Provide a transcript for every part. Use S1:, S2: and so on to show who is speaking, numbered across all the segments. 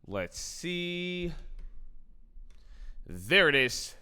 S1: Let's see. There it is.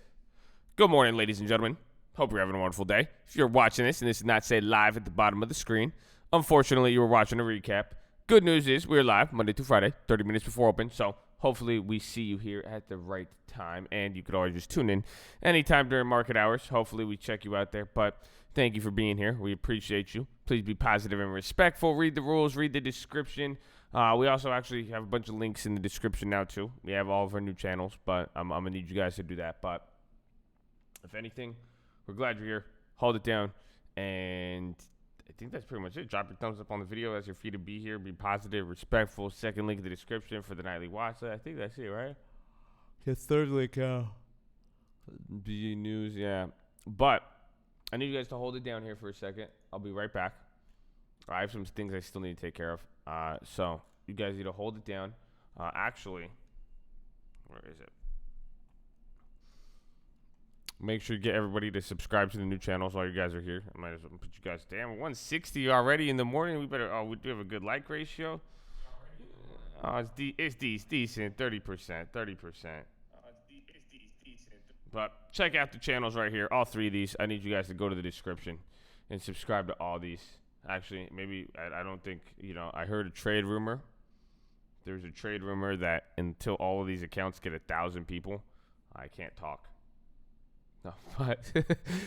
S1: Good morning, ladies and gentlemen. Hope you're having a wonderful day. If you're watching this and this is not say live at the bottom of the screen, unfortunately, you were watching a recap. Good news is we're live Monday through Friday, 30 minutes before open. So hopefully we see you here at the right time. And you could always just tune in anytime during market hours. Hopefully we check you out there. But thank you for being here. We appreciate you. Please be positive and respectful. Read the rules. Read the description. We also actually have a bunch of links in the description now, too. We have all of our new channels, but I'm going to need you guys to do that. But if anything, we're glad you're here. Hold it down. And I think that's pretty much it. Drop your thumbs up on the video. That's your free to be here. Be positive, respectful. Second link in the description for the nightly watch. I think that's it, right? His third link, BG News, yeah. But I need you guys to hold it down here for a second. I'll be right back. I have some things I still need to take care of. So you guys need to hold it down. Actually, where is it? Make sure you get everybody to subscribe to the new channels while you guys are here. I might as well put you guys. Damn, 160 already in the morning. We better. Oh, we do have a good like ratio. Oh, it's decent. 30%. 30%. But check out the channels right here. All three of these. I need you guys to go to the description and subscribe to all these. Actually, maybe I don't think, I heard a trade rumor. There's a trade rumor that until all of these accounts get 1,000 people, I can't talk. No, but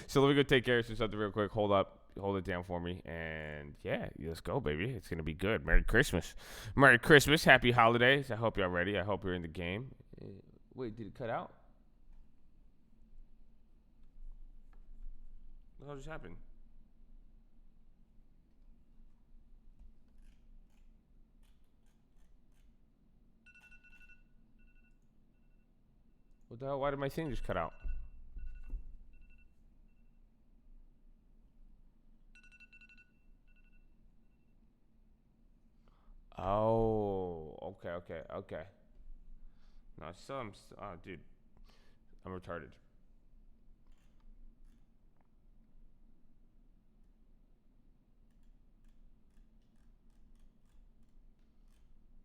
S1: so let me go take care of something real quick. Hold it down for me. And yeah, let's go, baby. It's going to be good. Merry Christmas. Merry Christmas. Happy holidays. I hope y'all ready. I hope you're in the game. Wait, did it cut out? What the hell just happened? What the hell? Why did my thing just cut out? Oh, okay. No, oh, dude, I'm retarded.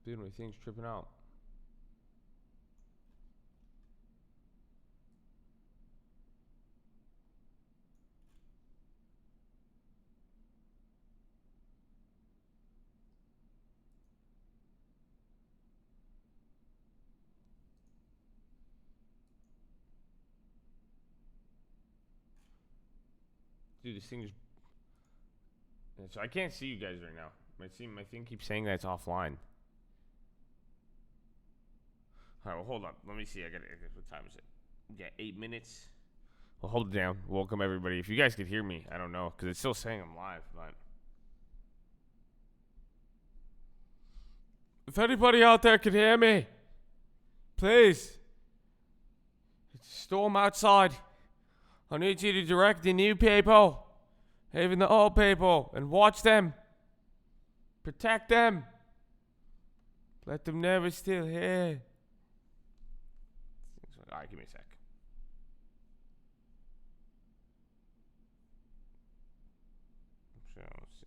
S1: Dude, my thing's tripping out. Dude, this thing just... So I can't see you guys right now. My thing keeps saying that it's offline. All right, well, hold on. Let me see. What time is it? Yeah, 8 minutes. Well, hold it down. Welcome, everybody. If you guys could hear me, I don't know, because it's still saying I'm live, but... If anybody out there can hear me, please, storm outside. I need you to direct the new people, even the old people, and watch them. Protect them. Let them know we're still here. All right, give me a sec. So, let's see.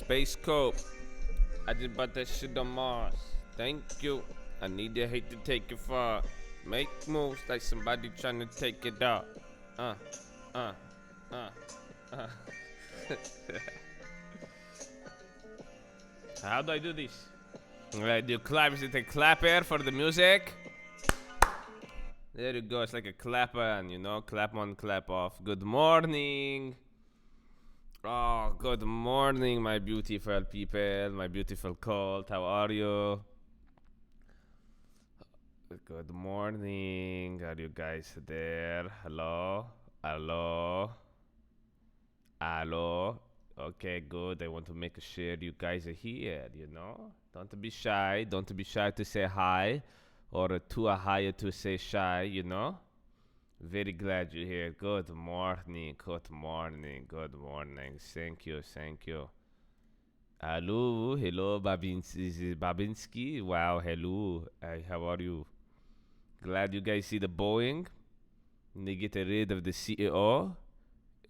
S1: Space Cope. I just bought that shit on Mars. Thank you. I need to hate to take it far. Make moves like somebody trying to take it out. uh. How do I do this? I do clap. Is it a clapper for the music? There you go. It's like a clap on, you know, clap on, clap off. Good morning. Oh, good morning, my beautiful people, my beautiful cult. How are you? Good morning. Are you guys there? Hello? Hello? Hello? Okay, good. I want to make sure you guys are here, you know? Don't be shy. Don't be shy to say hi or too high to say shy, you know? Very glad you're here. Good morning. Good morning. Good morning. Thank you. Thank you. Hello. Hello, Babinski. Wow. Hello. How are you? Glad you guys see the BOEING. They get rid of the CEO.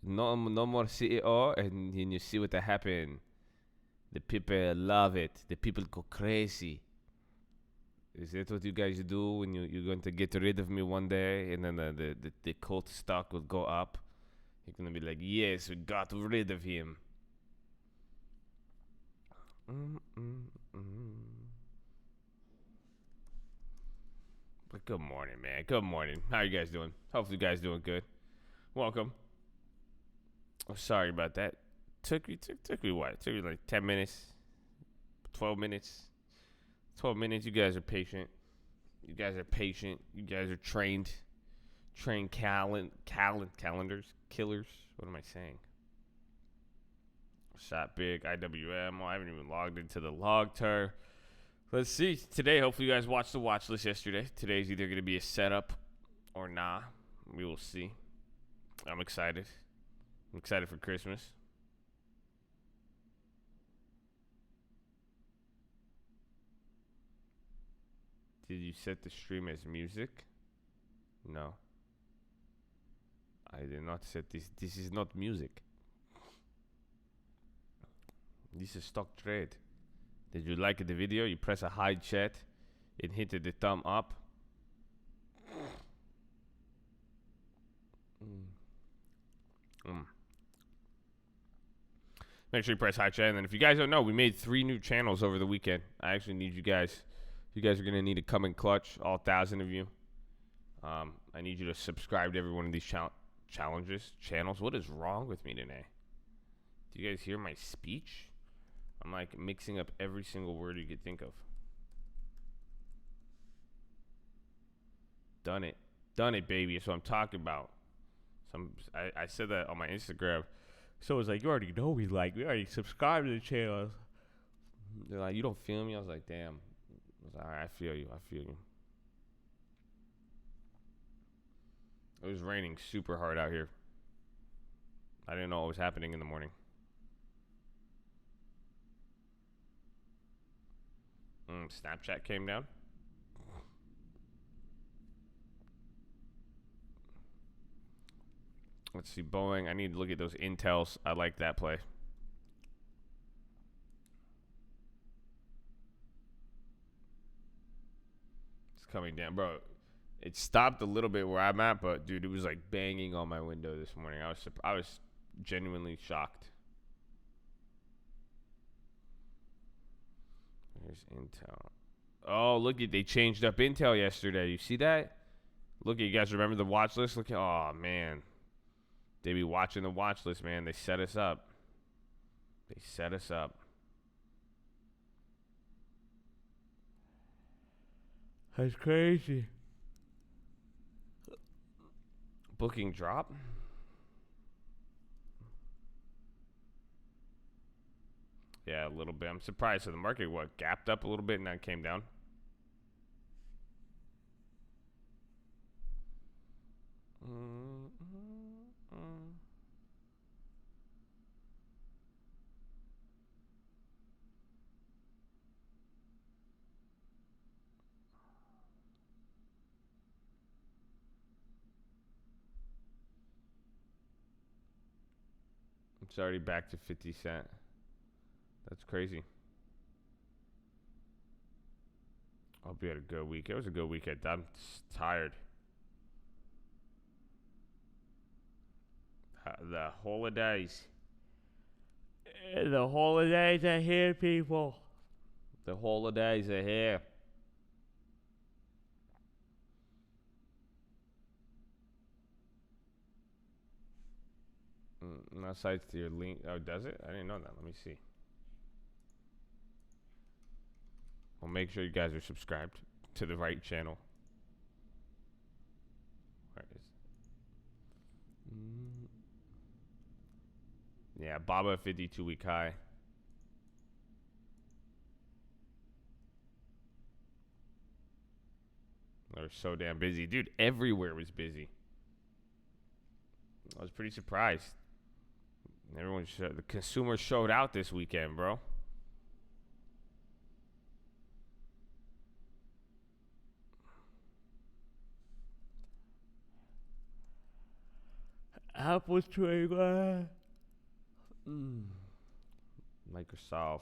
S1: No more CEO. And you see what happened. The people love it. The people go crazy. Is that what you guys do when you're going to get rid of me one day and then the cult stock will go up? You're going to be like, yes, we got rid of him. But good morning, man. Good morning. How you guys doing? Hopefully you guys doing good. Welcome. Oh, sorry about that. Took me what? It took me like 10 minutes, 12 minutes. 12 minutes. You guys are patient. You guys are patient. You guys are trained calendars, killers. What am I saying? Shot big, IWM. Oh, I haven't even logged into the log tur. Let's see. Today, hopefully you guys watched the watch list yesterday. Today's either going to be a setup or nah. We will see. I'm excited. I'm excited for Christmas. Did you set the stream as music? No. I did not set this. This is not music. This is stock trade. Did you like the video? You press a hide chat and hit the thumb up. Make sure you press hide chat. And then if you guys don't know, we made 3 new channels over the weekend. I actually need you guys. You guys are going to need to come in clutch, all 1,000 of you. I need you to subscribe to every one of these channels. What is wrong with me today? Do you guys hear my speech? I'm like mixing up every single word you could think of. Done it, baby. That's what I'm talking about. I said that on my Instagram. So it was like, you already know we already subscribed to the channel. They're like, you don't feel me? I was like, damn. I was like, all right, I feel you. It was raining super hard out here. I didn't know what was happening in the morning. Snapchat came down. Let's see, BOEING. I need to look at those intels. I like that play. It's coming down, bro. It stopped a little bit where I'm at, but dude, it was like banging on my window this morning. I was genuinely shocked. There's Intel. Oh, look at, they changed up Intel yesterday. You see that? Look at, you guys remember the watch list? Look at, oh man. They be watching the watch list, man. They set us up. That's crazy. Booking drop? Yeah, a little bit. I'm surprised. So the market, gapped up a little bit and then came down? It's already back to 50 cent. That's crazy. Hope you had a good week. It was a good weekend. I'm tired. The holidays. The holidays are here, people. The holidays are here. Now sites to your link. Oh, does it? I didn't know that. Let me see. Well, make sure you guys are subscribed to the right channel. Where is it? Yeah, Baba 52-week high. They were so damn busy. Dude, everywhere was busy. I was pretty surprised. The consumers showed out this weekend, bro. Apple's doing well. Microsoft.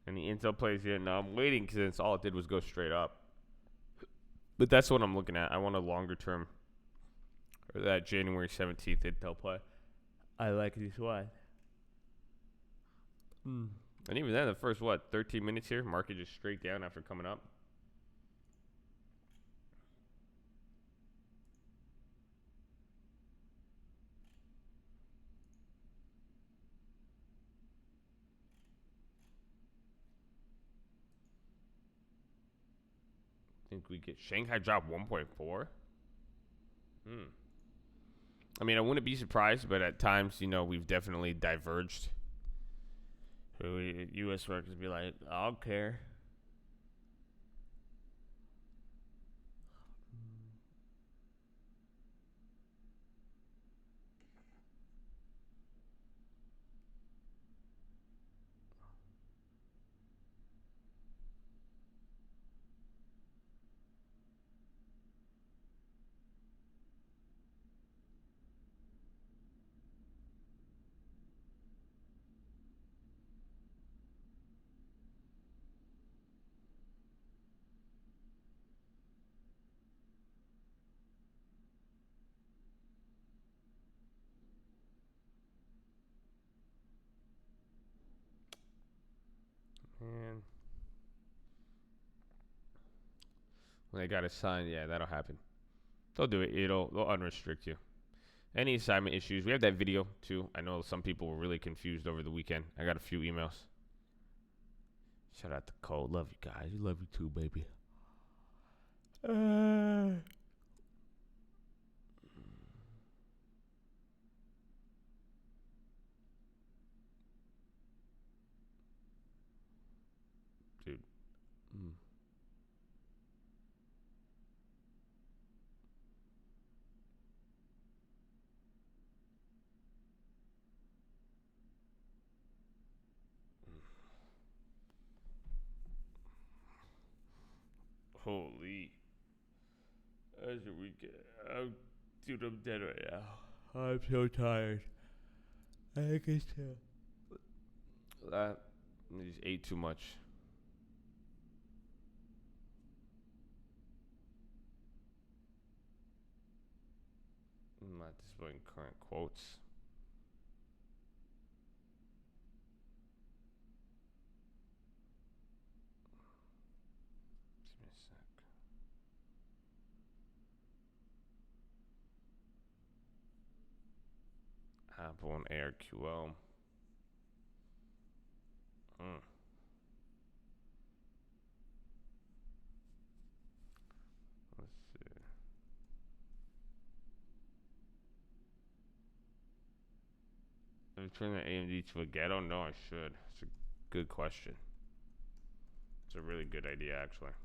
S1: And the Intel plays here. No, I'm waiting because all it did was go straight up. But that's what I'm looking at. I want a longer term. Or that January 17th Intel play. I like this one. And even then, the first, 13 minutes here? Market just straight down after coming up. Think we get Shanghai drop 1.4? I mean, I wouldn't be surprised, but at times, we've definitely diverged. U.S. workers be like, I don't care. Man. When they got a sign, yeah, that'll happen. They'll do it. They'll unrestrict you. Any assignment issues? We have that video too. I know some people were really confused over the weekend. I got a few emails. Shout out to Cole. Love you guys. You love you too, baby. Dude. Holy. As a weekend. Dude, I'm dead right now. I'm so tired. I can tell. I just ate too much. I'm not displaying current quotes. Give me a sec. Apple and ARQL. Let's see. Have you turned the AMD to a ghetto? No, I should. It's a good question. It's a really good idea, actually.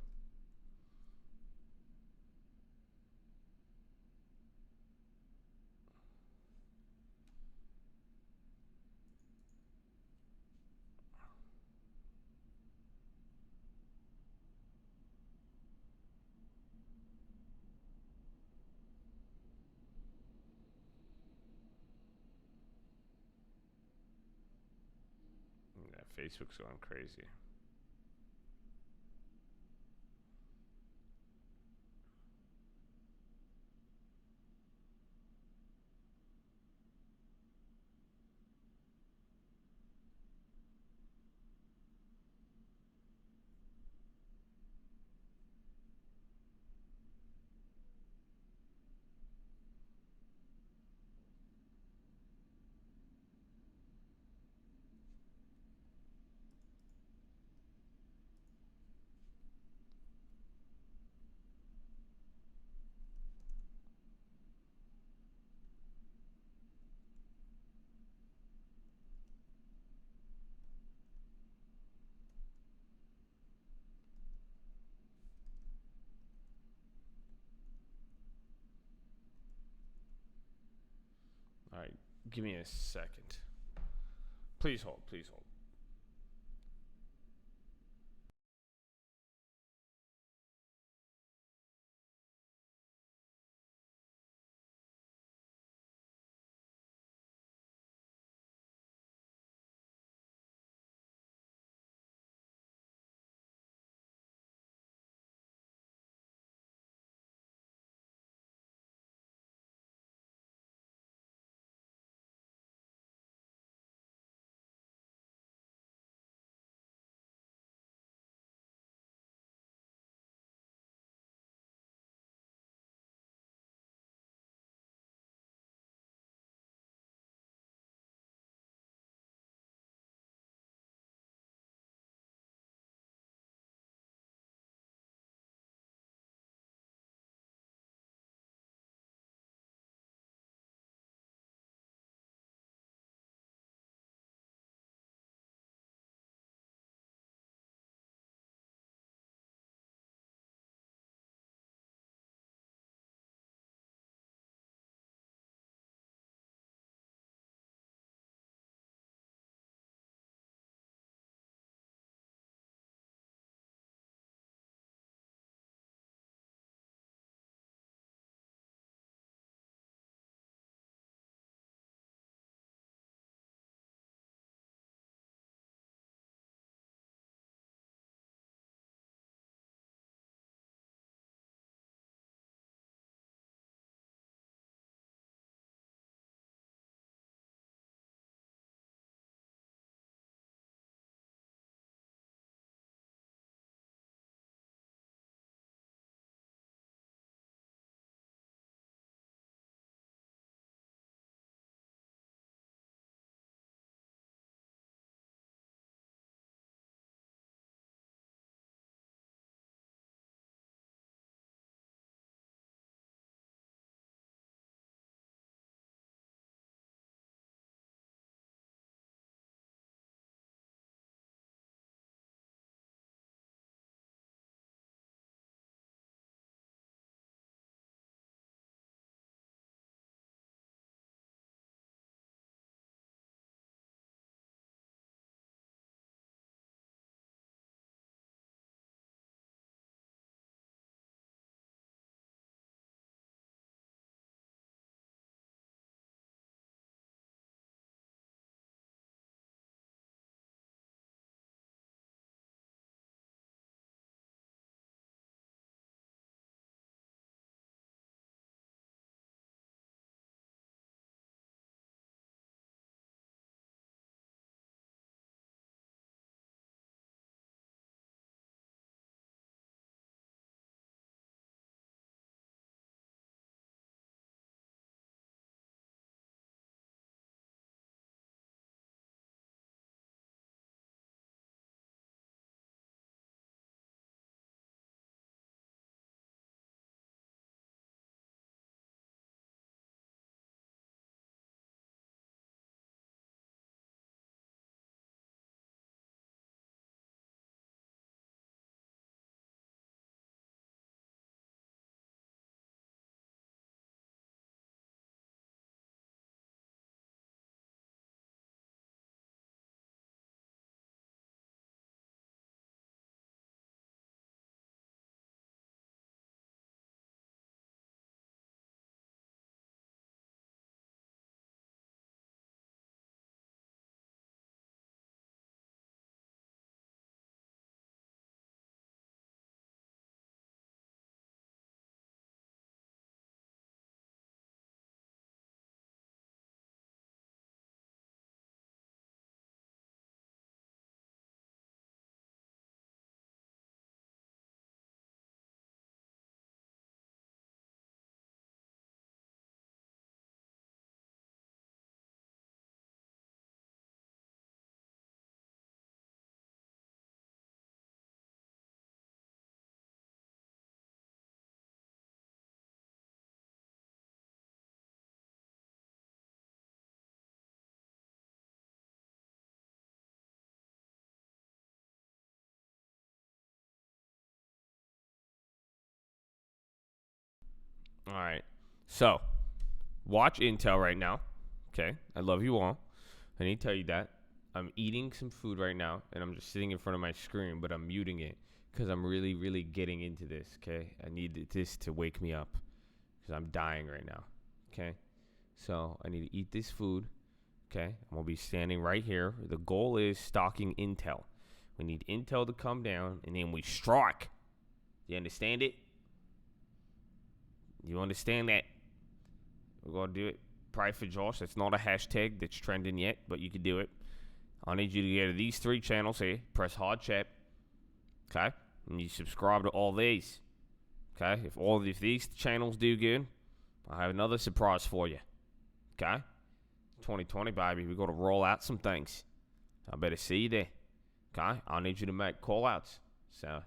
S1: Facebook's going crazy. All right, give me a second. Please hold. Please hold. All right. So, watch Intel right now. Okay. I love you all. I need to tell you that. I'm eating some food right now, and I'm just sitting in front of my screen, but I'm muting it because I'm really, really getting into this, okay? I need this to wake me up because I'm dying right now, okay? So I need to eat this food, okay? I'm going to be standing right here. The goal is stalking Intel. We need Intel to come down, and then we strike. You understand it? You understand that? We're going to do it. Pray for Josh. That's not a hashtag that's trending yet, but you can do it. I need you to go to these 3 channels here. Press hard chat. Okay? And you subscribe to all these. Okay? If these channels do good, I have another surprise for you. Okay? 2020, baby. We got to roll out some things. I better see you there. Okay? I need you to make call-outs. So,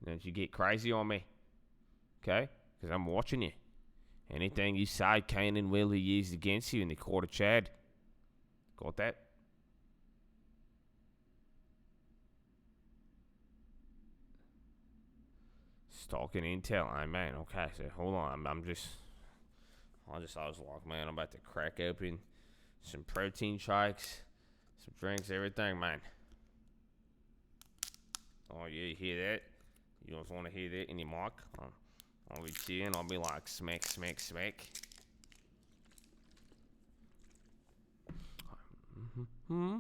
S1: don't you get crazy on me. Okay? Because I'm watching you. Anything you say, can and will be used against you in the court of Chad. Got that? Stalking Intel. I man, okay. So hold on. I was like, man, I'm about to crack open some protein shakes, some drinks, everything, man. Oh yeah, you hear that? You just want to hear that in your mic? I'll be cheering. I'll be like smack, smack, smack. Hmm.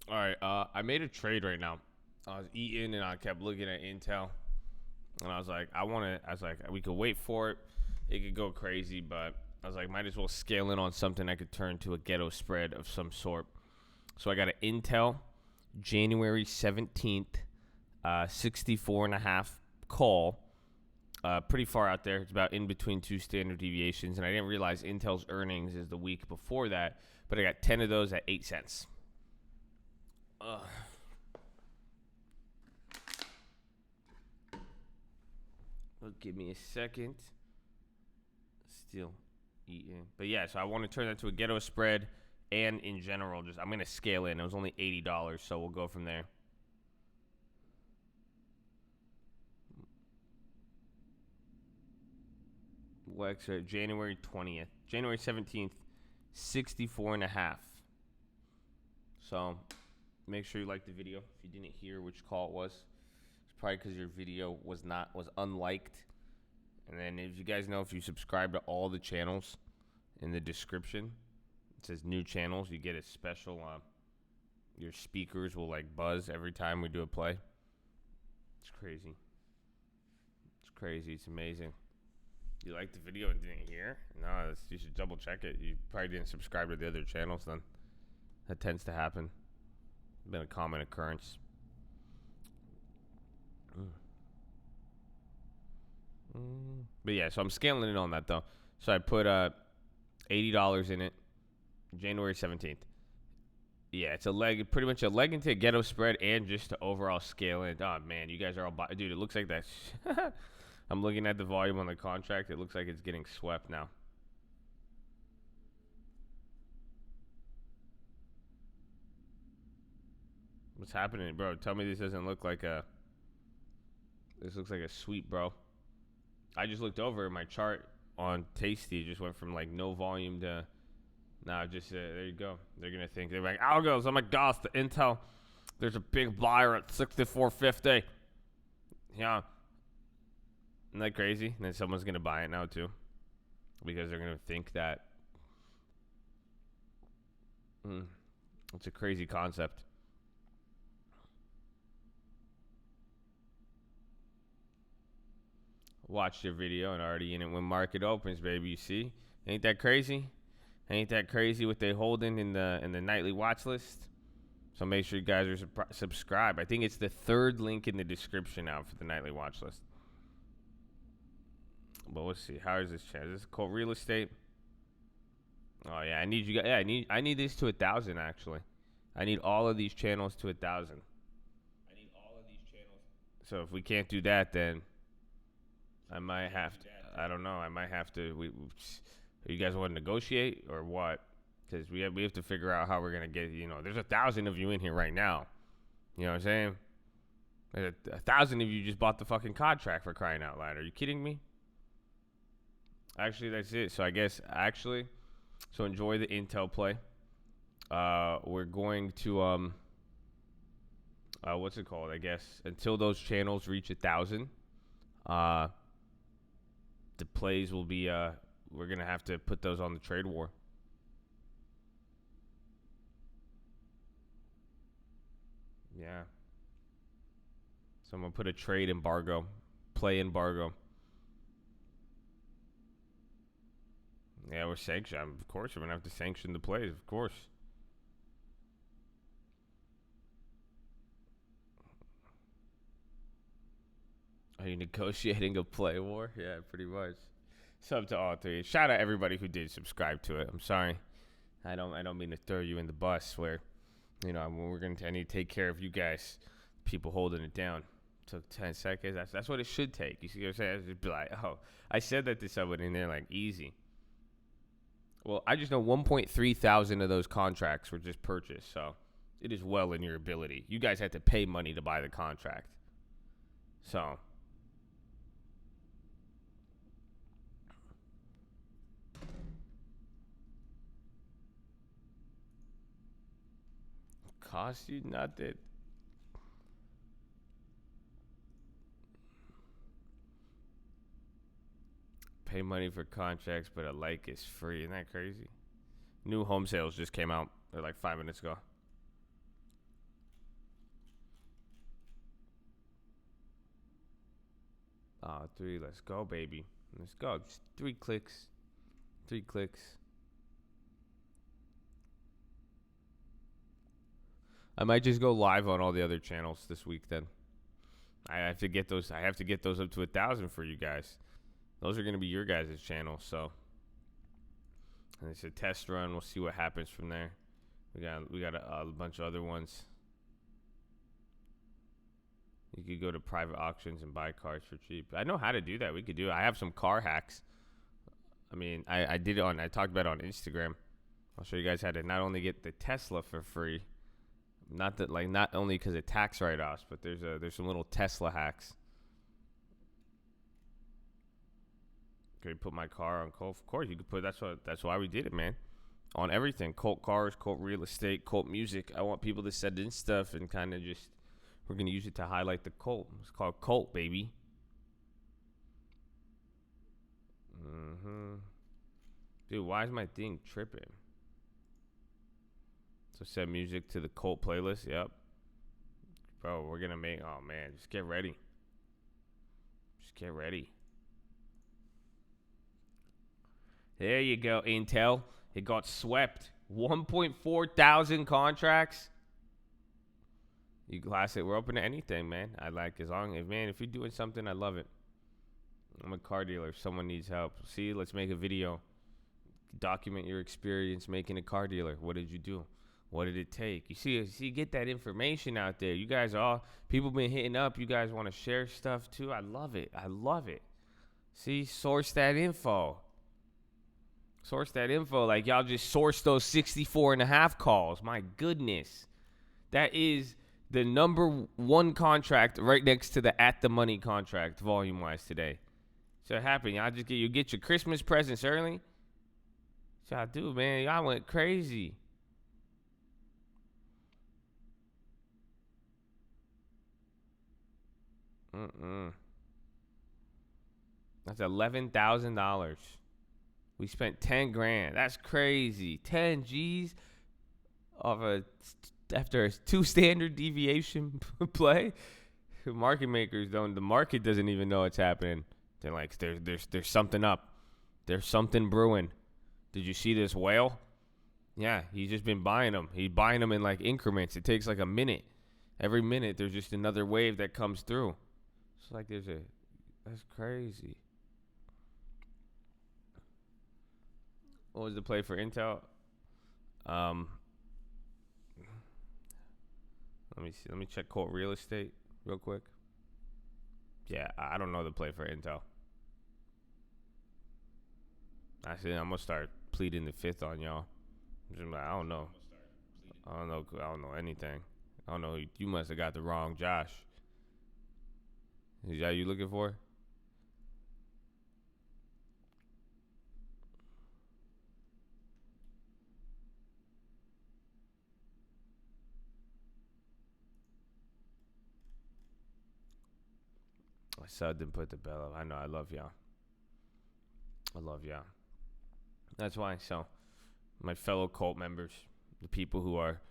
S1: All right, I made a trade right now. I was eating and I kept looking at Intel, and I was like, we could wait for it. It could go crazy, but I was like, might as well scale in on something I could turn to a ghetto spread of some sort. So I got an Intel January 17th, 64.5 call. Pretty far out there. It's about in between two standard deviations, and I didn't realize Intel's earnings is the week before that, but I got 10 of those at 8 cents. Give me a second. Still eating. But yeah, so I want to turn that to a ghetto spread, and in general, I'm going to scale in. It was only $80, so we'll go from there. Wex, January 20th. January 17th, 64.5. So make sure you like the video. If you didn't hear which call it was, it's probably because your video was unliked. And then if you guys know, if you subscribe to all the channels in the description, it says new channels. You get a special, your speakers will like buzz every time we do a play. It's crazy. It's crazy. It's amazing. You liked the video and didn't hear? No, you should double check it. You probably didn't subscribe to the other channels then. That tends to happen. It's been a common occurrence. But yeah, so I'm scaling it on that though. So I put $80 in it, January 17th. Yeah, it's a leg, pretty much a leg into a ghetto spread and just to overall scale in. Oh man, you guys are all dude. It looks like that. I'm looking at the volume on the contract. It looks like it's getting swept now. What's happening, bro? Tell me this doesn't look like a. This looks like a sweep, bro. I just looked over my chart on Tasty. It just went from like no volume to now. Just there you go. They're gonna think they're like algos. Oh my gosh, the Intel. There's a big buyer at 64.50. Yeah, isn't that crazy? And then someone's gonna buy it now too, because they're gonna think that. It's a crazy concept. Watched your video and already in it when market opens, baby. You see, ain't that crazy? Ain't that crazy what they holding in the nightly watch list? So make sure you guys are subscribed. I think it's the third link in the description now for the nightly watch list. But let's see. How is this channel? Is this called real estate? Oh yeah, I need you guys. Yeah, I need this to 1,000 actually. I need all of these channels to 1,000. So if we can't do that, then I might have to. I don't know. I might have to. You guys want to negotiate or what? Because we have to figure out how we're gonna get. There's 1,000 of you in here right now. You know what I'm saying? There's 1,000 of you just bought the fucking contract, for crying out loud. Are you kidding me? Actually, that's it. So I guess so enjoy the Intel play. We're going to what's it called? I guess until those channels reach 1,000, the plays will be we're gonna have to put those on the trade war. Yeah. So I'm gonna put a trade embargo, play embargo. Yeah, we're sanctioned. Of course, we're gonna have to sanction the plays. Of course. Are you negotiating a play war? Yeah, pretty much. Sub to all three. Shout out everybody who did subscribe to it. I'm sorry. I don't mean to throw you in the bus where, I need to take care of you guys. People holding it down. Took 10 seconds. That's what it should take. You see what I'm saying? Just be like, oh, I said that to somebody and they're like, easy. Well, I just know 1.3 thousand of those contracts were just purchased, so it is well in your ability. You guys had to pay money to buy the contract. So cost you nothing. Pay money for contracts, but a like is free. Isn't that crazy? New home sales just came out like 5 minutes ago. Three. Let's go, baby. Let's go. Just 3 clicks. 3 clicks. I might just go live on all the other channels this week then. I have to get those up to 1,000 for you guys. Those are going to be your guys' channels, so. And it's a test run. We'll see what happens from there. We got a bunch of other ones. You could go to private auctions and buy cars for cheap. I know how to do that. We could do it. I have some car hacks. I mean, I did it I talked about it on Instagram. I'll show you guys how to not only get the Tesla for free, not only because of tax write-offs, but there's some little Tesla hacks. Could you put my car on Colt? Of course, you could put. That's why we did it, man. On everything, Colt cars, Colt real estate, Colt music. I want people to send in stuff and kind of just. We're gonna use it to highlight the Colt. It's called Colt, baby. Dude, why is my thing tripping? So set music to the Colt playlist. Yep. Bro, we're gonna make. Oh man, just get ready. Just get ready. There you go, Intel. It got swept. 1.4 thousand contracts. You class it. We're open to anything, man. I like if you're doing something, I love it. I'm a car dealer. If someone needs help, see, let's make a video. Document your experience making a car dealer. What did you do? What did it take? You see, get that information out there. You guys people been hitting up. You guys want to share stuff too. I love it. See, source that info. Like y'all just source those 64.5 calls. My goodness. That is the number 1 contract right next to the At the Money contract volume wise today. So it happened. Y'all just get your Christmas presents early. So I do, man. Y'all went crazy. That's $11,000. We spent 10 grand. That's crazy. 10 G's after a 2 standard deviation play. Market makers the market doesn't even know it's happening. They're like, there's something up. There's something brewing. Did you see this whale? Yeah, he's just been buying them. He's buying them in like increments. It takes like a minute. Every minute there's just another wave that comes through. It's like that's crazy. What was the play for Intel? Let me see. Let me check Colt real estate real quick. Yeah, I don't know the play for Intel. Actually, I'm gonna start pleading the fifth on y'all. I don't know. I don't know anything. I don't know. You must have got the wrong Josh. Is that you looking for? I subbed and put the bell up. I know. I love y'all. That's why. So, my fellow cult members, the people who are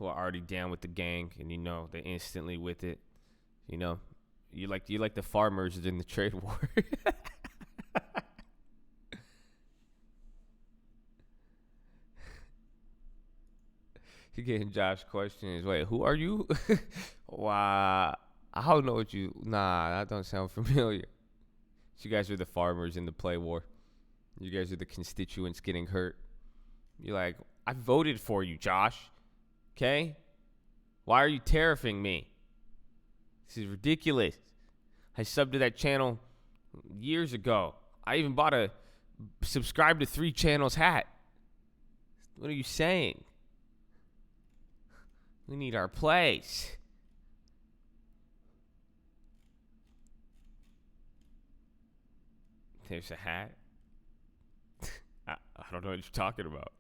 S1: already down with the gang, and they're instantly with it. You like the farmers in the trade war. You're getting Josh questions. Wait, who are you? Wow. I don't know what you. Nah, that don't sound familiar. You guys are the farmers in the play war. You guys are the constituents getting hurt. You're like, I voted for you, Josh. Okay? Why are you tariffing me? This is ridiculous. I subbed to that channel years ago. I even bought a subscribe to 3 channels hat. What are you saying? We need our place. There's a hat. I don't know what you're talking about.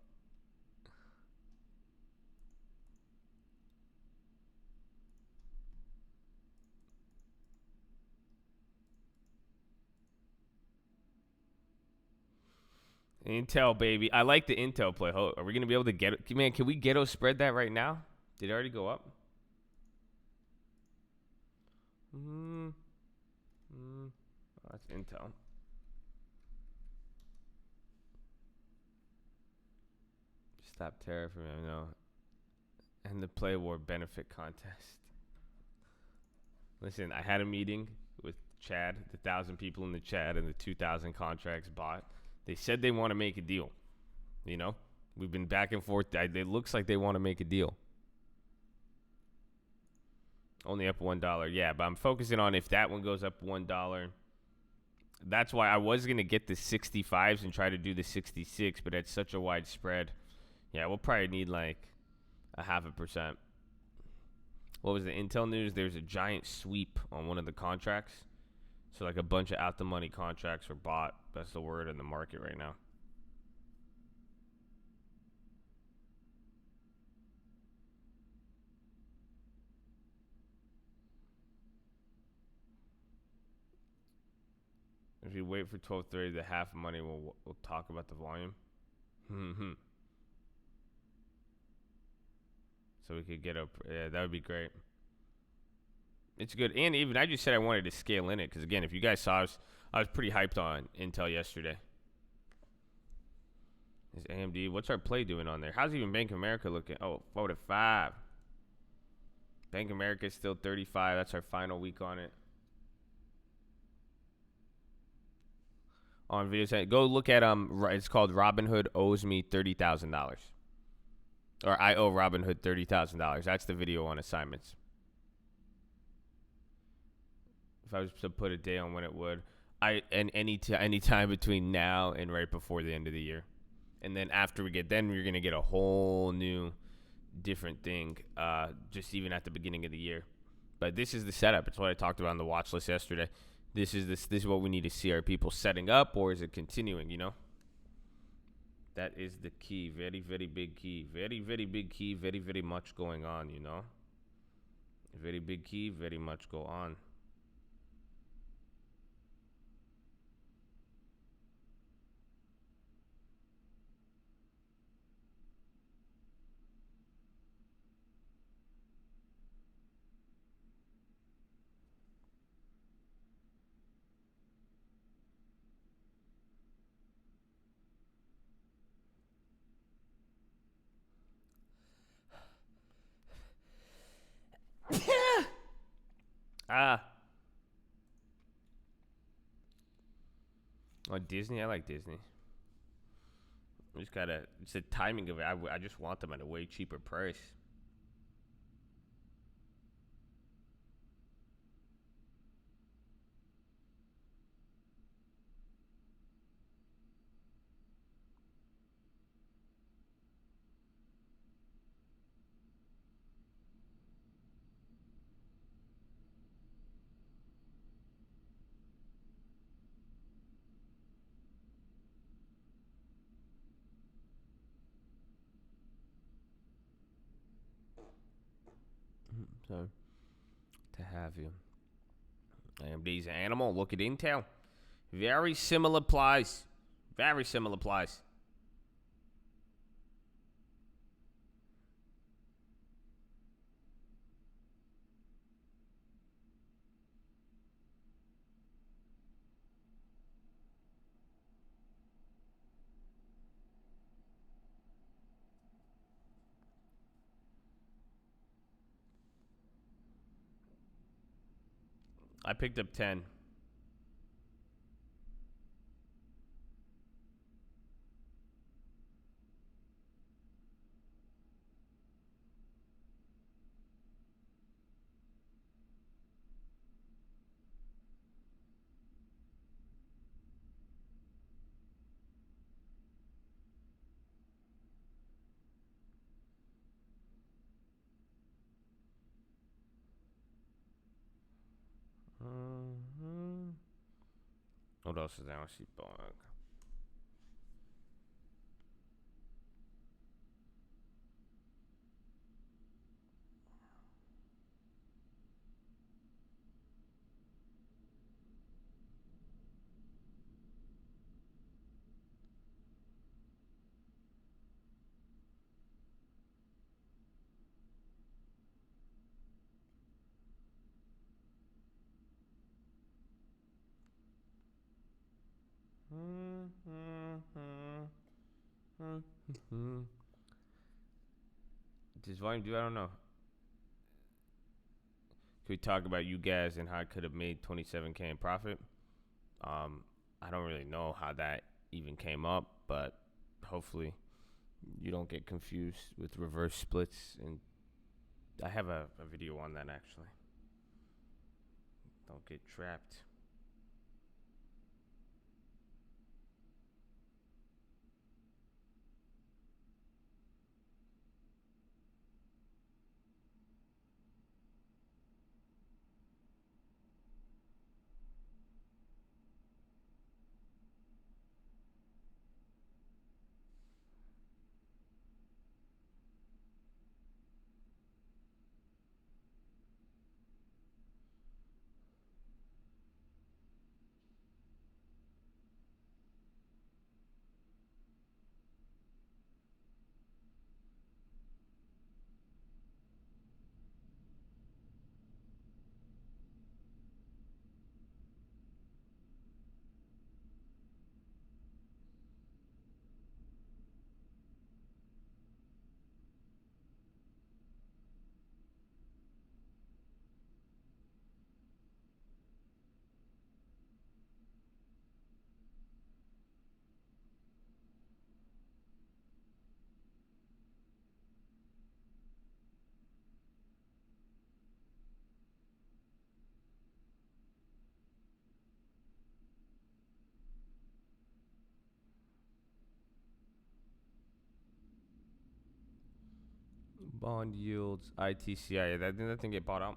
S1: Intel, baby. I like the Intel play. Are we going to be able to get it? Man, can we Ghetto Spread that right now? Did it already go up? That's Intel. Stop tariff, I know. And the Play War benefit contest. Listen, I had a meeting with Chad, the 1,000 people in the chat, and the 2,000 contracts bought. They said they want to make a deal. You know, we've been back and forth. It looks like they want to make a deal. Only up $1. Yeah, but I'm focusing on if that one goes up $1. That's why I was going to get the 65s and try to do the 66, but it's such a wide spread. Yeah, we'll probably need like a 0.5%. What was the Intel news? There's a giant sweep on one of the contracts. So like a bunch of out the money contracts were bought. That's the word in the market right now. If you wait for 12:30, the half money we'll talk about the volume. So we could get up. Yeah, that would be great. It's good. And even I just said I wanted to scale in it because, again, if you guys saw, I was pretty hyped on Intel yesterday. Is AMD, what's our play doing on there? How's even Bank of America looking? Oh, 4-5. Bank of America is still 35. That's our final week on it. On videos, go look at it's called Robinhood owes me $30,000, or I owe Robinhood $30,000. That's the video on assignments. If I was to put a day on when it would, any time between now and right before the end of the year, and then after we get, then we're gonna get a whole new, different thing. Just even at the beginning of the year, but this is the setup. It's what I talked about on the watch list yesterday. This is what we need to see. Are people setting up, or is it continuing? You know, that is the key. Very, very big key. Very, very big key. Very, very much going on. You know, very big key. Very much go on. Oh, Disney. I like Disney. It's the timing of it. I just want them at a way cheaper price. So, to have you. AMD's an animal. Look at Intel. Very similar applies. Very similar applies. I picked up 10. What else is there? I see BOEING. Does volume do? I don't know. Could we talk about you guys and how I could have made $27K in profit? I don't really know how that even came up, but hopefully you don't get confused with reverse splits. And I have a video on that, actually. Don't get trapped. Bond yields, ITCI. That didn't get bought out.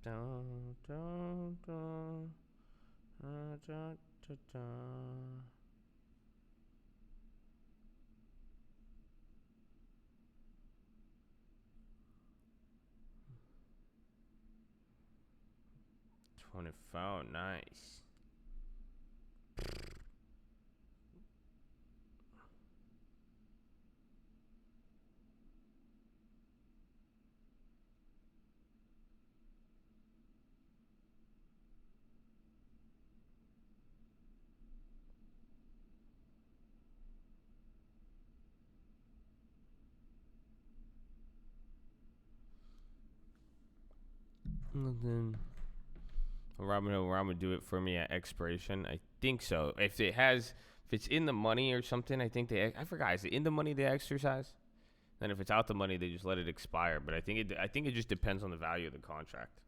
S1: Dun, dun, dun. 24, nice. And then Robinhood, where I'm gonna do it for me at expiration. I think so. If it's in the money or something, I forgot. Is it in the money they exercise? Then if it's out the money, they just let it expire. But I think it just depends on the value of the contract.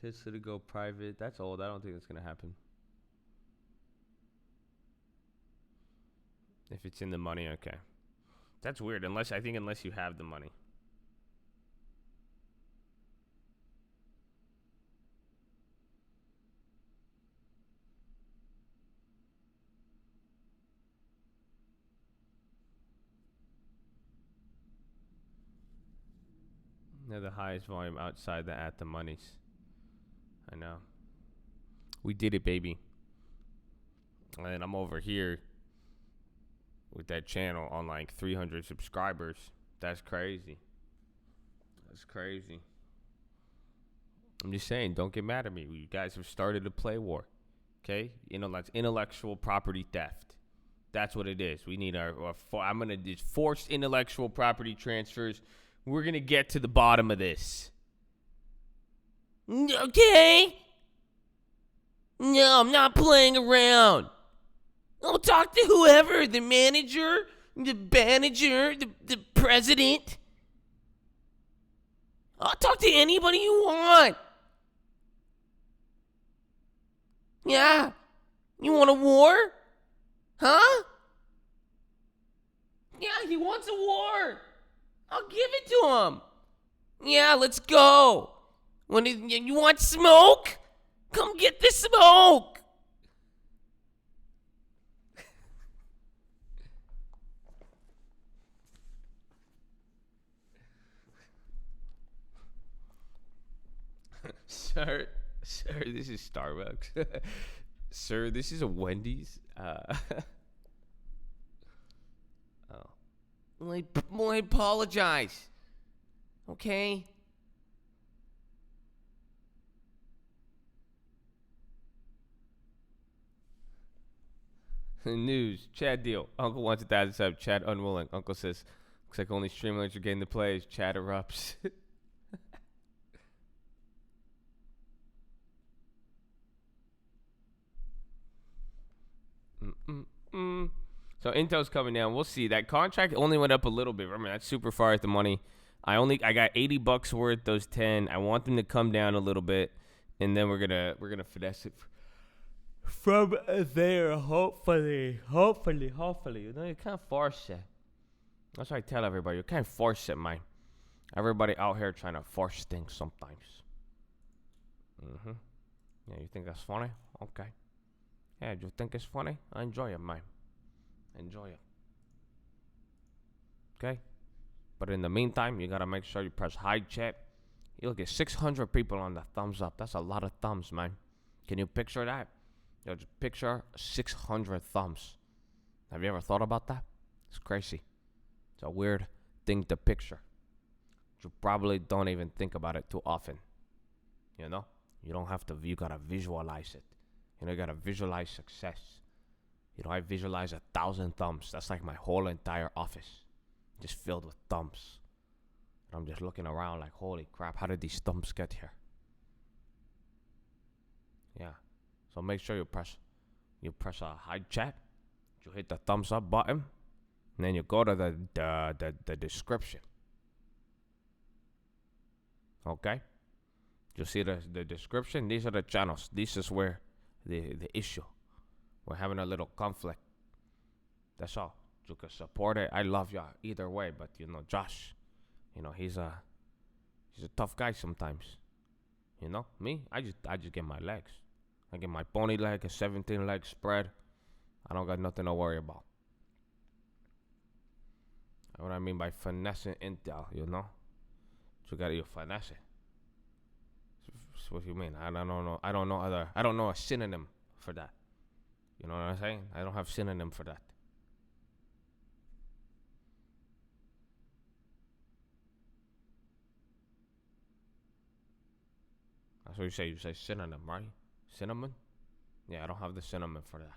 S1: Tesla to go private. That's old. I don't think that's gonna happen. If it's in the money, okay. That's weird. Unless you have the money. They're the highest volume outside the at the monies. I know. We did it, baby. And I'm over here with that channel on like 300 subscribers. That's crazy. That's crazy. I'm just saying, don't get mad at me. You guys have started a play war. Okay? That's intellectual property theft. That's what it is. We need I'm going to force intellectual property transfers. We're going to get to the bottom of this. Okay? No, I'm not playing around. I'll talk to whoever, the manager, the president. I'll talk to anybody you want. Yeah. You want a war? Huh? Yeah, he wants a war. I'll give it to him. Yeah, let's go. You want smoke? Come get the smoke. Sir, sir, this is Starbucks. Sir, this is a Wendy's. Oh. Well, I apologize. Okay? News. Chad deal. Uncle wants 1,000 subs. Chad unwilling. Uncle says, looks like only Streamlabs are getting the plays. Chad erupts. So Intel's coming down. We'll see. That contract only went up a little bit. Remember, that's super far at the money. I got $80 worth. Those 10. I want them to come down a little bit, and then we're gonna finesse it from there. Hopefully. You know, you can't force it. That's what I tell everybody. You can't force it, man. Everybody out here trying to force things sometimes. Yeah, you think that's funny? Okay. Yeah, you think it's funny? I enjoy it, man. Enjoy it. Okay? But in the meantime, you gotta make sure you press high chat. You'll get 600 people on the thumbs up. That's a lot of thumbs, man. Can you picture that? Just picture 600 thumbs. Have you ever thought about that? It's crazy. It's a weird thing to picture. You probably don't even think about it too often. You know? You don't have to, you gotta visualize it. You know, you gotta visualize success. You know, I visualize 1,000 thumbs. That's like my whole entire office. Just filled with thumbs. And I'm just looking around like, holy crap, how did these thumbs get here? Yeah. So make sure you press a high chat. You hit the thumbs up button. And then you go to the description. Okay? You see the description? These are the channels. This is where the issue. We're having a little conflict. That's all. You can support it. I love y'all either way, but you know, Josh, you know, he's a tough guy sometimes. You know, me, I just get my legs. I get my pony leg, a 17 leg spread. I don't got nothing to worry about. What I mean by finessing Intel, you know? You gotta finesse it. That's what you mean? I don't know. I don't know a synonym for that. You know what I'm saying? I don't have synonym for that. That's what you say. You say synonym, right? Cinnamon? Yeah, I don't have the synonym for that.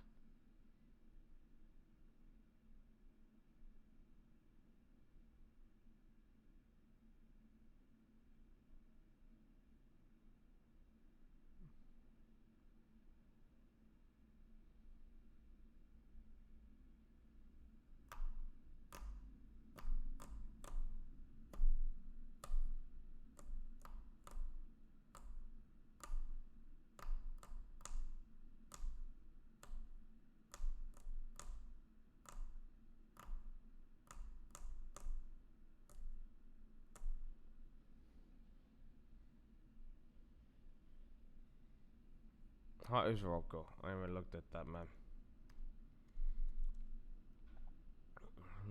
S1: How is Rocco? I haven't looked at that, man.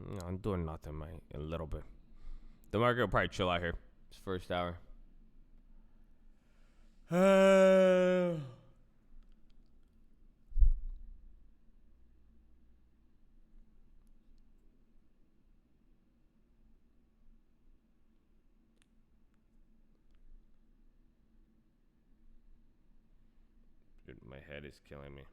S1: No, I'm doing nothing, man. A little bit. The market will probably chill out here. It's first hour. Dude, my head is killing me.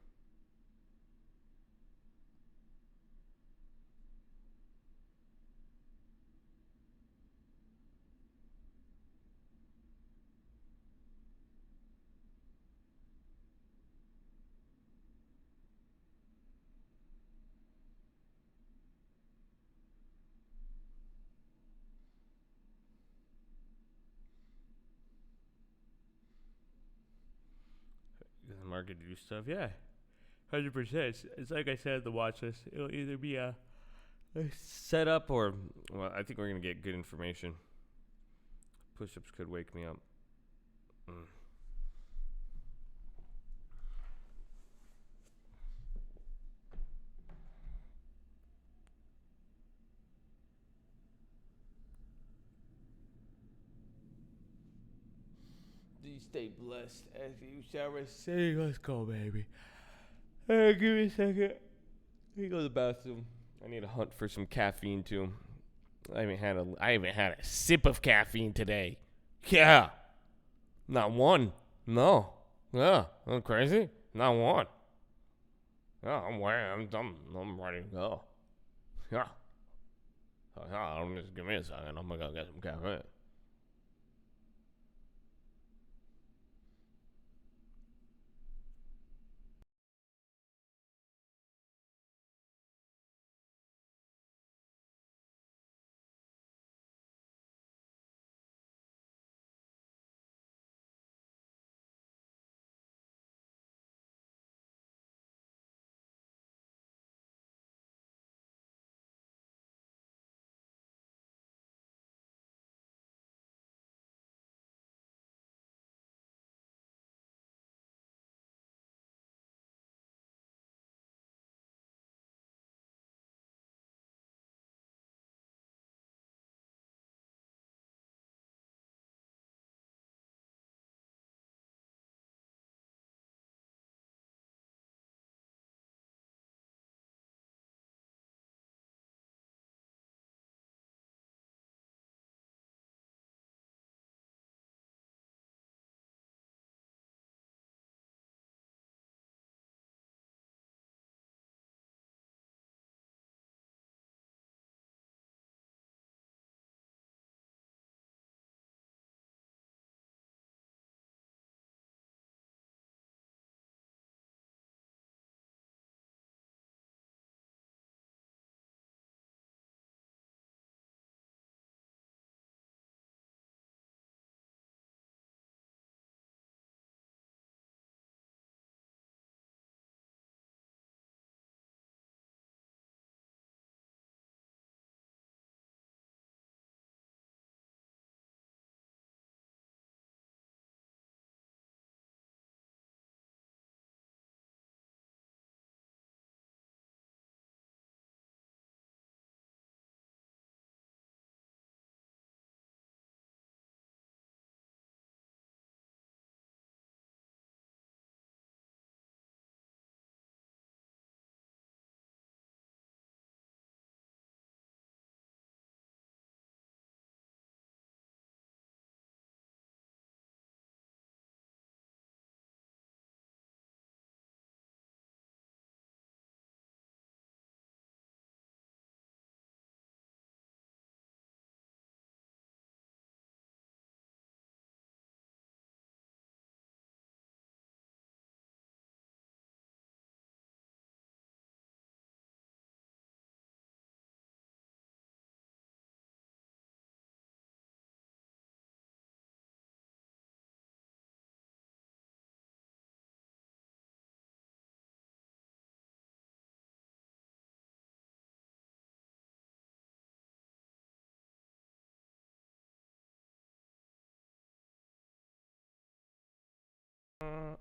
S1: The market do stuff, yeah. 100%. It's like I said, the watch list. It'll either be a setup or, well, I think we're going to get good information. Push-ups could wake me up. These stay blessed as you shall receive. Let's go, baby. Hey, give me a second. Let me go to the bathroom. I need to hunt for some caffeine too. I haven't had a sip of caffeine today. Yeah. Not one. No. Yeah. I'm crazy. Not one. Yeah, I'm ready to go. Yeah. Just give me a second. I'm gonna go get some caffeine.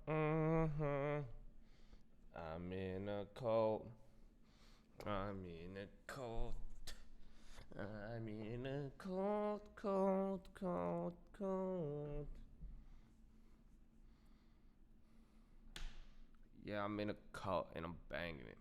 S1: Mm-hmm. I'm in a cult. I'm in a cult. I'm in a cult. Yeah, I'm in a cult and I'm banging it.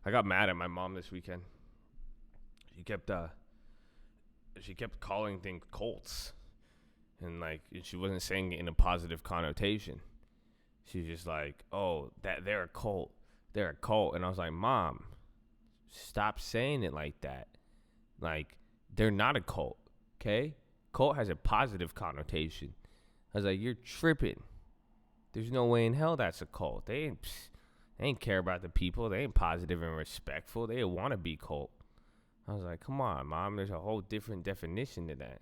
S1: I got mad at my mom this weekend. She kept calling things cults, and like she wasn't saying it in a positive connotation. She's just like, "Oh, that they're a cult. They're a cult." And I was like, "Mom, stop saying it like that. Like, they're not a cult, okay? Cult has a positive connotation." I was like, "You're tripping. There's no way in hell that's a cult. They ain't care about the people. They ain't positive and respectful. They want to be cult." I was like, "Come on, Mom. There's a whole different definition to that."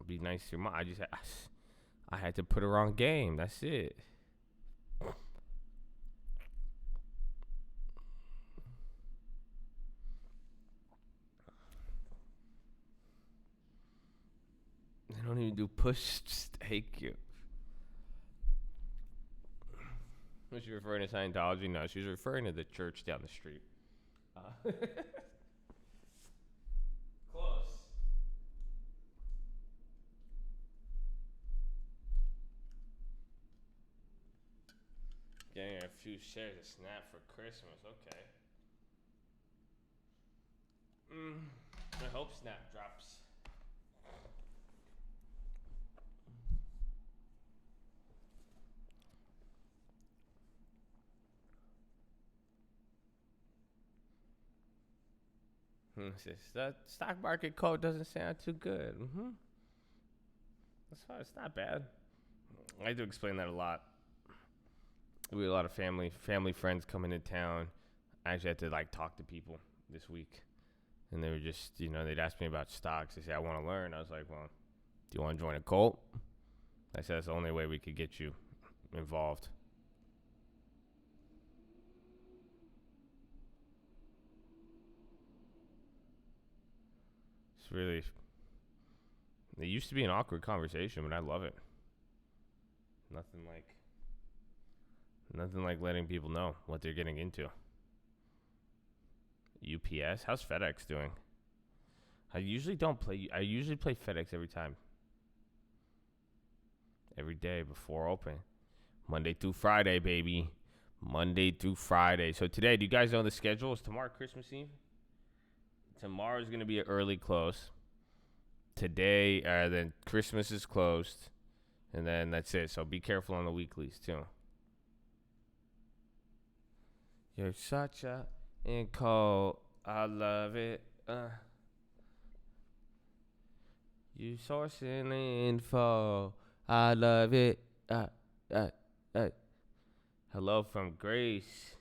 S1: Be nice to your mom. I had to put her on game. That's it. don't even do push. Thank you. Was she referring to Scientology? No, she was referring to the church down the street. Close. Getting a few shares of Snap for Christmas. Okay. I hope Snap drops. That stock market code doesn't sound too good. That's fine. It's not bad. I do explain that a lot. We had a lot of family friends coming to town. I actually had to talk to people this week, and they were just they'd ask me about stocks. They say I want to learn. I was like, well, do you want to join a cult? I said that's the only way we could get you involved. It's really. It used to be an awkward conversation, but I love it. Nothing like letting people know what they're getting into. UPS, how's FedEx doing? I usually play FedEx every time. Every day before open. Monday through Friday, baby. Monday through Friday. So today, do you guys know the schedule? Is tomorrow Christmas Eve? Tomorrow is going to be an early close. Today, then Christmas is closed. And then that's it. So be careful on the weeklies, too. You're such a cold. I love it. You sourcing info. I love it. Hello from Grace.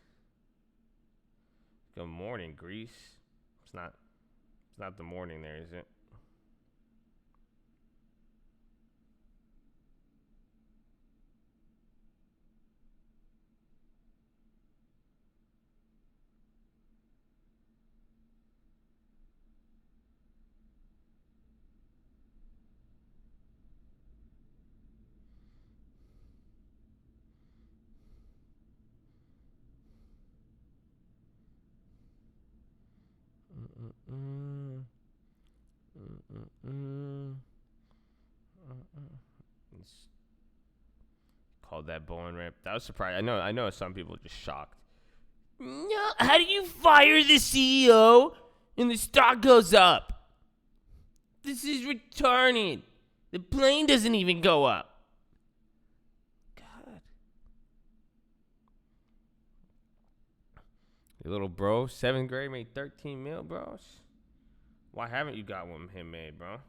S1: Good morning, Greece. It's not the morning there, is it? Called that bowling rip. That was surprising. I know some people are just shocked. No, how do you fire the CEO and the stock goes up? This is retarded. The plane doesn't even go up. God. Your little bro, 7th grade, made 13 mil, bros. Why haven't you got one him made, bro?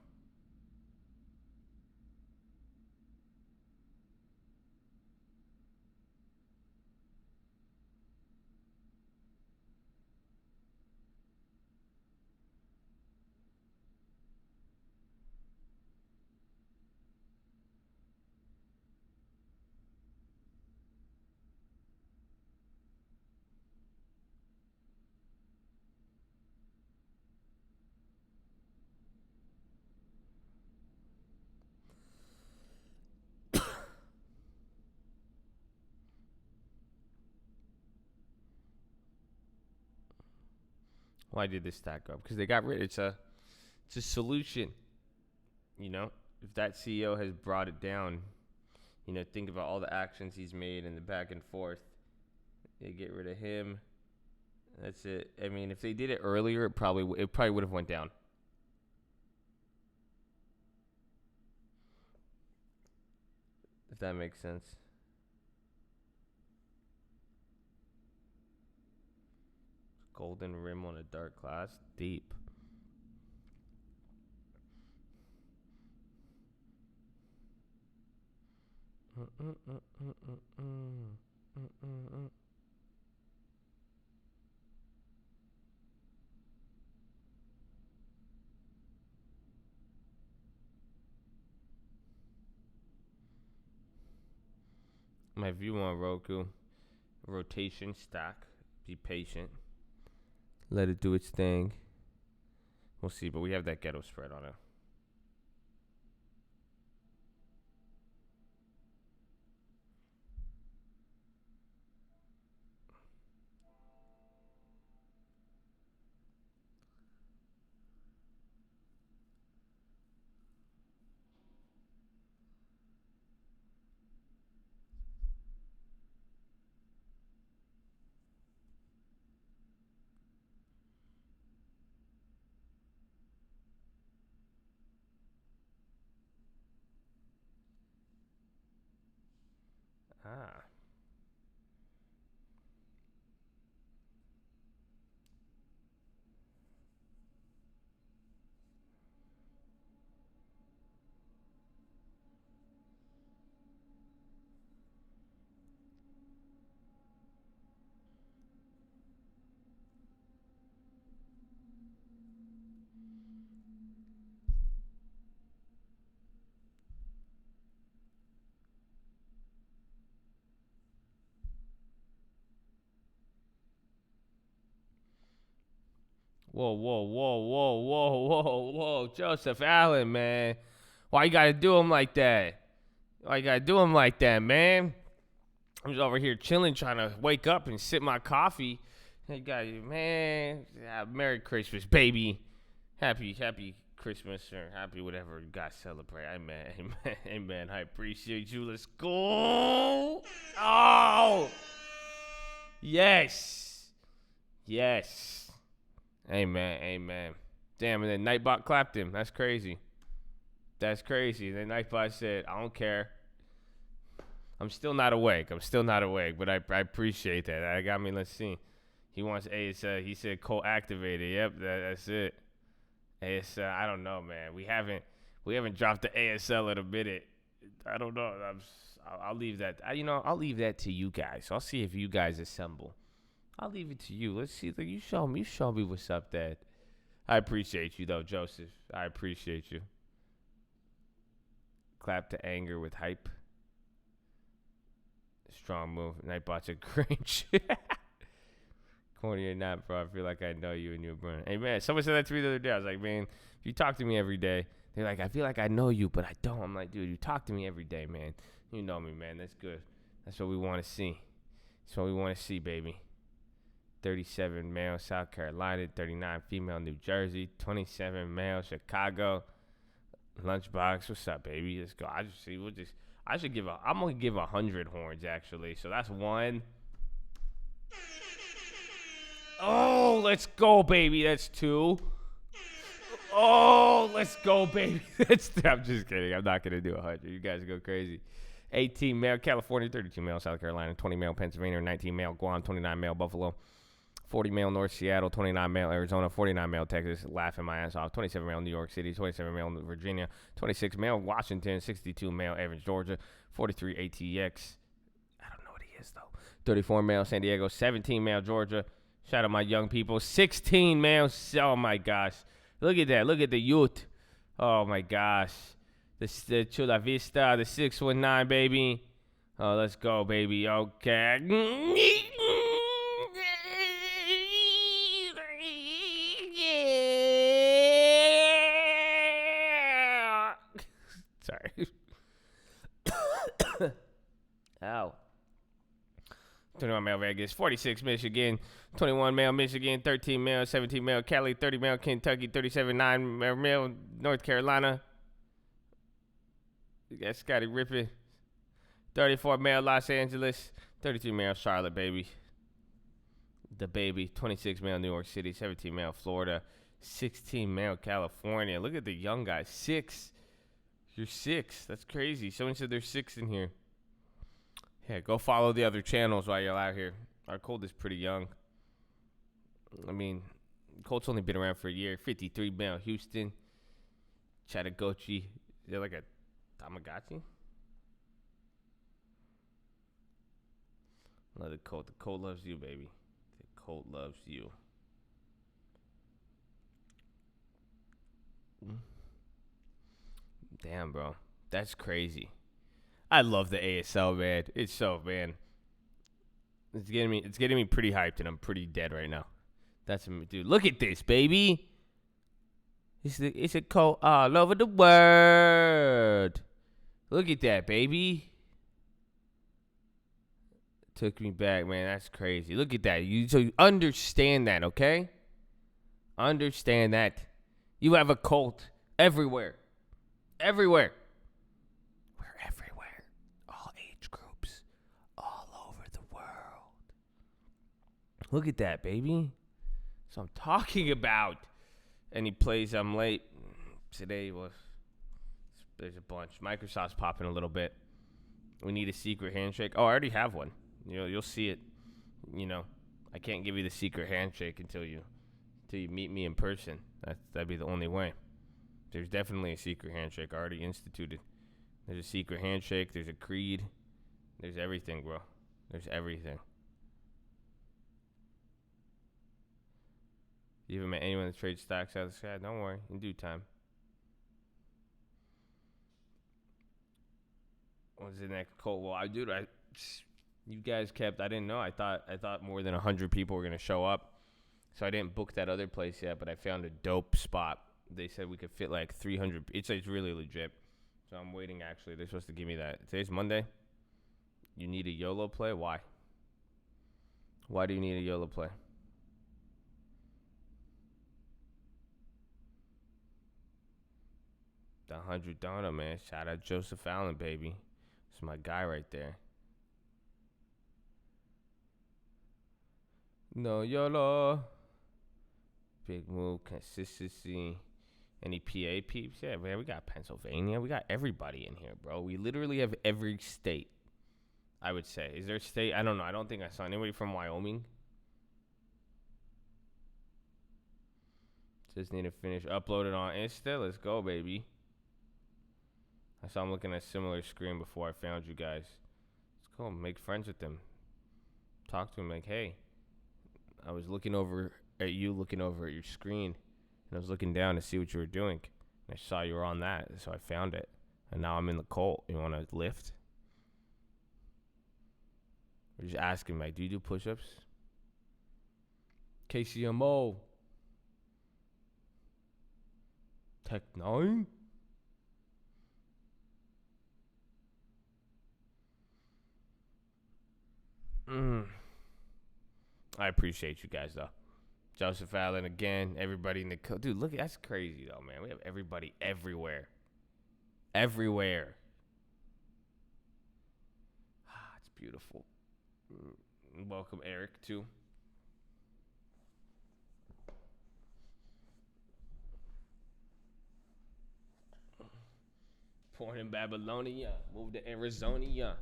S1: Why did this stack up? Because they got rid. It's a solution. If that CEO has brought it down, think about all the actions he's made and the back and forth. They get rid of him. That's it. I mean, if they did it earlier, it probably would have went down. If that makes sense. Golden rim on a dark glass. Deep. My view on Roku. Rotation stack. Be patient. Let it do its thing. We'll see, but we have that ghetto spread on it. Ah. Whoa, whoa, whoa, whoa, whoa, whoa, whoa. Joseph Allen, man. Why you gotta do him like that? Why you gotta do him like that, man? I'm just over here chilling, trying to wake up and sip my coffee. Hey, guys, man. Merry Christmas, baby. Happy Christmas or happy whatever you guys celebrate. Amen, amen, amen. I appreciate you. Let's go. Oh, yes, yes. Amen, amen. Damn, and then Nightbot clapped him. That's crazy. That's crazy. And then Nightbot said, I don't care. I'm still not awake, but I appreciate that. That got me. Let's see. He wants ASL. He said co-activated. Yep, that's it. ASL. I don't know, man. We haven't dropped the ASL in a minute. I don't know. I'll leave that. I'll leave that to you guys. I'll see if you guys assemble. I'll leave it to you. Let's see. Like, you show me what's up, Dad. I appreciate you, though, Joseph. I appreciate you. Clap to anger with hype. Strong move. Nightbot's a cringe. Corny or not, bro. I feel like I know you and you're burning. Hey, man, someone said that to me the other day. I was like, man, if you talk to me every day, they're like, I feel like I know you, but I don't. I'm like, dude, you talk to me every day, man. You know me, man. That's good. That's what we want to see. That's what we want to see, baby. 37 male, South Carolina. 39 female, New Jersey. 27 male, Chicago. Lunchbox, what's up, baby? Let's go. I'm gonna give 100 horns, actually. So that's one. Oh, let's go, baby. That's two. Oh, let's go, baby. I'm just kidding. I'm not gonna do 100. You guys go crazy. 18 male, California. 32 male, South Carolina. 20 male, Pennsylvania. 19 male, Guam. 29 male, Buffalo. 40 male, North Seattle. 29 male, Arizona. 49 male, Texas. Laughing my ass off. 27 male, New York City. 27 male, Virginia. 26 male, Washington. 62 male, Evans, Georgia. 43 ATX. I don't know what he is, though. 34 male, San Diego. 17 male, Georgia. Shout out my young people. 16 male. Oh, my gosh. Look at that. Look at the youth. Oh, my gosh. The Chula Vista. The 619, baby. Oh, let's go, baby. Okay. Sorry. Ow. 21 male Vegas, 46 Michigan, 21 male Michigan, 13 male, 17 male Cali, 30 male Kentucky, 37 9 male North Carolina. You got Scotty Rippin. 34 male Los Angeles, 32 male Charlotte, baby. The baby, 26 male New York City, 17 male Florida, 16 male California. Look at the young guys. 6. You're 6. That's crazy. Someone said there's 6 in here. Yeah, go follow the other channels while you're out here. Our Colt is pretty young. I mean, Colt's only been around for a year. 53 male Houston, Chattagoochee. Is there like a Tamagotchi? Love the Colt. The Colt loves you, baby. The Colt loves you. Damn, bro. That's crazy. I love the ASL, man. It's so, man. It's getting me pretty hyped, and I'm pretty dead right now. Dude, look at this, baby. It's a Colt all over the world. Look at that, baby. Took me back, man. That's crazy. Look at that. So you understand that, okay? Understand that. You have a Colt everywhere. Everywhere. We're everywhere. All age groups. All over the world. Look at that, baby. So I'm talking about. Any plays I'm late. Today was. There's a bunch. Microsoft's popping a little bit. We need a secret handshake. Oh, I already have one. You'll see it. I can't give you the secret handshake until you meet me in person. That'd be the only way. There's definitely a secret handshake already instituted. There's a secret handshake. There's a creed. There's everything, bro. There's everything. You haven't met anyone that trades stocks out of the sky? Don't worry. In due time. What's the next cult? Well, you guys kept. I didn't know. I thought more than 100 people were gonna show up, so I didn't book that other place yet. But I found a dope spot. They said we could fit like 300. It's really legit. So I'm waiting. Actually, they're supposed to give me that. Today's Monday. You need a YOLO play? Why? Why do you need a YOLO play? The $100, man. Shout out Joseph Allen, baby. It's my guy right there. No YOLO. Big move, consistency. Any PA peeps? Yeah, man, we got Pennsylvania. We got everybody in here, bro. We literally have every state, I would say. Is there a state? I don't know. I don't think I saw anybody from Wyoming. Just need to finish. Upload it on Insta. Let's go, baby. I saw him looking at a similar screen before I found you guys. Let's go. Make friends with them. Talk to him like, hey, I was looking over at you, looking over at your screen, and I was looking down to see what you were doing. And I saw you were on that, so I found it. And now I'm in the cult. You want to lift? Or just ask him, like, do you do push-ups? KCMO. Tech 9? I appreciate you guys, though. Joseph Allen again. Everybody in the dude, look, that's crazy, though, man. We have everybody everywhere. Everywhere. It's beautiful. Welcome, Eric, too. Born in Babylonia. Moved to Arizona.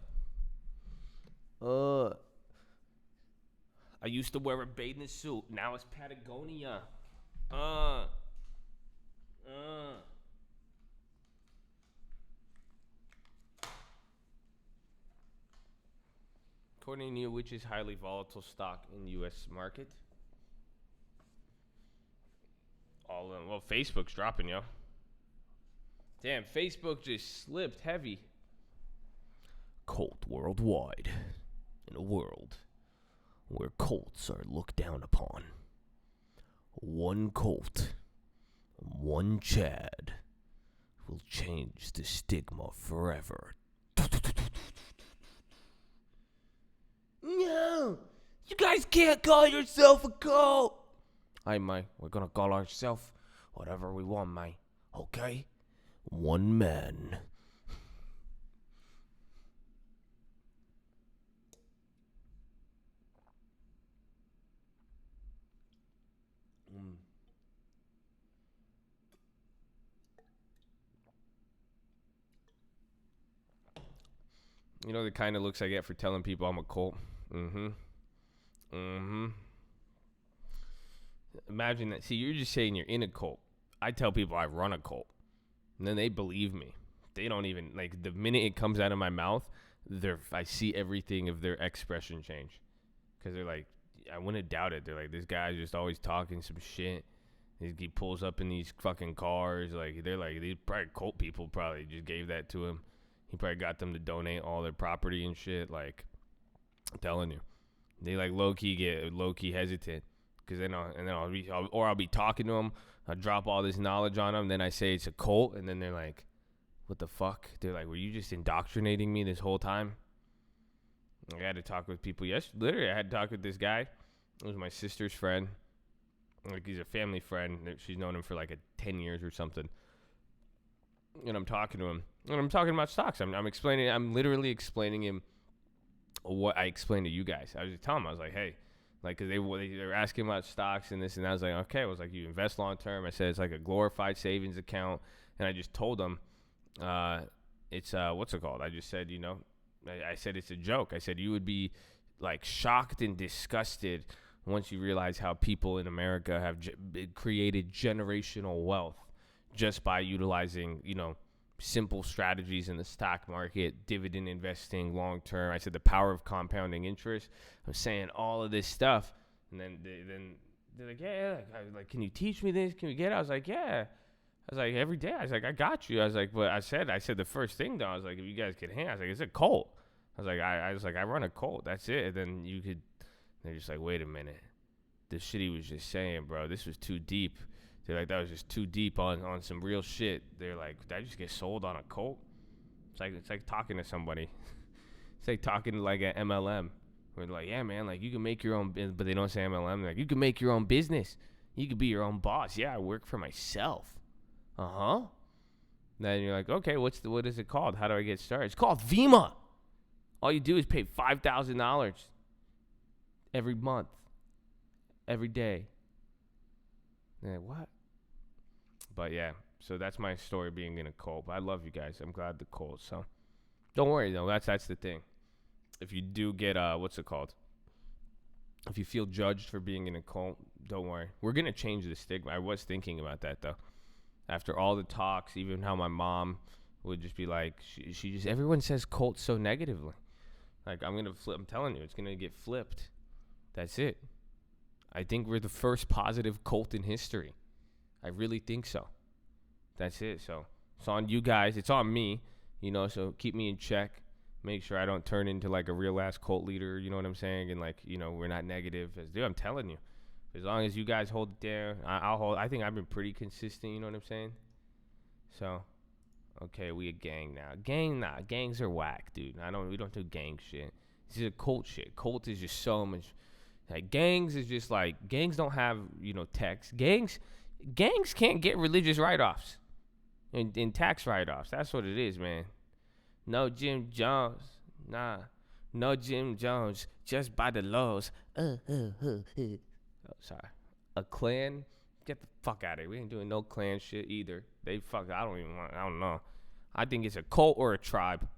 S1: I used to wear a bathing suit. Now it's Patagonia. According to you, which is highly volatile stock in the U.S. market? All of them. Well, Facebook's dropping, yo. Damn, Facebook just slipped heavy. Cult worldwide. In a world where cults are looked down upon. One cult, one Chad will change the stigma forever. No! You guys can't call yourself a cult! Hey, mate, we're gonna call ourselves whatever we want, mate. Okay? One man. You know the kind of looks I get for telling people I'm a cult? Imagine that. See, you're just saying you're in a cult. I tell people I run a cult. And then they believe me. They don't even, like, the minute it comes out of my mouth, I see everything of their expression change. Because they're like, I wouldn't doubt it. They're like, this guy's just always talking some shit. He pulls up in these fucking cars. Like, they're like, these probably cult people probably just gave that to him. He probably got them to donate all their property and shit. Like, I'm telling you. They, like, low-key hesitant. Because then I'll be talking to them. I'll drop all this knowledge on them. Then I say it's a cult. And then they're like, what the fuck? They're like, were you just indoctrinating me this whole time? I had to talk with people. Yes, literally, I had to talk with this guy. It was my sister's friend. Like, he's a family friend. She's known him for like 10 years or something. And I'm talking to him. And I'm talking about stocks. I'm literally explaining him what I explained to you guys. I was just telling him, I was like, hey, like, because they were asking about stocks and this, and I was like, okay. I was like, you invest long term. I said it's like a glorified savings account. And I just told them, it's, what's it called? I just said, I said it's a joke. I said you would be like shocked and disgusted once you realize how people in America have created generational wealth just by utilizing, simple strategies in the stock market, dividend investing, long term. I said the power of compounding interest. I'm saying all of this stuff, and then they're like, yeah. I was like, can you teach me this? Can we get it? I was like, yeah. I was like, every day. I was like, I got you. I was like, but I said the first thing though. I was like, if you guys could hang, I was like, it's a cult. I was like, I run a cult. That's it. And then you could. They're just like, wait a minute. The shit he was just saying, bro, this was too deep. They're like, that was just too deep on some real shit. They're like, did I just get sold on a cult? It's like talking to somebody. It's like talking to like an MLM. Where they're like, yeah, man, like you can make your own, but they don't say MLM. They're like, you can make your own business. You could be your own boss. Yeah, I work for myself. Then you're like, okay, what is it called? How do I get started? It's called Vima. All you do is pay $5,000 every month, every day. What? But yeah, so that's my story being in a cult. But I love you guys. I'm glad the cult. So don't worry though. That's the thing. If you do get what's it called? If you feel judged for being in a cult, don't worry. We're gonna change the stigma. I was thinking about that though. After all the talks, even how my mom would just be like, she just everyone says cult so negatively. Like I'm telling you, it's gonna get flipped. That's it. I think we're the first positive cult in history. I really think so. That's it. So it's on you guys. It's on me. So keep me in check. Make sure I don't turn into like a real ass cult leader. You know what I'm saying? And like, we're not negative. Dude, I'm telling you. As long as you guys hold it down, I'll hold. I think I've been pretty consistent. You know what I'm saying? So, okay, we a gang now. Gangs are whack, dude. We don't do gang shit. This is a cult shit. Cult is just so much. Like gangs is just like gangs don't have text. Gangs can't get religious write-offs and tax write-offs. That's what it is, man. No Jim Jones, nah. No Jim Jones, just by the laws. Oh, sorry. A clan? Get the fuck out of here. We ain't doing no clan shit either. I don't know. I think it's a cult or a tribe.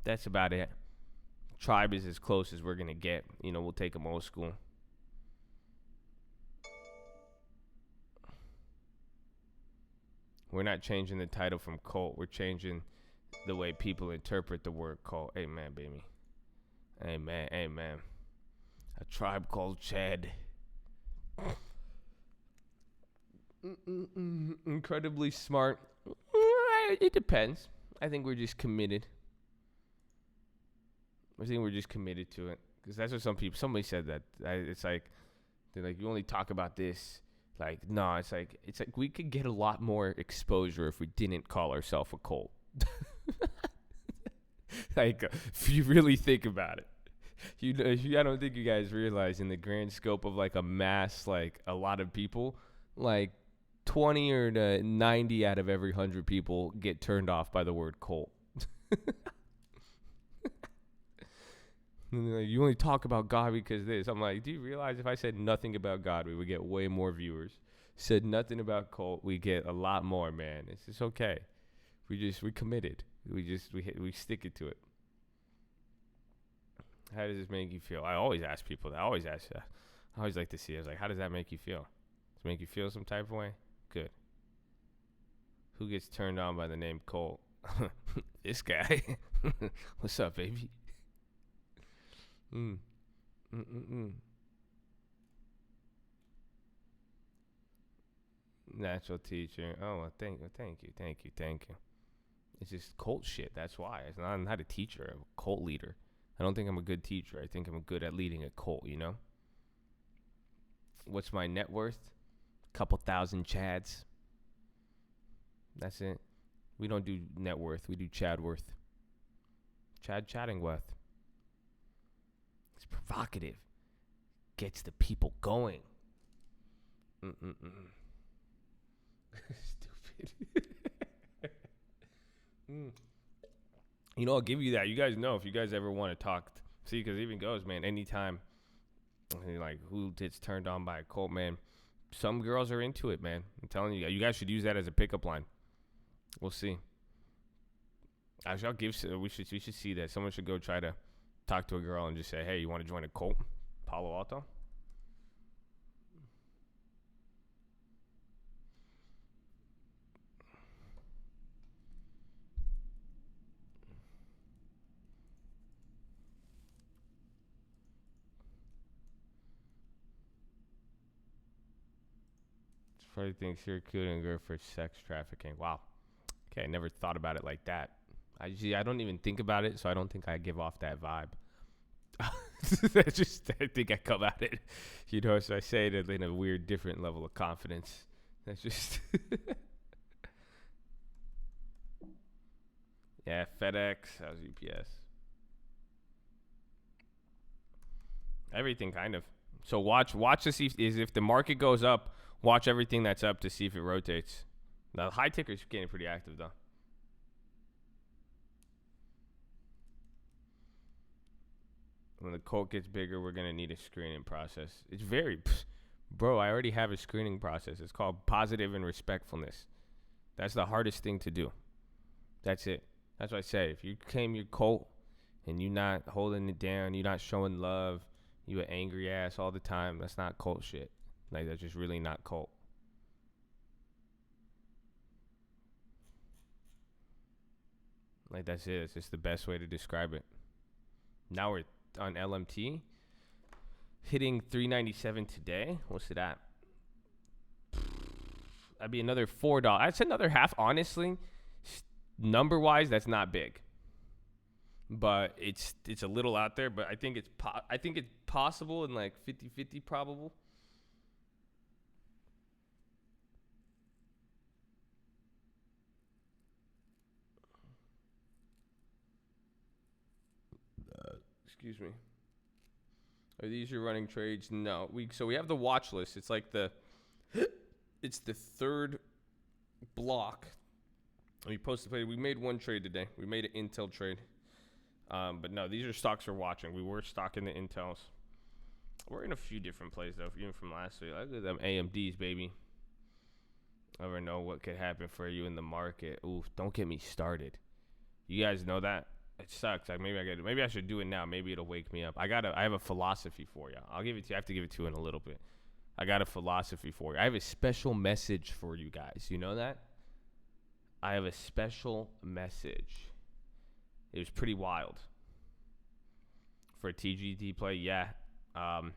S1: That's about it. Tribe is as close as we're going to get. We'll take them old school. We're not changing the title from cult. We're changing the way people interpret the word cult. Amen, baby. Amen. A tribe called Chad. Incredibly smart. It depends. I think we're just committed. I think we're just committed to it. Because that's what somebody said that. It's like, they're like, you only talk about this. Like, no, it's like we could get a lot more exposure if we didn't call ourselves a cult. Like, if you really think about it. I don't think you guys realize in the grand scope of like a mass, like a lot of people, like 20 or 90 out of every 100 people get turned off by the word cult. And like, you only talk about God because this. I'm like, do you realize if I said nothing about God, we would get way more viewers? Said nothing about cult, we get a lot more, man. It's just okay. We committed. We stick it to it. How does this make you feel? I always ask people that. I always like to see it. I was like, how does that make you feel? Does it make you feel some type of way? Good. Who gets turned on by the name Cole? This guy. What's up, baby? Natural teacher. Oh, well, thank you. It's just cult shit. That's why. I'm not a teacher. I'm a cult leader. I don't think I'm a good teacher. I think I'm good at leading a cult, What's my net worth? Couple thousand chads. That's it. We don't do net worth. We do Chad worth. Chad Chattingworth. It's provocative. Gets the people going. Stupid. I'll give you that. You guys know if you guys ever want to talk. See, because it even goes, man, anytime. Like, who gets turned on by a cult, man? Some girls are into it, man. I'm telling you. You guys should use that as a pickup line. We'll see. Actually, I'll give. We should see that. Someone should go try to talk to a girl and just say, "Hey, you want to join a cult, Palo Alto?" Freddie thinks you're cute and good for sex trafficking. Wow. Okay, I never thought about it like that. I don't even think about it, so I don't think I give off that vibe. I think I come at it, so I say it in a weird, different level of confidence. That's just, yeah, FedEx, how's UPS? Everything kind of. So watch to see if the market goes up, watch everything that's up to see if it rotates. Now, the high tickers are getting pretty active, though. When the cult gets bigger, we're going to need a screening process. It's very, bro, I already have a screening process. It's called positive and respectfulness. That's the hardest thing to do. That's it. That's what I say. If you claim your cult and you're not holding it down, you're not showing love, you an angry ass all the time, that's not cult shit. Like, that's just really not cult. Like, that's it. It's just the best way to describe it. Now we're on LMT, hitting 397 today. What's it at? That'd be another $4. That's another half. Honestly, number wise, that's not big, but it's a little out there. But I think it's possible and like 50-50 probable. Excuse me. Are these your running trades? No. So we have the watch list. It's like it's the third block. We posted. We made one trade today. We made an Intel trade. But no, these are stocks we're watching. We were stocking the Intels. We're in a few different plays though, even from last week. Look at them AMDs, baby. Never know what could happen for you in the market. Ooh, don't get me started. You guys know that? It sucks. Like maybe I should do it now. Maybe it'll wake me up. I have a philosophy for you. I'll give it to you. I have to give it to you in a little bit. I got a philosophy for you. I have a special message for you guys. You know that? I have a special message. It was pretty wild. For a TGT play, yeah. The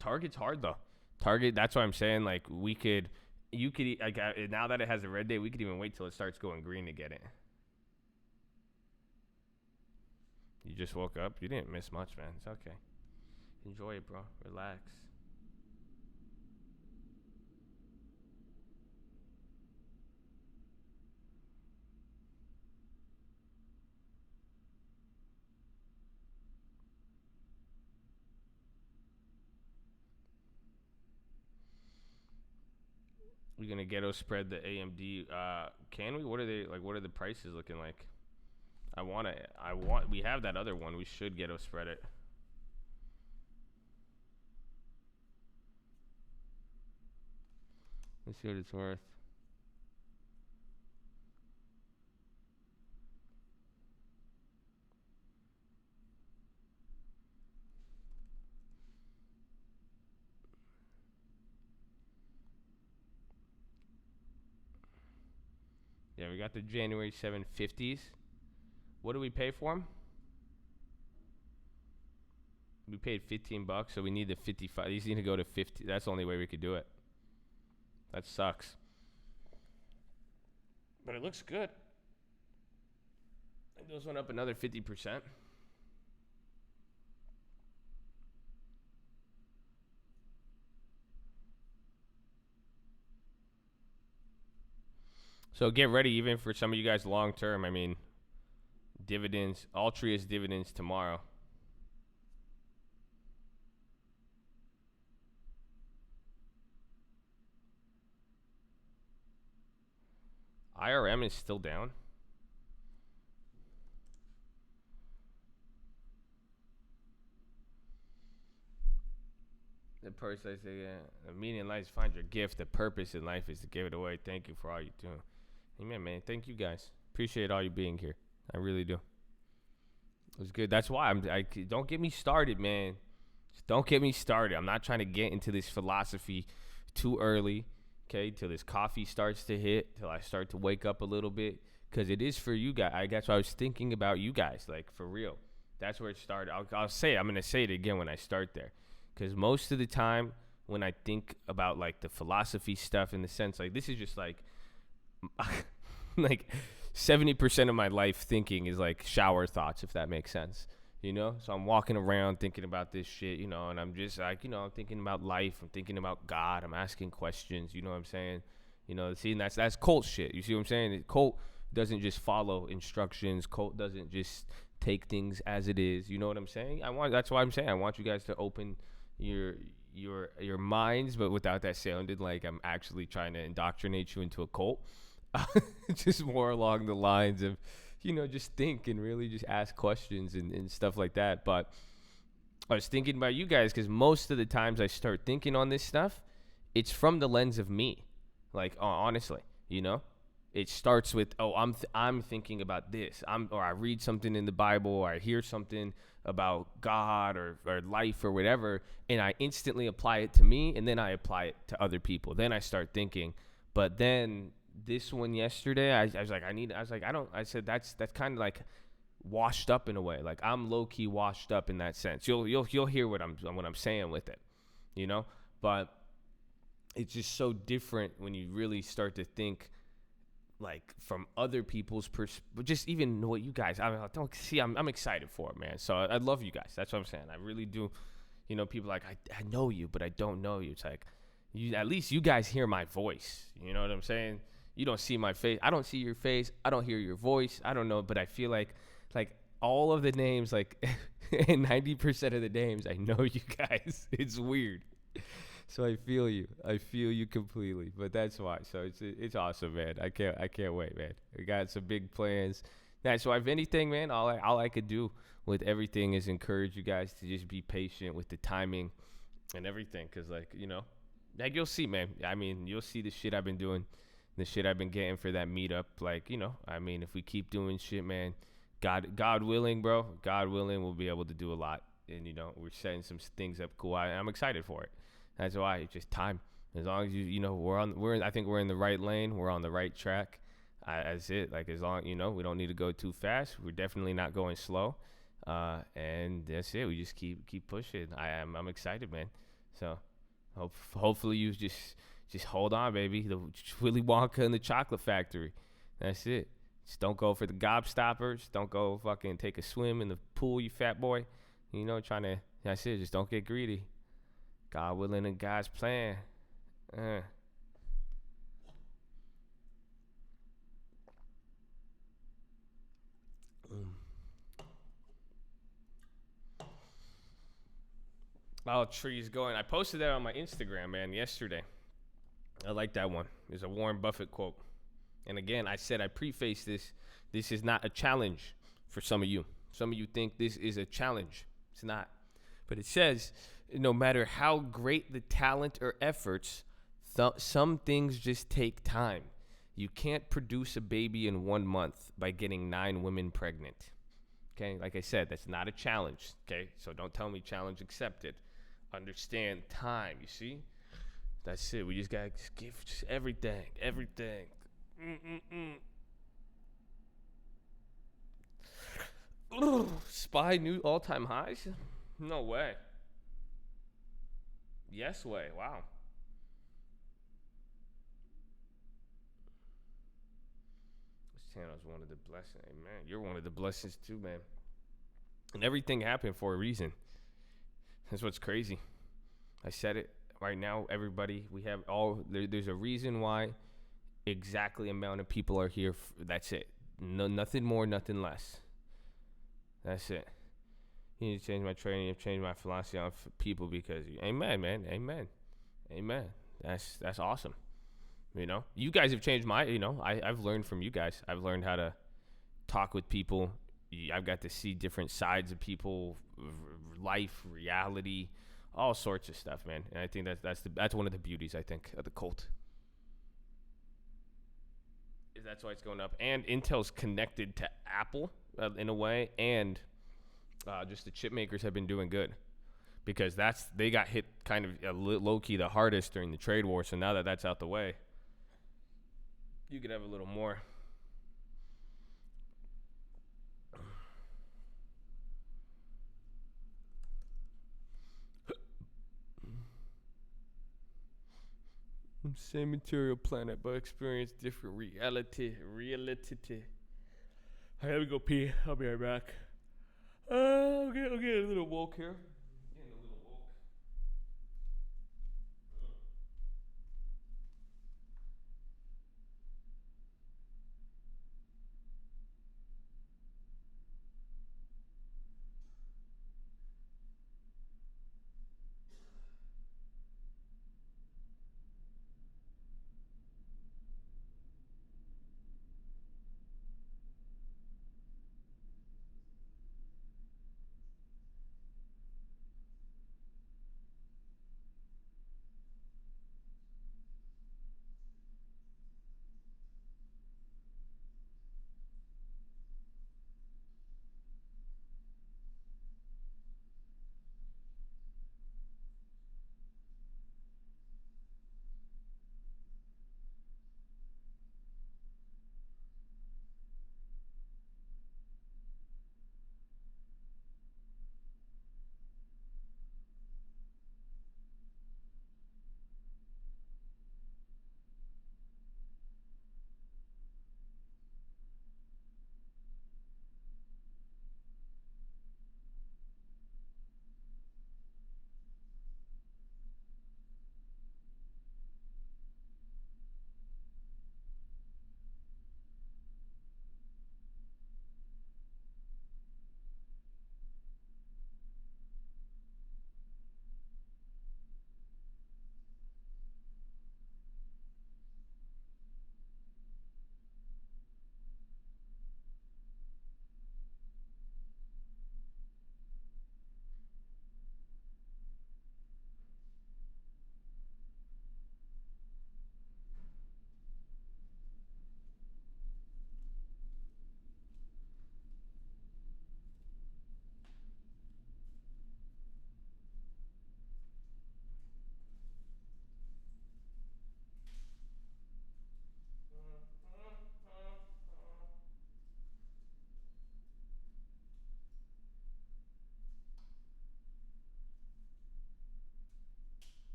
S1: target's hard though. Target. That's what I'm saying. Like you could like now that it has a red day, we could even wait till it starts going green to get it. You just woke up. You didn't miss much, man. It's okay. Enjoy it, bro. Relax. We're gonna ghetto spread the AMD. Can we? What are they like? What are the prices looking like? We have that other one. We should ghetto spread it. Let's see what it's worth. Yeah, we got the January 750s. What do we pay for them? We paid $15, so we need the 55. These need to go to 50. That's the only way we could do it. That sucks. But it looks good. It goes went up another 50%. So get ready, even for some of you guys long term. I mean, dividends, Altria's dividends tomorrow. IRM is still down. The person I say, the meaning in life is find your gift. The purpose in life is to give it away. Thank you for all you do. Amen, man. Thank you guys. Appreciate all you being here. I really do. It was good. That's why don't get me started, man. Just don't get me started. I'm not trying to get into this philosophy too early, okay, till this coffee starts to hit, till I start to wake up a little bit, because it is for you guys. I guess I was thinking about you guys, like, for real. That's where it started. I'm going to say it again when I start there, because most of the time when I think about, like, the philosophy stuff, in the sense, like, this is just, like, like 70% of my life thinking is, like, shower thoughts, if that makes sense. So I'm walking around thinking about this shit, and I'm just like, I'm thinking about life. I'm thinking about God. I'm asking questions. You know what I'm saying? See, and that's cult shit. You see what I'm saying? Cult doesn't just follow instructions. Cult doesn't just take things as it is. You know what I'm saying? That's why I'm saying I want you guys to open your minds, but without that sounding like I'm actually trying to indoctrinate you into a cult. Just more along the lines of, just think and really just ask questions and stuff like that. But I was thinking about you guys, because most of the times I start thinking on this stuff, it's from the lens of me. Like, honestly, it starts with, I'm thinking about this. Or I read something in the Bible, or I hear something about God or life or whatever, and I instantly apply it to me, and then I apply it to other people. Then I start thinking. But then this one yesterday, I said that's kind of like washed up in a way. Like, I'm low key washed up in that sense. You'll hear what I'm saying with it, but it's just so different when you really start to think, like, from other people's perspective. Just even what you guys, I'm excited for it, man. So I love you guys. That's what I'm saying. I really do. People like, I know you, but I don't know you. It's like, at least you guys hear my voice. You know what I'm saying? You don't see my face. I don't see your face. I don't hear your voice. I don't know, but I feel like all of the names, like 90% of the names, I know you guys. It's weird. So I feel you. I feel you completely. But that's why. So it's awesome, man. I can't wait, man. We got some big plans. That's why, if anything, man, all I could do with everything is encourage you guys to just be patient with the timing and everything, because, like, like, you'll see, man. I mean, you'll see the shit I've been doing, the shit I've been getting for that meetup. Like, if we keep doing shit, man, God willing, bro, God willing, we'll be able to do a lot. And, we're setting some things up cool. I'm excited for it. That's why it's just time. As long as I think we're in the right lane. We're on the right track. That's it. Like, as long, we don't need to go too fast. We're definitely not going slow. And that's it. We just keep pushing. I'm excited, man. So hopefully you just hold on, baby. The Willy Wonka and the Chocolate Factory. That's it. Just don't go for the gobstoppers. Don't go fucking take a swim in the pool, you fat boy. That's it. Just don't get greedy. God willing and God's plan. Oh, trees going. I posted that on my Instagram, man, yesterday. I like that one. There's a Warren Buffett quote. And again, I said I preface this. This is not a challenge for some of you. Some of you think this is a challenge. It's not. But it says, no matter how great the talent or efforts, some things just take time. You can't produce a baby in 1 month by getting 9 women pregnant. Okay, like I said, that's not a challenge. Okay, so don't tell me challenge accepted. Understand time, you see? That's it. We just gotta give just everything. SPY new all-time highs? No way. Yes way. Wow. This channel is one of the blessings. Hey, man, you're one of the blessings too, man. And everything happened for a reason. That's what's crazy. I said it. Right now, everybody, we have there's a reason why exactly amount of people are here. That's it. No, nothing more, nothing less. That's it. You need to change my training. You've changed my philosophy on people because amen, man. Amen. That's awesome. You guys have changed my, I've learned from you guys. I've learned how to talk with people. I've got to see different sides of people, life, reality, all sorts of stuff, man. And I think that's one of the beauties, I think, of the cult. is that's why it's going up. And Intel's connected to Apple in a way, and just the chip makers have been doing good because they got hit kind of low key the hardest during the trade war. So now that that's out the way, you could have a little more. Same material planet, but experience different reality. I gotta go pee. I'll be right back. I'll get a little woke here. Getting a little woke.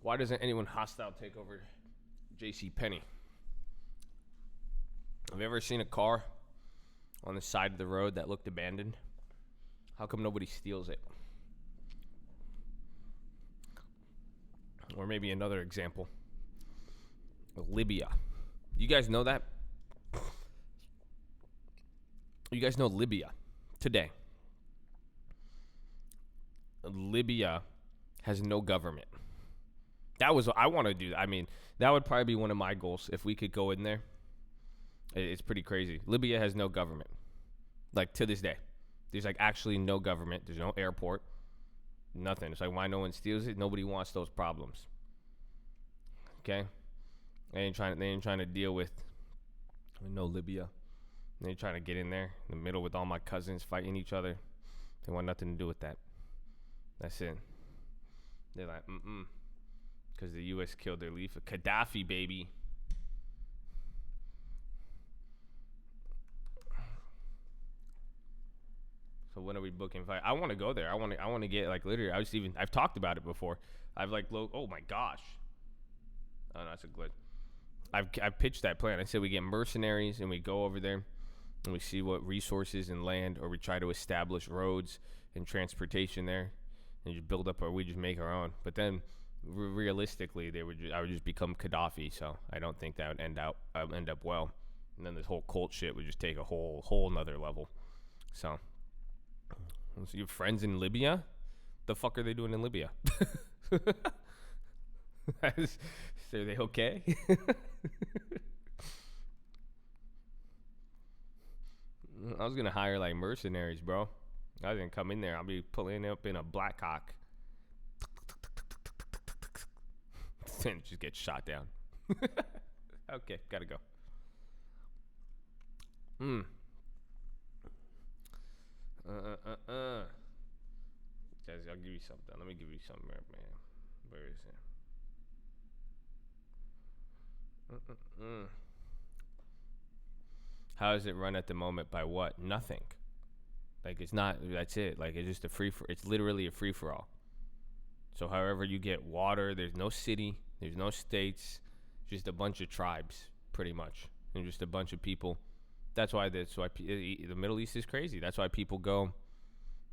S1: Why doesn't anyone hostile take over J.C. Penney? Have you ever seen a car on the side of the road that looked abandoned? How come nobody steals it? Or maybe another example. Libya. You guys know that? You guys know Libya today. Libya has no government. That was what I want to do. I mean, that would probably be one of my goals if we could go in there. It's pretty crazy. Libya has no government. Like, to this day. There's, like, actually no government. There's no airport. Nothing. It's like, why no one steals it? Nobody wants those problems. Okay? They ain't trying to deal with no Libya. They ain't trying to get in there in the middle with all my cousins fighting each other. They want nothing to do with that. That's it. They're like, because the U.S. killed their leader. Gaddafi, baby. So when are we booking fight? I want to go there. I want to get, like, literally. I've talked about it before. I've like, oh my gosh. Oh no, that's a glitch. I've pitched that plan. I said we get mercenaries and we go over there and we see what resources and land, or we try to establish roads and transportation there, and just build up, or we just make our own. But then, realistically, I would just become Gaddafi. So I don't think that would end up well. And then this whole cult shit would just take a whole nother level. So you have friends in Libya? The fuck are they doing in Libya? Are they okay? I was gonna hire like mercenaries, bro. I was gonna come in there. I'll be pulling up in a Black Hawk, and just get shot down. Okay, gotta go. Guys, I'll give you something. Let me give you something, man. Where is it? How is it run at the moment? By what? Nothing. Like, it's not. That's it. Like, it's just it's literally a free for all. So however you get water, there's no city, there's no states, just a bunch of tribes, pretty much, and just a bunch of people. That's why the Middle East is crazy. That's why people go.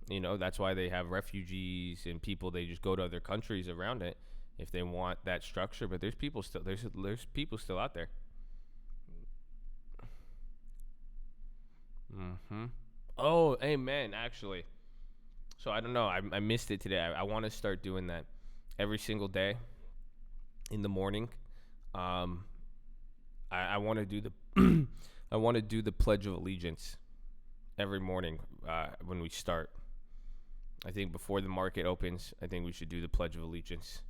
S1: That's why they have refugees and people. They just go to other countries around it if they want that structure. But there's people still. There's people still out there. Oh, amen. Actually, so I don't know. I missed it today. I want to start doing that every single day in the morning. I want to do the I want to do the Pledge of Allegiance every morning when we start. I think before the market opens, I think we should do the Pledge of Allegiance.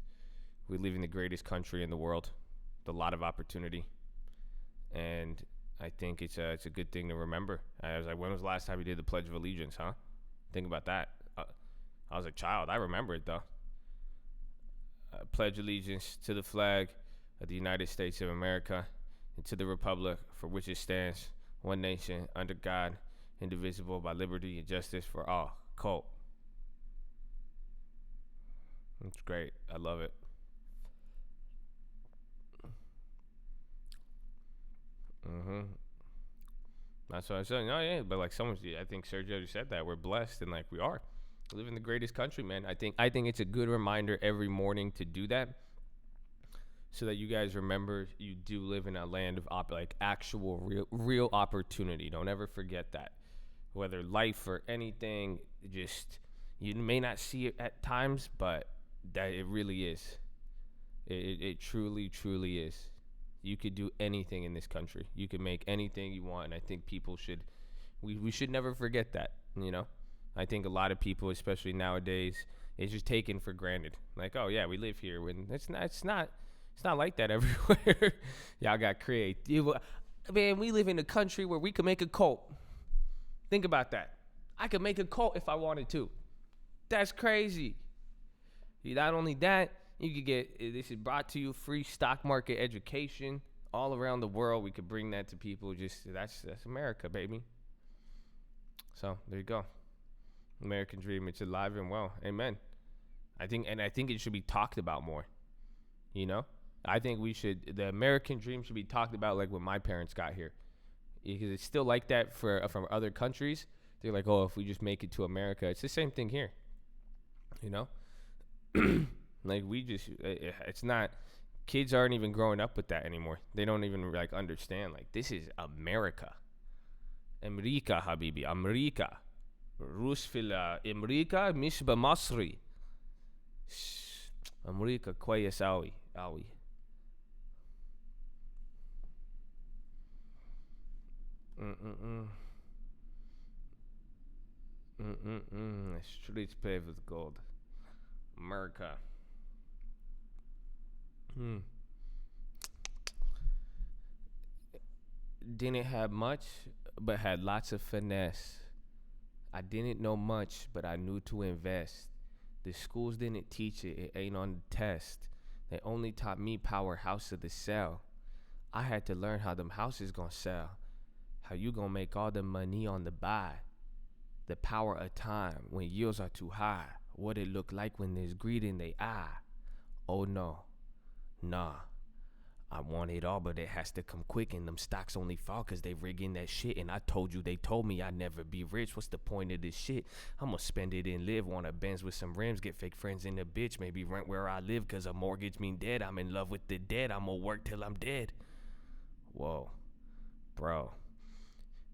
S1: We live in the greatest country in the world, with a lot of opportunity, and I think it's a good thing to remember. I was like, when was the last time you did the Pledge of Allegiance, huh? Think about that. I was a child. I remember it, though. Pledge allegiance to the flag of the United States of America and to the republic for which it stands, one nation, under God, indivisible, by liberty and justice for all. Colt. It's great. I love it. That's what I said. No, yeah, but like I think Sergio just said that we're blessed, and like we are. We live in the greatest country, man. I think it's a good reminder every morning to do that, so that you guys remember you do live in a land of actual real opportunity. Don't ever forget that. Whether life or anything, just you may not see it at times, but that it really is. It truly is. You could do anything in this country. You can make anything you want, and I think people should. We should never forget that. I think a lot of people, especially nowadays, it's just taken for granted. Like, oh yeah, we live here. When it's not like that everywhere. Y'all got creative. Man, we live in a country where we can make a cult. Think about that. I could make a cult if I wanted to. That's crazy. Not only that, you could get, this is brought to you, free stock market education all around the world. We could bring that to people. That's America, baby. So there you go. American dream. It's alive and well. Amen. I think it should be talked about more. I think the American dream should be talked about like when my parents got here, because it's still like that from other countries. They're like, oh, if we just make it to America, it's the same thing here. Like it's not. Kids aren't even growing up with that anymore. They don't even like understand. Like, this is America. America, habibi, America. روس في أمريكا مش بمصري. أمريكا كويس أوي. Streets paved with gold. America. Didn't have much, but had lots of finesse. I didn't know much, but I knew to invest. The schools didn't teach it, it ain't on the test. They only taught me powerhouse of the sell. I had to learn how them houses gonna sell. How you gonna make all the money on the buy. The power of time when yields are too high. What it look like when there's greed in they eye. Oh no, nah. I want it all, but it has to come quick, and them stocks only fall cause they rigging that shit. And I told you, they told me I'd never be rich. What's the point of this shit? I'ma spend it and live. Want a Benz with some rims, get fake friends in the bitch. Maybe rent where I live cause a mortgage mean dead. I'm in love with the dead. I'ma work till I'm dead. Whoa, bro.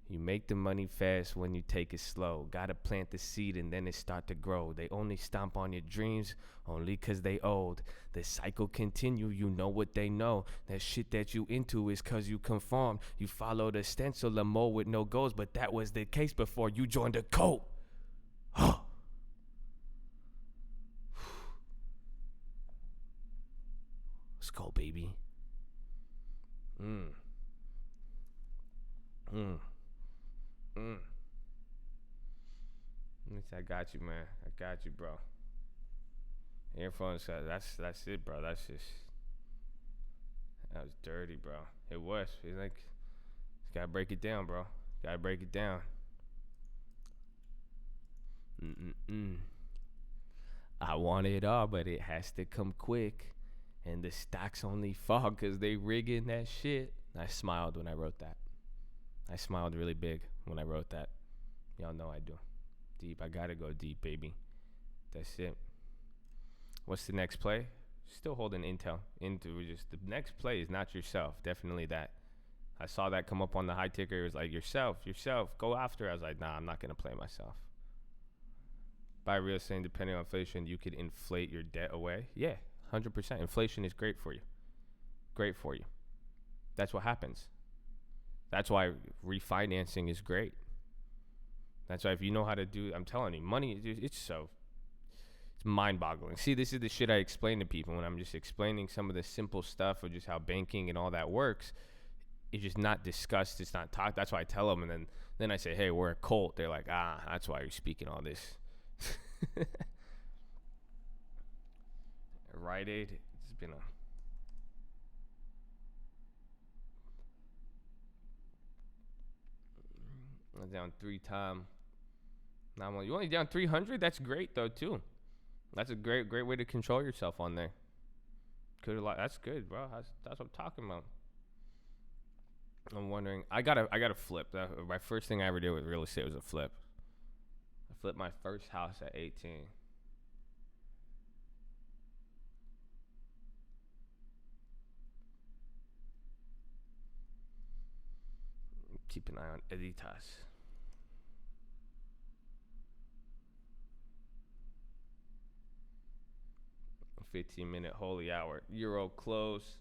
S1: You make the money fast when you take it slow. Gotta plant the seed and then it start to grow. They only stomp on your dreams only cause they old. The cycle continue, you know what they know. That shit that you into is cause you conform. You follow the stencil, a mole with no goals, but that was the case before you joined the cult. Let's go, baby. I got you, man. I got you, bro. Earphones, that's it, bro. That was dirty, bro. It was. It's like, gotta break it down, bro. Gotta break it down. I want it all, but it has to come quick. And the stocks only fall cause they rigging that shit. I smiled when I wrote that. I smiled really big when I wrote that. Y'all know I do. Deep. I gotta go deep, baby. That's it. What's the next play? Still holding intel. Into just the next play is not yourself. Definitely that. I saw that come up on the high ticker. It was like yourself. Go after. I was like, nah, I'm not gonna play myself. Buy real estate, depending on inflation, you could inflate your debt away. Yeah, 100%. Inflation is great for you. Great for you. That's what happens. That's why refinancing is great. That's why if you know how to do, I'm telling you, money, it's mind-boggling. See, this is the shit I explain to people when I'm just explaining some of the simple stuff of just how banking and all that works. It's just not discussed. It's not talked. That's why I tell them. And then I say, hey, we're a cult. They're like, that's why you're speaking all this. Rite Aid, it's been I'm down 3 times. Now you only down 300. That's great though too. That's a great way to control yourself on there. That's good, bro. That's what I'm talking about. I'm wondering. I gotta flip. My first thing I ever did with real estate was a flip. I flipped my first house at 18. Keep an eye on Editas. 15-minute holy hour. Euro close.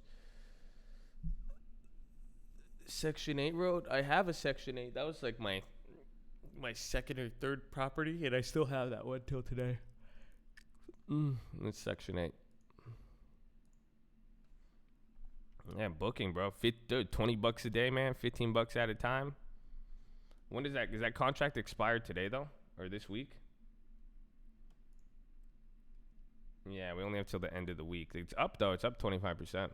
S1: Section 8 road. I have a Section 8. That was like my second or third property, and I still have that one till today. It's Section 8. Yeah, booking, bro. Dude, $20 a day, man. $15 at a time. When is that contract expired today though, or this week? Yeah, we only have till the end of the week. It's up though. It's up 25%.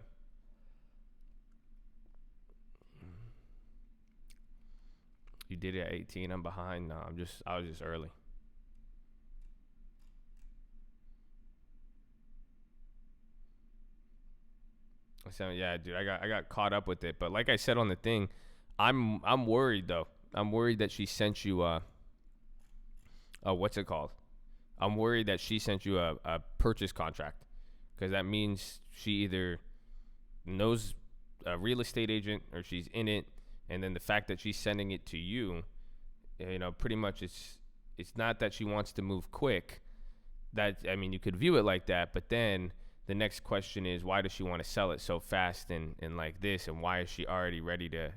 S1: You did it at 18. I'm behind. No, I was just early. So yeah, dude, I got caught up with it. But like I said on the thing, I'm worried though. I'm worried that she sent you what's it called? I'm worried that she sent you a purchase contract, because that means she either knows a real estate agent or she's in it, and then the fact that she's sending it to you, pretty much it's not that she wants to move quick. You could view it like that, but then the next question is, why does she want to sell it so fast and like this, and why is she already ready to,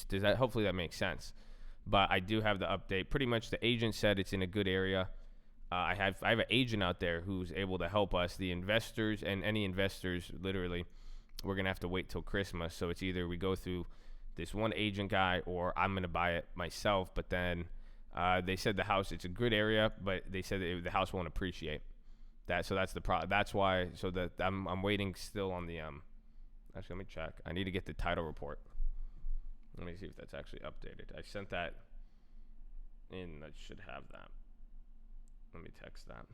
S1: does that, hopefully that makes sense. But I do have the update. Pretty much the agent said it's in a good area. I have an agent out there who's able to help us. The investors and any investors, literally, we're going to have to wait till Christmas. So it's either we go through this one agent guy or I'm going to buy it myself. But then they said the house, it's a good area, but they said the house won't appreciate that. So that's the problem. That's why. So that I'm waiting still on the actually, let me check. I need to get the title report. Let me see if that's actually updated. I sent that in. I should have that. Let me text that.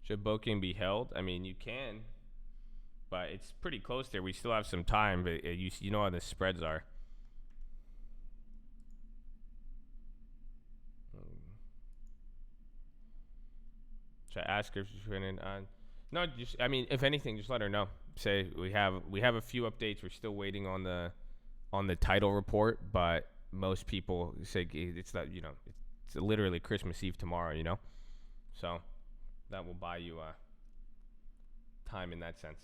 S1: Should booking be held? I mean, you can, but it's pretty close there. We still have some time, but you know how the spreads are. Should I ask her if she's running on? No, just if anything, just let her know. Say we have a few updates. We're still waiting on the title report, but most people say it's not. It's literally Christmas Eve tomorrow. So that will buy you time in that sense.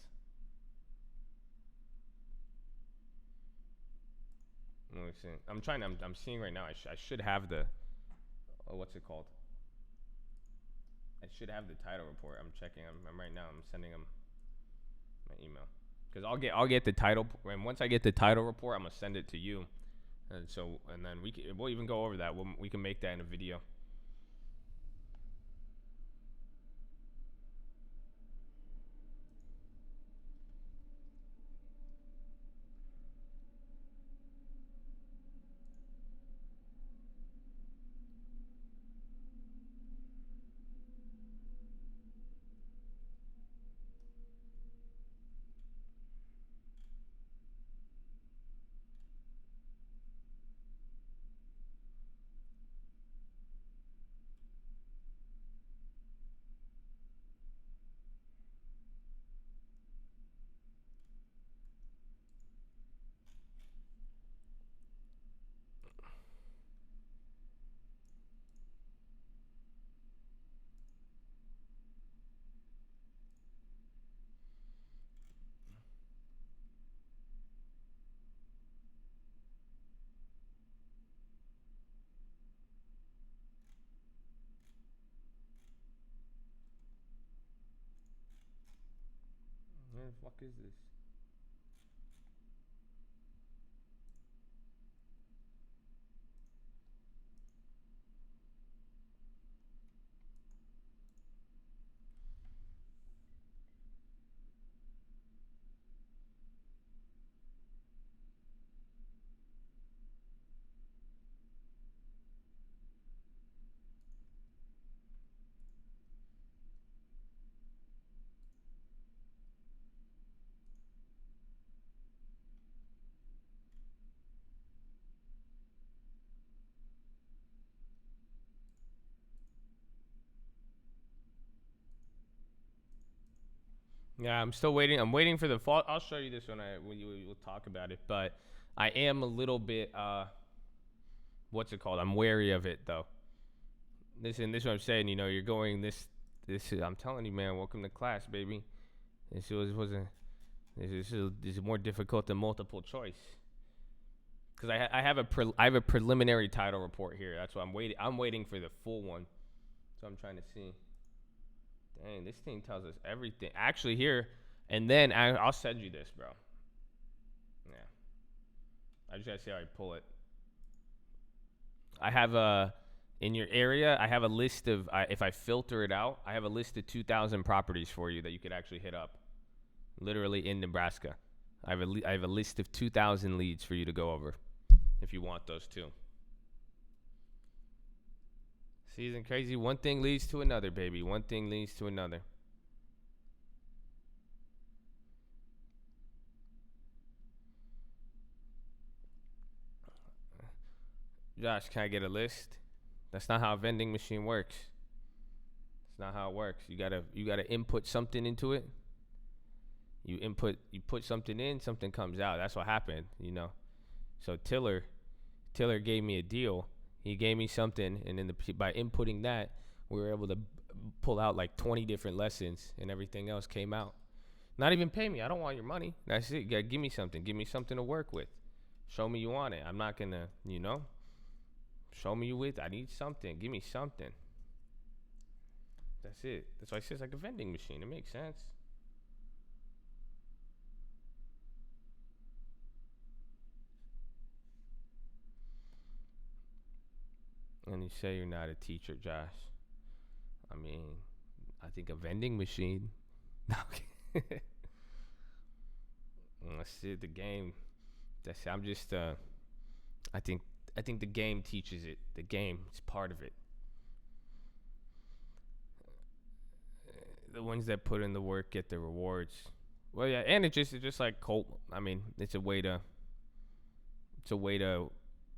S1: Let me see. I'm seeing right now. I should have the. What's it called? I should have the title report. I'm checking. I'm right now. I'm sending them my email because I'll get the title. And once I get the title report, I'm gonna send it to you. And then we'll even go over that. We can make that in a video. Where the fuck is this? Yeah, I'm still waiting. I'm waiting for the fall. I'll show you this when we'll talk about it. But I am a little bit what's it called? I'm wary of it though. This is what I'm saying. You're going this. I'm telling you, man. Welcome to class, baby. This wasn't. This is more difficult than multiple choice. Because I have a preliminary title report here. That's why I'm waiting. I'm waiting for the full one. So I'm trying to see. Dang, this thing tells us everything. Actually, here, and then I'll send you this, bro. Yeah. I just gotta see how I pull it. I have in your area, I have a list of, if I filter it out, I have a list of 2,000 properties for you that you could actually hit up. Literally in Nebraska. I have a list of 2,000 leads for you to go over if you want those too. Season crazy. One thing leads to another, baby. One thing leads to another. Josh, can I get a list? That's not how a vending machine works. That's not how it works. You gotta input something into it. You put something in, something comes out. That's what happened, So Tiller gave me a deal. He gave me something, and then by inputting that, we were able to pull out like 20 different lessons, and everything else came out. Not even pay me. I don't want your money. That's it. You gotta give me something. Give me something to work with. Show me you want it. I'm not gonna, show me you with. I need something. Give me something. That's it. That's why I say it's like a vending machine. It makes sense. And you say you're not a teacher, Josh. I mean, I think a vending machine. Let's see the game. I'm just. I think the game teaches it. The game is part of it. the ones that put in the work get the rewards. Well, yeah, and it's just like Colt. I mean, it's a way to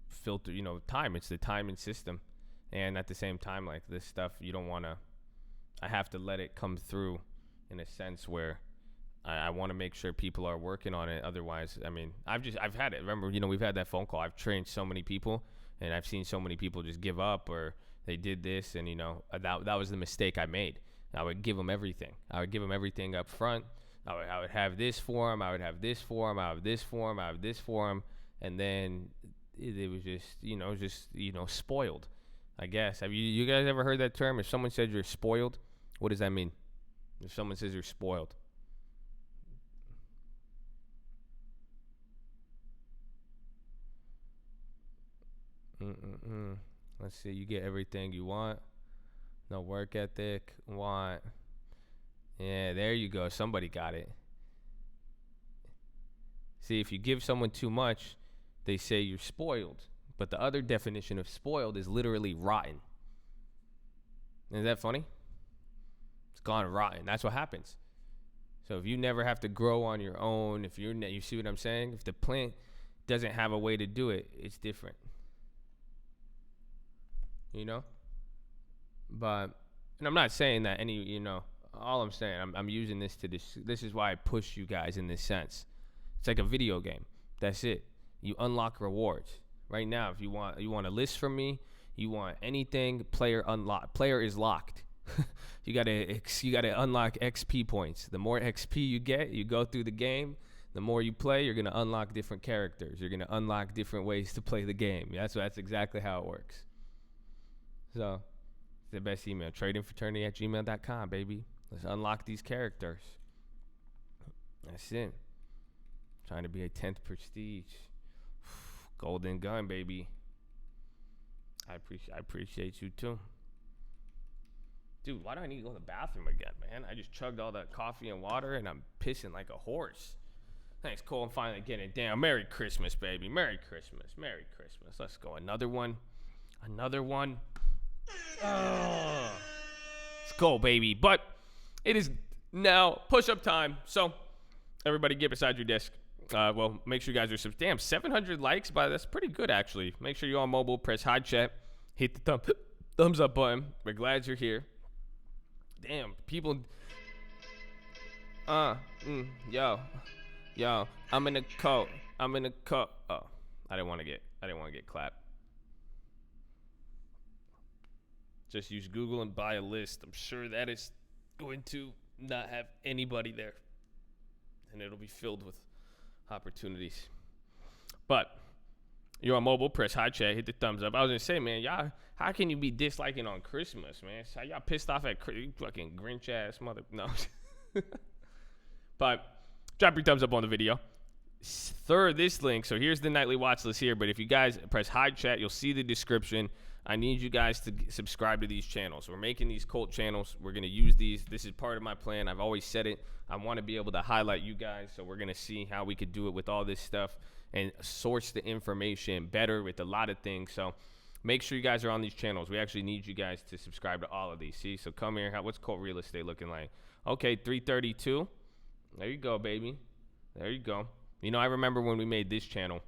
S1: filter, time. It's the timing system, and at the same time, like this stuff, you don't want to. I have to let it come through, in a sense where I want to make sure people are working on it. Otherwise, I mean, I've had it. Remember, we've had that phone call. I've trained so many people, and I've seen so many people just give up, or they did this, and that was the mistake I made. I would give them everything. I would give them everything up front. I would have this for them. I would have this for them. I would have this for them. I would have this for them. And then it was just, spoiled, I guess. Have you guys ever heard that term? If someone said you're spoiled, what does that mean? If someone says you're spoiled. Let's see. You get everything you want. No work ethic. Want. Yeah, there you go. Somebody got it. See, if you give someone too much, they say you're spoiled. But the other definition of spoiled is literally rotten. Isn't that funny? It's gone rotten. That's what happens. So if you never have to grow on your own, if you see what I'm saying? If the plant doesn't have a way to do it, it's different. But, and I'm not saying that all I'm saying, I'm using this this is why I push you guys in this sense. It's like a video game. That's it. You unlock rewards. Right now, if you want a list from me, you want anything, player is locked. you gotta unlock XP points. The more XP you get, you go through the game, the more you play, you're gonna unlock different characters. You're gonna unlock different ways to play the game. That's exactly how it works. So, the best email, tradingfraternity@gmail.com, baby. Let's unlock these characters. That's it. Trying to be a 10th prestige. Golden gun, baby. I appreciate you too. Dude, why do I need to go to the bathroom again, man? I just chugged all that coffee and water and I'm pissing like a horse. Thanks, Cole. I'm finally getting it down. Merry Christmas, baby. Merry Christmas. Merry Christmas. Let's go. Another one. Let's go, baby. But it is now push-up time. So everybody get beside your desk. Well, make sure you guys are damn 700 likes, but that's pretty good actually. Make sure you're on mobile, press hide chat, hit the thumbs up button. We're glad you're here. Damn, people. Yo, I'm in a coat. Oh, I didn't want to get clapped. Just use Google and buy a list. I'm sure that is going to not have anybody there, and it'll be filled with opportunities. But you're on mobile, press high chat, hit the thumbs up. I was gonna say, man, y'all, how can you be disliking on Christmas, man? How y'all pissed off at you fucking Grinch ass mother? No. But drop your thumbs up on the video. Third, this link. So here's the nightly watch list here. But if you guys press hide chat, you'll see the description. I need you guys to subscribe to these channels. We're making these cult channels. We're going to use these. This is part of my plan. I've always said it. I want to be able to highlight you guys. So we're going to see how we could do it with all this stuff and source the information better with a lot of things. So make sure you guys are on these channels. We actually need you guys to subscribe to all of these. See? So come here. What's cult real estate looking like? Okay, 332. There you go, baby. There you go. I remember when we made this channel.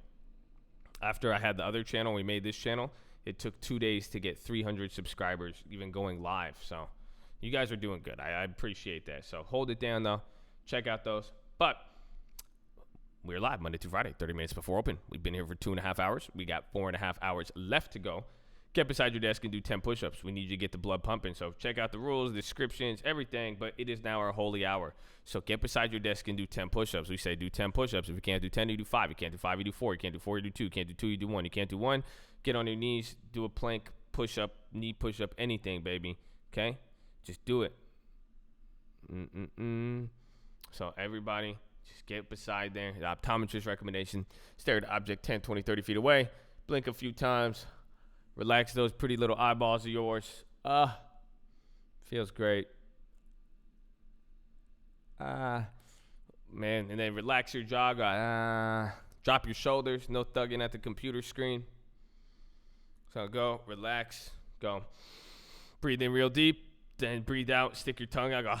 S1: After I had the other channel, we made this channel. It took 2 days to get 300 subscribers, even going live. So you guys are doing good. I appreciate that. So hold it down, though. Check out those. But we're live Monday through Friday, 30 minutes before open. We've been here for 2.5 hours. We got 4.5 hours left to go. Get beside your desk and do 10 push-ups. We need you to get the blood pumping. So check out the rules, descriptions, everything. But it is now our holy hour. So get beside your desk and do 10 push-ups. We say do 10 push-ups. If you can't do 10, you do 5. You can't do 5, you do 4. You can't do 4, you do 2. You can't do 2, you do 1. You can't do 1. Get on your knees, do a plank, push-up, knee push-up, anything, baby. Okay? Just do it. So everybody, just get beside there. The optometrist recommendation, stare at the object 10, 20, 30 feet away. Blink a few times. Relax those pretty little eyeballs of yours. Feels great. Man, and then relax your jaw. Drop your shoulders. No thugging at the computer screen. So go, relax, go. Breathe in real deep, then breathe out. Stick your tongue out. Go.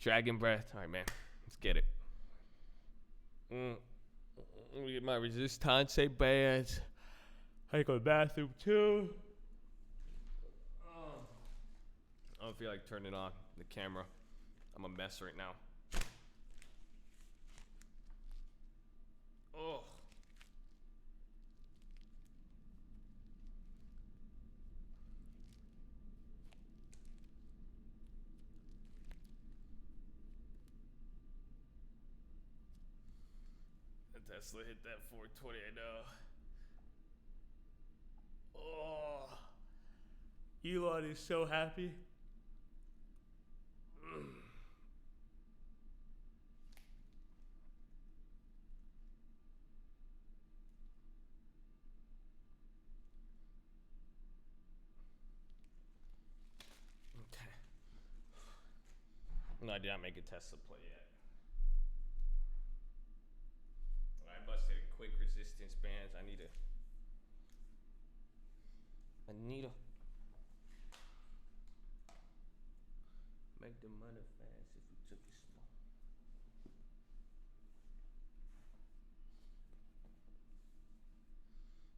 S1: Dragon breath. All right, man. Let's get it. Let me get my resistance bands. I go to the bathroom too. I don't feel like turning on the camera. I'm a mess right now. Oh. The Tesla hit that 420, I know. Oh. Elon is so happy. Okay. No, I did not make a Tesla play yet. I busted a quick resistance bands. I need a make the money fast if we took it slow.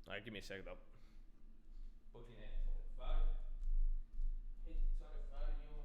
S1: All right, give me a second though. Booking at 25. Hit 25, you.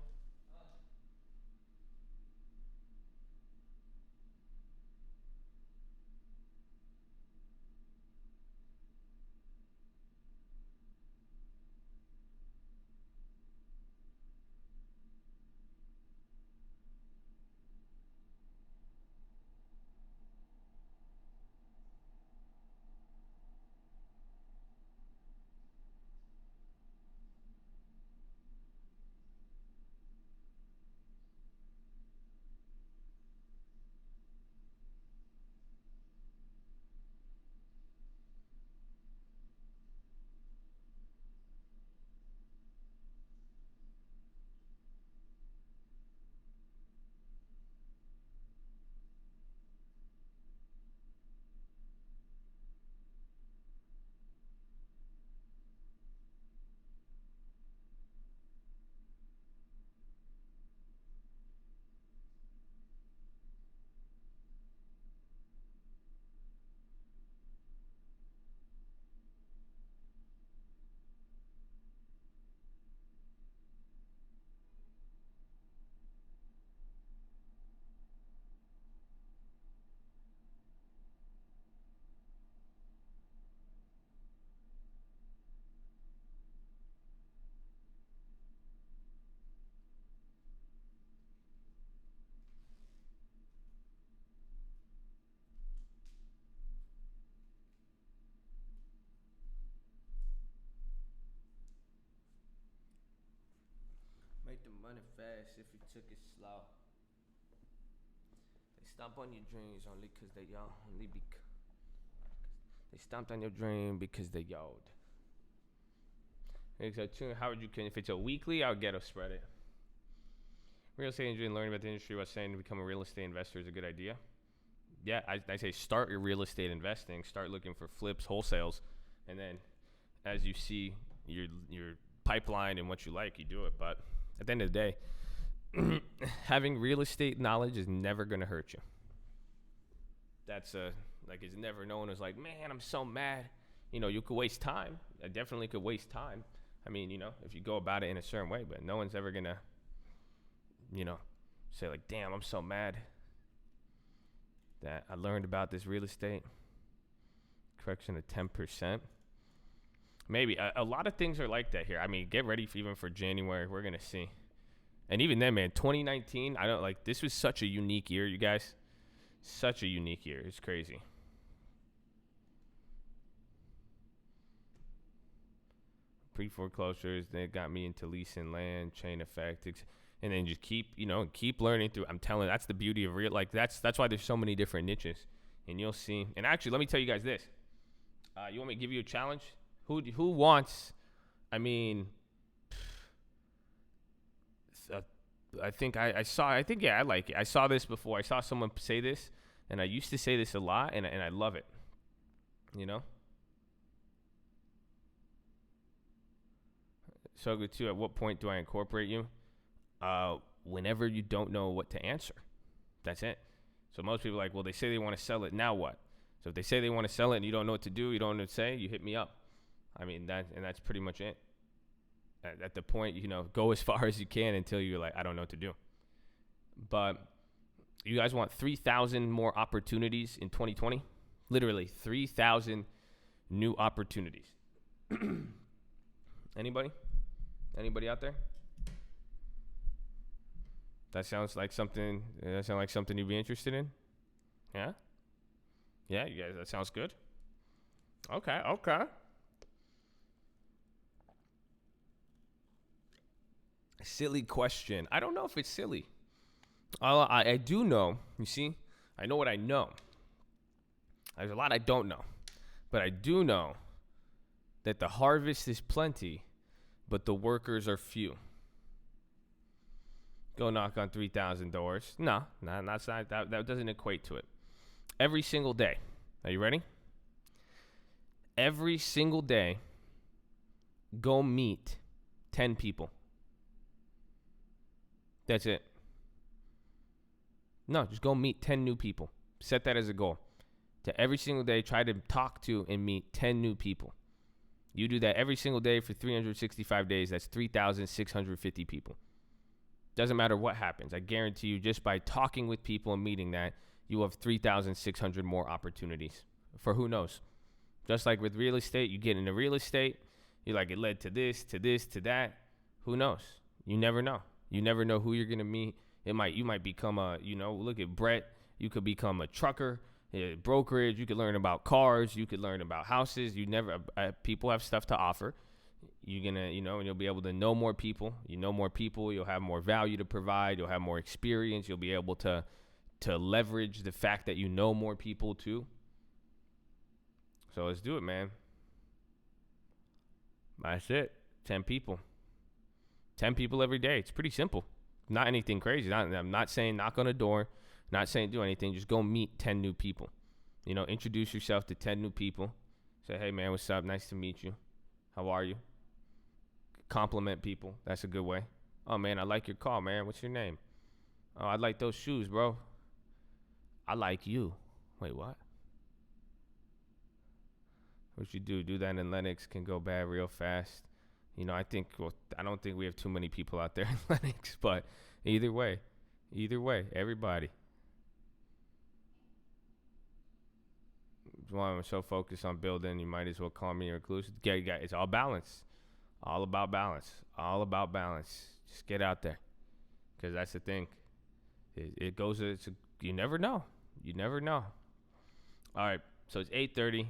S1: Make the money fast if you took it slow. They stomp on your dreams only because they young. They stomped on your dream because they yelled. How would you can if it's a weekly? I'll Ghetto Spread it. Real estate industry and learning about the industry. Was saying to become a real estate investor is a good idea. Yeah, I say start your real estate investing. Start looking for flips, wholesales, and then as you see your pipeline and what you like, you do it. But at the end of the day, having real estate knowledge is never going to hurt you. That's it's never, no one is like, man, I'm so mad. You could waste time. I definitely could waste time. I mean, if you go about it in a certain way, but no one's ever going to, say like, damn, I'm so mad that I learned about this real estate. Correction of 10%. Maybe a lot of things are like that here. I mean, get ready even for January. We're going to see. And even then, man, 2019, this was such a unique year, you guys. Such a unique year. It's crazy. Pre-foreclosures, they got me into leasing land, chain effect, and then just keep learning through. I'm telling you, that's the beauty of real. That's why there's so many different niches, and you'll see. And actually, let me tell you guys this. You want me to give you a challenge? Who wants? I mean, I think I like it. I saw this before. I saw someone say this, and I used to say this a lot, and I love it. So good too. At what point do I incorporate you? whenever you don't know what to answer. That's it. So most people are like, well, they say they want to sell it. Now what? So if they say they want to sell it and you don't know what to do, you don't know what to say, you hit me up. I mean, that's pretty much it. At the point, go as far as you can until you're like, I don't know what to do. But you guys want 3,000 more opportunities in 2020? Literally 3,000 new opportunities. Anybody? Anybody out there? That sounds like something. That sound like something you'd be interested in? Yeah. Yeah, you guys. That sounds good. Okay. Silly question. I don't know if it's silly. I do know. You see, I know what I know. There's a lot I don't know, but I do know that the harvest is plenty, but the workers are few. Go knock on 3,000 doors. No, that's not, that doesn't equate to it. Every single day. Are you ready? Every single day, go meet 10 people. That's it. No, just go meet 10 new people. Set that as a goal. To every single day, try to talk to and meet 10 new people. You do that every single day for 365 days. That's 3,650 people. Doesn't matter what happens. I guarantee you, just by talking with people and meeting that, you have 3,600 more opportunities for who knows. Just like with real estate, you get into real estate, you're like, it led to this, to this, to that. Who knows? You never know. You never know who you're going to meet. You might become look at Brett. You could become a trucker, a brokerage. You could learn about cars. You could learn about houses. People have stuff to offer. You're going to, and you'll be able to know more people. You know more people. You'll have more value to provide. You'll have more experience. You'll be able to leverage the fact that you know more people too. So let's do it, man. That's it. 10 people. 10 people every day. It's pretty simple. Not anything crazy. I'm not saying knock on a door. Not saying do anything. Just go meet 10 new people. Introduce yourself to 10 new people. Say, hey, man, what's up? Nice to meet you. How are you? Compliment people. That's a good way. Oh, man, I like your car, man. What's your name? Oh, I like those shoes, bro. I like you. Wait, what? What you do? Do that in Lennox can go bad real fast. I don't think we have too many people out there in Lennox, but either way, everybody. While I'm so focused on building, you might as well call me reclusive. It's all balance. All about balance. All about balance. Just get out there. Because that's the thing. It goes, you never know. You never know. All right, so it's 8:30.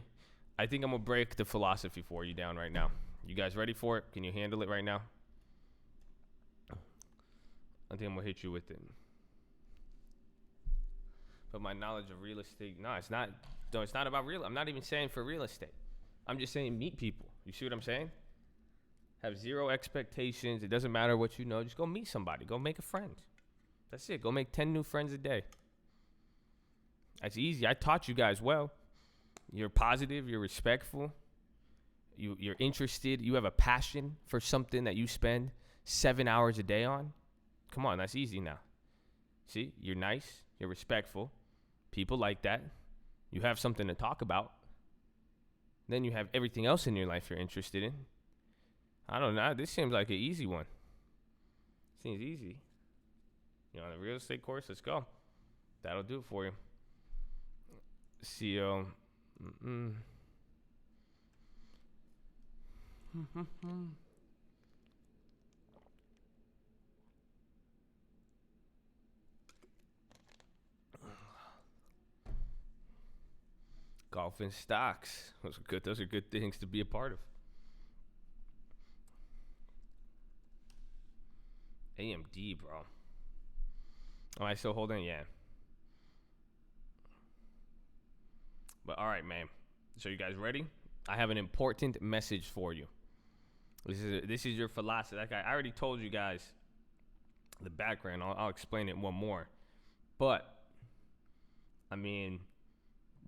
S1: I think I'm going to break the philosophy for you down right now. You guys ready for it? Can you handle it right now? I think I'm going to hit you with it. But my knowledge of real estate, it's not about real. I'm not even saying for real estate. I'm just saying meet people. You see what I'm saying? Have zero expectations. It doesn't matter what you know. Just go meet somebody. Go make a friend. That's it. Go make 10 new friends a day. That's easy. I taught you guys well. You're positive. You're respectful. You're interested. You have a passion for something that you spend 7 hours a day on. Come on, that's easy now. See, you're nice. You're respectful. People like that. You have something to talk about. Then you have everything else in your life you're interested in. I don't know. This seems like an easy one. Seems easy. On the real estate course, let's go. That'll do it for you. CEO. Golf and stocks. Those are good things to be a part of. AMD, bro. Am I still holding? Yeah. But all right, man. So you guys ready? I have an important message for you. This is your philosophy. Like I already told you guys the background. I'll explain it one more. But,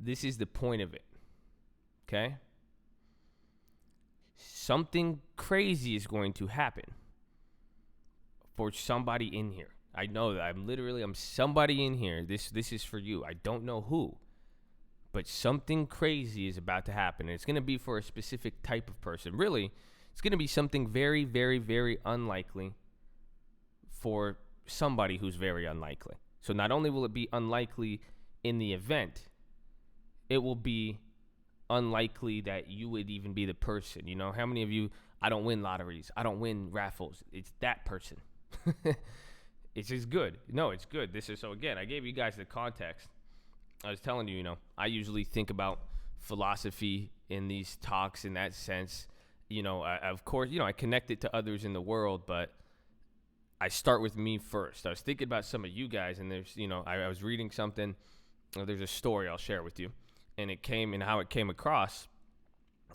S1: this is the point of it. Okay? Something crazy is going to happen for somebody in here. I know that I'm somebody in here. This is for you. I don't know who, but something crazy is about to happen. And it's going to be for a specific type of person. Really, it's going to be something very, very, very unlikely for somebody who's very unlikely. So not only will it be unlikely in the event, it will be unlikely that you would even be the person. You know, how many of you, I don't win lotteries, I don't win raffles. It's that person. It's just good. No, it's good. So again, I gave you guys the context. I was telling you, I usually think about philosophy in these talks in that sense. Of course, I connect it to others in the world, but I start with me first. I was thinking about some of you guys, and there's, I was reading something. There's a story I'll share with you, and how it came across.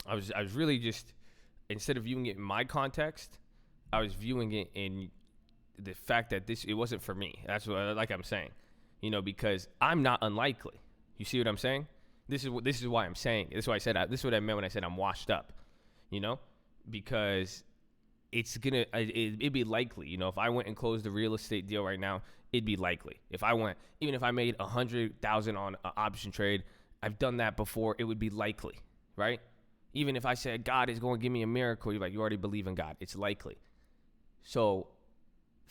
S1: I was really just, instead of viewing it in my context, I was viewing it in the fact that it wasn't for me. That's what, like I'm saying, because I'm not unlikely. You see what I'm saying? This is why I'm saying. This is why I said. This is what I meant when I said I'm washed up. Because it'd be likely, if I went and closed a real estate deal right now, it'd be likely. Even if I made 100,000 on an option trade, I've done that before, it would be likely, right? Even if I said God is going to give me a miracle, you're like, you already believe in God. It's likely. So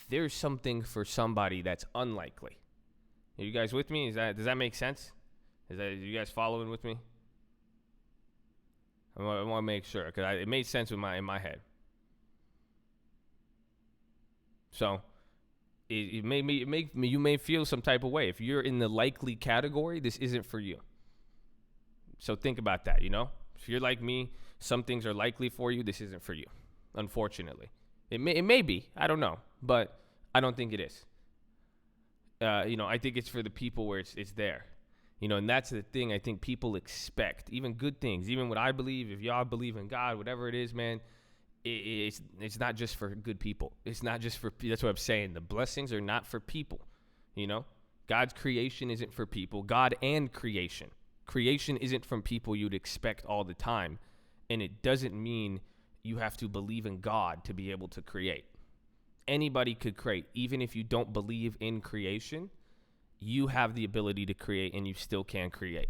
S1: there's something for somebody that's unlikely. Are you guys with me? Does that make sense? Are you guys following with me? I want to make sure, because it made sense in my head. So you may feel some type of way. If you're in the likely category, this isn't for you. So think about that, If you're like me, some things are likely for you, this isn't for you, unfortunately. It may be, I don't know, but I don't think it is. I think it's for the people where it's there. And that's the thing I think people expect, even good things, even what I believe, if y'all believe in God, whatever it is, man, it's not just for good people. It's not just for, that's what I'm saying. The blessings are not for people, God's creation isn't for people. God and creation. Creation isn't from people you'd expect all the time. And it doesn't mean you have to believe in God to be able to create. Anybody could create. Even if you don't believe in creation, you have the ability to create, and you still can create.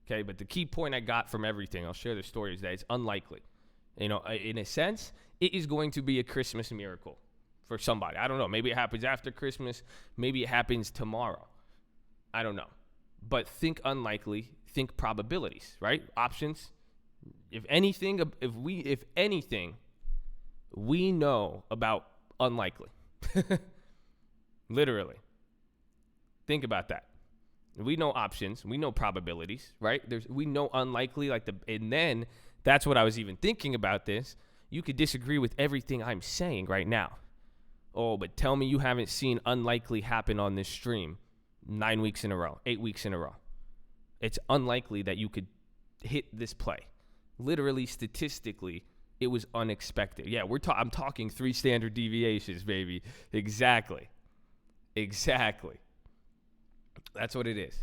S1: Okay, but the key point I got from everything, I'll share the story, is that it's unlikely. In a sense, it is going to be a Christmas miracle for somebody. I don't know. Maybe it happens after Christmas. Maybe it happens tomorrow. I don't know. But think unlikely. Think probabilities, right? Options. If anything, we know about unlikely. Literally. Think about that. We know options. We know probabilities, right? We know unlikely, and then that's what I was even thinking about this. You could disagree with everything I'm saying right now. Oh, but tell me you haven't seen unlikely happen on this stream 9 weeks in a row, 8 weeks in a row. It's unlikely that you could hit this play. Literally, statistically, it was unexpected. Yeah, I'm talking 3 standard deviations, baby. Exactly. That's what it is.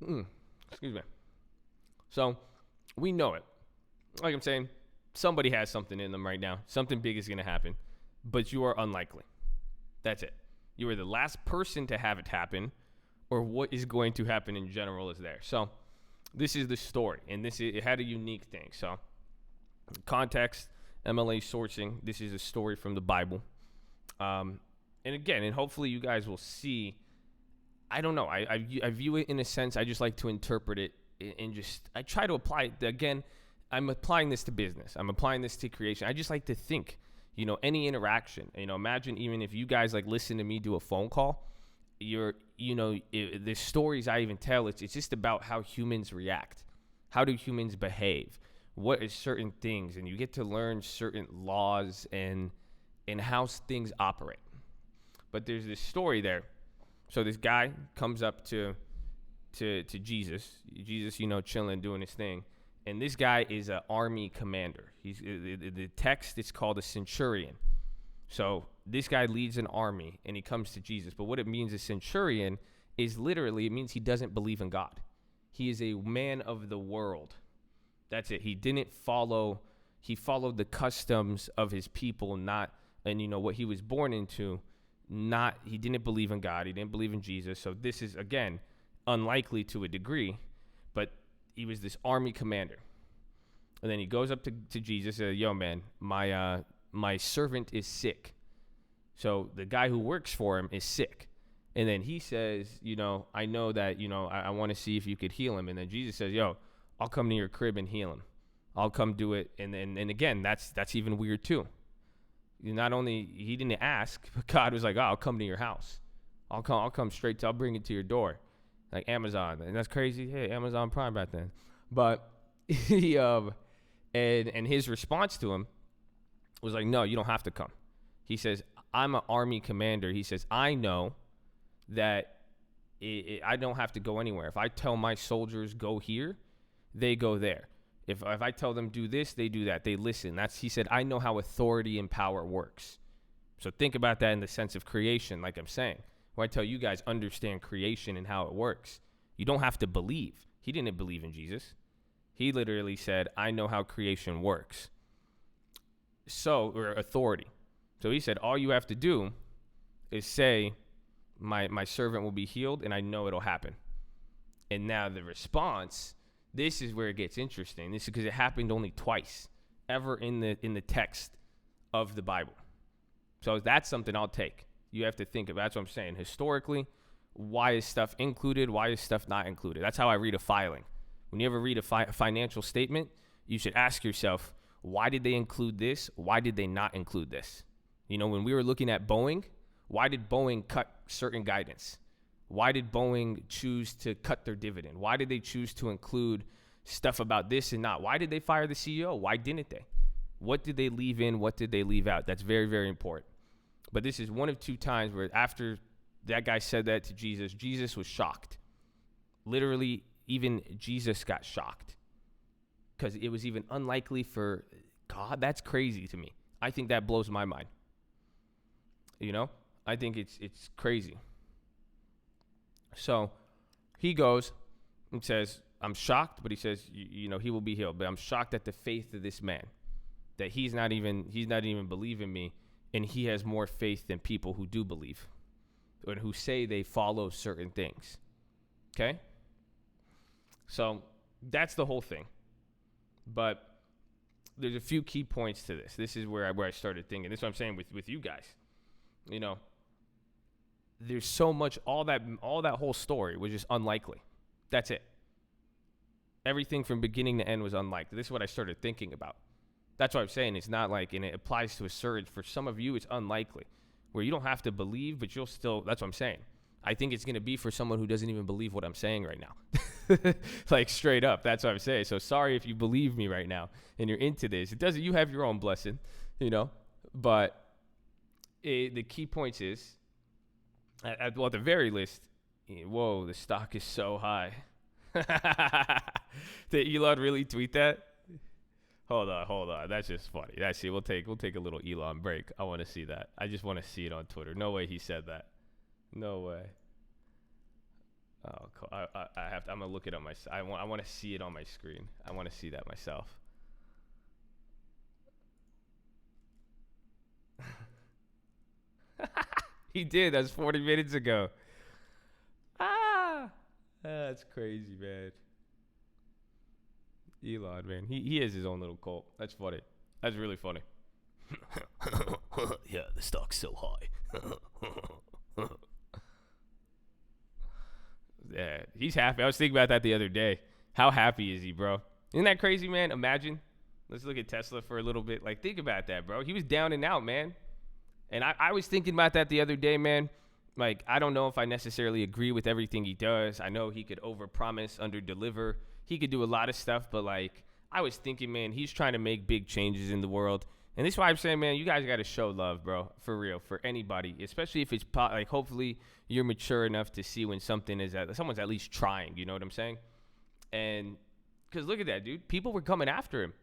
S1: Excuse me. So, we know it. Like I'm saying, somebody has something in them right now. Something big is going to happen, but you are unlikely. That's it. You are the last person to have it happen, or what is going to happen in general is there. So, this is the story, and it had a unique thing. So, context, MLA sourcing. This is a story from the Bible. And again, and hopefully you guys will see. I don't know. I view it in a sense. I just like to interpret it and I try to apply it. Again, I'm applying this to business. I'm applying this to creation. I just like to think, any interaction. Imagine even if you guys listen to me do a phone call. The stories I even tell, it's just about how humans react. How do humans behave? What is certain things? And you get to learn certain laws and how things operate. But there's this story there. So this guy comes up to Jesus. Jesus, chilling, doing his thing. And this guy is an army commander. He's the text, it's called a centurion. So this guy leads an army, and he comes to Jesus. But what it means, a centurion, is literally, it means he doesn't believe in God. He is a man of the world. That's it. He followed the customs of his people, and what he was born into. he didn't believe in God. He didn't believe in Jesus. So this is, again, unlikely to a degree, but he was this army commander. And then he goes up to Jesus and says, yo, man, my servant is sick. So the guy who works for him is sick. And then he says, I know that, I want to see if you could heal him. And then Jesus says, yo, I'll come to your crib and heal him. I'll come do it. And again, that's even weird too. Not only he didn't ask, but God was like, oh, I'll come to your house. I'll come straight I'll bring it to your door. Like Amazon. And that's crazy. Hey, Amazon Prime back then. But he, and his response to him was like, no, you don't have to come. He says, I'm an army commander. He says, I know that I don't have to go anywhere. If I tell my soldiers go here, they go there. If I tell them do this, they do that. They listen. He said, I know how authority and power works. So think about that in the sense of creation, like I'm saying. When I tell you guys understand creation and how it works, you don't have to believe. He didn't believe in Jesus. He literally said, I know how creation works. Or authority. So he said, all you have to do is say, my servant will be healed, and I know it'll happen. And now the response, this is where it gets interesting. This is because it happened only twice ever in the text of the Bible. So that's something I'll take. You have to think of. That's what I'm saying. Historically, why is stuff included? Why is stuff not included? That's how I read a filing. When you ever read a financial statement, you should ask yourself, why did they include this? Why did they not include this? When we were looking at Boeing, why did Boeing cut certain guidance? Why did Boeing choose to cut their dividend? Why did they choose to include stuff about this and not? Why did they fire the CEO? Why didn't they? What did they leave in? What did they leave out? That's very, very important. But this is one of two times where after that guy said that to Jesus, Jesus was shocked. Literally, even Jesus got shocked because it was even unlikely for God. That's crazy to me. I think that blows my mind. I think it's crazy. So he goes and says, I'm shocked, but he says, he will be healed. But I'm shocked at the faith of this man, that he's not even believing me, and he has more faith than people who do believe and who say they follow certain things. Okay? So that's the whole thing. But there's a few key points to this. This is where I started thinking. This is what I'm saying with you guys. There's so much, all that whole story was just unlikely. That's it. Everything from beginning to end was unlikely. This is what I started thinking about. That's what I'm saying. It's not like, and it applies to a certain, for some of you, it's unlikely. Where you don't have to believe, but you'll still, that's what I'm saying. I think it's going to be for someone who doesn't even believe what I'm saying right now. Like straight up, that's what I'm saying. So sorry if you believe me right now and you're into this. It doesn't, you have your own blessing, but the key points is, at the very least, whoa, the stock is so high. Did Elon really tweet that? Hold on. That's just funny. That's it. We'll take a little Elon break. I want to see that. I just want to see it on Twitter. No way he said that. No way. Oh, cool. I'm gonna look it on my. I want to see it on my screen. I want to see that myself. He did. That's 40 minutes ago. That's crazy, man. Elon, man. He has his own little cult. That's funny. That's really funny. Yeah, the stock's so high. Yeah, he's happy. I was thinking about that the other day. How happy is he, bro? Isn't that crazy, man? Imagine. Let's look at Tesla for a little bit. Like, think about that, bro. He was down and out, man. And I was thinking about that the other day, man. Like, I don't know if I necessarily agree with everything he does. I know he could overpromise, underdeliver. He could do a lot of stuff, but, like, I was thinking, man, he's trying to make big changes in the world. And this is why I'm saying, man, you guys got to show love, bro, for real, for anybody, especially if it's, like, hopefully you're mature enough to see when someone's at least trying, you know what I'm saying? And, because look at that, dude. People were coming after him.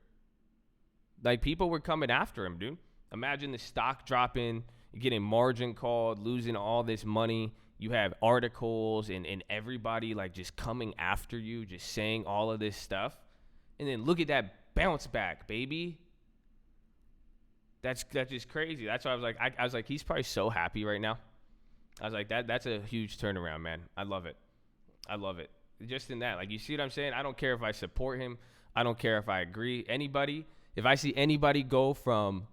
S1: Like, people were coming after him, dude. Imagine the stock dropping, getting margin called, losing all this money. You have articles and everybody like just coming after you, just saying all of this stuff. And then look at that bounce back, baby. That's just crazy. That's why I was like, he's probably so happy right now. I was like, that's a huge turnaround, man. I love it. I love it. Just in that, like, you see what I'm saying? I don't care if I support him. I don't care if I agree. Anybody, if I see anybody go from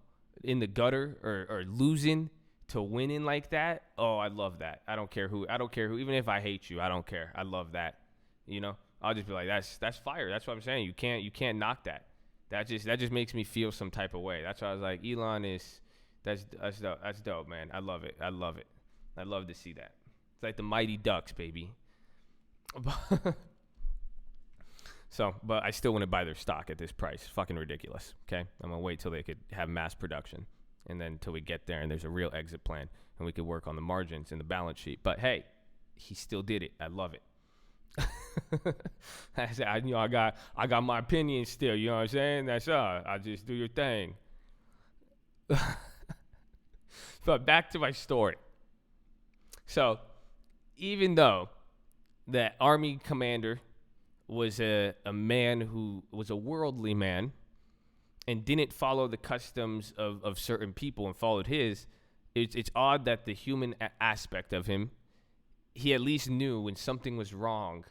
S1: in the gutter or losing to winning like that, oh, I love that. I don't care who. Even if I hate you, I don't care. I love that. You know, I'll just be like, that's fire. That's what I'm saying. You can't knock that. That just makes me feel some type of way. That's why I was like, Elon is that's dope. That's dope, man. I love it. I love to see that. It's like the Mighty Ducks, baby. So, but I still wouldn't buy their stock at this price. Fucking ridiculous. Okay, I'm gonna wait till they could have mass production, and then until we get there and there's a real exit plan, and we could work on the margins and the balance sheet. But hey, he still did it. I love it. I got my opinion still. You know what I'm saying? That's I just do your thing. But back to my story. So, even though that army commander was a man who was a worldly man and didn't follow the customs of certain people and followed his, it's odd that the human aspect of him, he at least knew when something was wrong.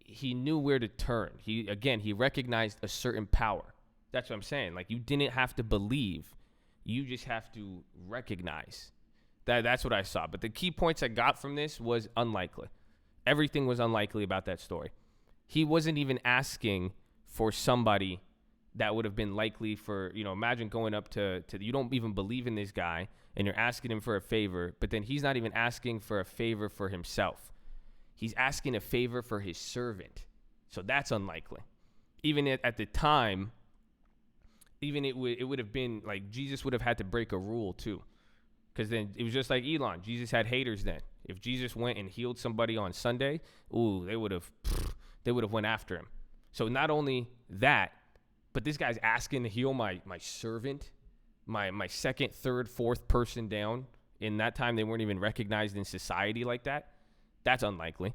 S1: He knew where to turn. He recognized a certain power. That's what I'm saying. Like, you didn't have to believe. You just have to recognize. That's what I saw. But the key points I got from this was unlikely. Everything was unlikely about that story. He wasn't even asking for somebody that would have been likely for, imagine going up to you don't even believe in this guy and you're asking him for a favor, but then he's not even asking for a favor for himself. He's asking a favor for his servant. So that's unlikely. Even at the time, it would have been like Jesus would have had to break a rule too. Because then it was just like Elon. Jesus had haters then. If Jesus went and healed somebody on Sunday, they would have went after him. So not only that, but this guy's asking to heal my servant, my second, third, fourth person down. In that time, they weren't even recognized in society like that. That's unlikely.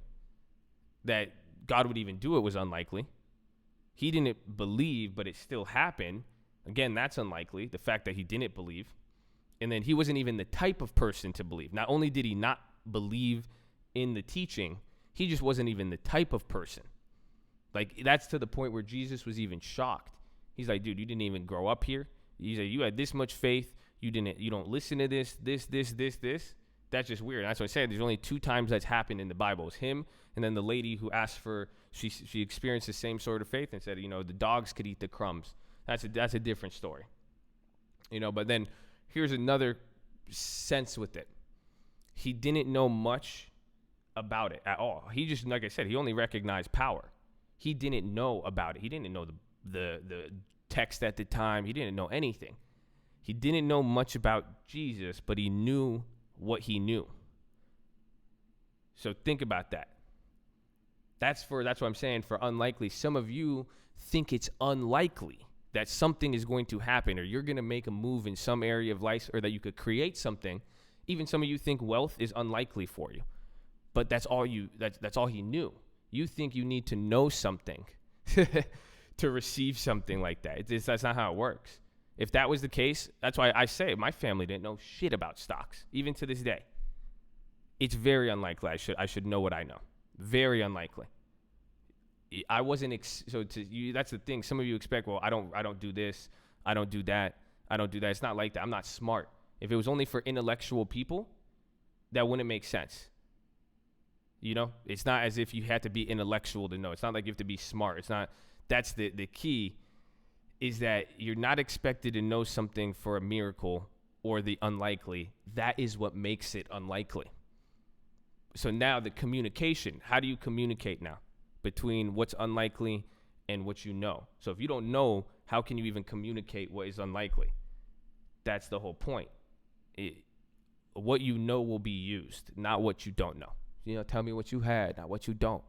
S1: That God would even do it was unlikely. He didn't believe, but it still happened. Again, that's unlikely. The fact that he didn't believe. And then he wasn't even the type of person to believe. Not only did he not believe in the teaching, he just wasn't even the type of person. Like, that's to the point where Jesus was even shocked. He's like, dude, you didn't even grow up here. He's like, you had this much faith. You don't listen to this. That's just weird. And that's what I said. There's only 2 times that's happened in the Bible. It's him and then the lady who asked for, she experienced the same sort of faith and said, the dogs could eat the crumbs. That's a different story. But then here's another sense with it. He didn't know much about it at all. He just, like I said, he only recognized power. He didn't know about it. He didn't know the text at the time. He didn't know anything. He didn't know much about Jesus, but he knew what he knew. So think about that. That's what I'm saying for unlikely. Some of you think it's unlikely that something is going to happen or you're going to make a move in some area of life or that you could create something. Even some of you think wealth is unlikely for you. But that's all he knew. You think you need to know something to receive something like that. That's not how it works. If that was the case, that's why I say my family didn't know shit about stocks, even to this day. It's very unlikely I should know what I know. Very unlikely. I wasn't that's the thing. Some of you expect, well, I don't do this, I don't do that. It's not like that. I'm not smart. If it was only for intellectual people, that wouldn't make sense. It's not as if you had to be intellectual to know. It's not like you have to be smart. It's not. That's the key is that you're not expected to know something for a miracle or the unlikely. That is what makes it unlikely. So now the communication, how do you communicate now between what's unlikely and what you know? So if you don't know, how can you even communicate what is unlikely? That's the whole point. What you know will be used, not what you don't know. Tell me what you had, not what you don't.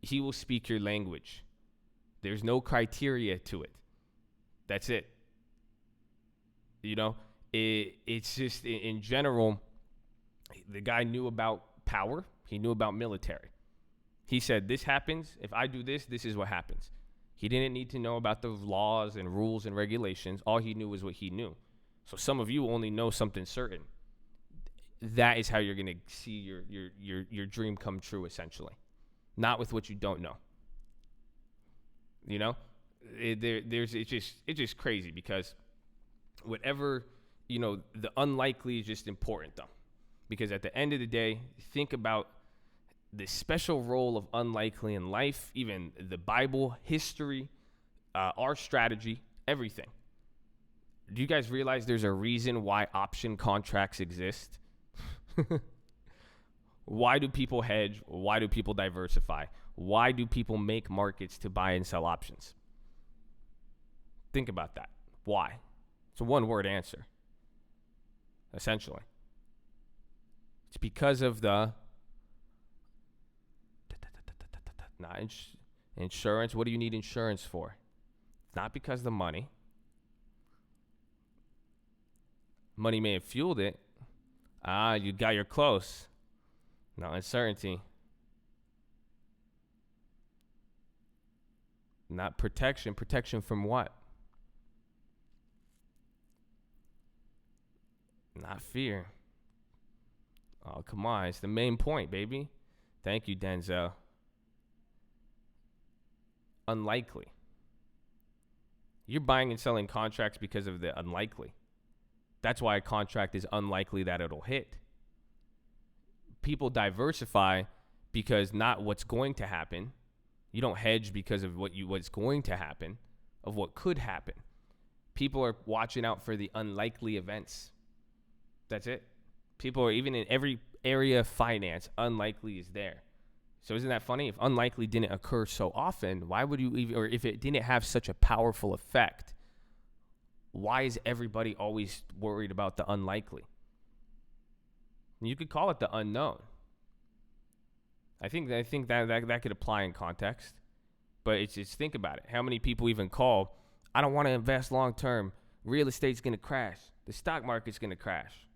S1: He will speak your language. There's no criteria to it. That's it. It's just in general, the guy knew about power. He knew about military. He said, this happens. If I do this, this is what happens. He didn't need to know about the laws and rules and regulations. All he knew was what he knew. So some of you only know something certain. that is how you're going to see your dream come true, essentially. Not with what you don't know. You know, it's just crazy because whatever, the unlikely is just important though. Because at the end of the day, think about the special role of unlikely in life, even the Bible, history, our strategy, everything. Do you guys realize there's a reason why option contracts exist? Why do people hedge? Why do people diversify? Why do people make markets to buy and sell options? Think about that. Why? It's a one-word answer, essentially. It's because of the insurance. What do you need insurance for? It's not because of the money. Money may have fueled it. You're close. No, uncertainty. Not protection. Protection from what? Not fear. Oh, come on. It's the main point, baby. Thank you, Denzel. Unlikely. You're buying and selling contracts because of the unlikely. That's why a contract is unlikely that it'll hit. People diversify because not what's going to happen. You don't hedge because of what's going to happen, of what could happen. People are watching out for the unlikely events. That's it. People are, even in every area of finance, unlikely is there. So isn't that funny? If unlikely didn't occur so often, why would you even, or if it didn't have such a powerful effect, why is everybody always worried about the unlikely? You could call it the unknown. I think that could apply in context, but it's just, think about it. How many people even call, I don't want to invest long term. Real estate's going to crash. The stock market's going to crash.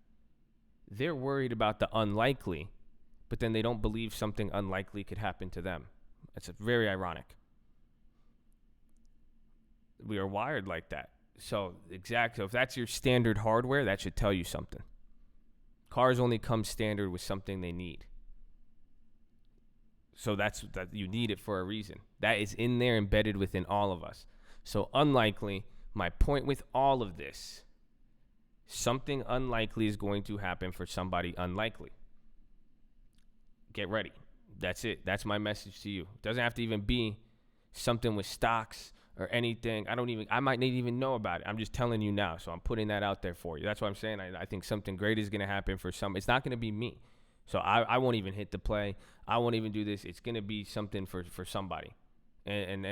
S1: They're worried about the unlikely, but then they don't believe something unlikely could happen to them. That's very ironic. We are wired like that. So if that's your standard hardware, that should tell you something. Cars only come standard with something they need. So that you need it for a reason. That is in there, embedded within all of us. So unlikely, my point with all of this, something unlikely is going to happen for somebody unlikely. Get ready. That's it. That's my message to you. It doesn't have to even be something with stocks or anything. I might not even know about it. I'm just telling you now. So I'm putting that out there for you. That's what I'm saying. I think something great is going to happen for some. It's not going to be me. So I won't even hit the play. I won't even do this. It's going to be something for somebody. And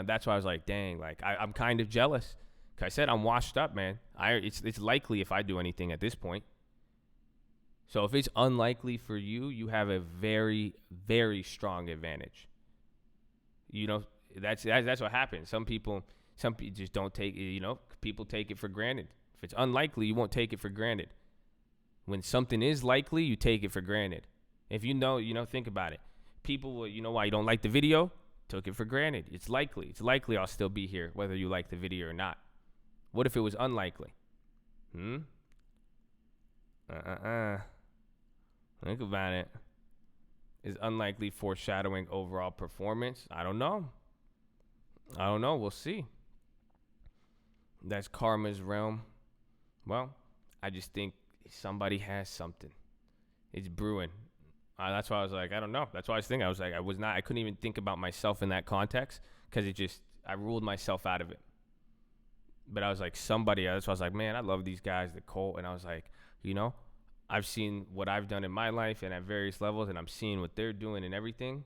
S1: that's why I was like, dang, like I'm kind of jealous. Cause I said I'm washed up, man. It's likely if I do anything at this point. So if it's unlikely for you, you have a very, very strong advantage. That's what happens. Some people just don't take it. People take it for granted. If it's unlikely, you won't take it for granted. When something is likely, you take it for granted. If think about it. People will, why you don't like the video? Took it for granted. It's likely. It's likely I'll still be here, whether you like the video or not. What if it was unlikely? Think about it. Is unlikely foreshadowing overall performance? I don't know. We'll see. That's karma's realm. Well, I just think somebody has something. It's brewing. That's why I was like, I don't know. That's why I was thinking. I couldn't even think about myself in that context because I ruled myself out of it. But I was like, that's why I was like, man, I love these guys, the Colt. And I was like, I've seen what I've done in my life and at various levels, and I'm seeing what they're doing and everything.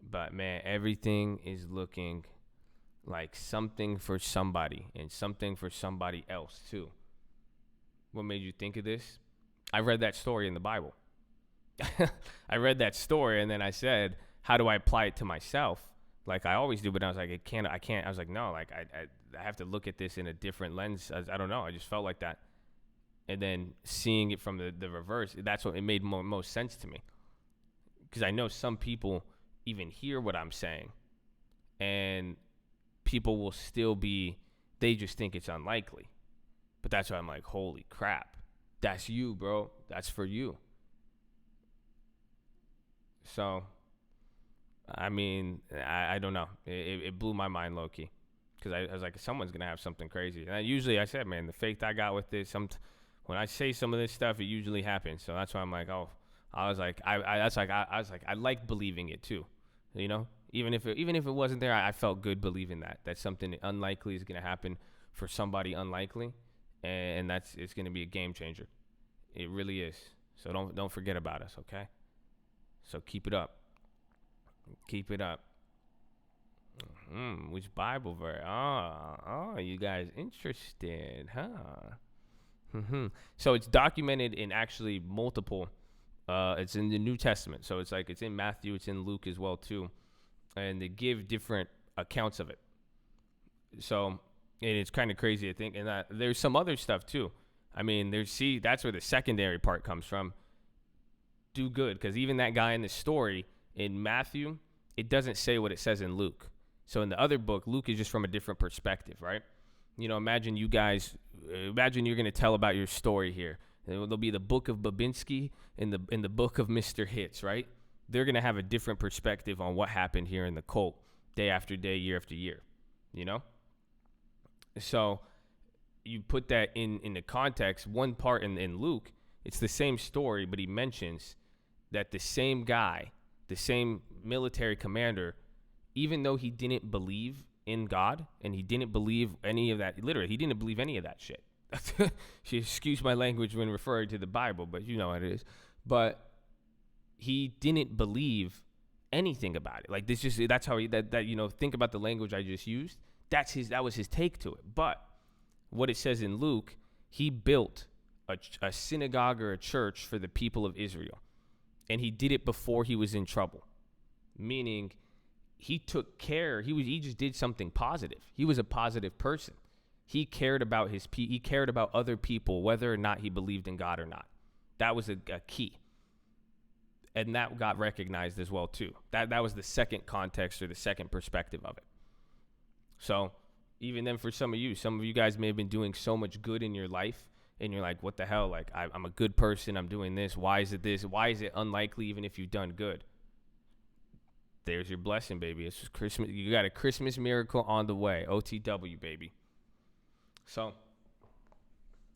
S1: But man, everything is looking like something for somebody and something for somebody else too. What made you think of this? I read that story in the Bible. I read that story and then I said, how do I apply it to myself? Like I always do, but I was like, I can't. I was like, no, like I have to look at this in a different lens. I don't know. I just felt like that. And then seeing it from the reverse, that's what it made most sense to me. Because I know some people even hear what I'm saying and people will still they just think it's unlikely. But that's why I'm like, holy crap. That's you, bro. That's for you. So, I mean, I don't know. It blew my mind low key. Because I was like, someone's going to have something crazy. And I said, man, the faith I got with this, when I say some of this stuff, it usually happens. So that's why I'm like, oh, I was like, I like believing it too. You know, even if it wasn't there, I felt good believing that something unlikely is going to happen for somebody unlikely. And it's going to be a game changer. It really is. So don't forget about us, okay? So keep it up. Keep it up. Which Bible verse? Oh, you guys interested, huh? So it's documented in actually multiple. It's in the New Testament. So it's in Matthew, it's in Luke as well too, and they give different accounts of it. So, and it's kind of crazy, I think. And there's some other stuff too. I mean, that's where the secondary part comes from. Do good, because even that guy in the story in Matthew, it doesn't say what it says in Luke. So in the other book, Luke is just from a different perspective, right? You know, imagine you're going to tell about your story here. There'll be the book of Babinski and the book of Mr. Hits, right? They're going to have a different perspective on what happened here in the cult day after day, year after year, you know? So you put that in the context, one part in Luke, it's the same story, but he mentions that the same guy, the same military commander, even though he didn't believe in God and he didn't believe any of that, literally, he didn't believe any of that shit. Excuse my language when referring to the Bible, but you know what it is. But he didn't believe anything about it. Like that's how think about the language I just used. That was his take to it. But what it says in Luke, he built a synagogue or a church for the people of Israel. And he did it before he was in trouble. Meaning he took care. He just did something positive. He was a positive person. He cared about he cared about other people, whether or not he believed in God or not. That was a key. And that got recognized as well too. That was the second context or the second perspective of it. So even then, for some of you guys may have been doing so much good in your life, and you're like, what the hell? Like, I'm a good person. I'm doing this. Why is it this? Why is it unlikely even if you've done good? There's your blessing, baby. It's just Christmas. You got a Christmas miracle on the way. OTW, baby. So,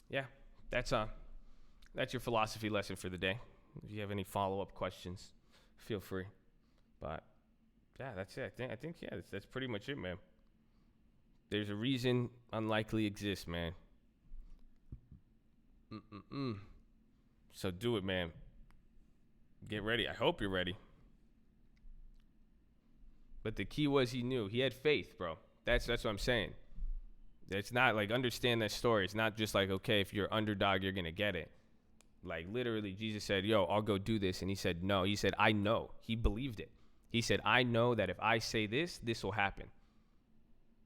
S1: yeah, that's your philosophy lesson for the day. If you have any follow-up questions, feel free. But, yeah, that's it. I think that's pretty much it, man. There's a reason unlikely exists, man. So do it, man. Get ready. I hope you're ready. But the key was he knew. He had faith, bro. That's what I'm saying. It's not like, understand that story. It's not just like, okay, if you're underdog, you're going to get it. Like, literally, Jesus said, yo, I'll go do this. And he said, no. He said, I know. He believed it. He said, I know that if I say this, this will happen.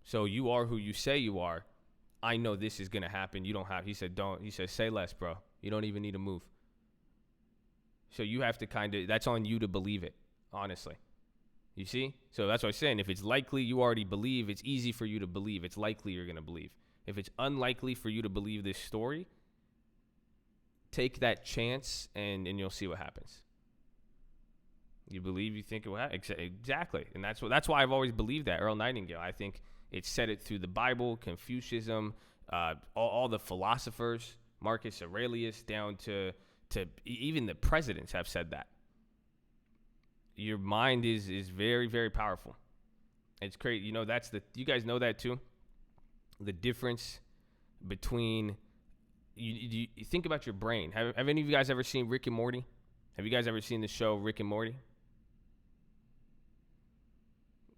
S1: So you are who you say you are. I know this is going to happen. You don't have, he said, say less, bro. You don't even need to move. So you have to that's on you to believe it, honestly. You see? So that's what I'm saying. If it's likely you already believe, it's easy for you to believe. It's likely you're going to believe. If it's unlikely for you to believe this story, take that chance and you'll see what happens. You believe, you think it will happen. Exactly. And that's why I've always believed that. Earl Nightingale, I think it said it through the Bible, Confucianism, all the philosophers, Marcus Aurelius, down to even the presidents have said that. Your mind is very, very powerful. It's crazy. You know, you guys know that too? The difference between, you think about your brain. Have any of you guys ever seen Rick and Morty? Have you guys ever seen the show Rick and Morty?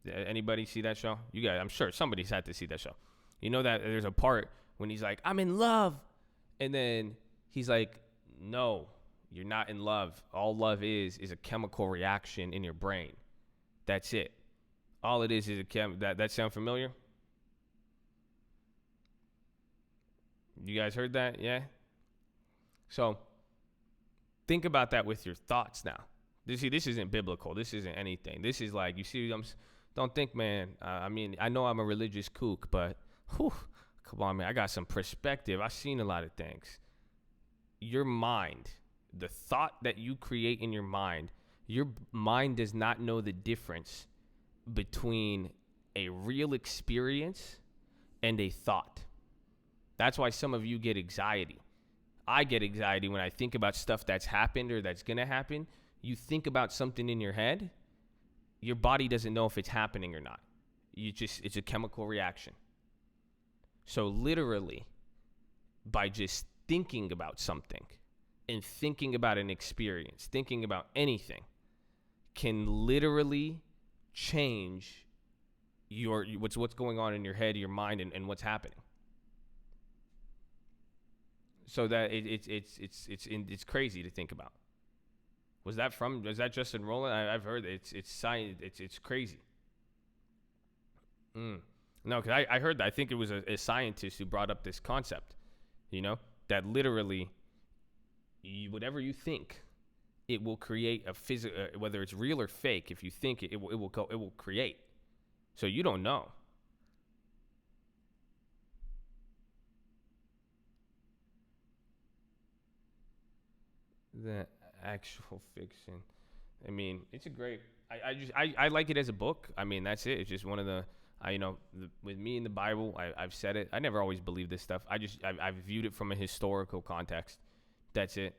S1: Anybody see that show? You guys, I'm sure somebody's had to see that show. You know that there's a part when he's like, I'm in love. And then he's like, no, you're not in love. All love is a chemical reaction in your brain. That's it. All it is a that sound familiar? You guys heard that? Yeah? So think about that with your thoughts now. This isn't biblical. This isn't anything. This is like, you see, don't think, man. I mean, I know I'm a religious kook, but come on, man. I got some perspective. I've seen a lot of things. your mind, the thought that you create in your mind does not know the difference between a real experience and a thought. That's why some of you get anxiety. I get anxiety when I think about stuff that's happened or that's going to happen. You think about something in your head, your body doesn't know if it's happening or not. It's a chemical reaction. So literally, by just thinking about something and thinking about an experience, thinking about anything, can literally change what's going on in your head, your mind, and what's happening. So that it's crazy to think about. Was that Justin Rowland? I've heard it's science. It's crazy. No, because I heard that. I think it was a scientist who brought up this concept. That literally, whatever you think, it will create a physical, whether it's real or fake. If you think it will create. So you don't know. The actual fiction. I mean, it's a great. I like it as a book. I mean, that's it. It's just one of the. With me in the Bible, I've said it. I never always believed this stuff. I've viewed it from a historical context. That's it.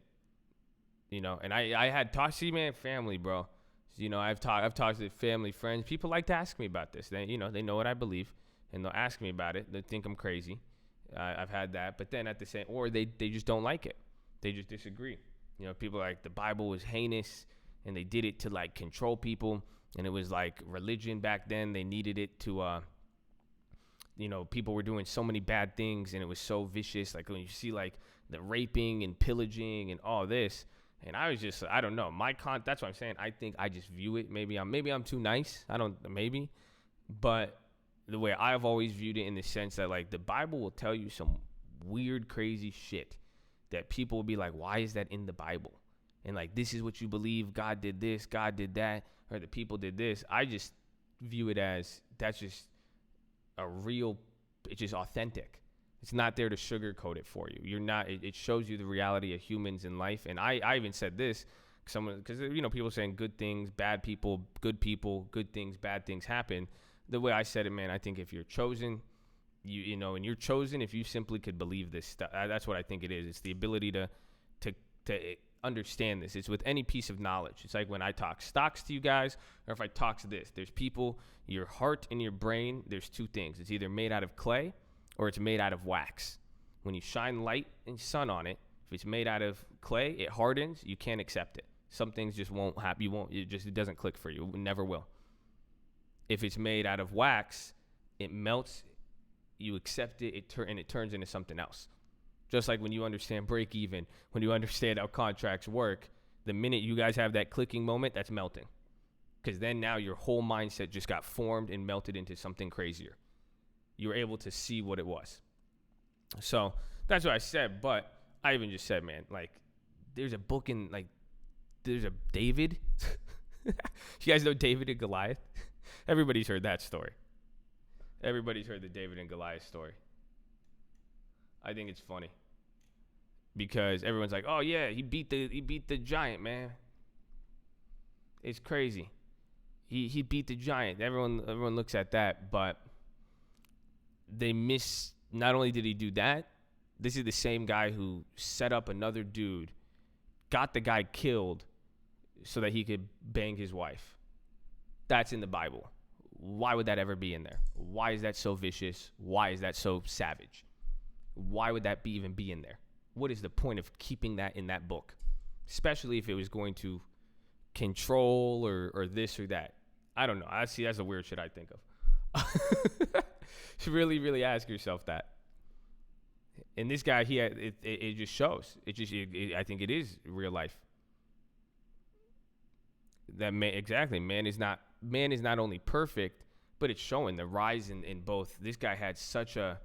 S1: And I had talked to family, bro. I've talked to family, friends. People like to ask me about this. They know what I believe, and they'll ask me about it. They think I'm crazy. I've had that, but then at the same, or they just don't like it. They just disagree. People are like, the Bible was heinous, and they did it to like control people, and it was like religion back then. They needed it to, people were doing so many bad things, and it was so vicious. Like when you see like the raping and pillaging and all this, and I was just, I don't know. That's what I'm saying. I think I just view it. Maybe I'm too nice. But the way I've always viewed it in the sense that like the Bible will tell you some weird, crazy shit that people will be like, why is that in the Bible? And like, this is what you believe. God did this, God did that, or the people did this. I just view it as that's just it's just authentic. It's not there to sugarcoat it for you. It shows you the reality of humans in life. And I even said this, because people saying good things, bad people, good things, bad things happen. The way I said it, man, I think if you're chosen, and you're chosen, if you simply could believe this stuff, that's what I think it is. It's the ability to understand this. It's with any piece of knowledge. It's like when I talk stocks to you guys, or if I talk to this, there's people, your heart and your brain, there's two things. It's either made out of clay or it's made out of wax. When you shine light and sun on it, if it's made out of clay, it hardens, you can't accept it. Some things just won't happen. It doesn't click for you. It never will. If it's made out of wax, it melts, you accept it, and it turns into something else. Just like when you understand break even, when you understand how contracts work, the minute you guys have that clicking moment, that's melting. Because then now your whole mindset just got formed and melted into something crazier. You were able to see what it was. So that's what I said. But I even just said, man, like, there's a book there's a David. You guys know David and Goliath? Everybody's heard that story. Everybody's heard the David and Goliath story. I think it's funny because everyone's like, "Oh yeah, he beat the giant, man." It's crazy. He beat the giant. Everyone looks at that, but they miss. Not only did he do that, this is the same guy who set up another dude, got the guy killed, so that he could bang his wife. That's in the Bible. Why would that ever be in there? Why is that so vicious? Why is that so savage? Why would that even be in there? What is the point of keeping that in that book? Especially if it was going to control or this or that. I don't know. That's the weird shit I think of. Should really, really ask yourself that. And this guy, it just shows. I think it is real life. Man is not only perfect, but it's showing the rise in both. This guy had such a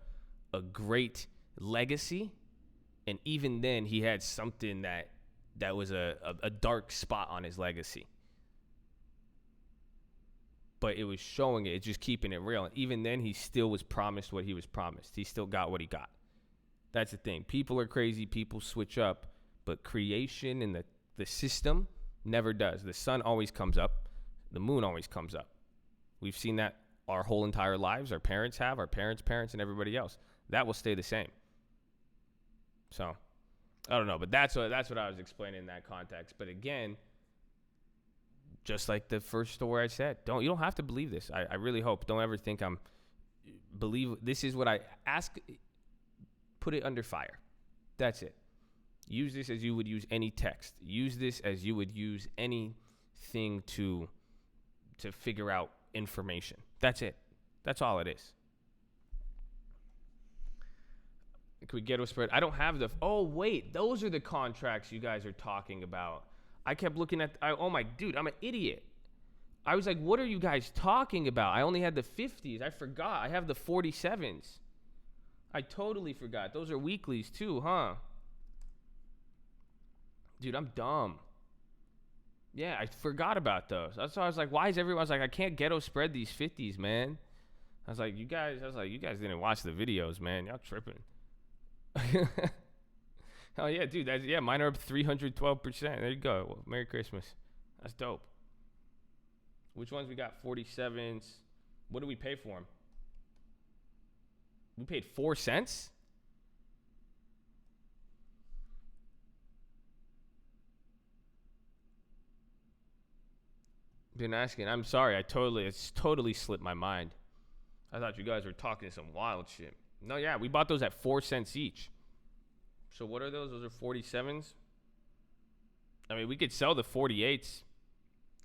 S1: great legacy, and even then he had something that was a dark spot on his legacy. But it was showing it, just keeping it real. And even then he still was promised what he was promised. He still got what he got. That's the thing. People are crazy. People switch up. But creation and the system never does. The sun always comes up. The moon always comes up. We've seen that our whole entire lives. Our parents have, our parents' parents, and everybody else. That will stay the same. So, I don't know. But that's what I was explaining in that context. But again, just like the first story I said, you don't have to believe this. I really hope. Don't ever think believe this is what I ask. Put it under fire. That's it. Use this as you would use any text. Use this as you would use anything to figure out information. That's it. That's all it is. Can we Ghetto Spread? I don't have oh wait, those are the contracts you guys are talking about. I kept looking at, dude, I'm an idiot. I was like, what are you guys talking about? I only had the 50s. I forgot. I have the 47s. I totally forgot. Those are weeklies too, huh? Dude, I'm dumb. Yeah, I forgot about those. That's why I was like, why is everyone? I was like, I can't Ghetto Spread these 50s, man. I was like, you guys didn't watch the videos, man. Y'all tripping. Oh yeah, dude. Mine are up 312%. There you go. Well, Merry Christmas. That's dope. Which ones we got? 47s. What do we pay for them? We paid 4 cents. Been asking. I'm sorry. It's totally slipped my mind. I thought you guys were talking some wild shit. No, yeah, we bought those at 4 cents each. So what are those? Those are 47s. I mean, we could sell the 48s,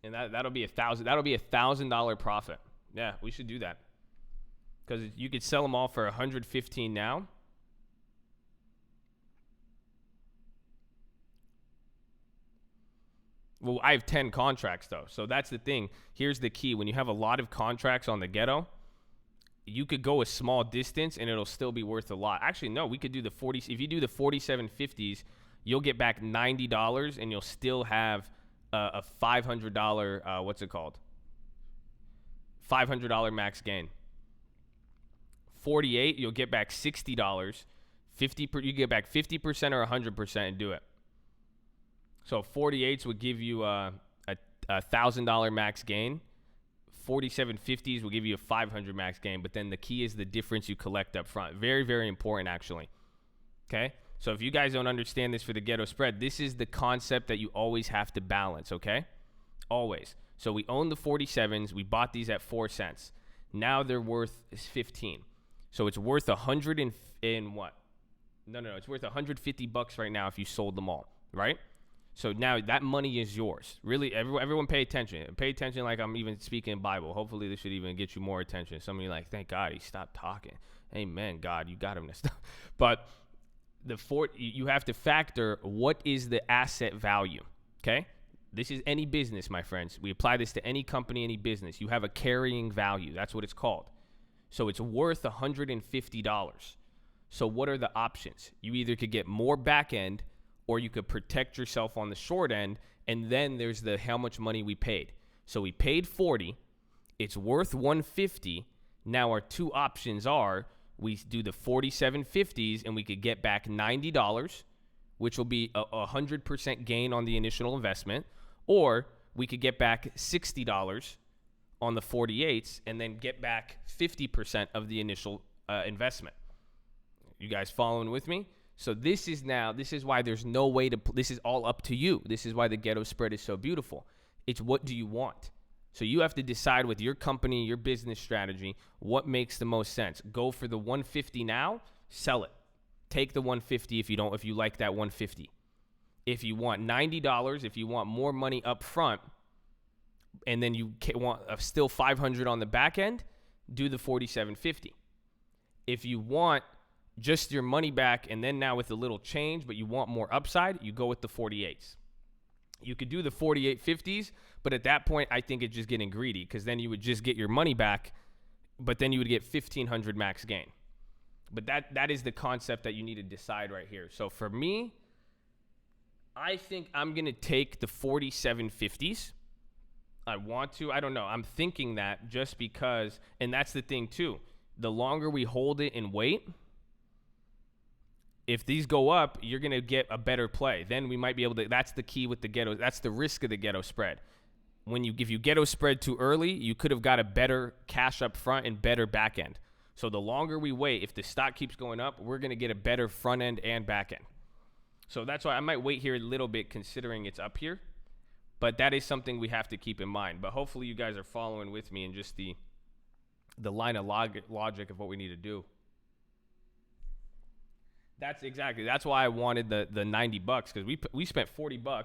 S1: and that'll be $1,000 profit. Yeah, we should do that because you could sell them all for $115 now. Well, I have 10 contracts though, so that's the thing. Here's the key: when you have a lot of contracts on the Ghetto, you could go a small distance and it'll still be worth a lot. Actually, no, we could do the 40. If you do the 4750s, you'll get back $90 and you'll still have a $500. What's it called? $500 max gain. 48, you'll get back $60. You get back 50% or 100% and do it. So 48s would give you a $1,000 max gain. 4750s will give you a 500 max gain, but then the key is the difference you collect up front. Very, very important, actually. Okay? So if you guys don't understand this for the Ghetto Spread, this is the concept that you always have to balance, okay? Always. So we own the 47s. We bought these at 4 cents. Now they're worth 15. So it's worth what? No. It's worth $150 right now if you sold them all, right? So now that money is yours. Really, everyone pay attention. Pay attention like I'm even speaking Bible. Hopefully this should even get you more attention. Some of you like, thank God he stopped talking. Amen, God, you got him to stop. But you have to factor what is the asset value, okay? This is any business, my friends. We apply this to any company, any business. You have a carrying value. That's what it's called. So it's worth $150. So what are the options? You either could get more back end or you could protect yourself on the short end, and then there's the how much money we paid. So we paid 40, it's worth 150. Now our two options are we do the 4750s and we could get back $90, which will be a 100% gain on the initial investment, or we could get back $60 on the 48s and then get back 50% of the initial investment. You guys following with me? So this is why there's no way this is all up to you. This is why the Ghetto Spread is so beautiful. It's what do you want? So you have to decide with your company, your business strategy, what makes the most sense. Go for the 150 now, sell it. Take the 150 if you like that 150. If you want $90, if you want more money up front, and then you want still 500 on the back end, do the 4750. If you want just your money back and then now with a little change, but you want more upside, you go with the 48s. You could do the 4850s, but at that point, I think it's just getting greedy because then you would just get your money back, but then you would get 1,500 max gain. But that is the concept that you need to decide right here. So for me, I think I'm going to take the 4750s. I want to. I don't know. I'm thinking that just because, and that's the thing too. The longer we hold it and wait, If these go up, you're going to get a better play. Then we might be able to, that's the key with the ghetto. That's the risk of the ghetto spread. If you ghetto spread too early, you could have got a better cash up front and better back end. So the longer we wait, if the stock keeps going up, we're going to get a better front end and back end. So that's why I might wait here a little bit considering it's up here. But that is something we have to keep in mind. But hopefully you guys are following with me in just the line of logic of what we need to do. That's why I wanted the $90 because we spent $40.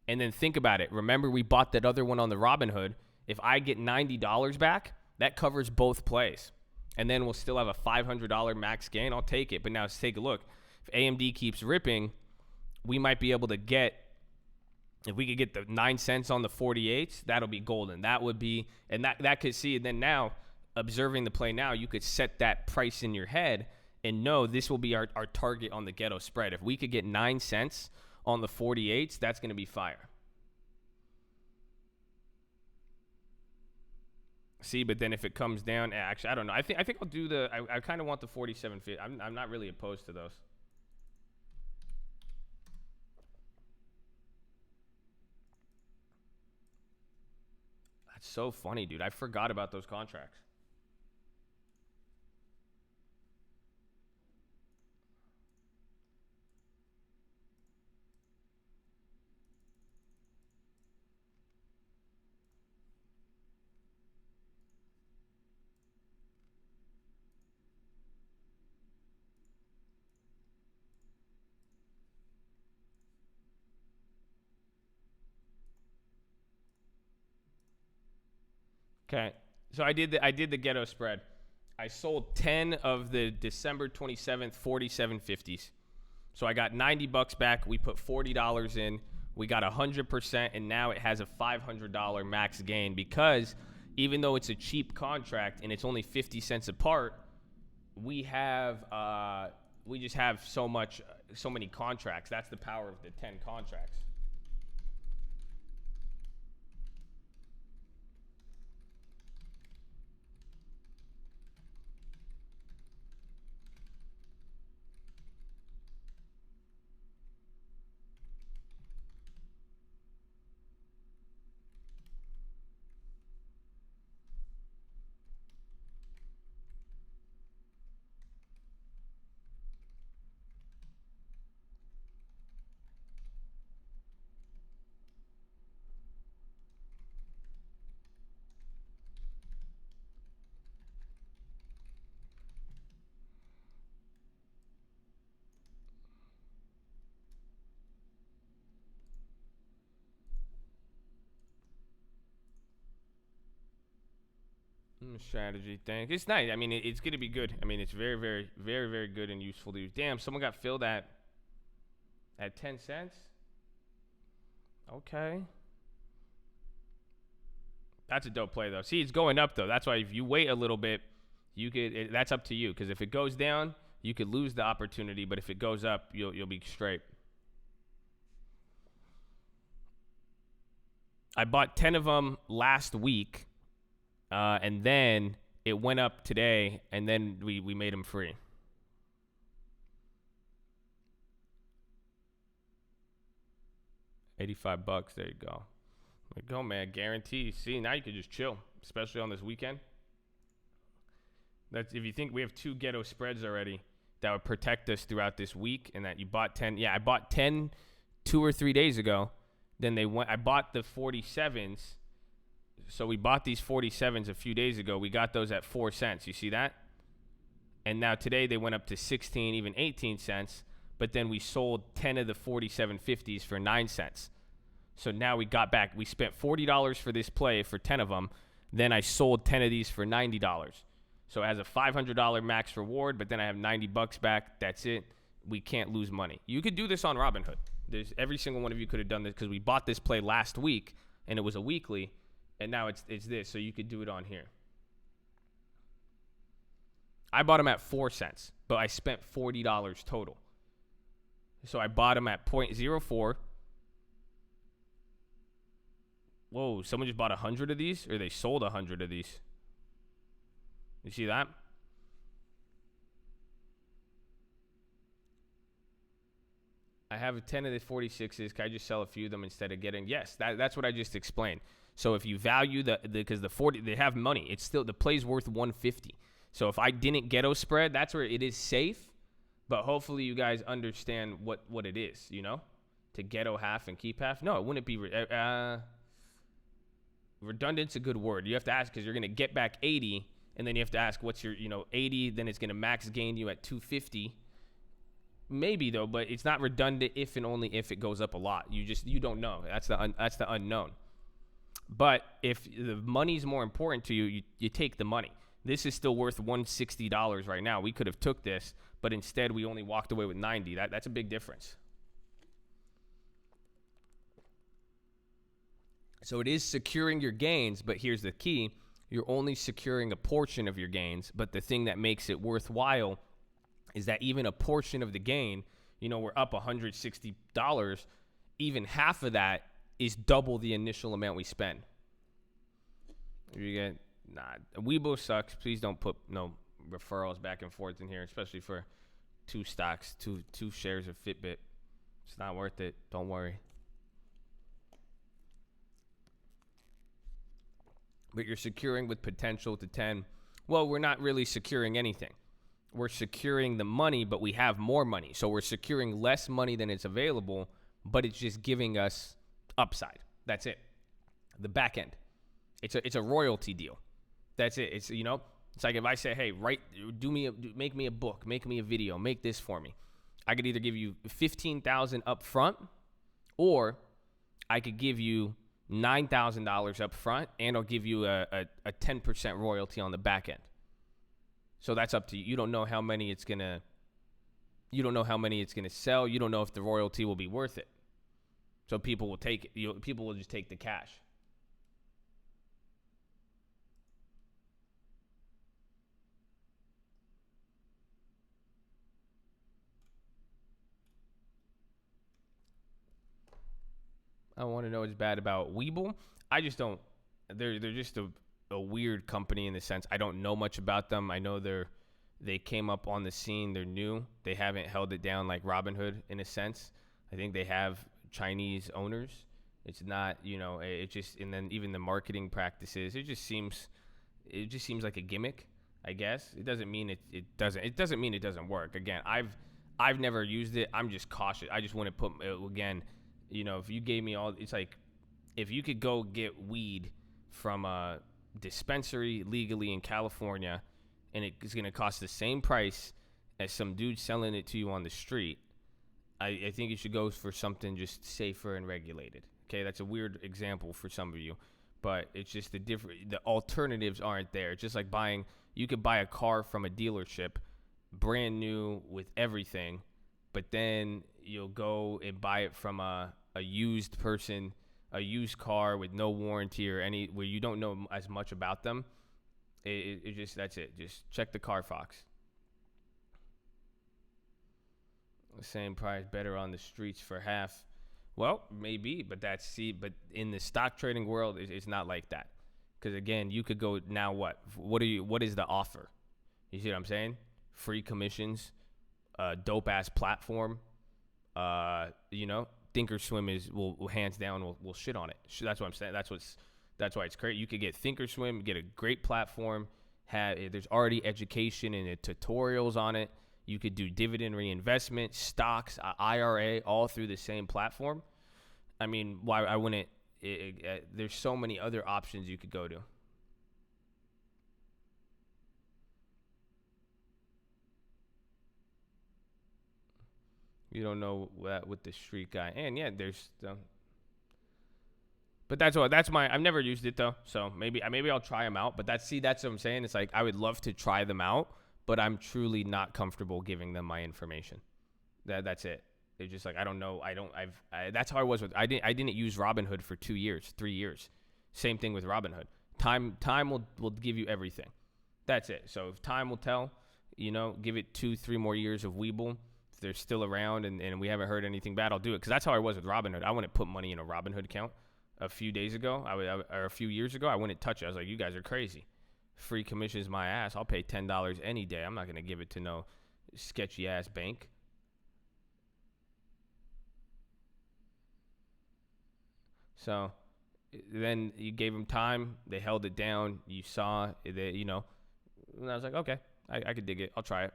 S1: And then think about it. Remember, we bought that other one on the Robinhood. If I get $90 back, that covers both plays. And then we'll still have a $500 max gain. I'll take it. But now let's take a look. If AMD keeps ripping, we might be able to get, if we could get the 9 cents on the 48s, that'll be golden. That would be, and that could see, and then now, observing the play now, you could set that price in your head and know this will be our target on the ghetto spread. If we could get 9 cents on the 48s, that's going to be fire. See, but then if it comes down, actually, I don't know. I think I'll do I kind of want the 47.50. I'm not really opposed to those. That's so funny, dude. I forgot about those contracts. Okay, so I did the ghetto spread. I sold 10 of the December 27th 47.50s. So I got $90 back. We put $40 in. We got 100%, and now it has a $500 max gain because even though it's a cheap contract and it's only 50 cents apart, we just have so many contracts. That's the power of the 10 contracts. Strategy thing. It's nice. I mean, it's going to be good. I mean, it's very, very, very, very good and useful to use. Damn, someone got filled at 10 cents. Okay. That's a dope play, though. See, it's going up, though. That's why if you wait a little bit, that's up to you. Because if it goes down, you could lose the opportunity. But if it goes up, you'll be straight. I bought 10 of them last week. And then it went up today, and then we made them free. $85. There you go. There you go, man. Guarantee. See, now you can just chill, especially on this weekend. That's if you think we have 2 ghetto spreads already that would protect us throughout this week, and that you bought 10. Yeah, I bought 10 2 or 3 days ago. Then I bought the 47s. So we bought these 47s a few days ago. We got those at 4 cents. You see that? And now today they went up to 16, even 18 cents. But then we sold 10 of the 47.50s for 9 cents. So now we got back. We spent $40 for this play for 10 of them. Then I sold 10 of these for $90. So it has a $500 max reward, but then I have $90 back. That's it. We can't lose money. You could do this on Robinhood. Every single one of you could have done this because we bought this play last week, and it was a weekly. And now it's this, so you could do it on here. I bought them at 4 cents, but I spent $40 total. So I bought them at 0.04. Whoa, someone just bought 100 of these? Or they sold 100 of these? You see that? I have 10 of the 46s. Can I just sell a few of them instead of getting? Yes, that's what I just explained. So if you value because the 40, they have money. It's still, the play's worth 150. So if I didn't ghetto spread, that's where it is safe. But hopefully you guys understand what it is, to ghetto half and keep half. No, it wouldn't be redundant's a good word. You have to ask because you're going to get back 80, and then you have to ask what's your 80. Then it's going to max gain you at 250. Maybe though, but it's not redundant if and only if it goes up a lot. You don't know. That's the unknown. But if the money's more important to you, you take the money. This is still worth $160 right now. We could have took this, but instead we only walked away with 90. That's a big difference. So it is securing your gains, but here's the key. You're only securing a portion of your gains, but the thing that makes it worthwhile is that even a portion of the gain, we're up $160, even half of that is double the initial amount we spend. Weibo sucks. Please don't put no referrals back and forth in here, especially for two stocks, two shares of Fitbit. It's not worth it. Don't worry. But you're securing with potential to 10. Well, we're not really securing anything. We're securing the money, but we have more money. So we're securing less money than it's available, but it's just giving us upside. That's it. The back end. It's a royalty deal. That's it. It's it's like if I say, hey, make me a book, make me a video, make this for me. I could either give you $15,000 up front, or I could give you $9,000 up front, and I'll give you a 10% royalty on the back end. So that's up to you. You don't know how many it's gonna sell. You don't know if the royalty will be worth it. So people will take it. People will just take the cash. I want to know what's bad about Webull. I just don't. They're just a weird company in the sense I don't know much about them. I know they came up on the scene. They're new. They haven't held it down like Robinhood in a sense. I think they have Chinese owners. It's not, it just, and then even the marketing practices, it just seems like a gimmick, I guess. It doesn't mean it doesn't work. Again, I've never used it. I'm just cautious. I just want to put, again, if you gave me all, it's like if you could go get weed from a dispensary legally in California and it's going to cost the same price as some dude selling it to you on the street, I think you should go for something just safer and regulated. Okay, that's a weird example for some of you, but it's just the alternatives aren't there. It's just like you could buy a car from a dealership, brand new with everything, but then you'll go and buy it from a used person, a used car with no warranty or where you don't know as much about them. It just, that's it. Just check the Carfax. The same price, better on the streets for half. Well, maybe, but but in the stock trading world, it's not like that. Because again, you could go now. What is the offer? You see what I'm saying? Free commissions, dope ass platform. Thinkorswim will hands down will shit on it. That's what I'm saying. That's why it's great. You could get Thinkorswim, get a great platform. There's already education and tutorials on it. You could do dividend reinvestment, stocks, IRA, all through the same platform. I mean, why I wouldn't? There's so many other options you could go to. You don't know that with the street guy, and yeah, there's. But that's I've never used it though, so maybe I'll try them out. But that's what I'm saying. It's like I would love to try them out, but I'm truly not comfortable giving them my information. That's it. They're just like, I don't know. That's how I was with. I didn't use Robinhood for 2 years, 3 years. Same thing with Robinhood. Time will give you everything. That's it. So if time will tell, give it 2-3 more years of Webull. If they're still around and we haven't heard anything bad, I'll do it. Because that's how I was with Robinhood. I wouldn't put money in a Robinhood account. A few days ago, or a few years ago, I wouldn't touch it. I was like, you guys are crazy. Free commissions my ass. I'll pay $10 any day. I'm not going to give it to no sketchy ass bank. So then you gave them time. They held it down. You saw that, and I was like, okay, I could dig it. I'll try it.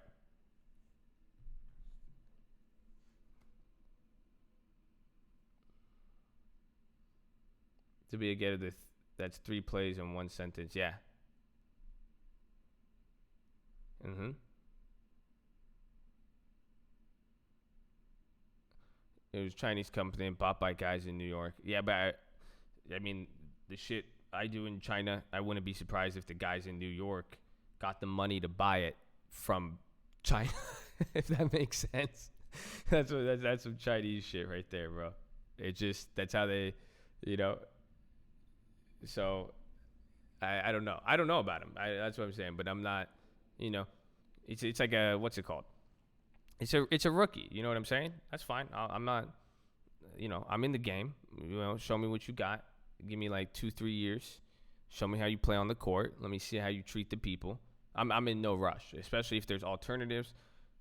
S1: To be a getter, that's 3 plays in 1 sentence. Yeah. Mm-hmm. It was a Chinese company bought by guys in New York. Yeah, but I mean, the shit I do in China, I wouldn't be surprised if the guys in New York got the money to buy it from China, if that makes sense. That's some Chinese shit right there, bro. That's how they, you know. So I don't know. I don't know about him. That's what I'm saying. But I'm not, you know, it's like a what's it called? It's a rookie. You know what I'm saying? That's fine. I'm not, I'm in the game. Show me what you got. Give me like 2-3 years. Show me how you play on the court. Let me see how you treat the people. I'm in no rush, especially if there's alternatives.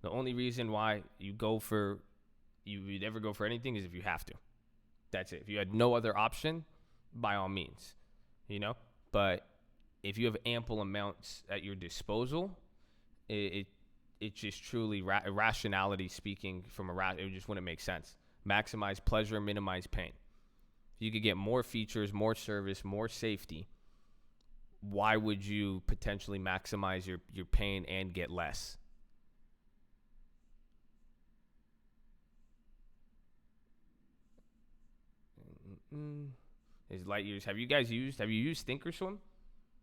S1: The only reason why you'd ever go for anything is if you have to. That's it. If you had no other option, by all means, But if you have ample amounts at your disposal, it just truly rationality speaking it just wouldn't make sense. Maximize pleasure, minimize pain. If you could get more features, more service, more safety, why would you potentially maximize your pain and get less? Is light years. Have you used Thinkorswim?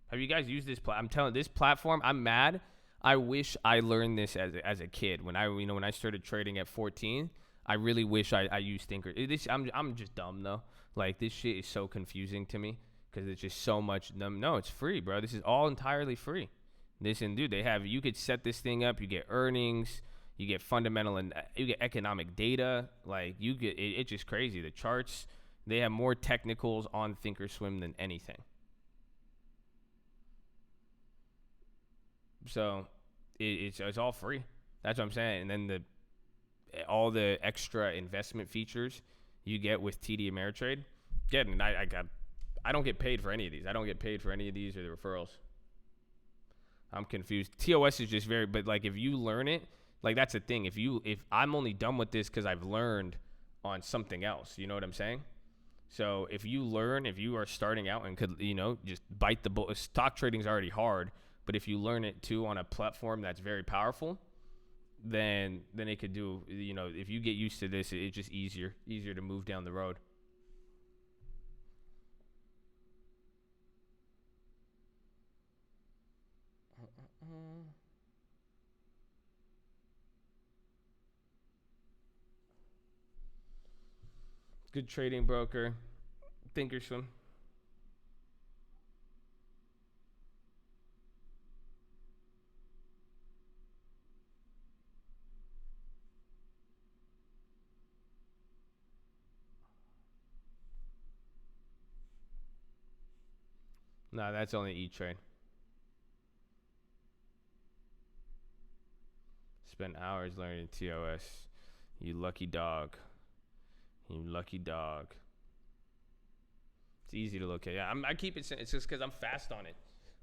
S1: Have you guys used this I'm telling this platform, I'm mad. I wish I learned this as a kid. When I started trading at 14, I really wish I used Thinkorswim. I'm just dumb though. Like, this shit is so confusing to me because it's just so much. No, it's free, bro. This is all entirely free. Listen, dude, you could set this thing up. You get earnings, you get fundamental, and you get economic data. Like, it's just crazy. The charts, they have more technicals on Thinkorswim than anything. So it's all free. That's what I'm saying. And then all the extra investment features you get with TD Ameritrade. I don't get paid for any of these. I don't get paid for any of these or the referrals. I'm confused. TOS is just but like, if you learn it, like, that's the thing. If I'm only done with this because I've learned on something else, you know what I'm saying? So if you are starting out and could, just bite the bullet. Stock trading is already hard, but if you learn it too on a platform that's very powerful, then it could do, if you get used to this, it's just easier to move down the road. Good trading broker, Thinkorswim. No, that's only E-Trade. Spend hours learning TOS. You lucky dog. You lucky dog. It's easy to look at. Yeah, I keep it. It's just because I'm fast on it.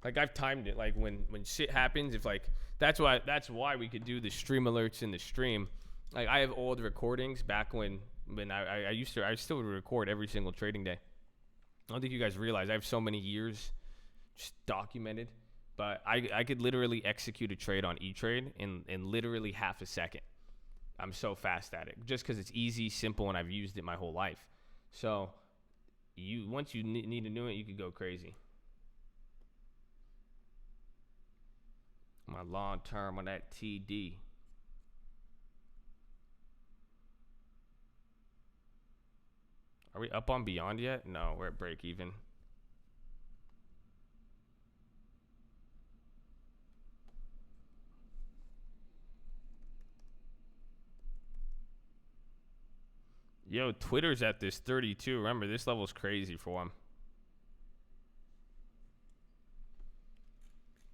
S1: Like, I've timed it. Like, when shit happens, if like that's why we could do the stream alerts in the stream. Like, I have old recordings back when I still would record every single trading day. I don't think you guys realize I have so many years just documented, but I could literally execute a trade on E-Trade in literally half a second. I'm so fast at it just because it's easy, simple, and I've used it my whole life. So once you need to know it, you could go crazy. My long term on that TD. Are we up on Beyond yet? No, we're at break even. Yo, Twitter's at this 32. Remember, this level's crazy for him.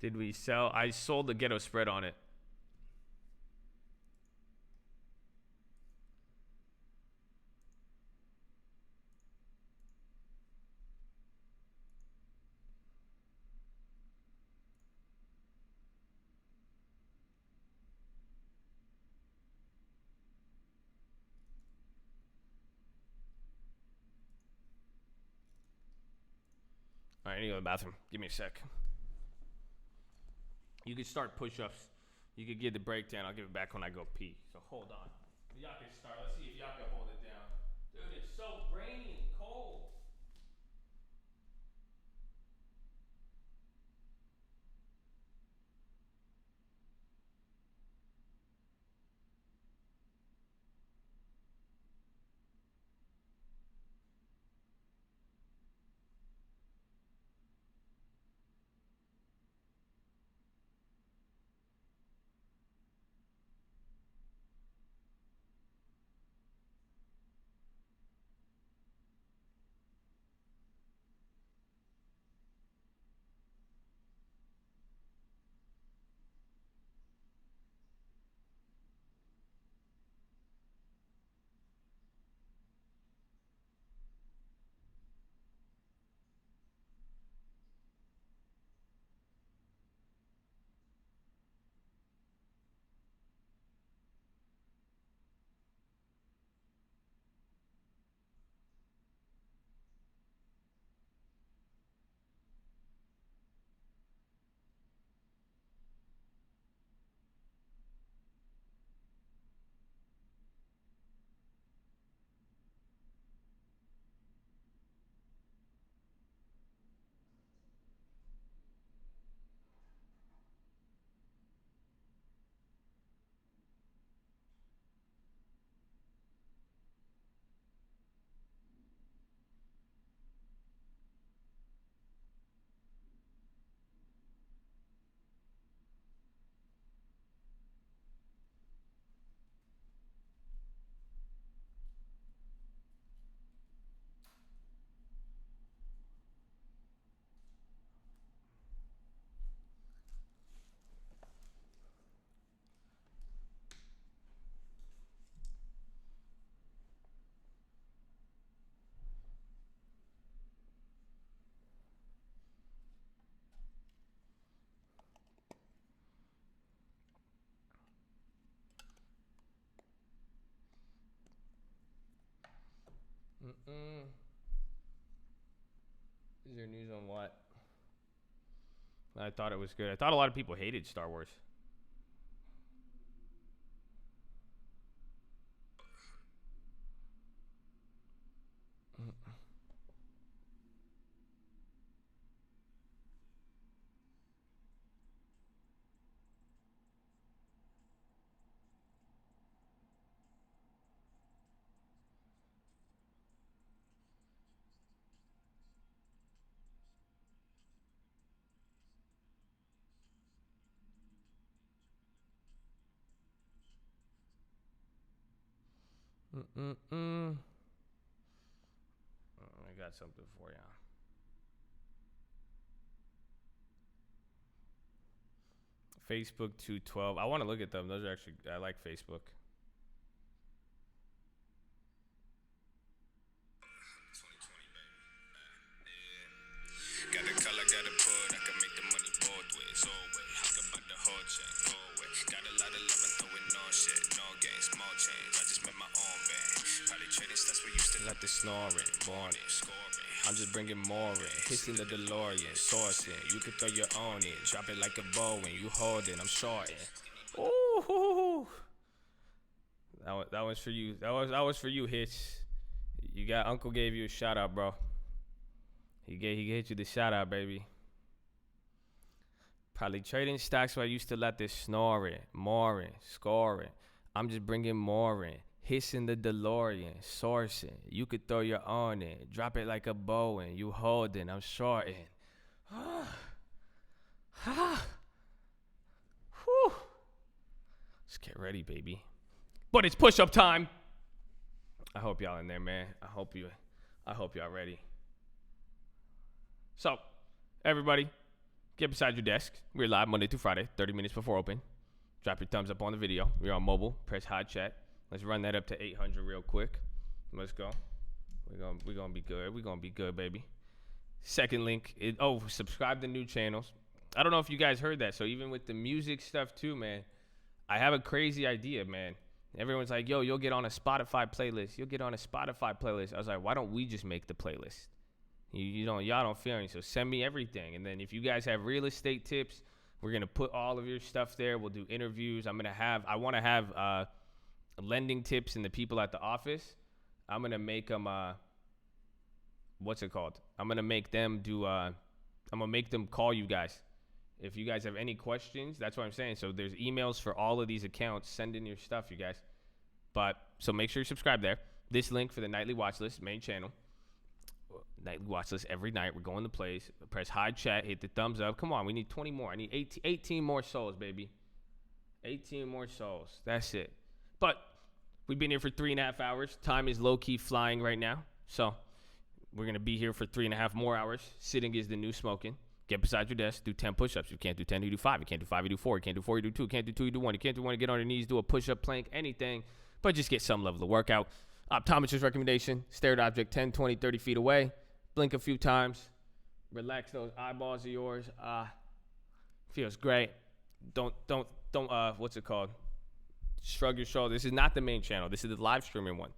S1: Did we sell? I sold the Ghetto Spread on it. All right, I need to go to the bathroom. Give me a sec. You could start push-ups. You could give the breakdown. I'll give it back when I go pee. So hold on. Y'all can start. Let's see if y'all can hold it down. Dude, it's so rainy and cold. Is there news on what? I thought it was good. I thought a lot of people hated Star Wars. I got something for you. Facebook 212. I want to look at them. Those are actually, I like Facebook. Got the color, got the put. I can make the money both ways. Always. Talk about the whole chain. Always. Got a lot of love and throwing no shit. No games, small change. I just made my own band. Probably trading stats where you still got the snoring. Born it, scoring. I'm just bringing more in. Hissing the DeLorean. Sourcing. You could throw your own in. Drop it like a bow when you hold it. I'm shorting. Ooh. That was for you. That was for you, Hitch. You got Uncle gave you a shout out, bro. He gave you the shout out, baby. Probably trading stocks while you still at this snoring, mooring, scoring. I'm just bringing more in, hissing the DeLorean, sourcing. You could throw your own in, drop it like a Boeing. You holding, I'm shorting. Let's get ready, baby. But it's push-up time. I hope y'all in there, man. I hope y'all ready. So, everybody, get beside your desk. We're live Monday through Friday, 30 minutes before open. Drop your thumbs up on the video. We're on mobile. Press hot chat. Let's run that up to 800 real quick. Let's go. We're gonna be good. We're gonna be good, baby. Second link. Subscribe to new channels. I don't know if you guys heard that. So even with the music stuff too, man, I have a crazy idea, man. Everyone's like, yo, you'll get on a Spotify playlist. I was like, why don't we just make the playlist? Y'all don't feel me. So send me everything. And then if you guys have real estate tips, we're gonna put all of your stuff there. We'll do interviews. I want to have lending tips and the people at the office. I'm gonna make them what's it called? I'm gonna make them do. I'm gonna make them call you guys. If you guys have any questions, that's what I'm saying. So there's emails for all of these accounts. Send in your stuff, you guys. But so make sure you subscribe there. This link for the nightly watch list, main channel. Nightly watch list every night. We're going to plays. Press hide chat. Hit the thumbs up. Come on, we need 20 more. I need 18 more souls, baby. 18 more souls. That's it. But we've been here for 3.5 hours. Time is low-key flying right now. So we're going to be here for 3.5 more hours. Sitting is the new smoking. Get beside your desk. Do 10 push-ups. You can't do 10, you do 5. You can't do 5, you do 4. You can't do 4, you do 2. You can't do 2, you do 1. You can't do 1, you get on your knees, do a push-up, plank, anything. But just get some level of workout. Optometrist recommendation. Stare at object 10, 20, 30 feet away. Blink a few times. Relax those eyeballs of yours. Feels great. Don't what's it called? Shrug your shoulders. This is not the main channel. This is the live streaming one.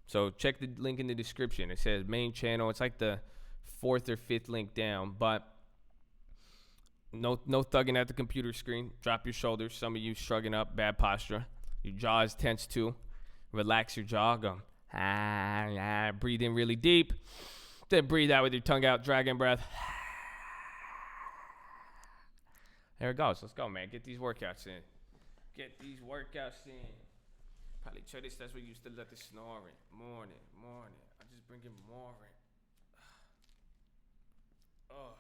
S1: So check the link in the description. It says main channel. It's like the 4th or 5th link down. But no thugging at the computer screen. Drop your shoulders. Some of you shrugging up. Bad posture. Your jaw is tense too. Relax your jaw. Go. Breathe in really deep. Then breathe out with your tongue out. Dragon breath. There it goes. Let's go, man. Get these workouts in. Get these workouts in. Probably try this. That's what you used to let the snoring. Morning. I just bring it morning. Oh.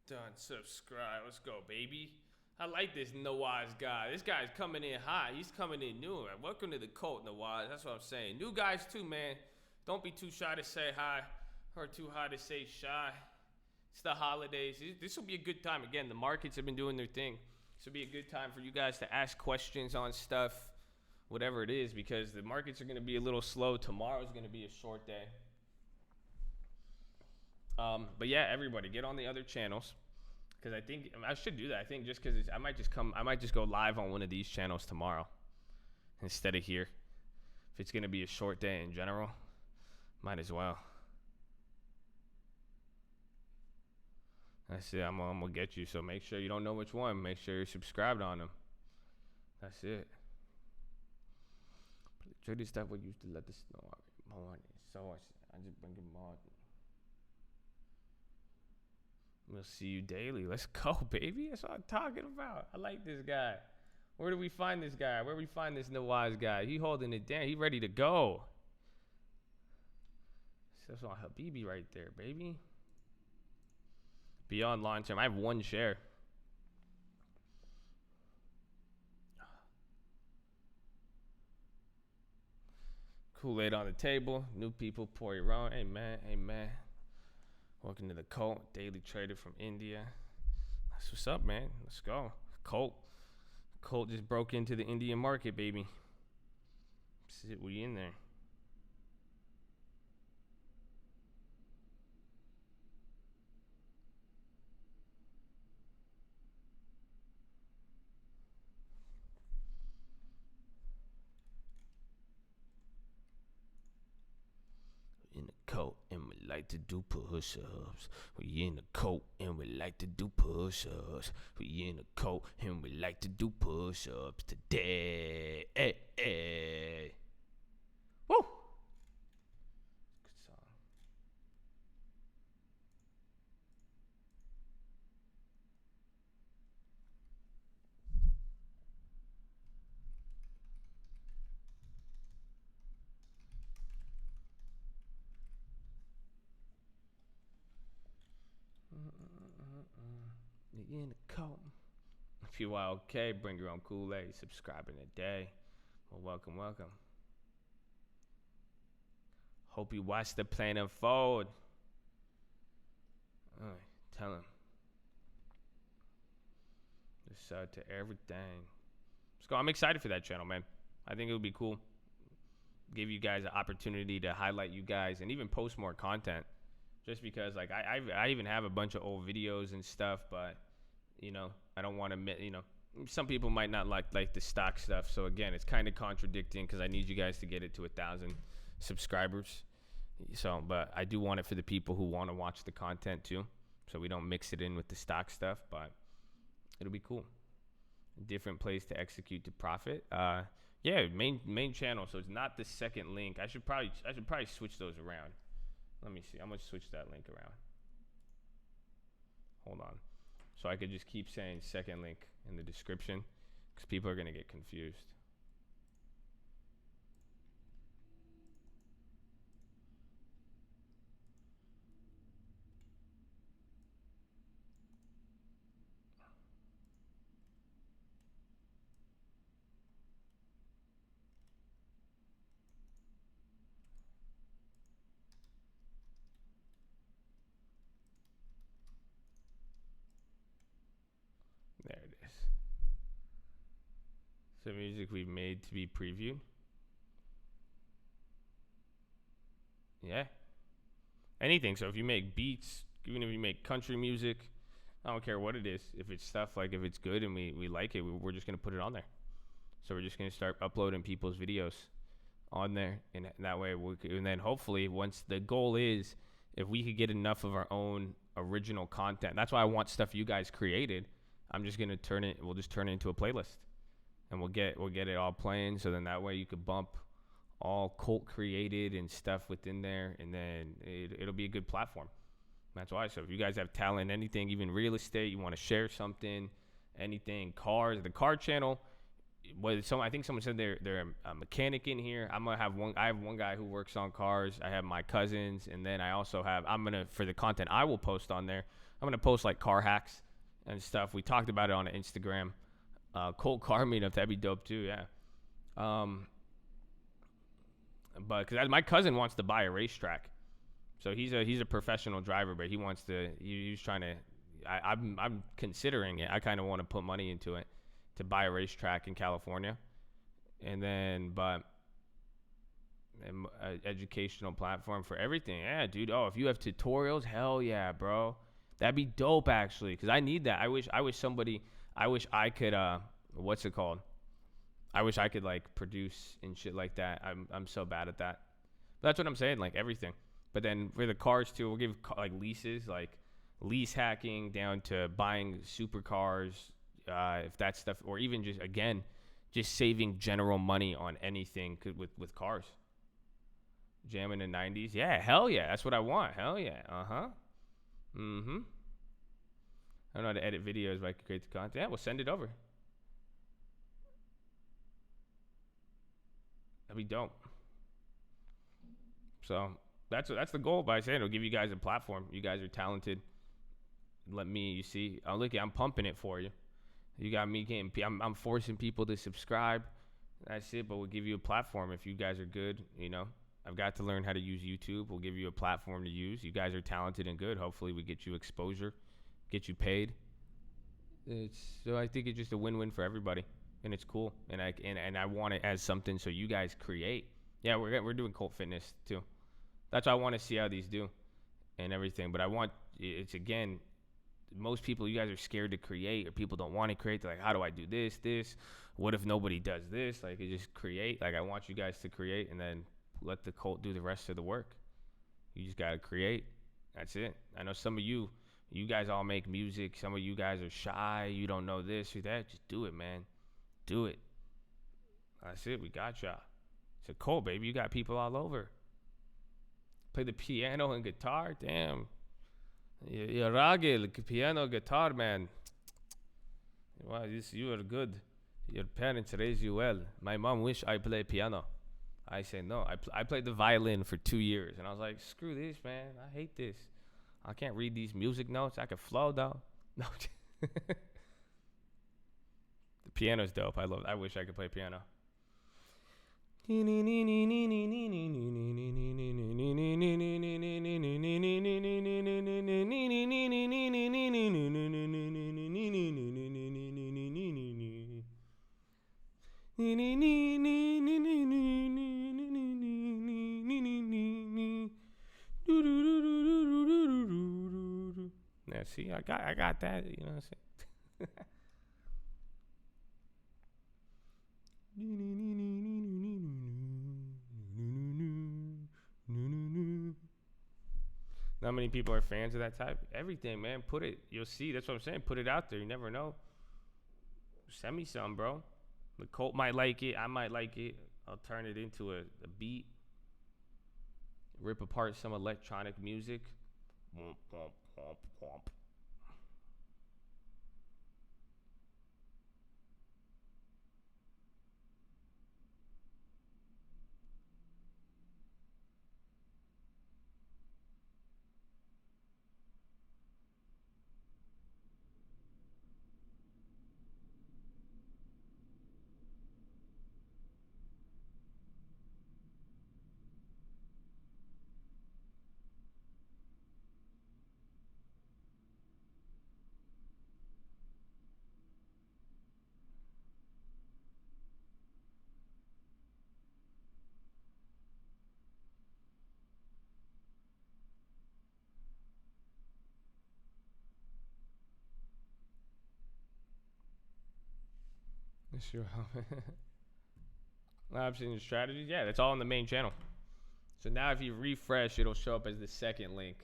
S1: Done. Subscribe. Let's go, baby. I like this Nawaz guy. This guy's coming in hot. He's coming in new. Welcome to the cult, Nawaz. That's what I'm saying. New guys too, man. Don't be too shy to say hi or too high to say shy. It's the holidays. This will be a good time. Again, the markets have been doing their thing. This will be a good time for you guys to ask questions on stuff, whatever it is, because the markets are going to be a little slow. Tomorrow's going to be a short day. But yeah, everybody get on the other channels, because I think I should do that. I think just because I might just go live on one of these channels tomorrow instead of here. If it's gonna be a short day in general, might as well. That's it. I'm gonna get you. So make sure you don't know which one. Make sure you're subscribed on them. That's it. Try this stuff. What used to let the snow morning. So I just bring it on. We'll see you daily. Let's go, baby. That's what I'm talking about. I like this guy. Where do we find this guy? Where do we find this Nawaz guy? He holding it down. He ready to go. That's on Habibi right there, baby. Beyond long term. I have 1 share. Kool-Aid on the table. New people pour your own. Amen. Amen. Welcome to the cult. Daily trader from India. That's what's up, man. Let's go. Cult just broke into the Indian market, baby. Shit, we in there. In the coat and we like to do push-ups. We in the coat and we like to do push-ups. We in the coat and we like to do push-ups today. Hey, hey. Woo! Good song. You in the coat. If you are okay, bring your own Kool-Aid. Subscribing today. Well, welcome. Hope you watch the plan unfold. All right, tell him. Let's sub to everything. Let's go. I'm excited for that channel, man. I think it would be cool. Give you guys an opportunity to highlight you guys and even post more content. Just because, like, I even have a bunch of old videos and stuff, but, you know, I don't want to, you know, some people might not like the stock stuff. So, again, it's kind of contradicting because I need you guys to get it to 1,000 subscribers. So, but I do want it for the people who want to watch the content, too. So we don't mix it in with the stock stuff, but it'll be cool. Different place to execute to profit. Yeah, main channel. So it's not the second link. I should probably switch those around. Let me see. I'm gonna switch that link around. Hold on. So I could just keep saying second link in the description because people are gonna get confused. There it is. So music we've made to be previewed. Yeah. Anything. So if you make beats, even if you make country music, I don't care what it is. If it's stuff, like, if it's good and we like it, we're just going to put it on there. So we're just going to start uploading people's videos on there. And that way, and then hopefully once the goal is, if we could get enough of our own original content, that's why I want stuff you guys created. I'm just gonna we'll just turn it into a playlist, and we'll get it all playing. So then that way you could bump all cult created and stuff within there, and then it'll be a good platform. That's why. So if you guys have talent, anything, even real estate, you want to share something, anything, cars, the car channel. I think someone said they're a mechanic in here. I have one guy who works on cars. I have my cousins, and then I also have, for the content I will post on there, I'm gonna post like car hacks and stuff. We talked about it on Instagram. Cold car meetup, that'd be dope too. Yeah. But because my cousin wants to buy a racetrack, so he's a professional driver, but he wants to. He's trying to. I'm considering it. I kind of want to put money into it to buy a racetrack in California, and then an educational platform for everything. Yeah, dude. Oh, if you have tutorials, hell yeah, bro. That'd be dope, actually, because I need that. I wish I could, what's it called? I wish I could, like, produce and shit like that. I'm so bad at that. But that's what I'm saying, like, everything. But then for the cars, too, we'll give, like, leases, like, lease hacking down to buying supercars, if that stuff, or even just saving general money on anything with cars. Jamming in the 90s. Yeah, hell yeah. That's what I want. Hell yeah. Uh-huh. Mm-hmm. I don't know how to edit videos, but I can create the content. Yeah, we'll send it over. That'd be dope. So that's the goal. By saying it'll give you guys a platform. You guys are talented. You see. Look, I'm pumping it for you. You got me getting. I'm forcing people to subscribe. That's it. But we'll give you a platform if you guys are good. You know. I've got to learn how to use YouTube. We'll give you a platform to use. You guys are talented and good. Hopefully we get you exposure, get you paid. So I think it's just a win-win for everybody, and it's cool. And I want it as something so you guys create. Yeah, we're doing cult fitness too. That's why I want to see how these do and everything. But it's again, most people, you guys are scared to create, or people don't want to create. They're like, how do I do this? What if nobody does this? Like, you just create. Like, I want you guys to create, and then let the cult do the rest of the work. You just gotta create. That's it. I know some of you guys all make music. Some of you guys are shy. You don't know this or that. Just do it, man. Do it. That's it. We got y'all. It's a cult, baby. You got people all over. Play the piano and guitar. Damn. You're ragil, piano, guitar, man. Wow, you are good. Your parents raised you well. My mom wish I play piano. I say no. I played the violin for 2 years, and I was like, screw this, man. I hate this. I can't read these music notes. I can flow though. No. The piano's dope. I wish I could play piano. Now, see, I got that. You know what I'm saying? Not many people are fans of that type. Everything, man. Put it. You'll see. That's what I'm saying. Put it out there. You never know. Send me some, bro. The Colt might like it. I might like it. I'll turn it into a beat. Rip apart some electronic music. Womp, womp, womp, womp. Sure. Options and strategies. Yeah, that's all on the main channel. So now if you refresh, it'll show up as the second link.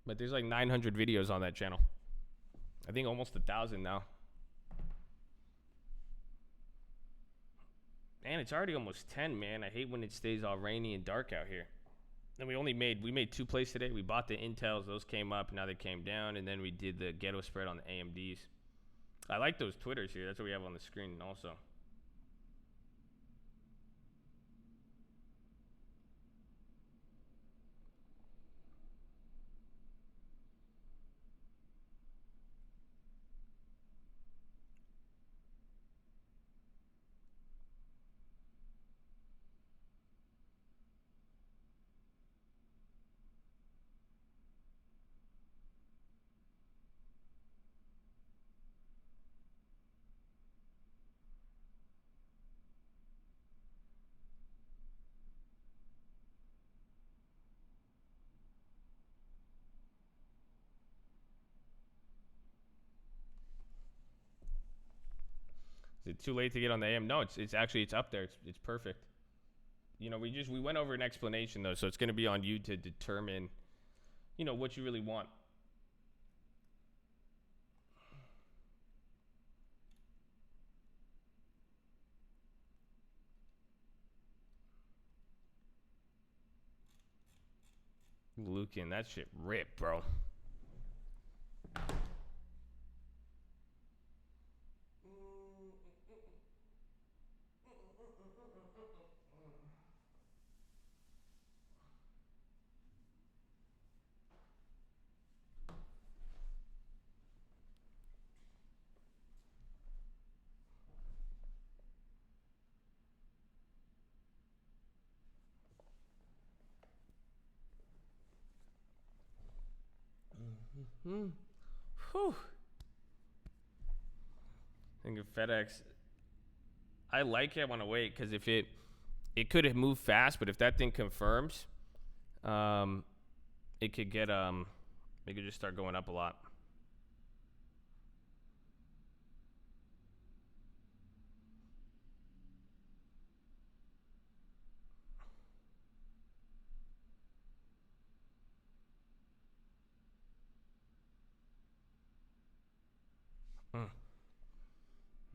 S1: But there's like 900 videos on that channel. I think almost 1,000 now. Man, it's already almost 10, man. I hate when it stays all rainy and dark out here. And we made 2 plays today. We bought the Intels. Those came up. Now they came down. And then we did the Ghetto Spread on the AMDs. I like those Twitters here. That's what we have on the screen also. Is it too late to get on the AM? No, it's actually it's up there. It's perfect. You know, we went over an explanation though, so it's going to be on you to determine, you know, what you really want. Lucan, that shit rip, bro. Whew. I think of FedEx. I like it. I want to wait because if it could have moved fast, but if that thing confirms, it could get it could just start going up a lot.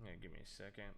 S1: Yeah, give me a second.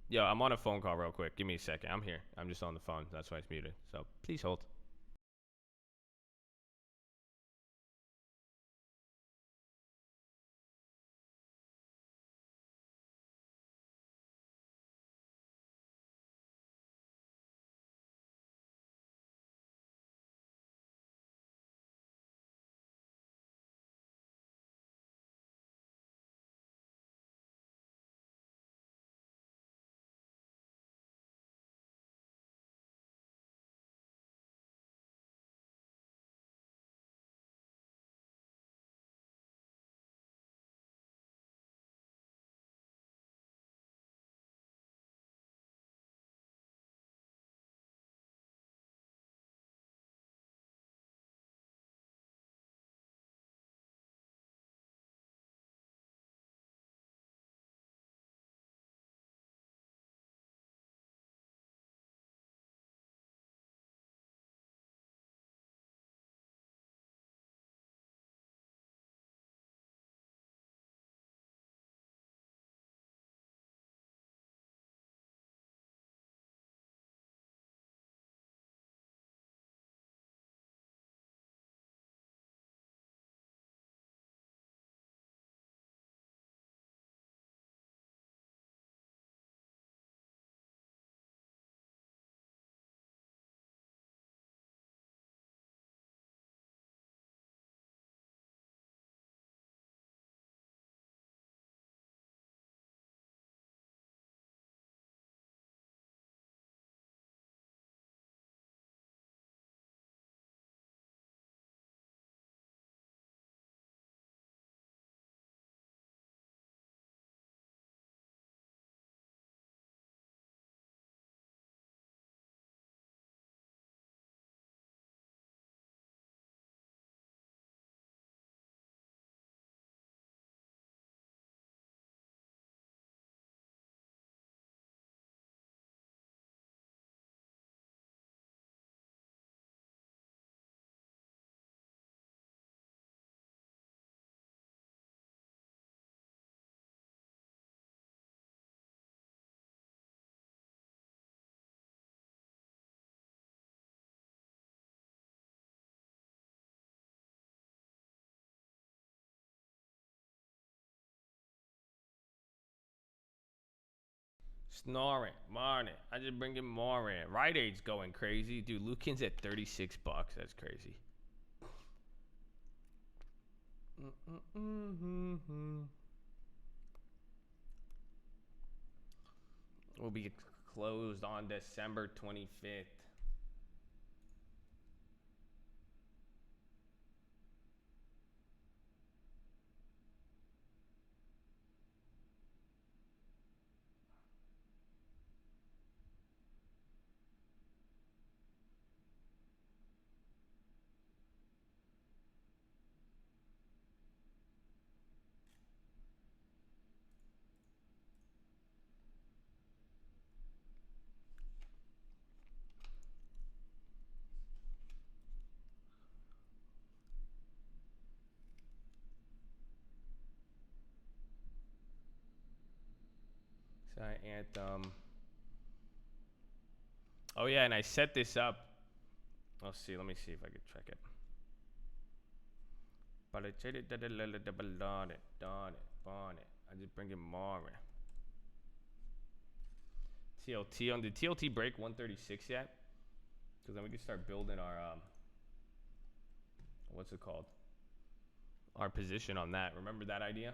S1: Yo, I'm on a phone call real quick. Give me a second. I'm here. I'm just on the phone. That's why it's muted. So please hold. Snoring, morning. I just bring in more in. Rite Aid's going crazy, dude. Lucan's at $36. That's crazy. Will be closed on December 25th. Sorry, Anthem. Oh yeah, and I set this up. Let's see. Let me see if I can check it. But I checked it. Darn it. I just bring it more. TLT on the TLT break 136 yet? Because then we can start building our what's it called? Our position on that. Remember that idea?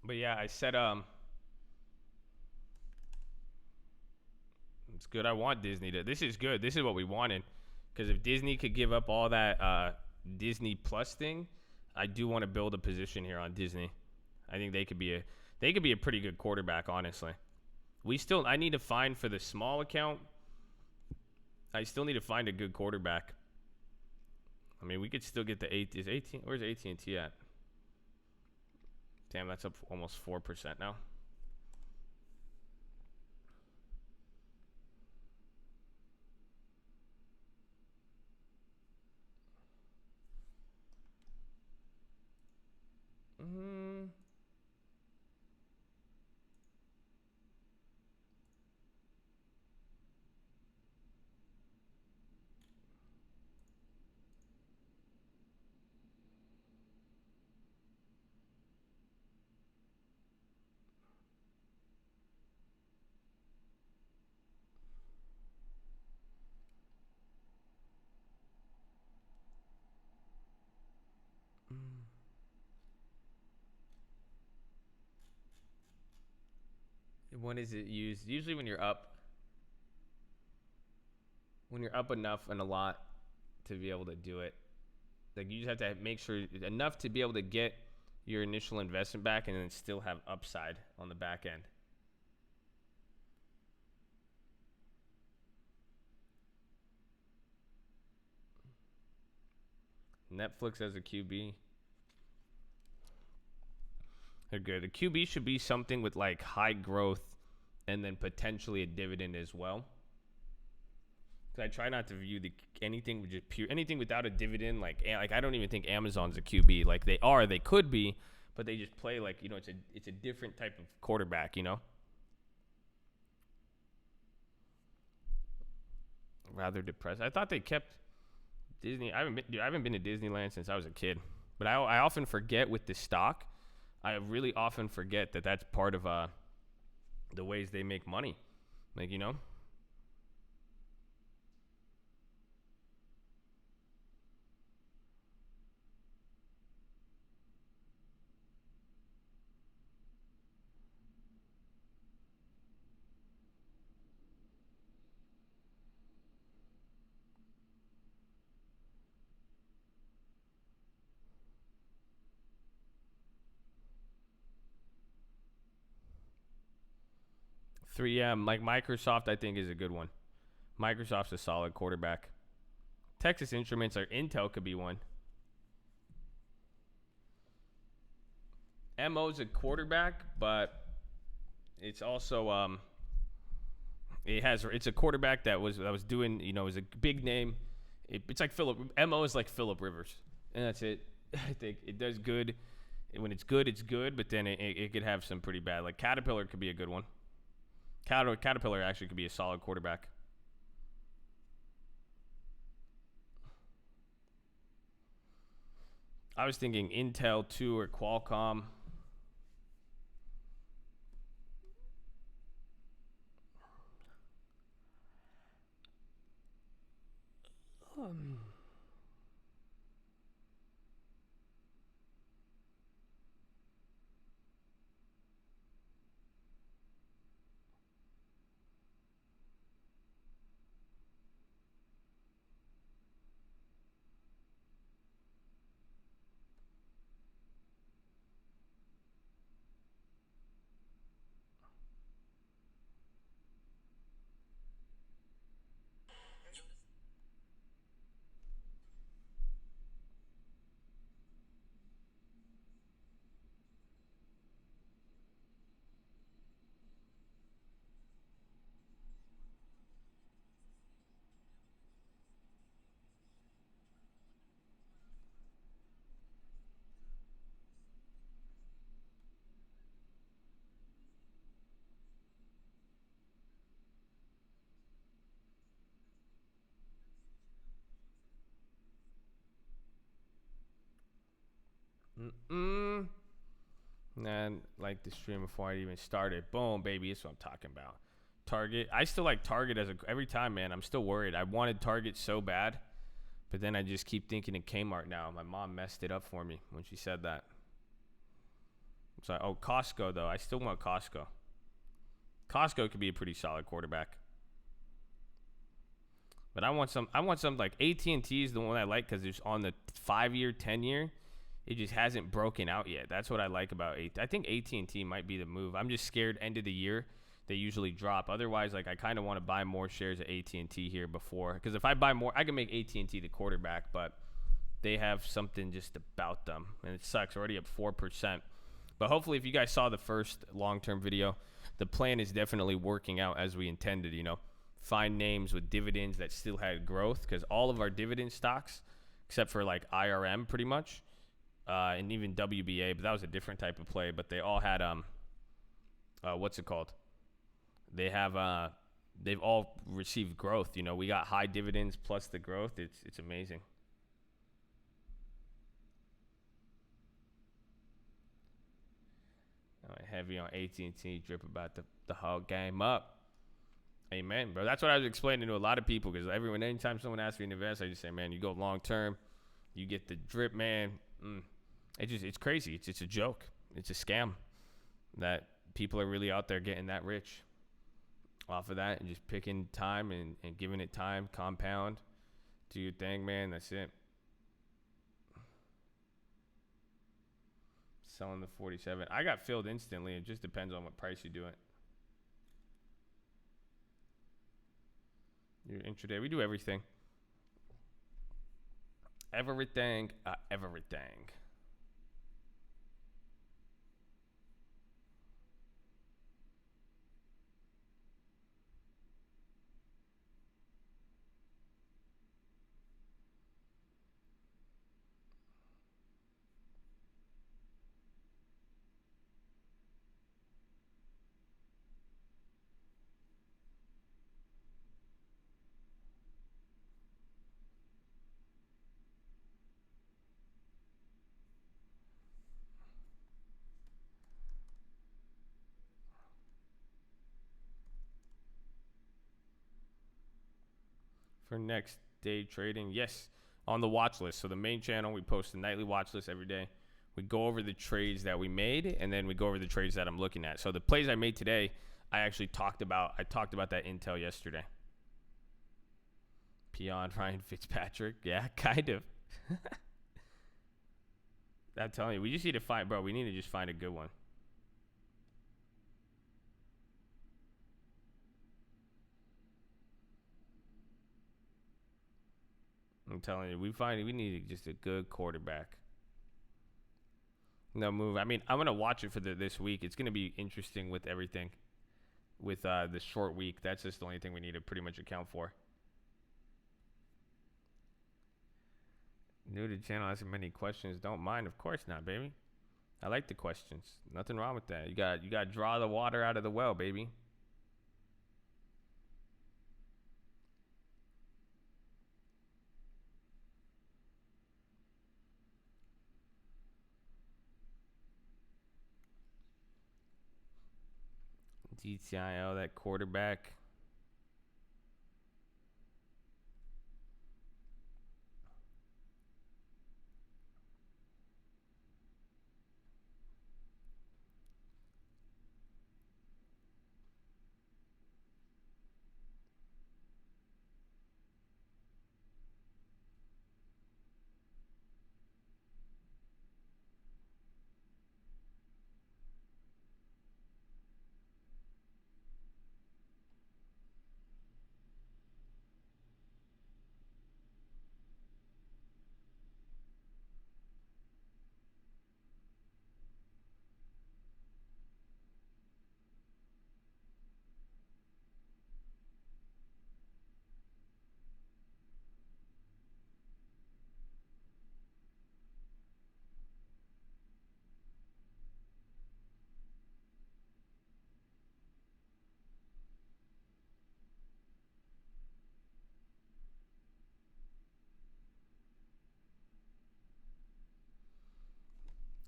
S1: But yeah, I said it's good. I want Disney to. This is good. This is what we wanted. Because if Disney could give up all that Disney Plus thing, I do want to build a position here on Disney. I think they could be a pretty good quarterback, honestly. I need to find for the small account. I still need to find a good quarterback. I mean, we could still get the 8. Is 18? Where's AT&T at? Damn, that's up almost 4% now. When is it used? Usually when you're up enough and a lot to be able to do it. Like, you just have to make sure enough to be able to get your initial investment back and then still have upside on the back end. Netflix as a QB. They're good. The QB should be something with like high growth and then potentially a dividend as well. Because I try not to view anything without a dividend. Like I don't even think Amazon's a QB. Like they could be, but they just play like, it's a different type of quarterback, Rather depressed. I thought they kept Disney. I haven't been to Disneyland since I was a kid. But I often forget with the stock. I really often forget that that's part of the ways they make money. Like, 3M, like Microsoft, I think is a good one. Microsoft's a solid quarterback. Texas Instruments or Intel could be one. MO's a quarterback, but it's also it's a quarterback that was doing, is a big name. It's like MO is like Phillip Rivers, and that's it. I think it does good. When it's good, but then it could have some pretty bad. Like Caterpillar could be a good one. Caterpillar actually could be a solid quarterback. I was thinking Intel 2 or Qualcomm. And like the stream before I even started. Boom, baby. That's what I'm talking about. Target. I still like Target every time, man. I'm still worried. I wanted Target so bad, but then I just keep thinking in Kmart now. My mom messed it up for me when she said that. So, Costco though. I still want Costco. Costco could be a pretty solid quarterback. But I want some like AT&T is the one I like because it's on the 5-year, 10-year. It just hasn't broken out yet. That's what I like about I think AT&T might be the move. I'm just scared end of the year they usually drop. Otherwise, like I kind of want to buy more shares of AT&T here before, because if I buy more, I can make AT&T the quarterback, but they have something just about them, and it sucks. Already up 4%. But hopefully, if you guys saw the first long-term video, the plan is definitely working out as we intended. You know, find names with dividends that still had growth, because all of our dividend stocks, except for like IRM, pretty much, and even WBA, but that was a different type of play. But they all had what's it called? They have they've all received growth. You know, we got high dividends plus the growth. It's amazing. Heavy on AT&T, drip about the whole game up. Amen, bro. That's what I was explaining to a lot of people, because anytime someone asks me to invest, I just say, man, you go long term, you get the drip, man. It's crazy. It's a joke. It's a scam that people are really out there getting that rich off of that and just picking time and giving it time, compound, do your thing, man. That's it. Selling the 47. I got filled instantly. It just depends on what price you do it. Your intraday. We do everything. Everything. For next day trading, yes, on the watch list. So the main channel, we post a nightly watch list every day. We go over the trades that we made, and then we go over the trades that I'm looking at. So the plays I made today, I actually talked about that intel yesterday. Peon Ryan Fitzpatrick, yeah, kind of. I'm telling you, we just need to find, bro. We need to just find a good one. I'm telling you, we need just a good quarterback. No move. I mean, I'm gonna watch it for this week. It's gonna be interesting with everything, with the short week. That's just the only thing we need to pretty much account for. New to the channel, asking many questions. Don't mind, of course not, baby. I like the questions. Nothing wrong with that. You got to draw the water out of the well, baby. DTIL, that quarterback.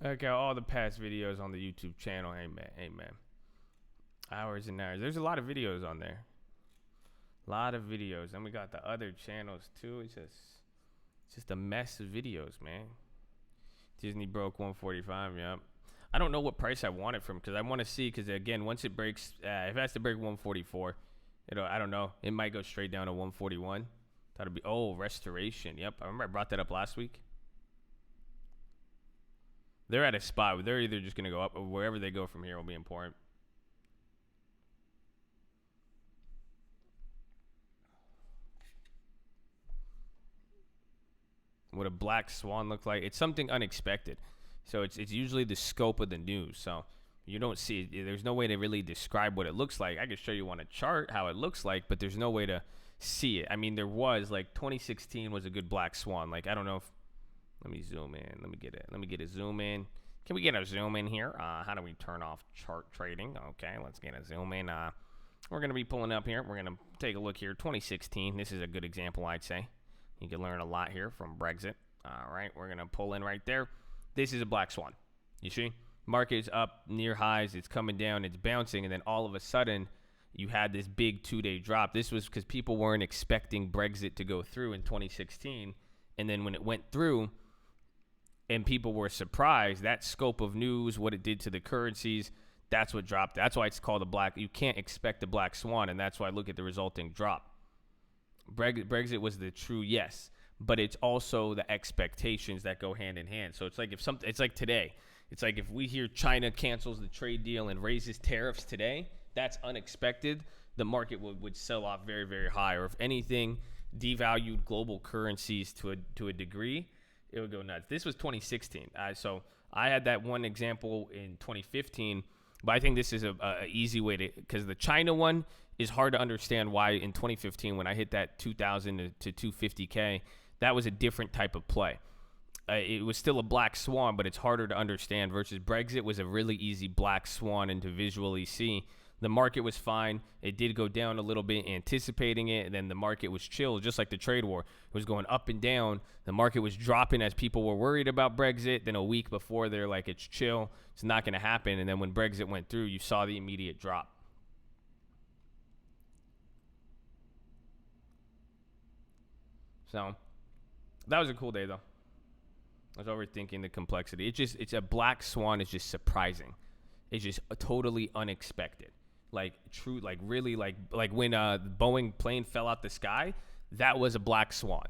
S1: I got all the past videos on the YouTube channel. Amen. Hours and hours. There's a lot of videos on there. A lot of videos. And we got the other channels too. It's just a mess of videos, man. Disney broke 145. Yep. I don't know what price I want it from, because I want to see, because again, once it breaks, if it has to break 144, I don't know. It might go straight down to 141. That'll be, restoration. Yep. I remember I brought that up last week. They're at a spot where they're either just going to go up, or wherever they go from here will be important. what a black swan looked like. It's something unexpected. So it's usually the scope of the news. So you don't see it. There's no way to really describe what it looks like. I can show you on a chart how it looks like, but there's no way to see it. I mean, there was like 2016 was a good black swan. Like, I don't know if, let me zoom in. Let me get a zoom in. Can we get a zoom in here? How do we turn off chart trading? Okay, let's get a zoom in. We're going to be pulling up here. We're going to take a look here. 2016. This is a good example, I'd say. You can learn a lot here from Brexit. All right, we're going to pull in right there. This is a black swan. You see? Market is up near highs. It's coming down. It's bouncing. And then all of a sudden, you had this big 2-day drop. This was because people weren't expecting Brexit to go through in 2016. And then when it went through and people were surprised, that scope of news, what it did to the currencies, that's what dropped. That's why it's called a black. You can't expect a black swan. And that's why look at the resulting drop. Brexit was the true yes. But it's also the expectations that go hand in hand. So it's like it's like today. It's like if we hear China cancels the trade deal and raises tariffs today, that's unexpected. The market would sell off very, very high. Or if anything, devalued global currencies to a degree, it would go nuts. This was 2016. So I had that one example in 2015, but I think this is a easy way to, because the China one is hard to understand why in 2015 when I hit that 2,000 to 250K, that was a different type of play. It was still a black swan, but it's harder to understand versus Brexit was a really easy black swan and to visually see. The market was fine. It did go down a little bit, anticipating it, and then the market was chill, just like the trade war. It was going up and down. The market was dropping as people were worried about Brexit. Then a week before, they're like, it's chill. It's not going to happen. And then when Brexit went through, you saw the immediate drop. So that was a cool day, though. I was overthinking the complexity. It's a black swan. It's just surprising. It's just totally unexpected. Like true, like really, like when the Boeing plane fell out the sky, that was a black swan.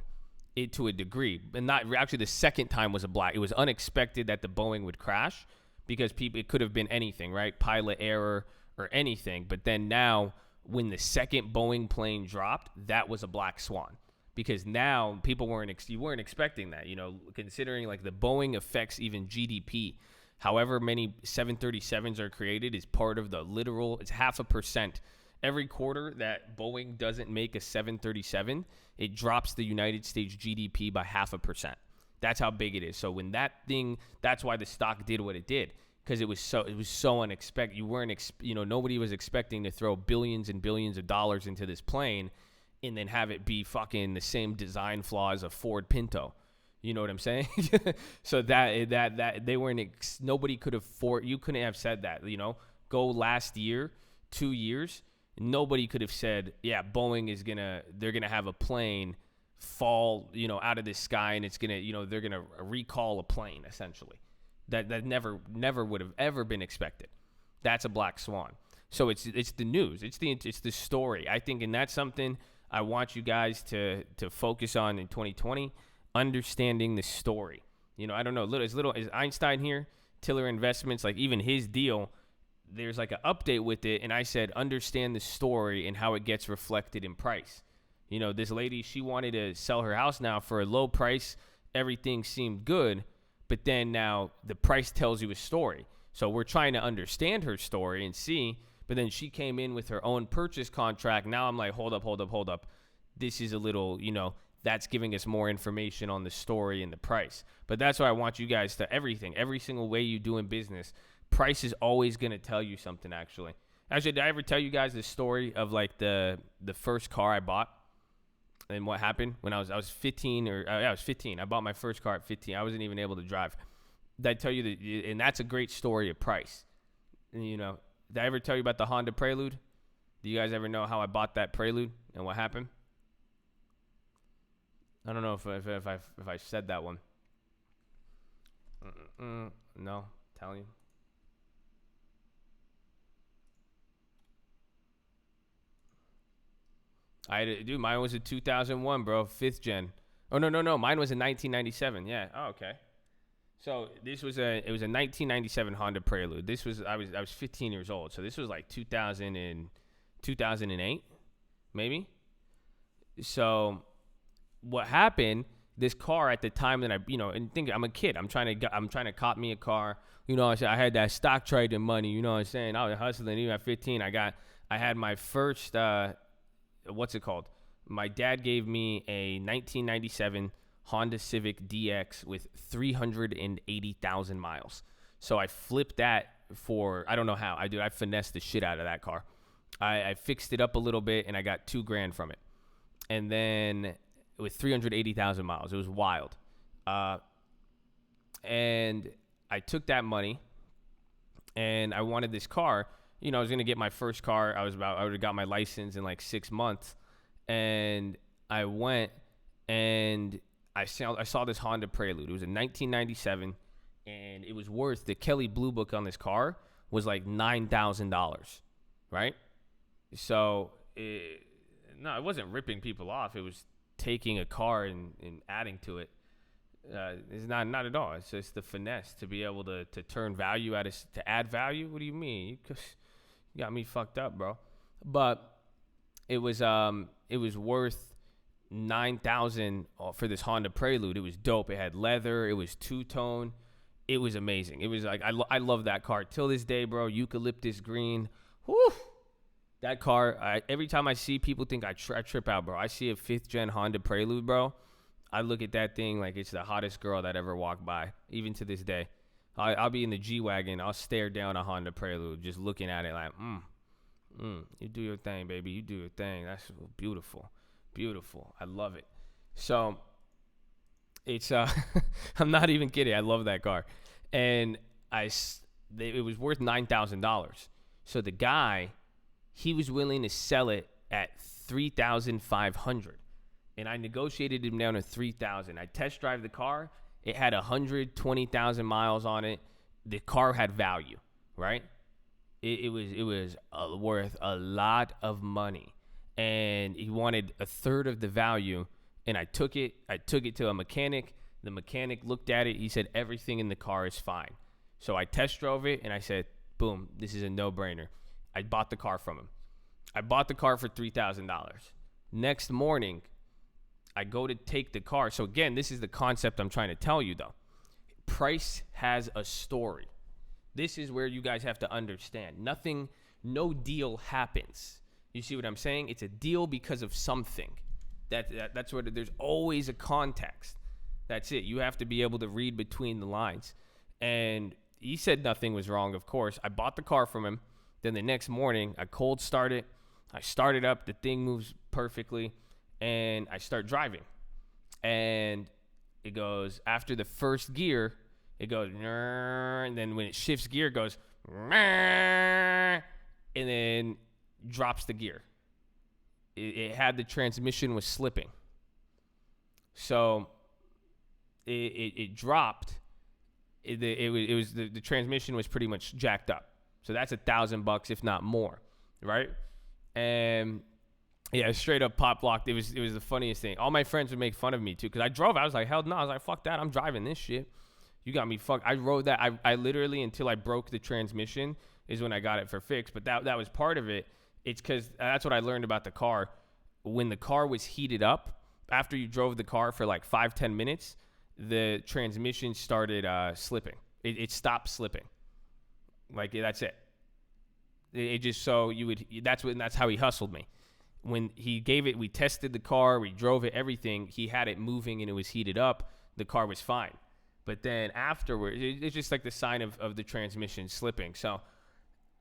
S1: It to a degree, and not actually the second time was a black. It was unexpected that the Boeing would crash because it could have been anything, right? Pilot error or anything. But then now, when the second Boeing plane dropped, that was a black swan. Because now people weren't expecting that, considering like the Boeing affects even GDP. However many 737s are created is part of the literal, it's 0.5%. Every quarter that Boeing doesn't make a 737, it drops the United States GDP by 0.5%. That's how big it is. So when that's why the stock did what it did. Because it was so unexpected. Nobody was expecting to throw billions and billions of dollars into this plane and then have it be fucking the same design flaw as a Ford Pinto. You know what I'm saying? So that they weren't, nobody could afford, you couldn't have said that, go last year, 2 years, nobody could have said, yeah, Boeing they're going to have a plane fall, out of the sky and it's going to, they're going to recall a plane essentially. That never would have ever been expected. That's a black swan. So it's the news. It's the story. I think, and that's something I want you guys to focus on in 2020, understanding the story. I don't know, is Einstein here? Tiller Investments, like even his deal, there's like an update with it, and I said, understand the story and how it gets reflected in price. This lady, she wanted to sell her house now for a low price. Everything seemed good, but then now the price tells you a story. So we're trying to understand her story and see. But then she came in with her own purchase contract. Now I'm like, hold up. This is a little, that's giving us more information on the story and the price. But that's why I want you guys to every single way you do in business, price is always going to tell you something, actually. Actually, did I ever tell you guys the story of like the first car I bought and what happened when I was 15 I was 15. I bought my first car at 15. I wasn't even able to drive. Did I tell you that? And that's a great story of price. And, did I ever tell you about the Honda Prelude? Do you guys ever know how I bought that Prelude and what happened? I don't know if I said that one. No, telling you. Mine was a 2001, bro, 5th gen. Oh no, mine was a 1997. Yeah. Oh, okay. So it was a 1997 Honda Prelude. I was 15 years old. So this was like 2008, maybe. So what happened this car at the time that and think I'm a kid. I'm trying to cop me a car. I had that stock trading money. You know what I'm saying? I was hustling. Even at 15, I had my first, what's it called? My dad gave me a 1997 Honda Civic DX with 380,000 miles. So I flipped that for, I don't know how. I finessed the shit out of that car. I fixed it up a little bit and I got $2,000 from it. And then with 380,000 miles, it was wild. And I took that money and I wanted this car. I was going to get my first car. I would have got my license in like 6 months. And I went and I saw this Honda Prelude. It was a 1997 and it was worth, the Kelly Blue Book on this car was like $9,000, right? So, it wasn't ripping people off. It was taking a car and adding to it. It's not at all. It's just the finesse to be able to turn value to add value. What do you mean? You got me fucked up, bro. But it was worth $9,000 for this Honda Prelude. It was dope. It had leather. It was two-tone. It was amazing. It was like I love that car till this day, bro. Eucalyptus green. Whew. That car. Every time I see people think I trip out, bro. I see a 5th gen Honda Prelude, bro. I look at that thing like it's the hottest girl that ever walked by, even to this day. I'll be in the G-Wagon. I'll stare down a Honda Prelude just looking at it like, you do your thing, baby. You do your thing. That's beautiful. Beautiful. I love it. So it's, I'm not even kidding. I love that car. And it was worth $9,000. So the guy, he was willing to sell it at $3,500. And I negotiated him down to $3,000. I test drive the car. It had 120,000 miles on it. The car had value, right? It was worth a lot of money. And he wanted a third of the value. And I took it to a mechanic. The mechanic looked at it. He said, everything in the car is fine. So I test drove it and I said, boom, this is a no-brainer. I bought the car from him. I bought the car for $3,000. Next morning, I go to take the car. So again, this is the concept I'm trying to tell you though. Price has a story. This is where you guys have to understand. No deal happens. You see what I'm saying? It's a deal because of something. That's where there's always a context. That's it. You have to be able to read between the lines. And he said nothing was wrong, of course. I bought the car from him. Then the next morning, I cold start it. I start it up. The thing moves perfectly. And I start driving. And it goes, after the first gear, it goes, and then when it shifts gear, it goes, and then drops the gear. It had the transmission was slipping. So it dropped. The transmission was pretty much jacked up. So that's $1,000, if not more, right? And yeah, straight up pop locked. It was the funniest thing. All my friends would make fun of me too, because I drove. I was like, hell no. I was like, fuck that. I'm driving this shit. You got me fucked. I rode that. I literally, until I broke the transmission, is when I got it for fixed. But that was part of it. It's because that's what I learned about the car. When the car was heated up, after you drove the car for like 5-10 minutes, the transmission started slipping. It stopped slipping. Like, that's it. It just, so you would, that's how he hustled me. When he gave it, we tested the car, we drove it, everything. He had it moving and it was heated up. The car was fine. But then afterwards, it's just like the sign of the transmission slipping. So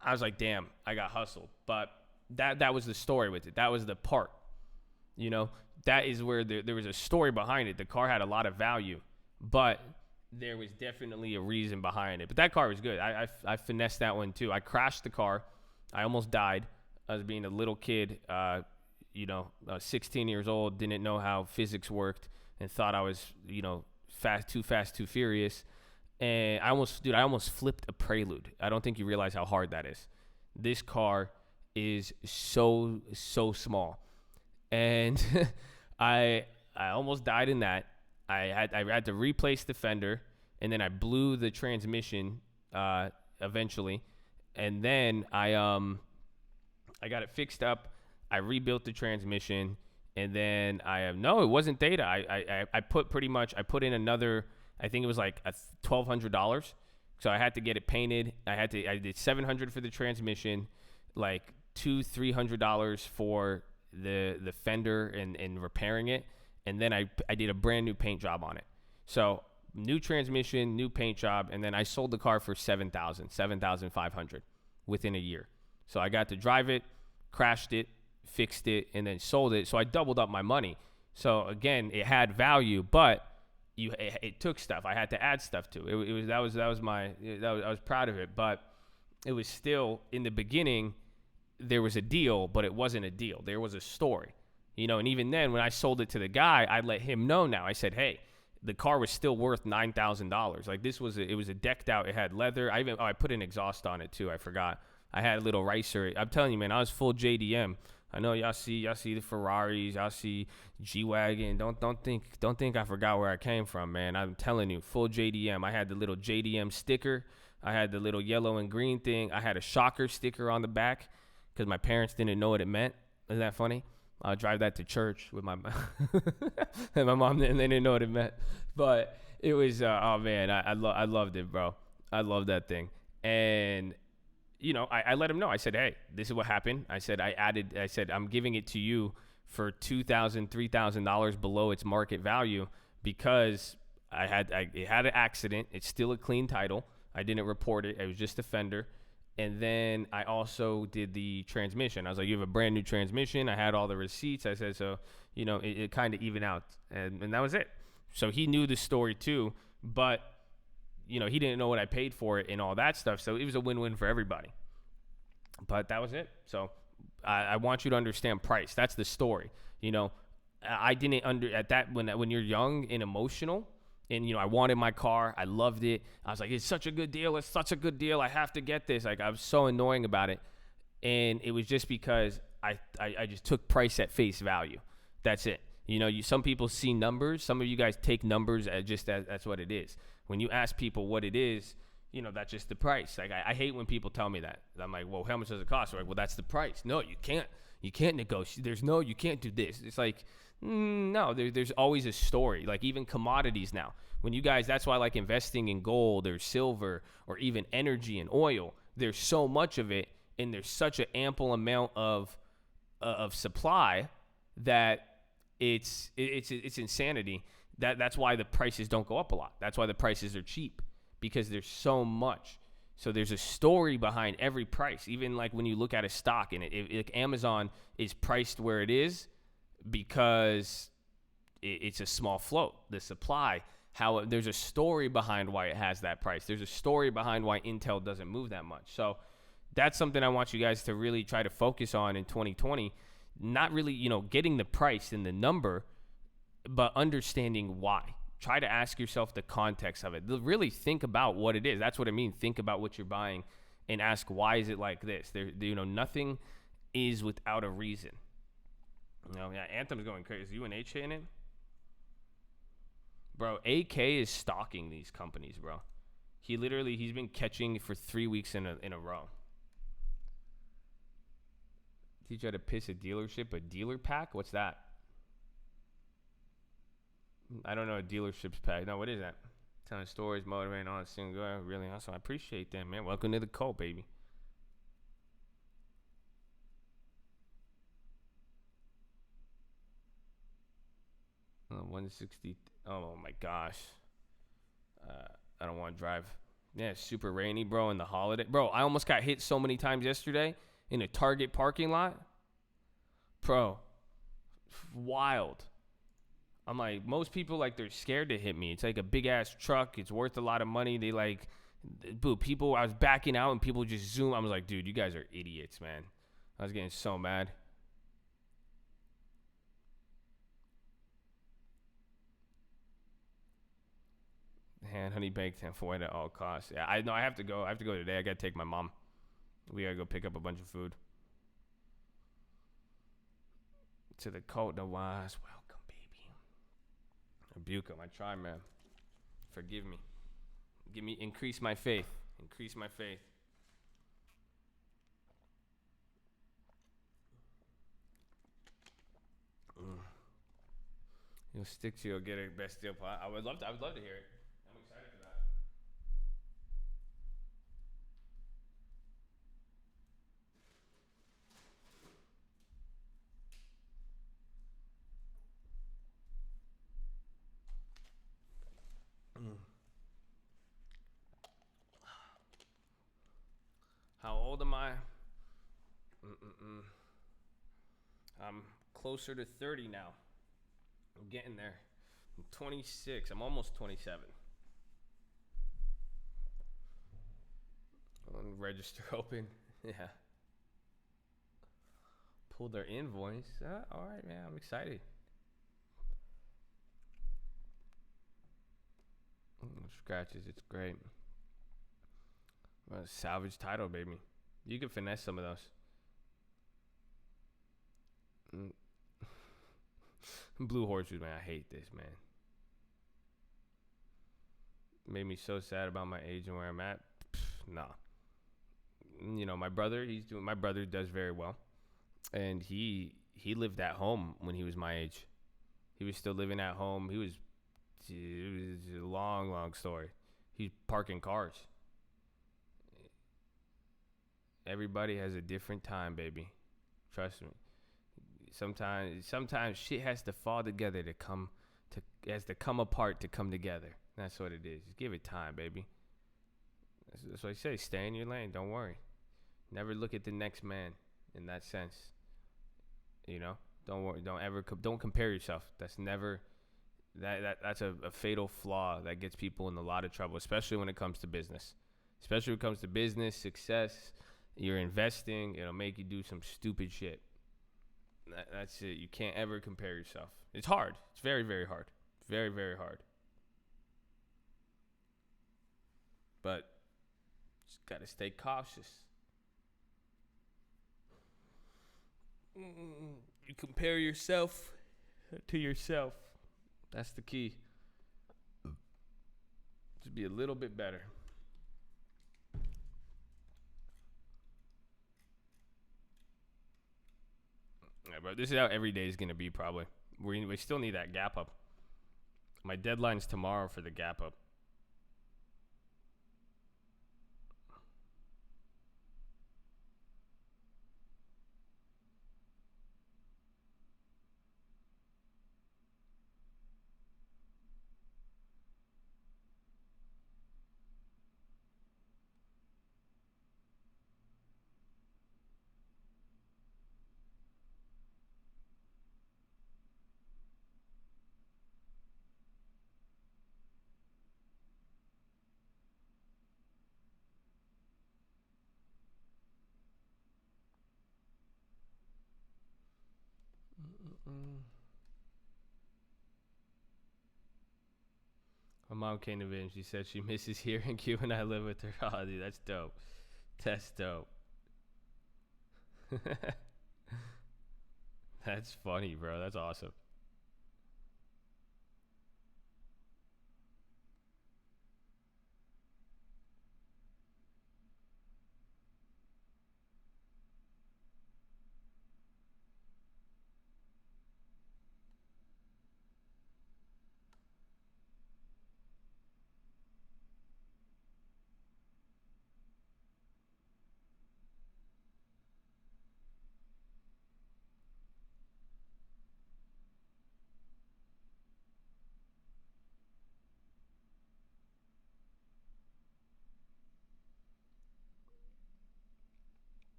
S1: I was like, damn, I got hustled. But that was the story with it. That was the part. You know, that is where there was a story behind it. The car had a lot of value, but there was definitely a reason behind it. But that car was good. I finessed that one too. I crashed the car. I almost died. I was being a little kid, 16 years old, didn't know how physics worked and thought I was, fast, too furious. And I almost flipped a Prelude. I don't think you realize how hard that is. This car is so small. And I almost died in that. I had to replace the fender, and then I blew the transmission eventually. And then I got it fixed up. I rebuilt the transmission, And then no, it wasn't Theta. I put in another, I think it was like $1,200. So I had to get it painted. I did $700 for the transmission, like $300 for the fender and repairing it. And then I did a brand new paint job on it. So new transmission, new paint job. And then I sold the car for $7,500 within a year. So I got to drive it, crashed it, fixed it, and then sold it. So I doubled up my money. So again, it had value, but it took stuff. I had to add stuff to it. I was proud of it, but it was still, in the beginning, there was a deal, but it wasn't a deal. There was a story, and even then, when I sold it to the guy, I let him know. Now I said, hey, the car was still worth $9,000. Like it was a decked out. It had leather. I put an exhaust on it too. I forgot. I had a little ricer. I'm telling you, man, I was full JDM. I know y'all see the Ferraris, y'all see G-Wagon. Don't think I forgot where I came from, man. I'm telling you, full JDM. I had the little JDM sticker. I had the little yellow and green thing. I had a shocker sticker on the back because my parents didn't know what it meant. Isn't that funny? I'll drive that to church with my and my mom, and they didn't know what it meant. But it was, oh man, I loved it, bro. I love that thing. And I let him know. I said, hey, this is what happened. I said, I'm giving it to you for $2,000, $3,000 below its market value because it had an accident. It's still a clean title. I didn't report it. It was just a fender. And then I also did the transmission. I was like, you have a brand new transmission. I had all the receipts. I said, so, it kind of even out. And that was it. So he knew the story too, but he didn't know what I paid for it and all that stuff. So it was a win-win for everybody. But that was it. So I want you to understand price. That's the story. I didn't at that when you're young and emotional, and I wanted my car. I loved it. I was like, it's such a good deal. It's such a good deal. I have to get this. Like I was so annoying about it, and it was just because I just took price at face value. That's it. Some people see numbers. Some of you guys take numbers as that's what it is. When you ask people what it is, that's just the price. Like I hate when people tell me that. I'm like, well, how much does it cost? They're like, well, that's the price. No, you can't negotiate. You can't do this. It's like, no, there's always a story. Like even commodities now. When you guys, that's why I like investing in gold or silver or even energy and oil. There's so much of it, and there's such an ample amount of supply that it's insanity. That's why the prices don't go up a lot. That's why the prices are cheap, because there's so much. So there's a story behind every price. Even like when you look at a stock, and Amazon is priced where it is because it's a small float. The supply, there's a story behind why it has that price. There's a story behind why Intel doesn't move that much. So that's something I want you guys to really try to focus on in 2020. Not really, getting the price and the number, but understanding why. Try to ask yourself the context of it. Really think about what it is. That's what I mean. Think about what you're buying and ask, why is it like this? Nothing is without a reason. Anthem's going crazy. Is UNH hitting it? Bro, AK is stalking these companies, bro. He's been catching for 3 weeks in a row. Teach you how to piss a dealership, a dealer pack? What's that? I don't know a dealership's pack. No, what is that? Telling stories, motivating, all that single. Really awesome. I appreciate that, man. Welcome to the cult, baby. Oh, 160. Oh my gosh. I don't want to drive. Yeah, it's super rainy, bro, in the holiday. Bro, I almost got hit so many times yesterday in a Target parking lot. Bro, wild. I'm like, most people, like, they're scared to hit me. It's like a big-ass truck. It's worth a lot of money. They, like, people, I was backing out, and people just zoom. I was like, dude, you guys are idiots, man. I was getting so mad. And honey baked and avoid at all costs. Yeah, I know I have to go. I have to go today. I got to take my mom. We got to go pick up a bunch of food. To the cult, the wise. Welcome, baby. Rebuke him. I try, man. Forgive me. Increase my faith. Increase my faith. Mm. You'll stick to. You'll get a best deal. I would love to. I would love to hear it. I'm excited for that. How old am I? I'm closer to 30 now. I'm getting there. I'm 26. I'm almost 27. Register open. Yeah. Pull their invoice. All right, man. I'm excited. Scratches. It's great. Salvage title, baby. You can finesse some of those. Blue horses, man. I hate this, man. Made me so sad about my age and where I'm at. Nah. You know, my brother does very well. And he lived at home when he was my age. He was still living at home. It was a long story. He's parking cars. Everybody has a different time, baby. Trust me. Sometimes shit has to fall together has to come apart to come together. That's what it is. Just give it time, baby. That's what I say. Stay in your lane. Don't worry. Never look at the next man in that sense. You know, don't worry. Don't compare yourself. That's never. That's a fatal flaw that gets people in a lot of trouble, especially when it comes to business. Especially when it comes to business, success. You're investing. It'll make you do some stupid shit. That's it. You can't ever compare yourself. It's hard. It's very, very hard. Very, very hard. But just gotta stay cautious. You compare yourself to yourself. That's the key. Just be a little bit better. Yeah, bro, this is how every day is gonna be. Probably. We still need that gap up. My deadline's tomorrow for the gap up. My mom came to visit and she said she misses hearing you and I live with her. Oh, dude, that's dope. That's dope. That's funny, bro. That's awesome.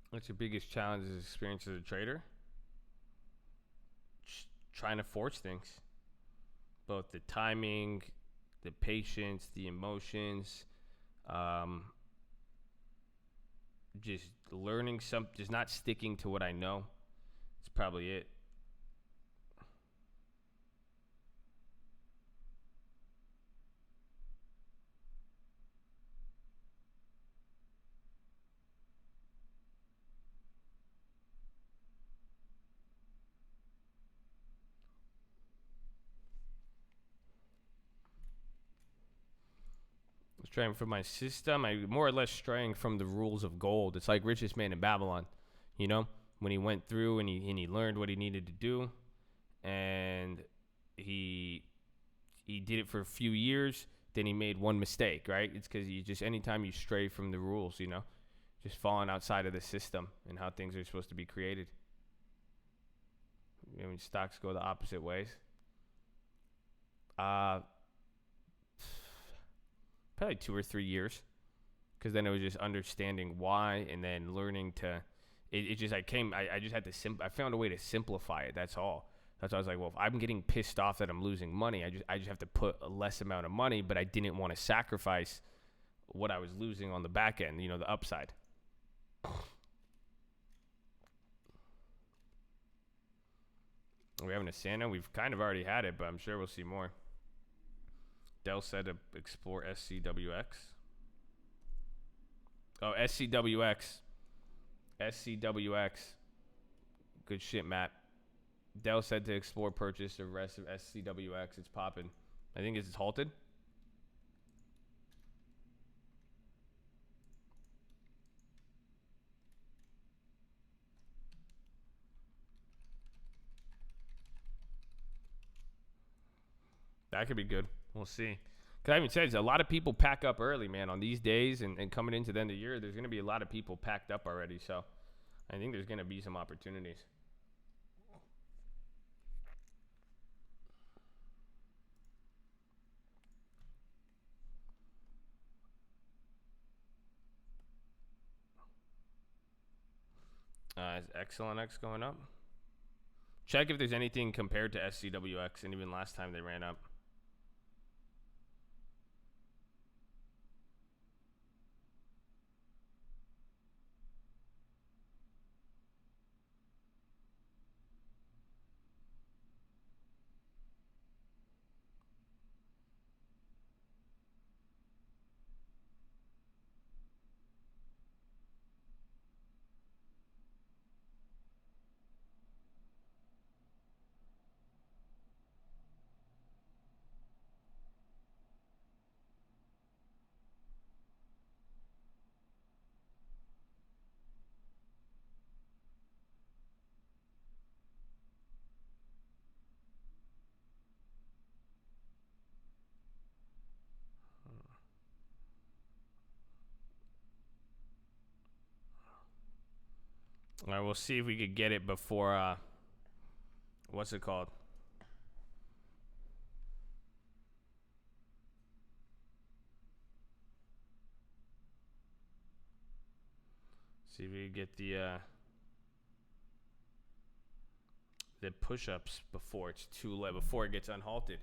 S1: What's your biggest challenge as experience as a trader? Trying to force things. Both the timing, the patience, the emotions, um, just learning just not sticking to what I know. It's probably it. Straying from my system, I more or less straying from the rules of gold. It's like richest man in Babylon, you know, when he went through and he learned what he needed to do, and he did it for a few years, then he made one mistake, right? It's because you just, anytime you stray from the rules, you know, just falling outside of the system and how things are supposed to be created. I mean, stocks go the opposite ways. Probably 2 or 3 years, because then it was just understanding why, and then learning to. I just had to I found a way to simplify it. That's all. That's why I was like, well, if I'm getting pissed off that I'm losing money, I just have to put a less amount of money, but I didn't want to sacrifice what I was losing on the back end, you know, the upside. Are we having a Santa? We've kind of already had it, but I'm sure we'll see more. Dell said to explore SCWX. Oh, SCWX. SCWX. Good shit, Matt. Dell said to explore purchase the rest of SCWX. It's popping. I think it's halted. That could be good. We'll see. Because I even said, a lot of people pack up early, man, on these days and coming into the end of the year. There's going to be a lot of people packed up already. So I think there's going to be some opportunities. Is XLNX going up? Check if there's anything compared to SCWX, and even last time they ran up. All right, we'll see if we could get it before, what's it called? See if we could get the push-ups before it's too late, before it gets unhalted.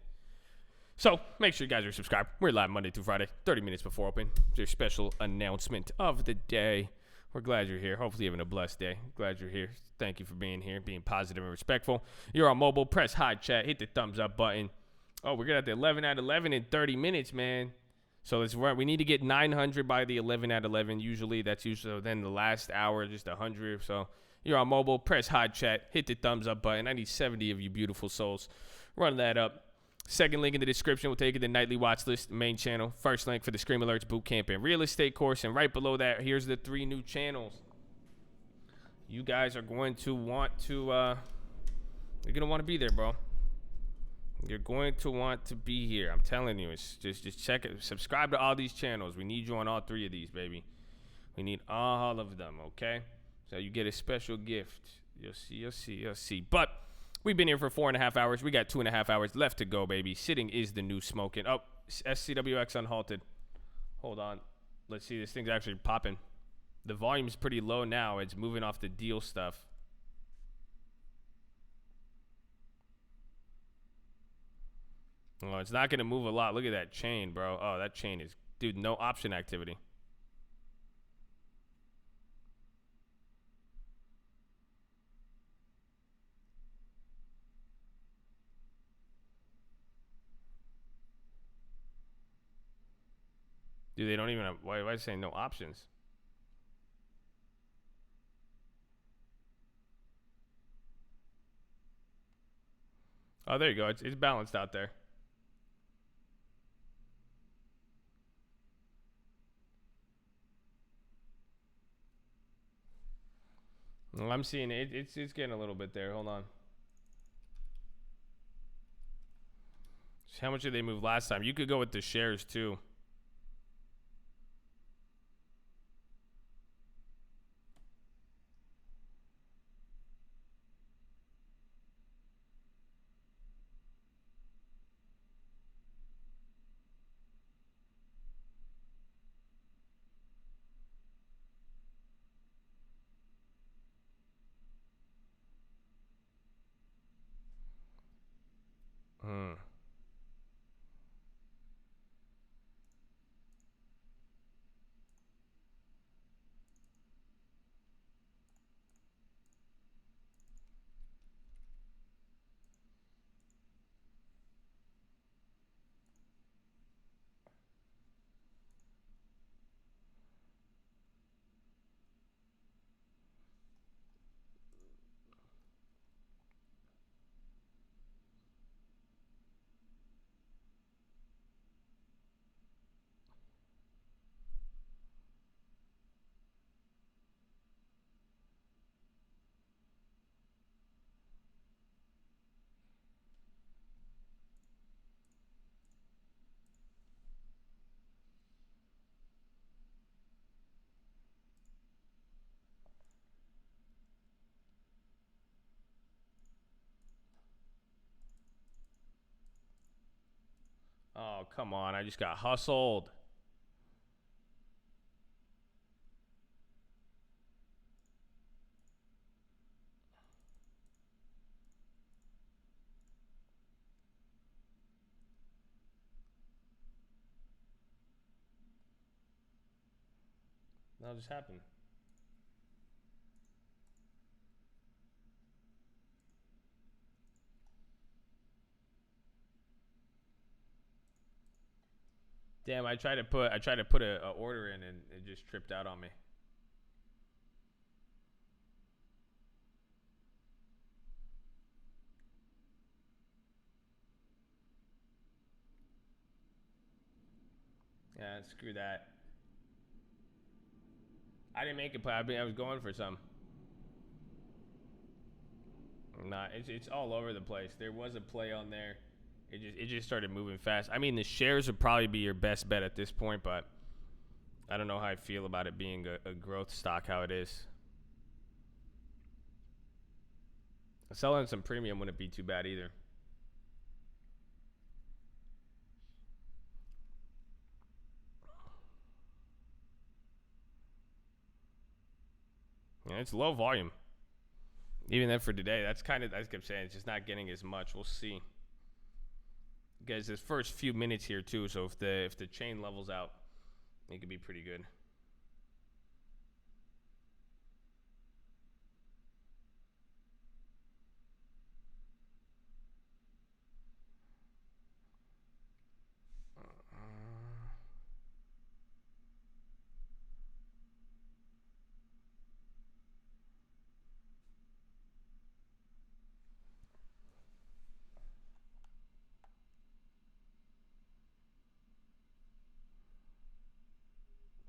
S1: So make sure you guys are subscribed. We're live Monday through Friday, 30 minutes before open. It's your special announcement of the day. We're glad you're here. Hopefully you're having a blessed day. Glad you're here. Thank you for being here, being positive and respectful. You're on mobile. Press high chat. Hit the thumbs up button. Oh, we're good at the 11 at 11 in 30 minutes, man. So let's run. We need to get 900 by the 11 at 11. Usually that's usually then the last hour, just 100. So you're on mobile. Press high chat. Hit the thumbs up button. I need 70 of you beautiful souls. Run that up. Second link in the description will take you to the nightly watch list, main channel. First link for the Scream Alerts Bootcamp and Real Estate course. And right below that, here's the 3 new channels. You guys are going to want to, you're going to want to be there, bro. You're going to want to be here. I'm telling you, it's just check it. Subscribe to all these channels. We need you on all 3 of these, baby. We need all of them, okay? So you get a special gift. You'll see. But we've been here for 4.5 hours. We got 2.5 hours left to go, baby. Sitting is the new smoking. Oh, SCWX unhalted. Hold on. Let's see. This thing's actually popping. The volume's pretty low now. It's moving off the deal stuff. Oh, it's not going to move a lot. Look at that chain, bro. Oh, that chain is, dude, no option activity. Dude, they don't even have, why is it saying no options? Oh, there you go. It's balanced out there. Well, I'm seeing it. It's getting a little bit there. Hold on. How much did they move last time? You could go with the shares too. Oh, come on. I just got hustled. That'll just happen. Damn, I tried to put a order in and it just tripped out on me. Yeah, screw that. I didn't make a play. I was going for some. Nah, it's all over the place. There was a play on there. It just started moving fast. I mean, the shares would probably be your best bet at this point, but I don't know how I feel about it being a growth stock how it is. Selling some premium wouldn't be too bad either. Yeah, it's low volume. Even then for today, that's kind of, I kept saying, it's just not getting as much. We'll see. Because this first few minutes here too, so if the chain levels out, it could be pretty good.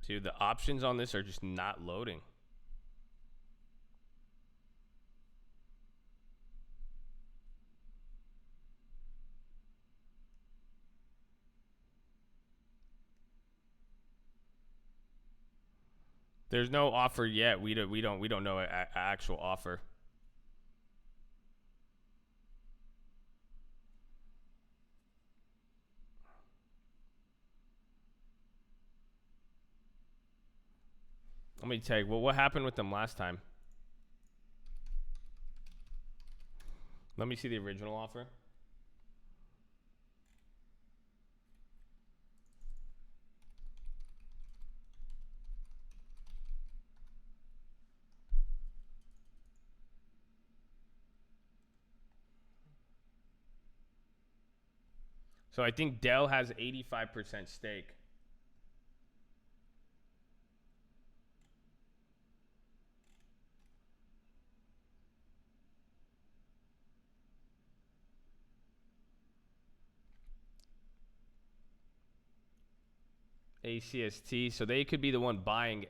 S1: Dude, the options on this are just not loading. There's no offer yet. We don't know an actual offer. Let me tell you, well, what happened with them last time? Let me see the original offer. So I think Dell has 85% stake. ACST, so they could be the one buying.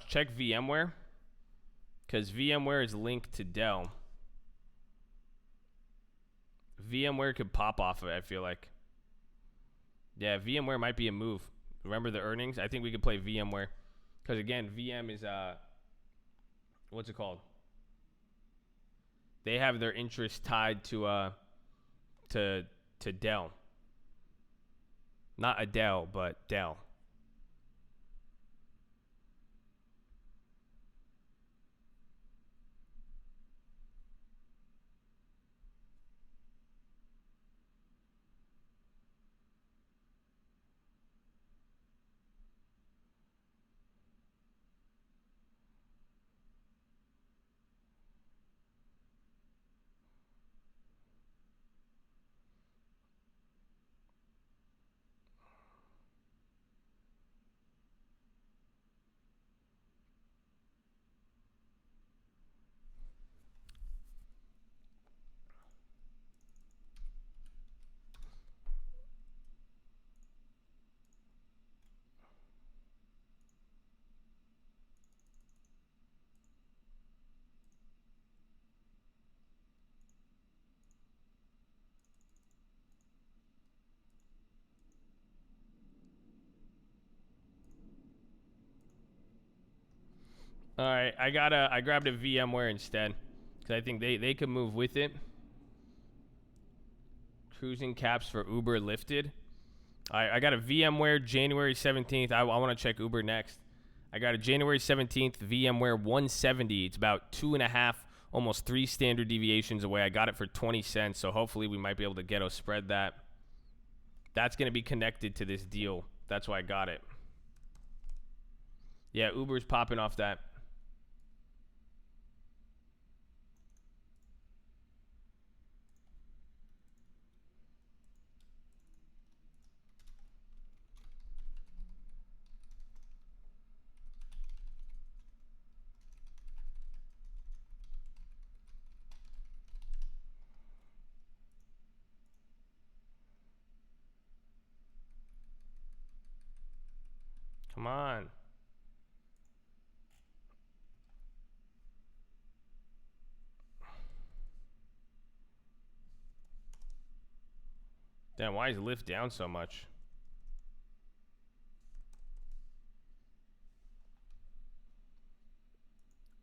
S1: Check VMware, because VMware is linked to Dell. VMware could pop off of it, I feel like. Yeah, VMware might be a move. Remember the earnings? I think we could play VMware. Because again, VM is what's it called? They have their interest tied to Dell. Not Adele, but Dell. All right, I grabbed a VMware instead because I think they could move with it. Cruising caps for Uber lifted. I got a VMware January 17th. I want to check Uber next. I got a January 17th VMware 170. It's about 2.5, almost 3 standard deviations away. I got it for 20 cents, so hopefully we might be able to ghetto spread that. That's going to be connected to this deal. That's why I got it. Yeah, Uber's popping off that. Come on. Damn, why is Lyft down so much?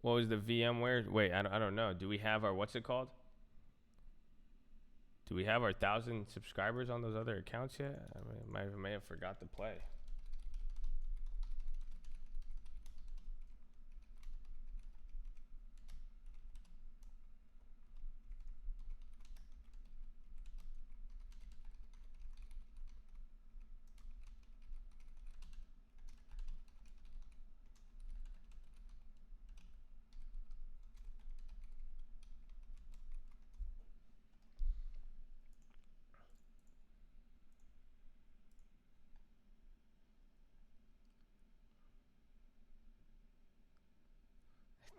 S1: What was the VMware? Wait, I don't know. Do we have our, what's it called? Do we have our 1,000 subscribers on those other accounts yet? I may have forgot to play.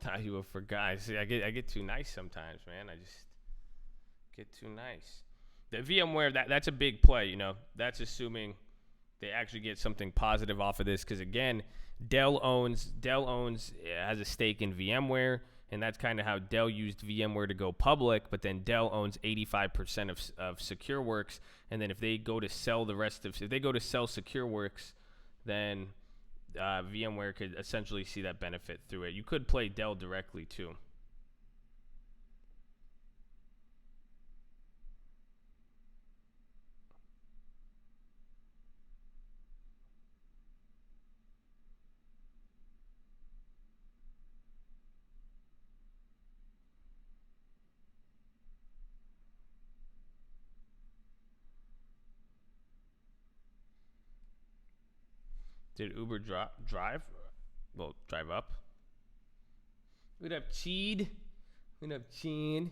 S1: Thought you would forgot. See, I get too nice sometimes, man. I just get too nice. The VMware, that's a big play, you know. That's assuming they actually get something positive off of this, because again, Dell has a stake in VMware, and that's kind of how Dell used VMware to go public. But then Dell owns 85% of SecureWorks, and then if they go to sell SecureWorks, then VMware could essentially see that benefit through it. You could play Dell directly too. Did Uber drive? Well, drive up. What up, Cheed? What up, Cheed?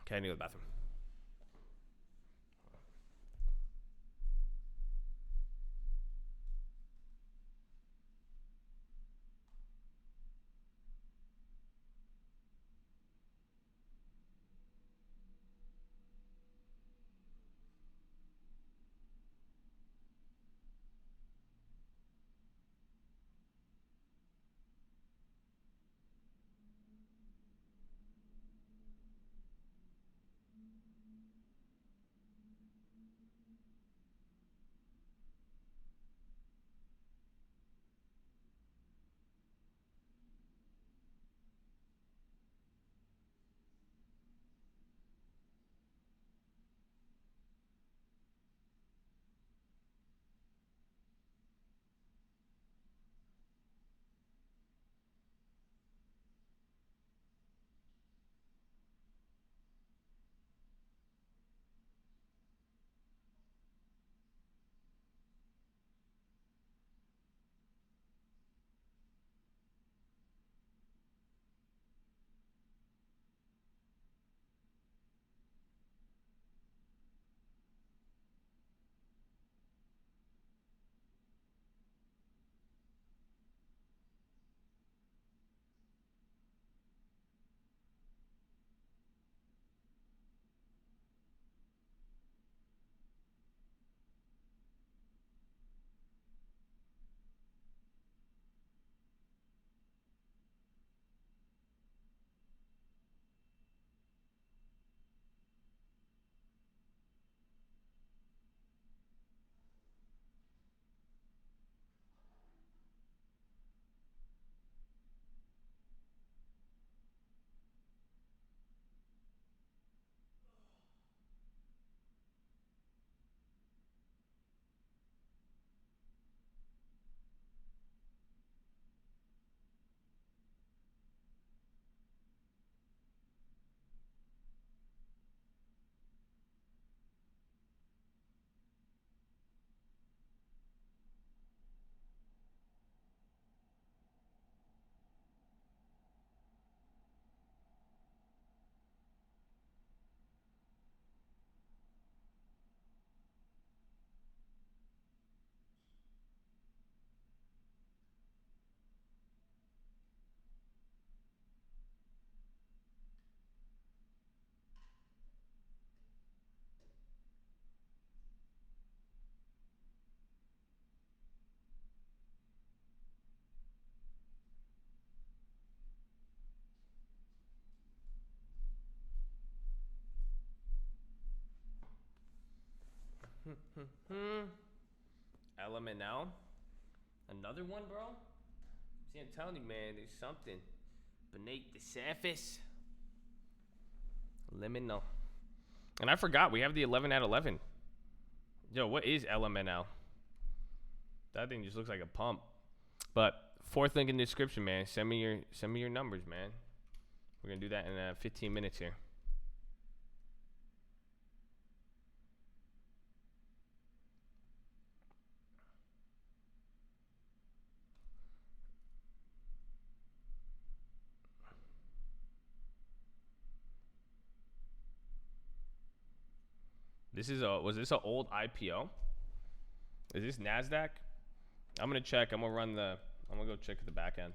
S1: Okay, I need to go to the bathroom. LMNL. Another one, bro? See, I'm telling you, man, there's something beneath the surface. Liminal. And I forgot, we have the 11 at 11. Yo, what is LMNL? That thing just looks like a pump. But fourth link in the description, man. Send me your numbers, man. We're gonna do that in 15 minutes here. Was this an old IPO? Is this NASDAQ? I'm gonna check. I'm gonna go check the back end.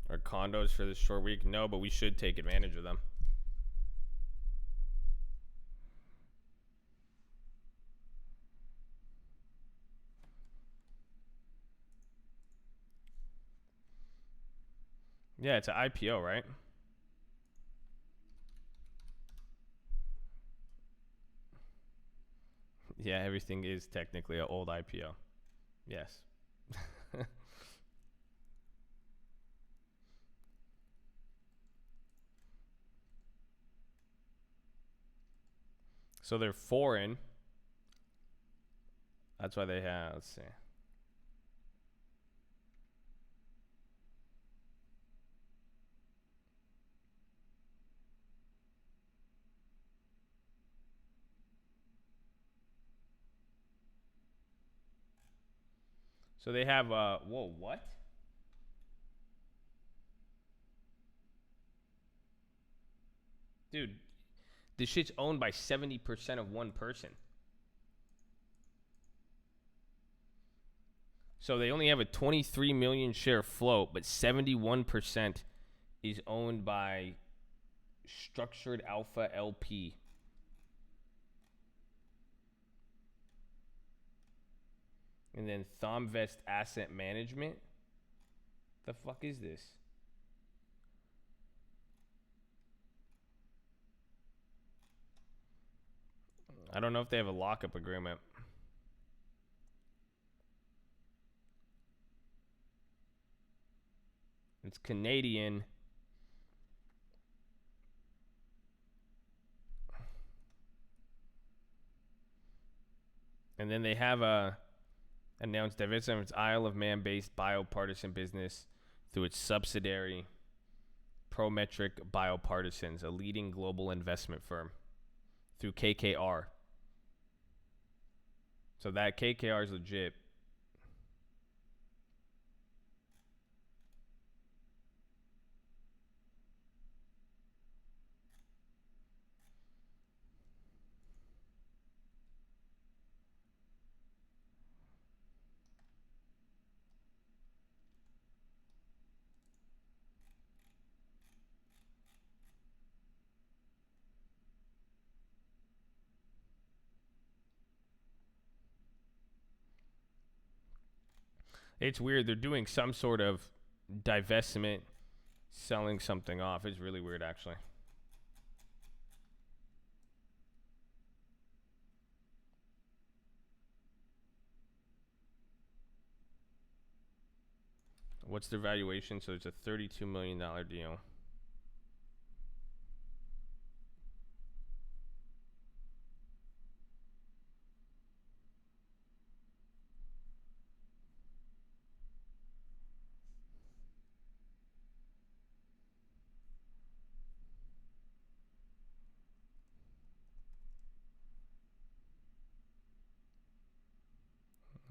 S1: Are condos for this short week? No, but we should take advantage of them. Yeah, it's an IPO, right? Yeah, everything is technically an old IPO. Yes. So they're foreign. That's why they have, let's see. So they have, whoa, what? Dude, this shit's owned by 70% of one person. So they only have a 23 million share float, but 71% is owned by Structured Alpha LP. And then Thomvest Asset Management. The fuck is this? I don't know if they have a lockup agreement. It's Canadian. And then they have announced divestment of its Isle of Man-based bipartisan business through its subsidiary Prometric Biopartisans, a leading global investment firm, through KKR. So that KKR is legit. It's weird. They're doing some sort of divestment, selling something off. It's really weird, actually. What's their valuation? So it's a $32 million deal.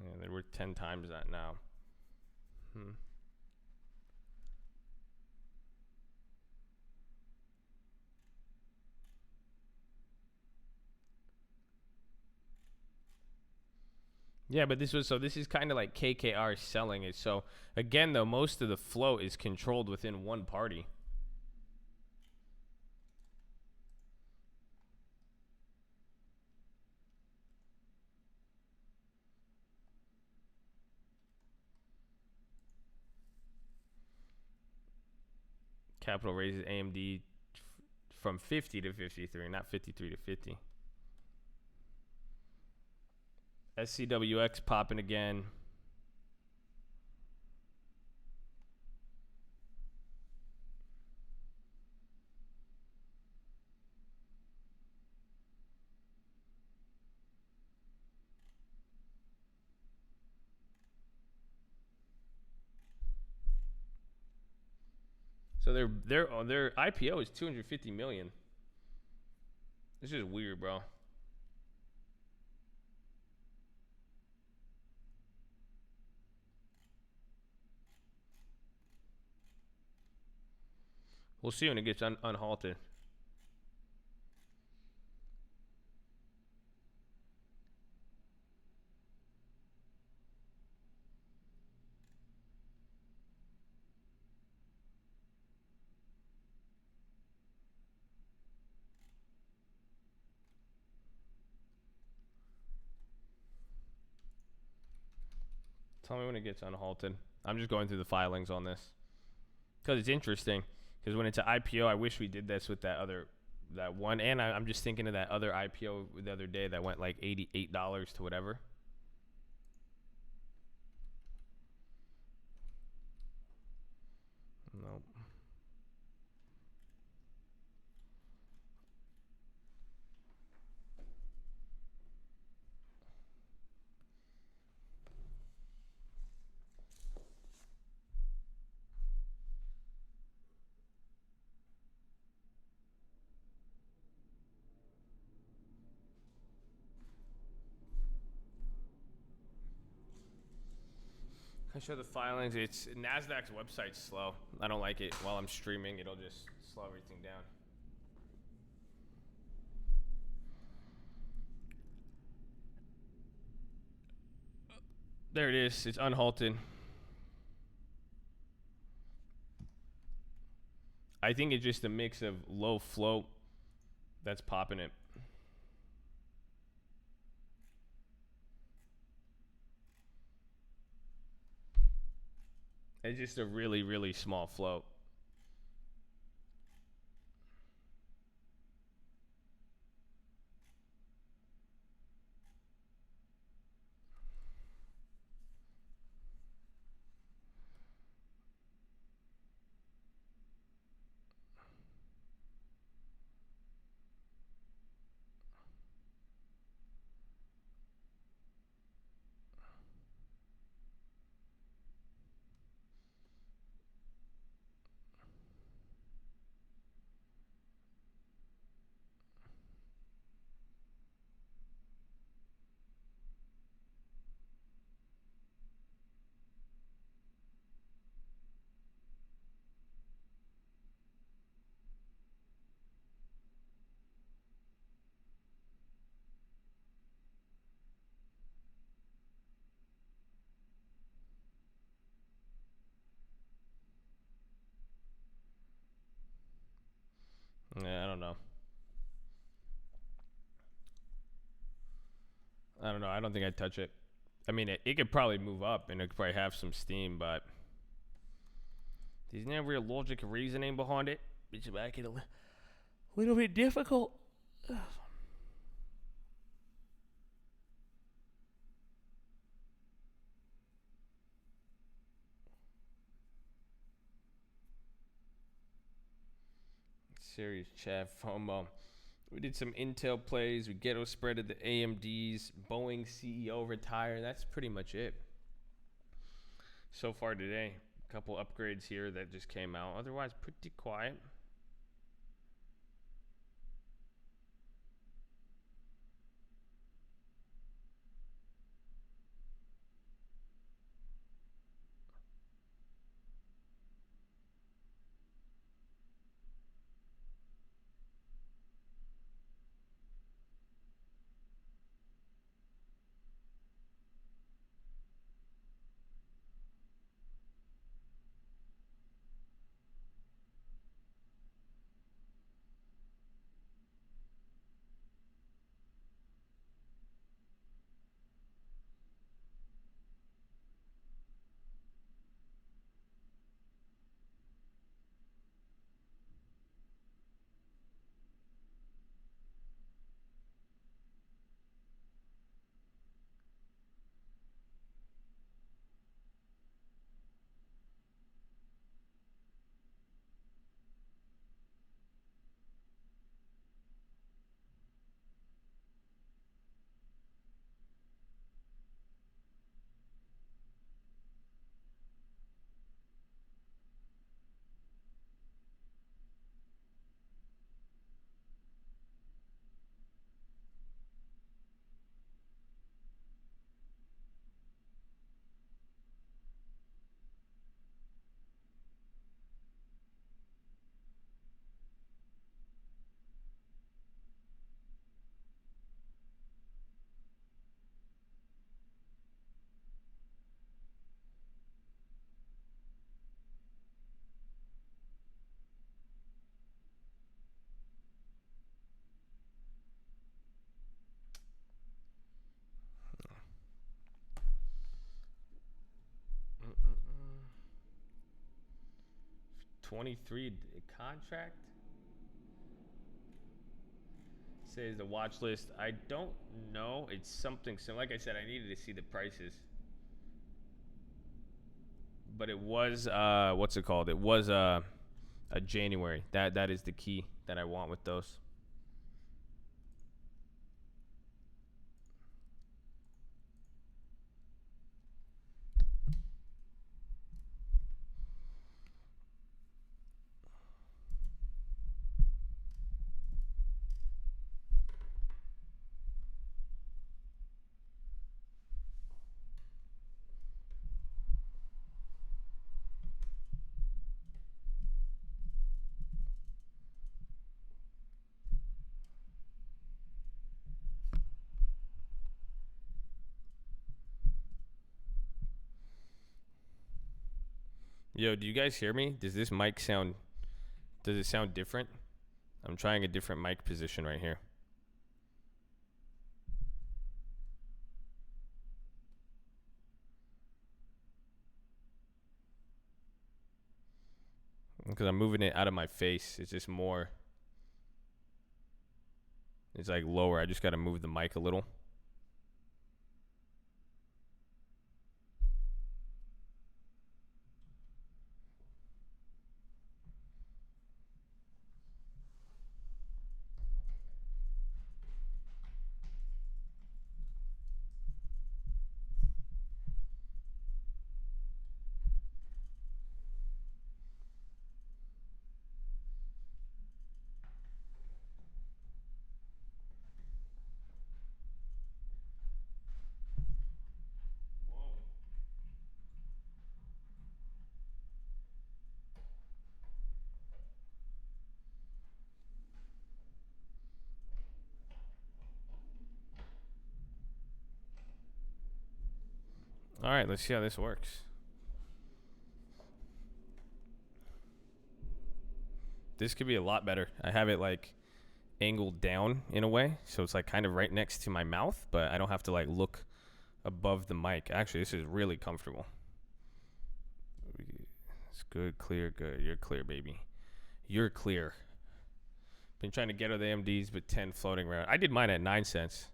S1: Yeah, they're worth 10 times that now. Yeah, but this is kind of like KKR selling it. So again, though, most of the float is controlled within one party. Capital raises AMD from 50 to 53, not 53 to 50. SCWX popping again. So their IPO is 250 million. This is weird, bro. We'll see when it gets unhalted. Tell me when it gets unhalted. I'm just going through the filings on this because it's interesting. Because when it's an IPO, I wish we did this with that one. And I'm just thinking of that other IPO the other day that went like $88 to whatever. Nope. I show the filings. It's NASDAQ's website's slow. I don't like it. While I'm streaming, it'll just slow everything down. There it is. It's unhalted. I think it's just a mix of low float that's popping it. It's just a really, really small float. Yeah, I don't know. I don't think I'd touch it. I mean, it could probably move up and it could probably have some steam, but there's no real logic or reasoning behind it. It's make it a little bit difficult. Serious chat FOMO. We did some Intel plays. We Ghetto Spread at the AMDs. Boeing CEO retired. That's pretty much it so far today. A couple upgrades here that just came out. Otherwise, pretty quiet. 23 contract. Says the watch list. I don't know. It's something. So, like I said, I needed to see the prices. But it was what's it called? It was a January. That is the key that I want with those. Yo, do you guys hear me? Does this mic sound? Does it sound different? I'm trying a different mic position right here. Because I'm moving it out of my face. It's just more. It's like lower. I just got to move the mic a little. All right, let's see how this works. This could be a lot better. I have it like angled down in a way, so it's like kind of right next to my mouth, but I don't have to like look above the mic. Actually, this is really comfortable. It's good, clear, good. You're clear, baby. You're clear. Been trying to get the MDs, but 10 floating around. I did mine at 9 cents,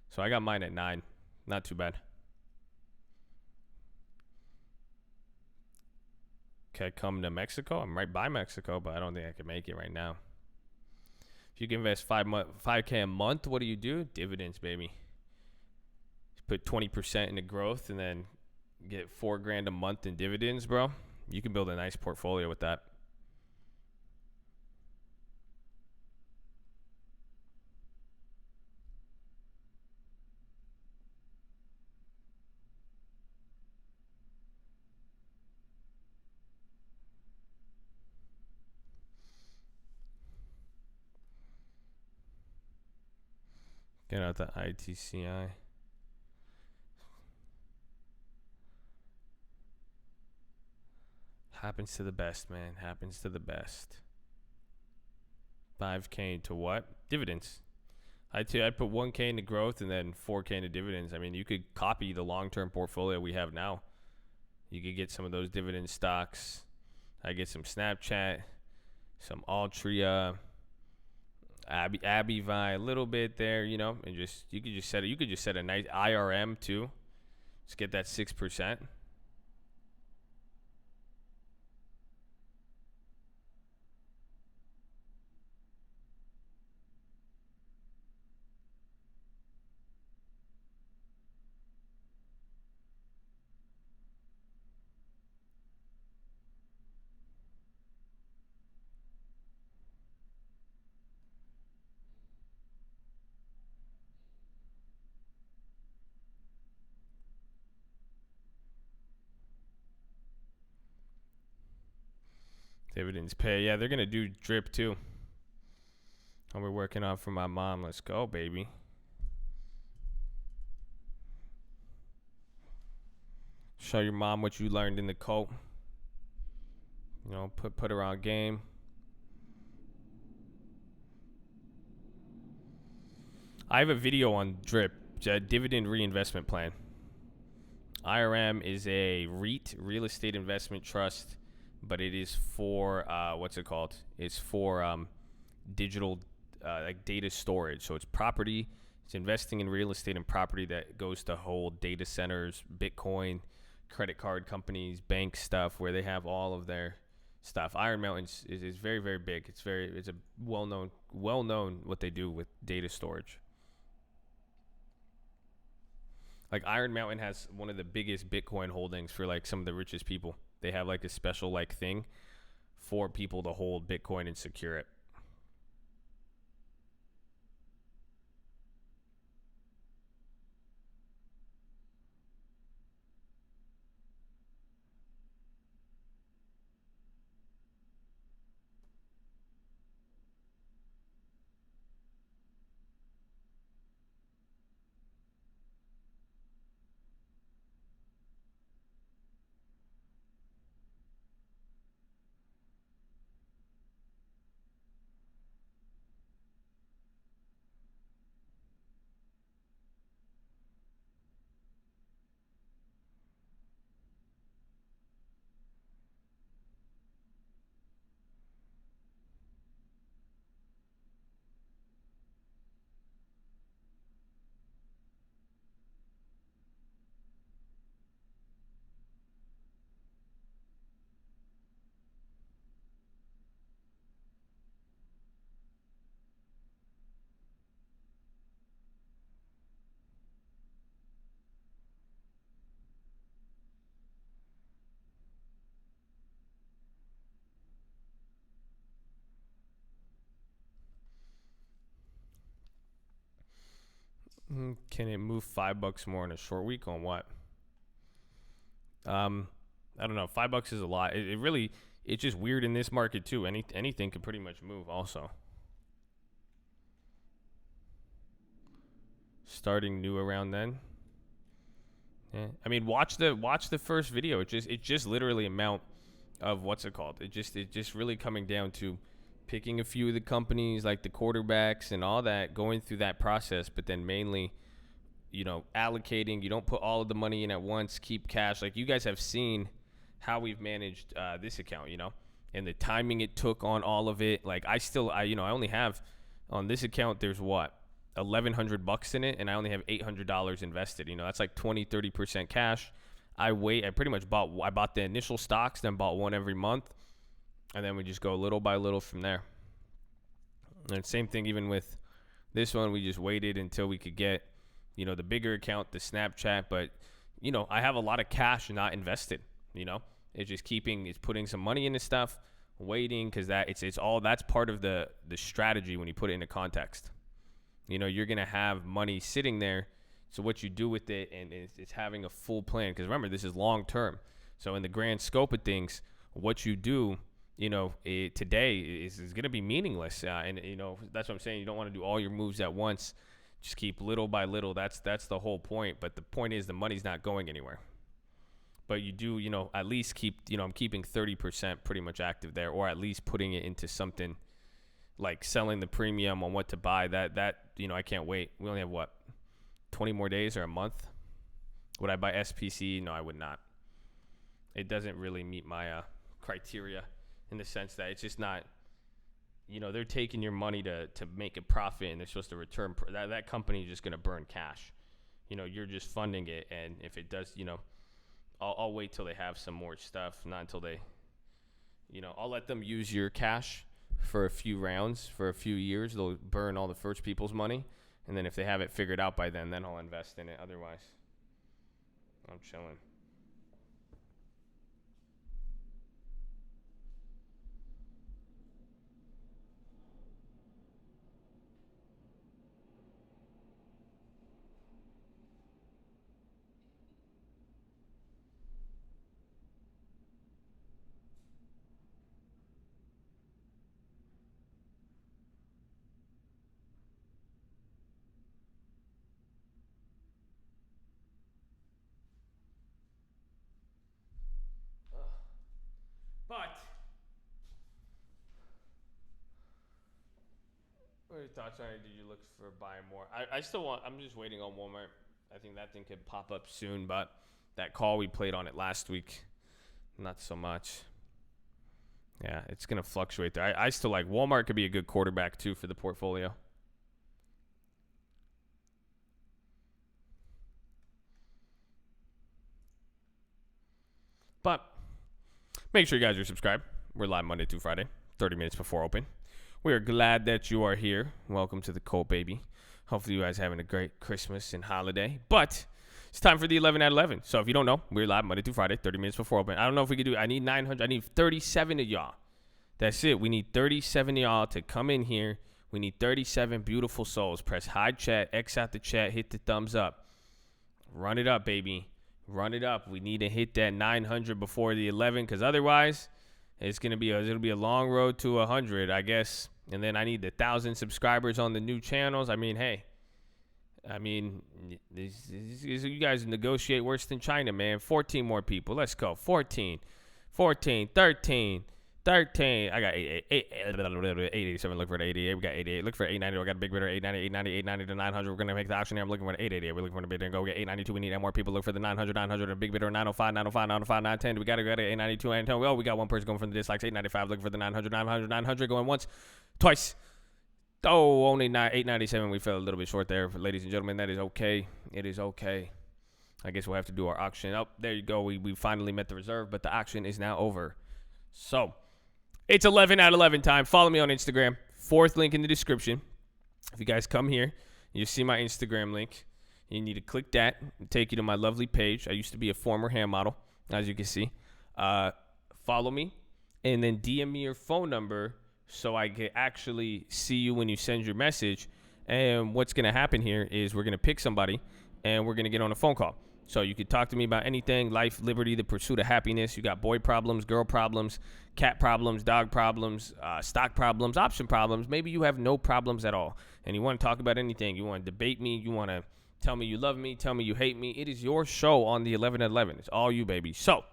S1: so I got mine at 9. Not too bad. Okay, come to Mexico. I'm right by Mexico, but I don't think I can make it right now. If you can invest $5K a month, what do? Dividends, baby. Put 20% into growth and then get $4,000 a month in dividends, bro. You can build a nice portfolio with that. Get out the ITCI. Happens to the best, man. Happens to the best. 5K into what? Dividends. I'd put 1K into growth and then 4K into dividends. I mean, you could copy the long-term portfolio we have now. You could get some of those dividend stocks. I get some Snapchat, some Altria, Abivai, a little bit there, you know, and you could just set a nice IRM too. Just get that 6%. Dividends pay. Yeah, they're going to do drip too. And we're working on for my mom. Let's go, baby. Show your mom what you learned in the cult. You know, put her on game. I have a video on drip, dividend reinvestment plan. IRM is a REIT, real estate investment trust, but it is for what's it called? It's for digital like data storage. So it's property. It's investing in real estate and property that goes to hold data centers, Bitcoin, credit card companies, bank stuff where they have all of their stuff. Iron Mountain is very, very big. It's a well known what they do with data storage. Like Iron Mountain has one of the biggest Bitcoin holdings for like some of the richest people. They have like a special like thing for people to hold Bitcoin and secure it. Can it move $5 more in a short week on what? Um, I don't know. $5 is a lot. It really it's just weird in this market too. Anything can pretty much move. Also, starting new around then. Yeah. I mean, watch the first video. It just literally amount of what's it called? It just really coming down to picking a few of the companies like the quarterbacks and all that, going through that process, but then mainly allocating. You don't put all of the money in at once. Keep cash. Like you guys have seen how we've managed this account, and the timing it took on all of it. Like I only have on this account. There's what $1,100 in it, and I only have $800 invested. That's like 20-30% cash. I pretty much bought the initial stocks, then bought one every month, and then we just go little by little from there. And same thing even with this one. We just waited until we could get the bigger account, the Snapchat. But I have a lot of cash not invested. It's just it's putting some money into stuff, waiting, because that's part of the strategy when you put it into context. You're gonna have money sitting there. So what you do with it, and it's having a full plan. Because remember, this is long term. So in the grand scope of things, what you do, today is going to be meaningless. And that's what I'm saying. You don't want to do all your moves at once. Just keep little by little. That's the whole point. But the point is the money's not going anywhere. But you do, at least keep, I'm keeping 30% pretty much active there, or at least putting it into something like selling the premium on what to buy. That I can't wait. We only have what, 20 more days or a month? Would I buy SPC? No, I would not. It doesn't really meet my criteria in the sense that it's just not, they're taking your money to make a profit, and they're supposed to return. That company is just going to burn cash. You're just funding it, and if it does, I'll wait till they have some more stuff, not until they, I'll let them use your cash for a few rounds, for a few years. They'll burn all the first people's money. And then if they have it figured out by then I'll invest in it. Otherwise, I'm chilling. But what are your thoughts on it? Did you look for buying more? I still want. I'm just waiting on Walmart. I think that thing could pop up soon. But that call we played on it last week, not so much. Yeah, it's going to fluctuate there. I still like Walmart could be a good quarterback, too, for the portfolio. But make sure you guys are subscribed. We're live Monday through Friday, 30 minutes before open. We are glad that you are here. Welcome to the Colt, baby. Hopefully you guys are having a great Christmas and holiday. But it's time for the 11 at 11. So if you don't know, we're live Monday through Friday, 30 minutes before open. I don't know if we can do it. I need 900. I need 37 of y'all. That's it. We need 37 of y'all to come in here. We need 37 beautiful souls. Press hide chat, X out the chat, hit the thumbs up. Run it up, baby. Run it up. We need to hit that 900 before the 11, because otherwise it'll be a long road to 100, I guess. And then I need the 1,000 subscribers on the new channels. I mean, hey. You guys negotiate worse than China, man. 14 more people. Let's go. 14, 13. I got 887. Look for the 88. We got 88. Look for 890. I got a big bidder. 890 to 900. We're going to make the auction here. I'm looking for the 888. We're looking for the bidder and go get 892. We need more people. Look for the 900. A big bidder. 905, 910. We got to go to 892. Oh, we got one person going from the dislikes. 895. Looking for the 900. Going once, twice. Oh, only 897. We fell a little bit short there. Ladies and gentlemen, that is okay. It is okay. I guess we'll have to do our auction. Oh, there you go. We finally met the reserve, but the auction is now over. So it's 11 at 11 time. Follow me on Instagram. Fourth link in the description. If you guys come here, you see my Instagram link. You need to click that and take you to my lovely page. I used to be a former hand model, as you can see. Follow me and then DM me your phone number so I can actually see you when you send your message. And what's going to happen here is we're going to pick somebody and we're going to get on a phone call. So you could talk to me about anything, life, liberty, the pursuit of happiness. You got boy problems, girl problems, cat problems, dog problems, stock problems, option problems. Maybe you have no problems at all and you want to talk about anything. You want to debate me. You want to tell me you love me, tell me you hate me. It is your show on the 11 at 11. It's all you, baby. So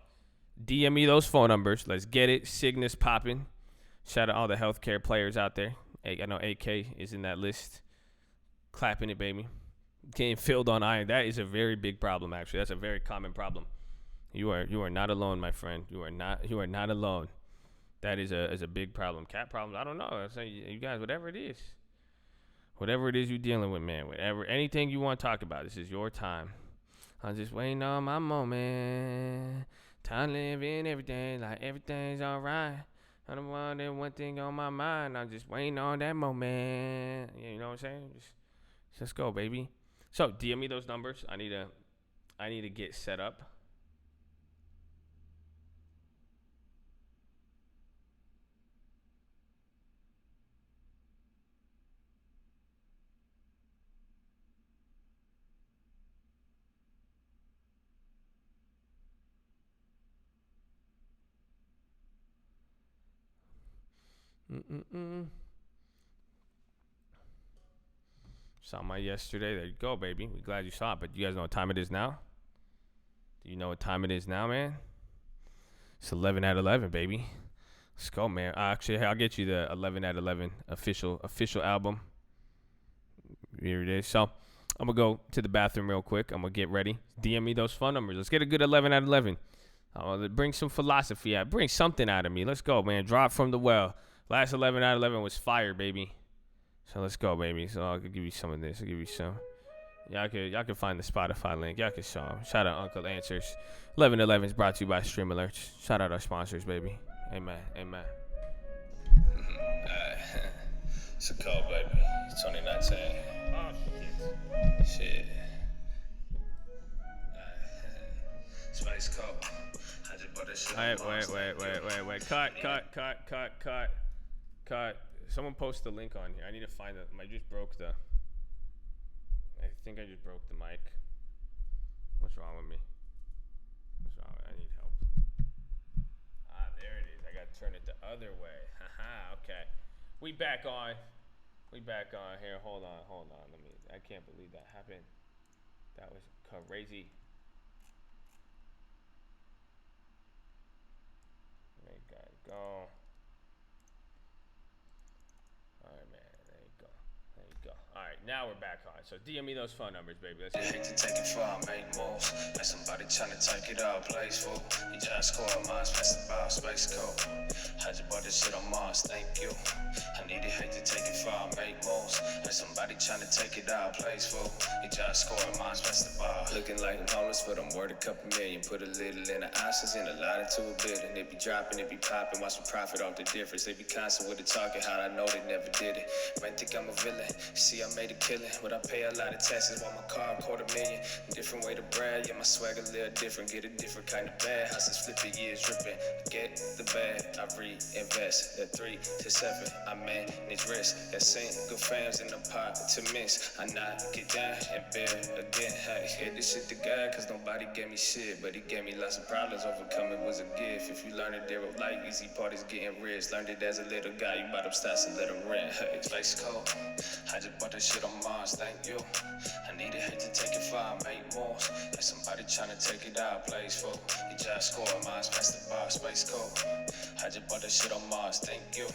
S1: DM me those phone numbers. Let's get it. Cygnus popping. Shout out all the healthcare players out there. I know AK is in that list. Clapping it, baby. Getting filled on iron. That is a very big problem, actually. That's a very common problem. You are not alone, my friend. You are not alone. That is a big problem. Cat problems, I don't know. I say you guys, whatever it is you're dealing with, man. Anything you want to talk about, this is your time. I'm just waiting on my moment. Time to live in everything like everything's all right. I'm the one thing on my mind. I'm just waiting on that moment. You know what I'm saying? Let's go, baby. So DM me those numbers. I need to get set up. Saw my yesterday. There you go, baby. We're glad you saw it. But you guys know what time it is now? Do you know what time it is now, man? It's 11 at 11, baby. Let's go, man. Actually, I'll get you the 11 at 11 official album. Here it is. So I'm going to go to the bathroom real quick. I'm going to get ready. DM me those phone numbers. Let's get a good 11 at 11. Bring some philosophy out. Bring something out of me. Let's go, man. Drop from the well. Last 11 out of 11 was fire, baby. So let's go, baby. So I'll give you some of this. I'll give you some. Y'all can find the Spotify link. Y'all can show them. Shout out Uncle Answers. 1111 is brought to you by Stream Alerts. Shout out our sponsors, baby. Amen. It's a call, baby. It's 2910. Oh, shit. Spice Cup. I just bought this shit. Wait. Cut. Someone post the link on here. I need to find it. I think I just broke the mic. What's wrong with me? I need help. There it is. I got to turn it the other way. Haha, okay. We back on here. Hold on. I can't believe that happened. That was crazy. There you go. All right, man. There you go. All right, now we're back on. So DM me those phone numbers, baby. Let's
S2: hate to take it far, make moves. Like somebody tryna take it out, place full. You just score mine's past the bar, space code. Had you bought this shit on Mars, thank you. I need it, hate to take it far, make moves. Like somebody tryna take it out, place full. You just score mine's past the bar. Looking like I'm homeless, but I'm worth a couple million. Put a little in the ounces and a lot into a billion. It be dropping, it be popping, watch me profit off the difference. They be constant with the talking, how I know they never did it. Might think I'm a villain, see I made a killing, but I pay a lot of taxes while my car $250,000. Different way to brag, yeah, my swag a little different. Get a different kind of bag, houses flipping, years dripping. Get the bag, I reinvest. That 3 to 7, I manage risk. Got single fams in the pot to miss. I knock it down and build again. Hey, hit this shit to God, cause nobody gave me shit, but he gave me lots of problems. Overcoming was a gift. If you learn it there of life, easy part is getting rich. Learned it as a little guy, you bought up stats and let them rent. Hey, face cold, I just bought that shit on Mars, thank you. I need it, hate to take it far, make moves. Like somebody tryna take it out, plays full. You just score, mine's past the bar, space code. I just bought that shit on Mars, thank you.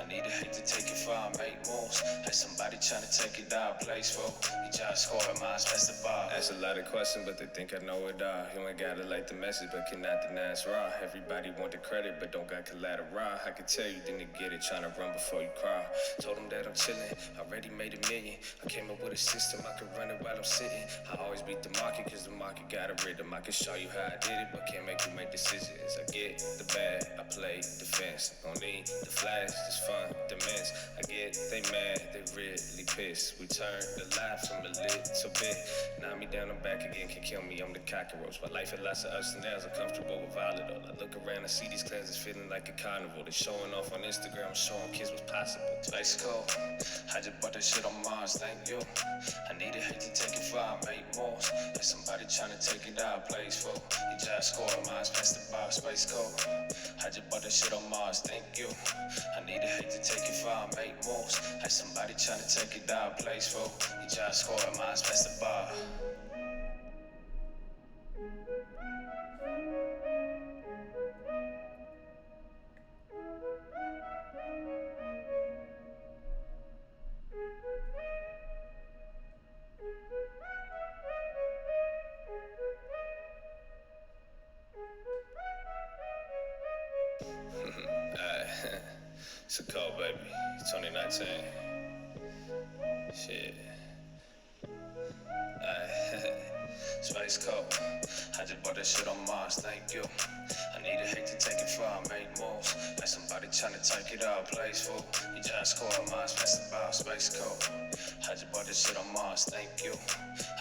S2: I need it, hate to take it far, make moves. Like somebody tryna take it out, plays full. You just score, mine's past the bar. That's a lot of questions, but they think I know it all. You ain't gotta like the message, but cannot deny it's raw. Everybody want the credit, but don't got collateral. I can tell you didn't get it, tryna run before you cry. Told them that I'm chillin', already made $1 million. I came up with a system, I can run it while I'm sitting. I always beat the market, cause the market got a rhythm. I can show you how I did it, but can't make you make decisions. I get the bag, I play defense. Don't need the flash, just fun, demense. I get they mad, they really pissed. We turn the life from a little bit. Knock me down, I'm back again, can kill me, I'm the cockroach. My life had lots of ups and downs, I'm comfortable with all it all. I look around, I see these cleanses feeling like a carnival. They showing off on Instagram, showing kids what's possible. Space cold, I just bought that shit on Mars, thank you. I need it, hate to take it far, make moves. Like somebody tryna take it out, plays full. You just score, mine's past the bar, space code. I just bought that shit on Mars, thank you. I need it, hate to take it far, make moves. Like somebody tryna take it out, plays full. You just score, mine's past the bar. It's a cold, baby. 2019. Shit. Space cold. I just bought that shit on Mars, thank you. I need it, hate to take it far, make moves. Like somebody tryna take it out, plays full. You just score, mine's past the bar, space code. I just bought that shit on Mars, thank you.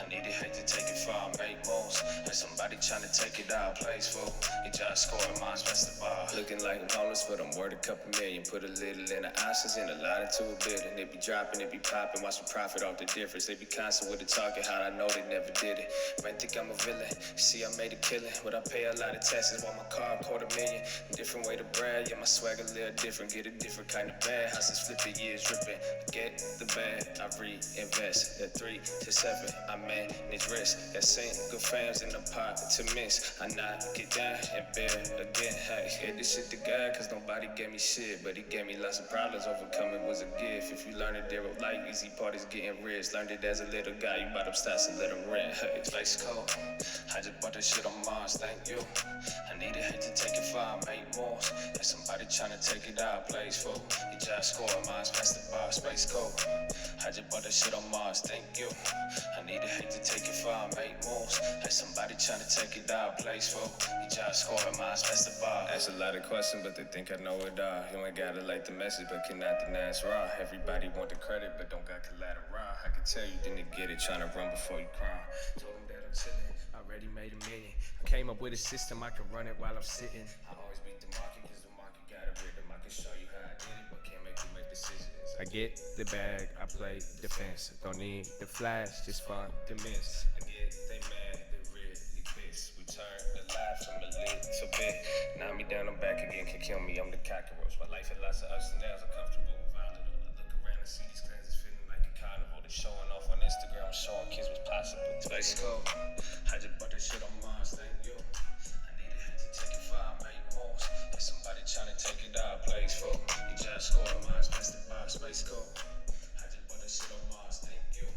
S2: I need it, hate to take it far, make moves. Like somebody tryna take it out, plays full. You just score, mine's past the bar. Looking like I'm homeless, but I'm worth a couple million. Put a little in the ounces and a lot into a billion. It be dropping, it be popping, watch me profit off the difference. They be constant with the talking, how I know they never did it. Might think I'm a villain, see I made a killing, but I pay a lot of taxes while my car $250,000. Different way to brag, yeah, my swag a little different. Get a different kind of bag, houses flipping, years dripping. Get the bag, I reinvest. That 3 to 7, I manage risk. Got single fams in the pot to miss. I knock it down and build again. Hey, hit this shit to God, cause nobody gave me shit, but he gave me lots of problems. Overcoming was a gift. If you learn it there of life, easy part is getting rich. Learned it as a little guy, you bought up stats and let them rent. Hey, face cold, I just bought that shit on Mars, thank you. I need it, hate to take it far, make moves. Like somebody tryna take it out, plays full. You just score, mine's past the bar, space code. I just bought that shit on Mars, thank you. I need it, hate to take it far, make moves. Like somebody tryna take it out, plays full. You just score, mine's past the bar. That's a lot of questions, but they think I know it all. You ain't gotta like the message, but cannot deny it's raw. Everybody want the credit, but don't got collateral. I can tell you didn't get it, tryna run before you cry. Told them that I'm chillin', already made $1 million. I came up with a system, I can run it while I'm sitting. I always beat the market, cause the market got a rhythm. I can show you how I did it, but can't make you make decisions. I get the bag, I play defense. Don't need the flash, just fun to miss. I get they mad, they really pissed. We turn the life from a little bit. Knock me down, I'm back again, can kill me, I'm the cockroach. My life had lots of ups and downs, I'm comfortable with all it all. I look around and see these cleanses feeling like a carnival. They showing off on Instagram, showing kids what's possible. Space cold, I just bought that shit on Mars, thank you. I need it, hate to take it far, make moves. Like somebody tryna take it out, plays full. You just score, mine's past the bar, space cold. I just bought that shit on Mars, thank you.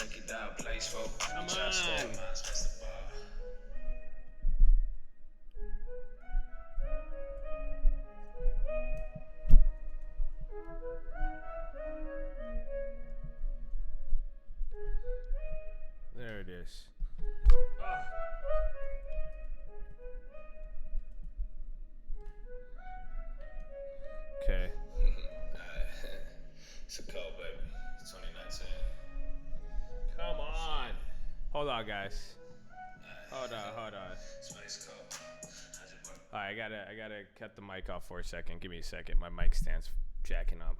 S2: take it out, place for.
S1: Come
S2: You try to score
S1: on.
S2: mines, that's the bar.
S1: There it is. Okay.
S2: It's a cold, baby. 2019.
S1: Come on. Hold on, guys. Hold on.
S2: Space cold. How's it work?
S1: All right, I gotta cut the mic off for a second. Give me a second. My mic stand's jacking up.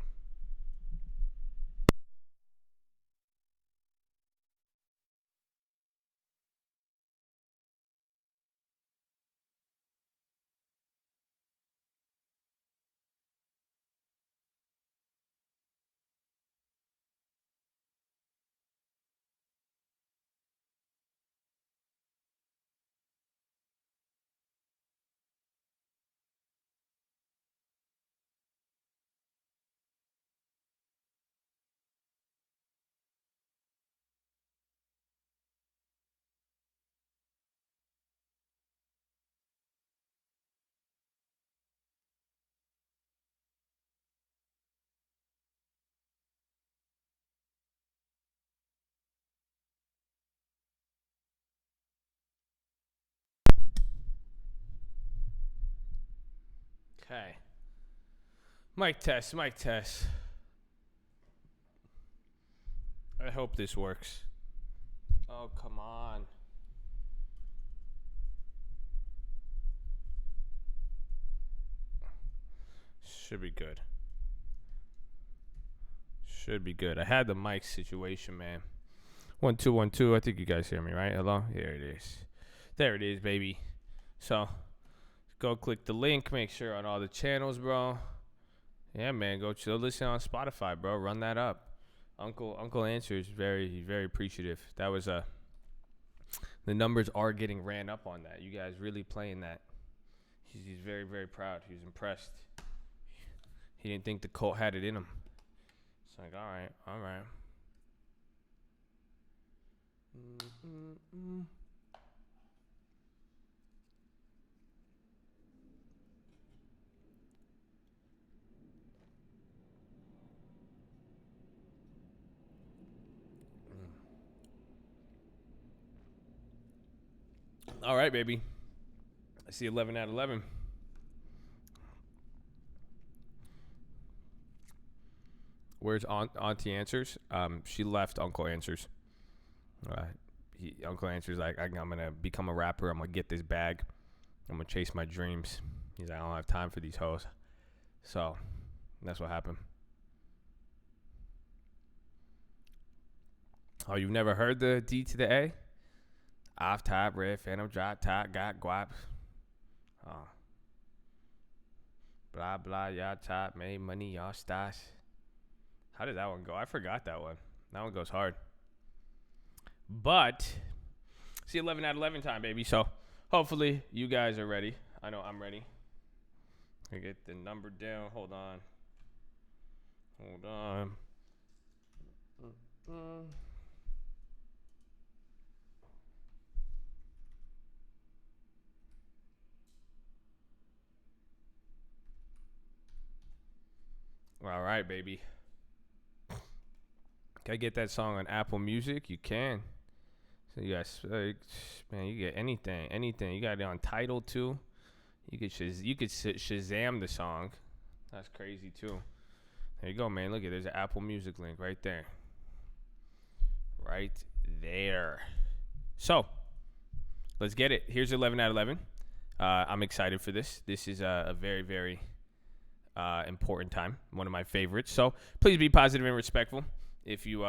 S1: Okay. Mic test. I hope this works. Oh, come on. Should be good. I had the mic situation, man. 1 2 1 2. I think you guys hear me, right? Hello? Here it is. There it is, baby. So, go click the link. Make sure on all the channels, bro. Yeah, man. Go listen on Spotify, bro. Run that up. Uncle Answers very appreciative. That was the numbers are getting ran up on that. You guys really playing that. He's very proud. He's impressed. He didn't think the Colt had it in him. It's like, all right. All right, baby. I see 11 out of 11. Where's Auntie Answers? She left Uncle Answers. Uncle Answers like, I'm gonna become a rapper. I'm gonna get this bag. I'm gonna chase my dreams. He's like, I don't have time for these hoes. So that's what happened. Oh, you've never heard the D to the A? Off top, red, phantom, drop top, got guap. Oh. Blah, blah, y'all top, made money, y'all stash. How did that one go? I forgot that one. That one goes hard. But, see 11 out of 11 time, baby. So, hopefully, you guys are ready. I know I'm ready. I get the number down. Hold on. All right, baby. Can I get that song on Apple Music? You can. So you guys, man, you get anything. You got it on Tidal too. You could Shazam the song. That's crazy too. There you go, man. Look at there's an Apple Music link right there. Right there. So let's get it. Here's 11 out of 11. I'm excited for this. This is a very important time. One of my favorites. So please be positive and respectful. If you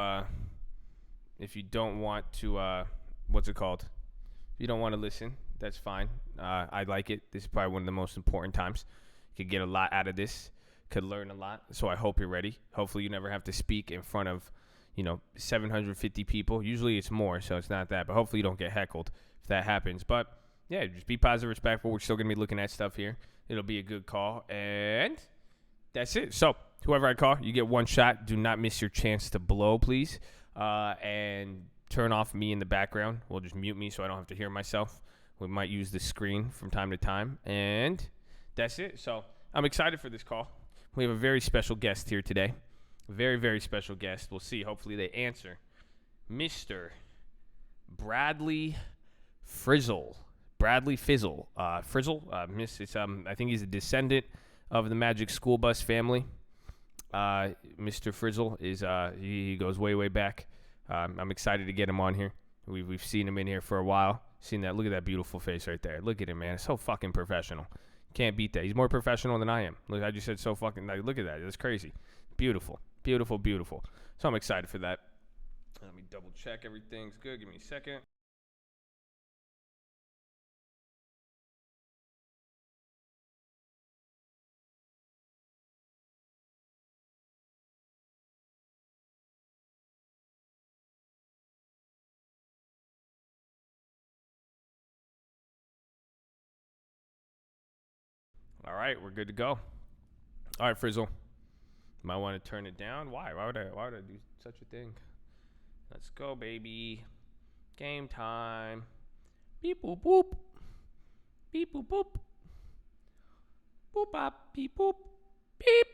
S1: don't want to, what's it called? If you don't want to listen, that's fine. I like it. This is probably one of the most important times. You could get a lot out of this. Could learn a lot. So I hope you're ready. Hopefully you never have to speak in front of, 750 people. Usually it's more, so it's not that. But hopefully you don't get heckled if that happens. But yeah, just be positive, respectful. We're still gonna be looking at stuff here. It'll be a good call, and that's it. So whoever I call, you get one shot. Do not miss your chance to blow, please. and turn off me in the background. We'll just mute me so I don't have to hear myself. We might use the screen from time to time, and that's it. So I'm excited for this call. We have a very special guest here today. Very, very special guest. We'll see. Hopefully they answer. Mr. Bradley Frizzle. Bradley Fizzle. Frizzle. I think he's a descendant of the Magic School Bus family. Mr. Frizzle is he goes way, way back. I'm excited to get him on here. We've seen him in here for a while. Seen that. Look at that beautiful face right there. Look at him, man. It's so fucking professional. Can't beat that. He's more professional than I am. Look, I just said so fucking. Look at that. That's crazy. Beautiful. Beautiful, beautiful. So I'm excited for that. Let me double check everything's good. Give me a second. All right, we're good to go. All right, Frizzle. Might want to turn it down. Why? Why would I do such a thing? Let's go, baby. Game time. Beep boop boop. Beep boop boop. Boop bop. Beep boop. Beep.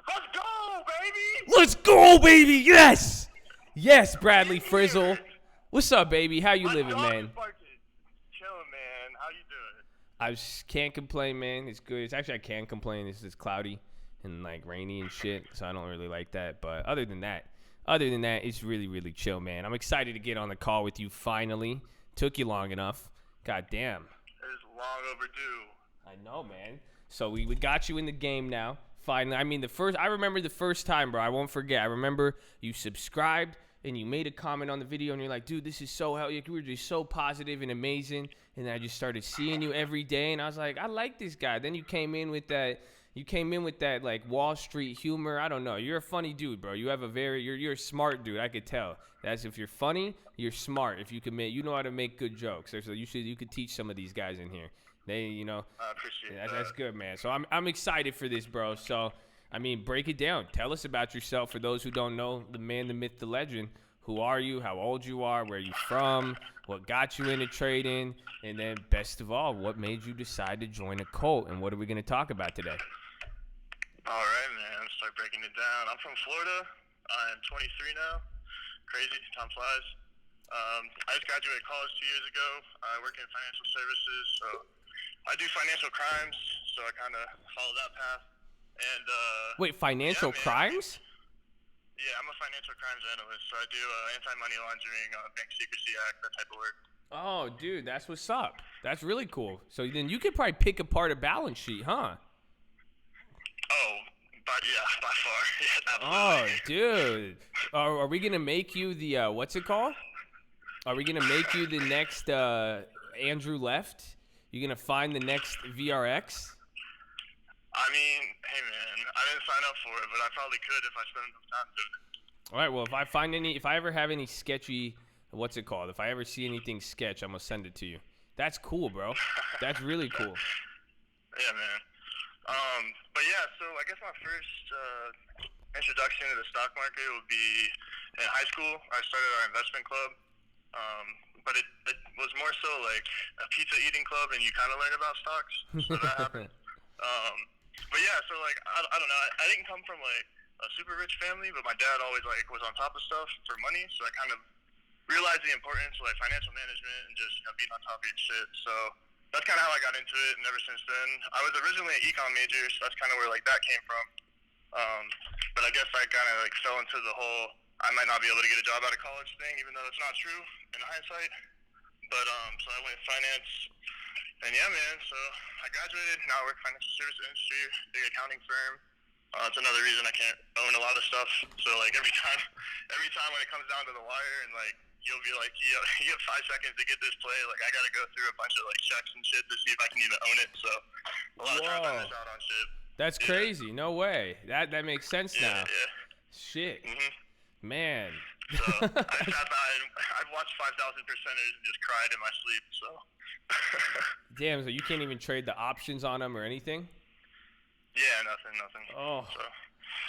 S3: Let's go, baby!
S1: Let's go, baby. Yes. Yes, Bradley Frizzle. What's up, baby? How you living, man?
S3: Chilling, man. How you doing?
S1: I just can't complain, man. It's good. It's actually I can complain. It's cloudy and like rainy and shit, so I don't really like that. But other than that, it's really, really chill, man. I'm excited to get on the call with you finally. Took you long enough. God damn.
S3: It's long overdue.
S1: I know, man. So we got you in the game now. Finally. I mean, I remember the first time, bro. I won't forget. I remember you subscribed and you made a comment on the video and you're like, dude, this is so hell. You were just so positive and amazing. And then I just started seeing you every day and I was like, I like this guy. Then you came in with that like Wall Street humor. I don't know. You're a funny dude, bro. You have you're a smart dude. I could tell. That's if you're funny, you're smart. If you you know how to make good jokes. So you could teach some of these guys in here. They,
S3: I appreciate that.
S1: That's good, man. So I'm excited for this, bro. So, I mean, break it down. Tell us about yourself for those who don't know the man, the myth, the legend. Who are you? How old you are? Where you from? What got you into trading? And then, best of all, what made you decide to join a cult? And what are we going to talk about today?
S3: All right, man. Let's start breaking it down. I'm from Florida. I'm 23 now. Crazy. Time flies. I just graduated college 2 years ago. I work in financial services, so I do financial crimes, so I kind of follow that path. And
S1: wait, financial crimes?
S3: Yeah, I'm a financial crimes analyst, so I do anti-money laundering, Bank Secrecy Act, that type of work.
S1: Oh, dude, that's what's up. That's really cool. So then you could probably pick apart a balance sheet, huh?
S3: Oh, but yeah, by far. Yeah, absolutely.
S1: Oh, dude. Are we going to make you the, what's it called? Are we going to make you the next Andrew Left? You going to find the next VRX?
S3: I mean, hey man, I didn't sign up for it, but I probably could if I spent enough time doing it.
S1: All right, well, if I ever have any sketchy, what's it called? If I ever see anything sketch, I'm going to send it to you. That's cool, bro. That's really cool.
S3: Yeah, man. But yeah, so I guess my first introduction to the stock market would be in high school. I started our investment club. But it was more so like a pizza eating club, and you kind of learn about stocks. So that happened. But yeah, so like I don't know. I didn't come from like a super rich family, but my dad always like was on top of stuff for money. So I kind of realized the importance of like financial management and just being on top of your shit. So that's kind of how I got into it, and ever since then, I was originally an econ major, so that's kind of where like that came from. But I guess I kind of like fell into the whole I might not be able to get a job out of college thing, even though it's not true in hindsight. But so I went finance, and yeah, man. So I graduated. Now I work financial service industry, big accounting firm. It's another reason I can't own a lot of stuff. So like every time when it comes down to the wire, and like you'll be like, you have 5 seconds to get this play. Like I gotta go through a bunch of like checks and shit to see if I can even own it. So a lot of times I miss out on shit.
S1: That's crazy. No way. That makes sense now.
S3: Yeah.
S1: Shit.
S3: Mhm.
S1: Man.
S3: So I've watched 5,000 percenters and just cried in my sleep. So.
S1: Damn. So you can't even trade the options on them or anything?
S3: Yeah, nothing.
S1: Oh,
S3: So.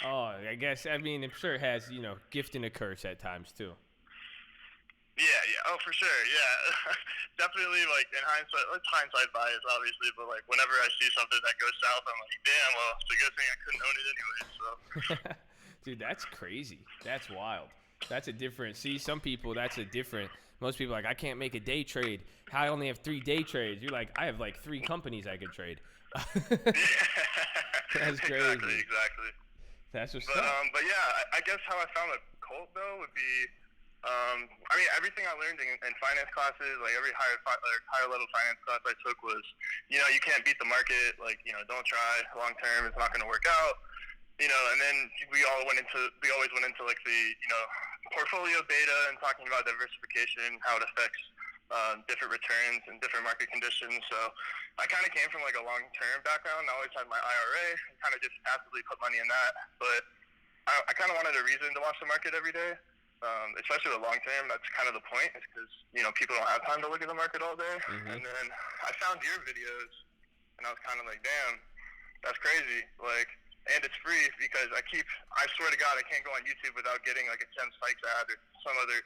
S1: I guess, I mean, I'm sure it has, gift and a curse at times too.
S3: Yeah. Oh, for sure. Yeah, definitely. Like in hindsight, it's hindsight bias, obviously. But like whenever I see something that goes south, I'm like, damn. Well, it's a good thing I couldn't own it anyway. So.
S1: Dude, that's crazy. That's wild. That's a different. See, some people, most people are like, I can't make a day trade. I only have 3 day trades. You're like, I have like 3 companies I could trade. That's crazy.
S3: Exactly.
S1: That's what's up.
S3: But yeah, I guess how I found a cult though would be, I mean, everything I learned in finance classes, like every higher level finance class I took was, you can't beat the market. Like, don't try long term. It's not going to work out. And then we always went into like the, portfolio beta and talking about diversification, how it affects different returns and different market conditions. So I kind of came from like a long-term background. I always had my IRA and kind of just passively put money in that. But I kind of wanted a reason to watch the market every day, especially the long-term. That's kind of the point, is because, people don't have time to look at the market all day. Mm-hmm. And then I found your videos, and I was kind of like, damn, that's crazy. Like, and it's free because I swear to God, I can't go on YouTube without getting like a Jen Sykes ad or some other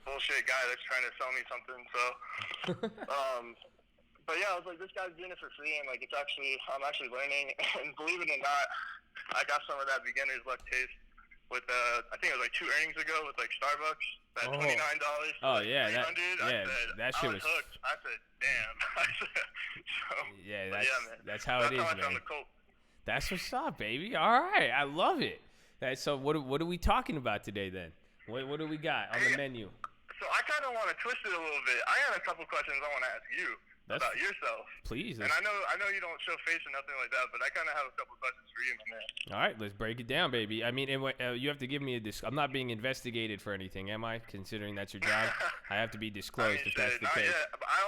S3: bullshit guy that's trying to sell me something. So, but yeah, I was like, this guy's doing it for free, and like, I'm actually learning. And believe it or not, I got some of that beginner's luck taste with, I think it was like 2 earnings ago with like Starbucks. That $29.
S1: Oh yeah, that shit was
S3: hooked. I said, damn.
S1: That's how it is, man. That's what's up, baby. All right, I love it. So what are we talking about today then? What do we got on the menu?
S3: So I kind of want to twist it a little bit. I got a couple questions I want to ask you about yourself.
S1: Please.
S3: And I know you don't show face or nothing like that, but I kind of have a couple questions for you, my man.
S1: All right, let's break it down, baby. I mean, you have to give me I'm not being investigated for anything, am I? Considering that's your job, I have to be disclosed if that's the case.
S3: Yeah, but I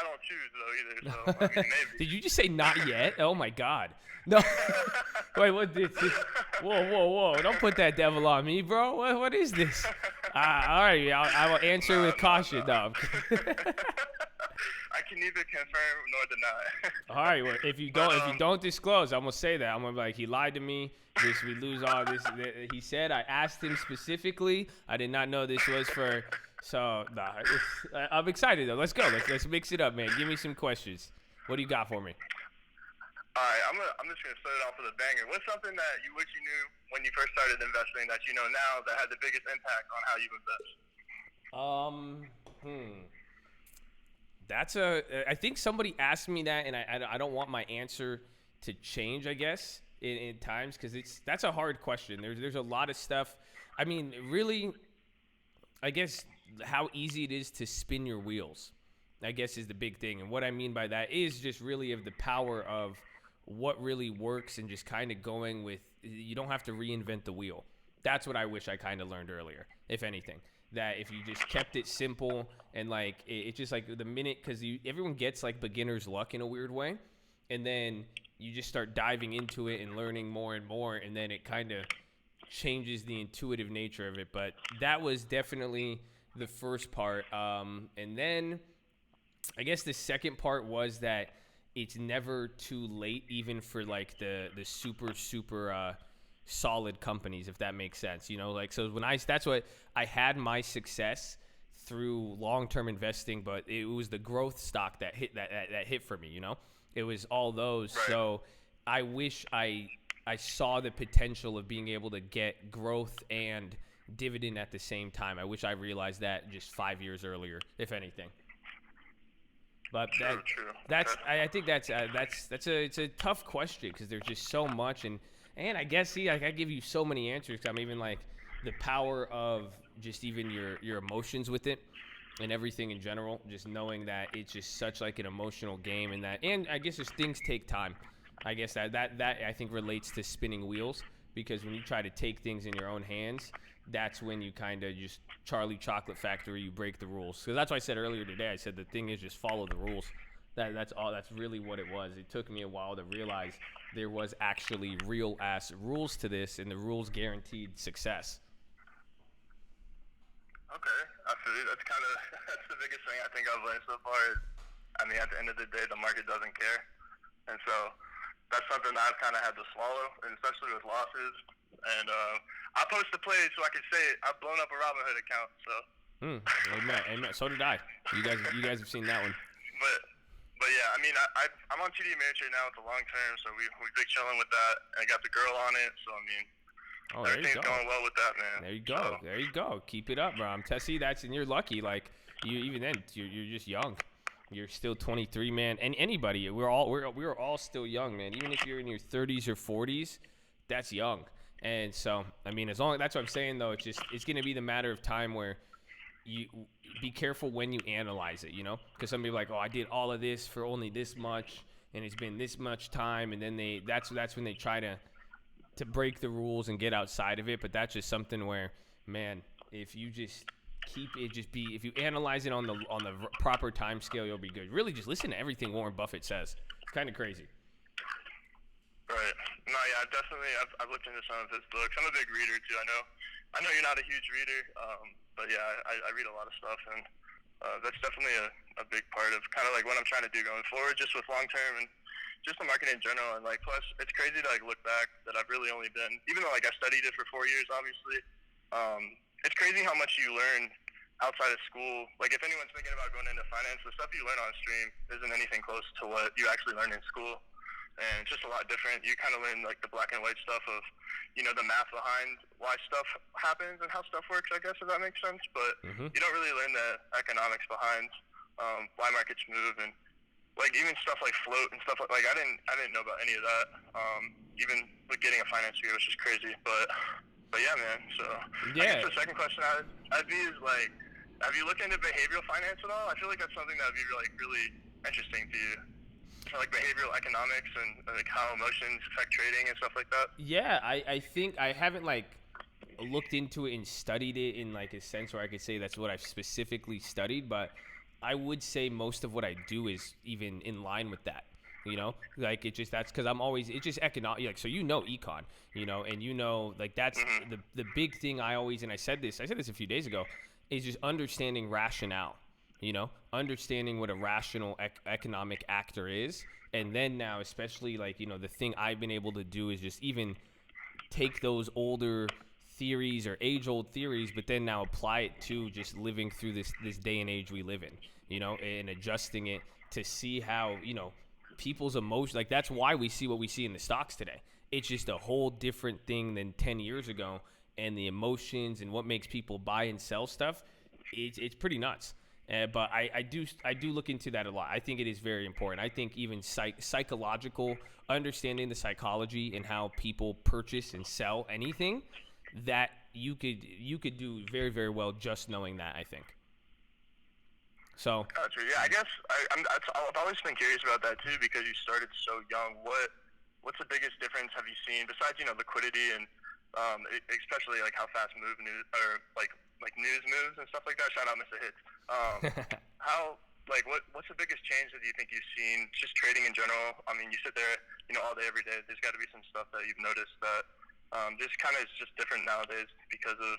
S3: don't choose though either. So I mean, maybe.
S1: Did you just say not yet? Oh my God. No. Wait, what? Whoa! Don't put that devil on me, bro. What is this? All right, I will answer with caution. No.
S3: I can neither confirm nor deny.
S1: All right, well, if you don't disclose, I'm gonna say that. I'm gonna be like, he lied to me. We lose all this. He said I asked him specifically. I did not know this was for. So I'm excited though. Let's go. Let's mix it up, man. Give me some questions. What do you got for me?
S3: All right, I'm just gonna start it off with a banger. What's something that you wish you knew when you first started investing that you know now that had the biggest impact on how you invest?
S1: I think somebody asked me that, and I don't want my answer to change, I guess, in times, because that's a hard question. There's a lot of stuff. I mean, really, I guess how easy it is to spin your wheels, I guess, is the big thing. And what I mean by that is just really of the power of what really works and just kind of going with, you don't have to reinvent the wheel. That's what I wish I kind of learned earlier, if anything. That if you just kept it simple and like it's just like the minute, because everyone gets like beginner's luck in a weird way, and then you just start diving into it and learning more and more, and then it kind of changes the intuitive nature of it. But that was definitely the first part, and then I guess the second part was that it's never too late, even for like the super solid companies, if that makes sense, like, so that's what I had my success through long-term investing, but it was the growth stock that hit for me, it was all those. Right. So I wish I saw the potential of being able to get growth and dividend at the same time. I wish I realized that just 5 years earlier, if anything. But I think it's a tough question, because there's just so much, and I guess, I give you so many answers. I'm even like the power of just even your emotions with it and everything in general, just knowing that it's just such like an emotional game, and I guess just things take time. I guess that I think relates to spinning wheels, because when you try to take things in your own hands, that's when you kind of just Charlie Chocolate Factory, you break the rules. Because that's what I said earlier today. I said the thing is just follow the rules. That's all. That's really what it was. It took me a while to realize there was actually real ass rules to this, and the rules guaranteed success.
S3: Okay, I feel you. That's the biggest thing I think I've learned so far. Is, I mean, at the end of the day, the market doesn't care, and so that's something that I've kind of had to swallow, and especially with losses. And I post the plays so I can say it. I've blown up a Robinhood account, so.
S1: Amen. So did I. You guys have seen that one.
S3: But yeah, I mean, I'm on TD Ameritrade now with the long term, so we big chilling with that. And I got the girl on it, so I mean, everything's going well with that, man.
S1: There you go. Keep it up, bro. I'm Tessie. And you're lucky. Like even then, you're just young. You're still 23, man. And anybody, we're all still young, man. Even if you're in your 30s or 40s, that's young. And so, I mean, that's what I'm saying though. It's gonna be the matter of time where you be careful when you analyze it, because some people are like, oh, I did all of this for only this much, and it's been this much time, and then that's when they try to break the rules and get outside of it. But that's just something where, man, if you just keep it, if you analyze it on the proper time scale, you'll be good. Really, just listen to everything Warren Buffett says. It's kind of crazy.
S3: Right. No, yeah, definitely. I've looked into some of his books. I'm a big reader too. I know you're not a huge reader, but yeah, I read a lot of stuff, and that's definitely a big part of kind of like what I'm trying to do going forward, just with long term and just the market in general. And like, plus, it's crazy to like look back that I've really only been, even though like I studied it for 4 years, obviously. It's crazy how much you learn outside of school. Like, if anyone's thinking about going into finance, the stuff you learn on stream isn't anything close to what you actually learn in school. And it's just a lot different. You kind of learn like the black and white stuff of, the math behind why stuff happens and how stuff works, I guess, if that makes sense. But you don't really learn the economics behind why markets move, and like even stuff like float and stuff like I didn't know about any of that. Even with getting a finance degree, which is crazy. But yeah, man. So
S1: yeah.
S3: I guess the second question I'd be is like, have you looked into behavioral finance at all? I feel like that's something that would be like really interesting to you. Like behavioral economics and like how emotions affect trading and stuff like that.
S1: Yeah, I think I haven't like looked into it and studied it in like a sense where I could say that's what I've specifically studied, but I would say most of what I do is even in line with that. Like that's because it's just economic. Like, so econ, and like that's the big thing and I said this a few days ago, is just understanding rationale. Understanding what a rational economic actor is. And then now, especially like, the thing I've been able to do is just even take those older theories or age-old theories, but then now apply it to just living through this day and age we live in, and adjusting it to see how, people's emotions, like that's why we see what we see in the stocks today. It's just a whole different thing than 10 years ago, and the emotions and what makes people buy and sell stuff, it's pretty nuts. But I do look into that a lot. I think it is very important. I think even psychological, understanding the psychology and how people purchase and sell anything, that you could do very, very well just knowing that, I think. So.
S3: Gotcha. Yeah, I guess I've always been curious about that too, because you started so young. What's the biggest difference have you seen besides liquidity and especially like how fast news moves and stuff like that? Shout out Mr. Hits. What's the biggest change that you think you've seen just trading in general? I mean, you sit there, all day, every day. There's got to be some stuff that you've noticed that just kind of is just different nowadays because of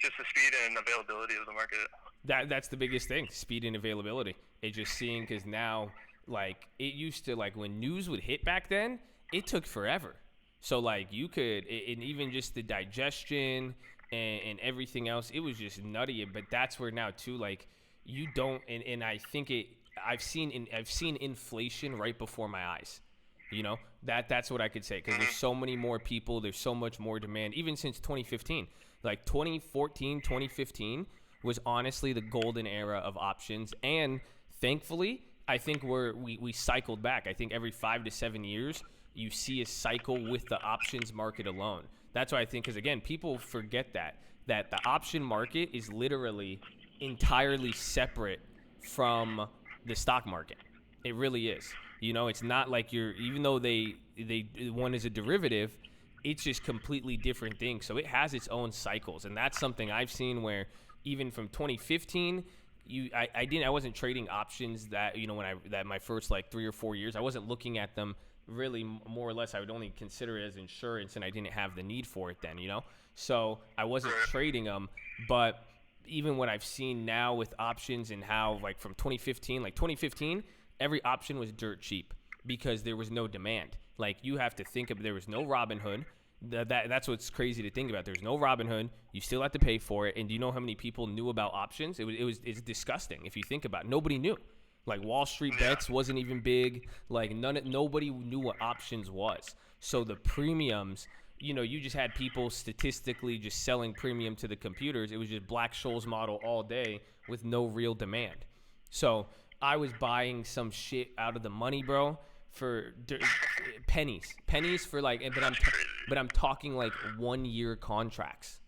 S3: just the speed and availability of the market.
S1: That's the biggest thing, speed and availability. It's just seeing, because now, like, it used to, like, when news would hit back then, it took forever. So, like, you could, and even just the digestion and everything else, it was just nutty. But that's where now, too, like, you don't, and I think I've seen inflation right before my eyes. That's what I could say, because there's so many more people, there's so much more demand, even since 2015. Like 2014, 2015 was honestly the golden era of options, and thankfully, I think we cycled back. I think every 5 to 7 years, you see a cycle with the options market alone. That's why I think, because again, people forget that the option market is literally entirely separate from the stock market. It really is. It's not like even though they one is a derivative, it's just completely different things. So it has its own cycles, and that's something I've seen where even from 2015, I wasn't trading options that my first like 3 or 4 years, I wasn't looking at them really. More or less, I would only consider it as insurance, and I didn't have the need for it then. So I wasn't trading them. But even what I've seen now with options and how, like, from 2015, every option was dirt cheap because there was no demand. Like, you have to think of, there was no Robinhood. That's what's crazy to think about. There's no Robinhood. You still have to pay for it. And do you know how many people knew about options? It's disgusting if you think about it. Nobody knew. Like, Wall Street Bets wasn't even big. Like, nobody knew what options was. So the premiums, you know, you just had people statistically just selling premium to the computers. It was just Black-Scholes model all day with no real demand. So I was buying some shit out of the money, bro, for pennies for like, but I'm talking like 1 year contracts.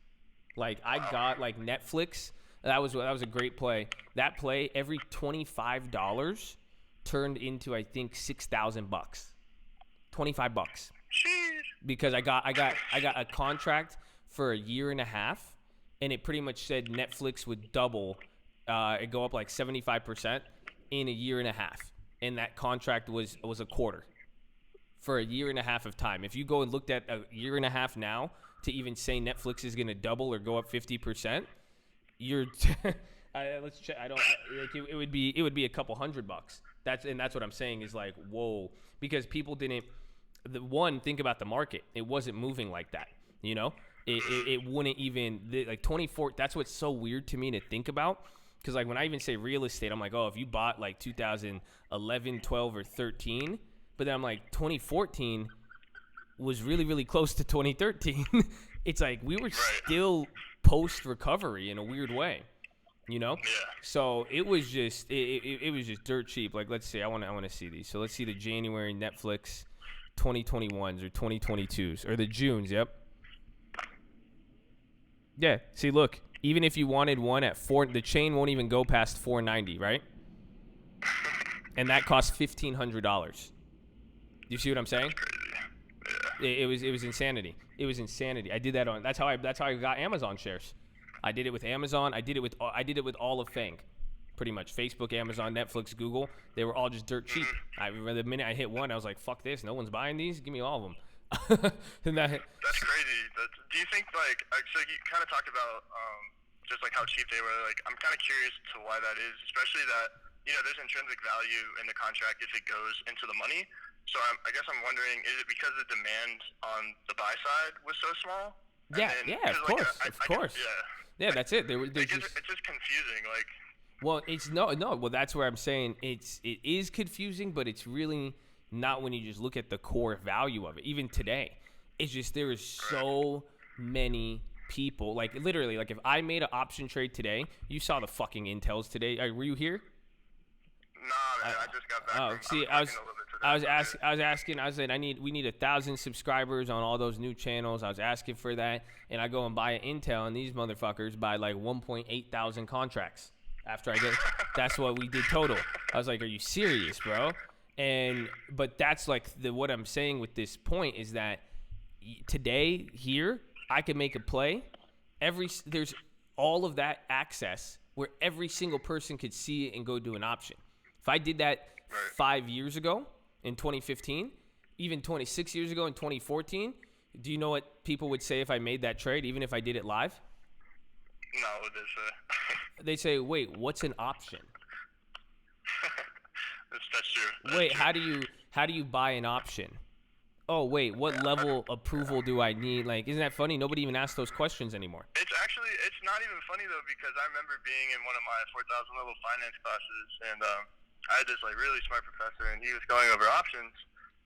S1: Like, I got like Netflix. That was a great play. That play, every $25 turned into, I think, $6,000. $25. Because I got a contract for a year and a half, and it pretty much said Netflix would double, it go up like 75% in a year and a half, and that contract was a quarter for a year and a half of time. If you go and looked at a year and a half now to even say Netflix is gonna double or go up 50%, you're let's check. It would be a couple $100. That's what I'm saying is like, whoa, because people didn't. Think about the market. It wasn't moving like that. You know, it wouldn't even like 24. That's what's so weird to me to think about. Because like when I even say real estate, I'm like, oh, if you bought like 2011, 12, or 13, but then I'm like 2014 was really, really close to 2013. It's like we were still post recovery in a weird way. You know, so it was just it was just dirt cheap. Like, let's see, I want to see these. So let's see the January Netflix 2021s or 2022s or the Junes. Yep. Yeah. See, look, even if you wanted one at $4, the chain won't even go past $490, right? And that costs $1,500. You see what I'm saying? It was insanity. It was insanity. I did that on. That's how I got Amazon shares. I did it with Amazon. I did it with all of FANG. Pretty much Facebook, Amazon, Netflix, Google. They were all just dirt cheap. The minute I hit one, I was like, fuck this. No one's buying these. Give me all of them.
S3: That's crazy. Do you think, like, so you kind of talked about just like how cheap they were. Like, I'm kind of curious to why that is, especially that, you know, there's intrinsic value in the contract if it goes into the money. So I guess I'm wondering, is it because the demand on the buy side was so small?
S1: Yeah, of course. Yeah, that's it. It's
S3: just confusing, like.
S1: Well, it's no. Well, that's where I'm saying it is confusing, but it's really not when you just look at the core value of it. Even today, it's just there is so many people. Like, literally, like if I made an option trade today, you saw the fucking Intels today. Were you here?
S3: Nah, man, I just got back.
S1: Oh, see, I was asking. I said we need 1,000 subscribers on all those new channels. I was asking for that, and I go and buy an Intel, and these motherfuckers buy like 1.8 thousand contracts. After I get, that's what we did total. I was like, are you serious, bro? But that's like what I'm saying with this point is that today here I can make a play. There's all of that access where every single person could see it and go do an option. If I did that 5 years ago in 2015, even 26 years ago in 2014, do you know what people would say if I made that trade, even if I did it live?
S3: No, what they say.
S1: They say, wait, what's an option?
S3: That's true.
S1: Wait, how do you buy an option? Oh, wait, what level approval do I need? Like, isn't that funny? Nobody even asks those questions anymore.
S3: It's not even funny, though, because I remember being in one of my 4,000 level finance classes, and I had this, like, really smart professor, and he was going over options.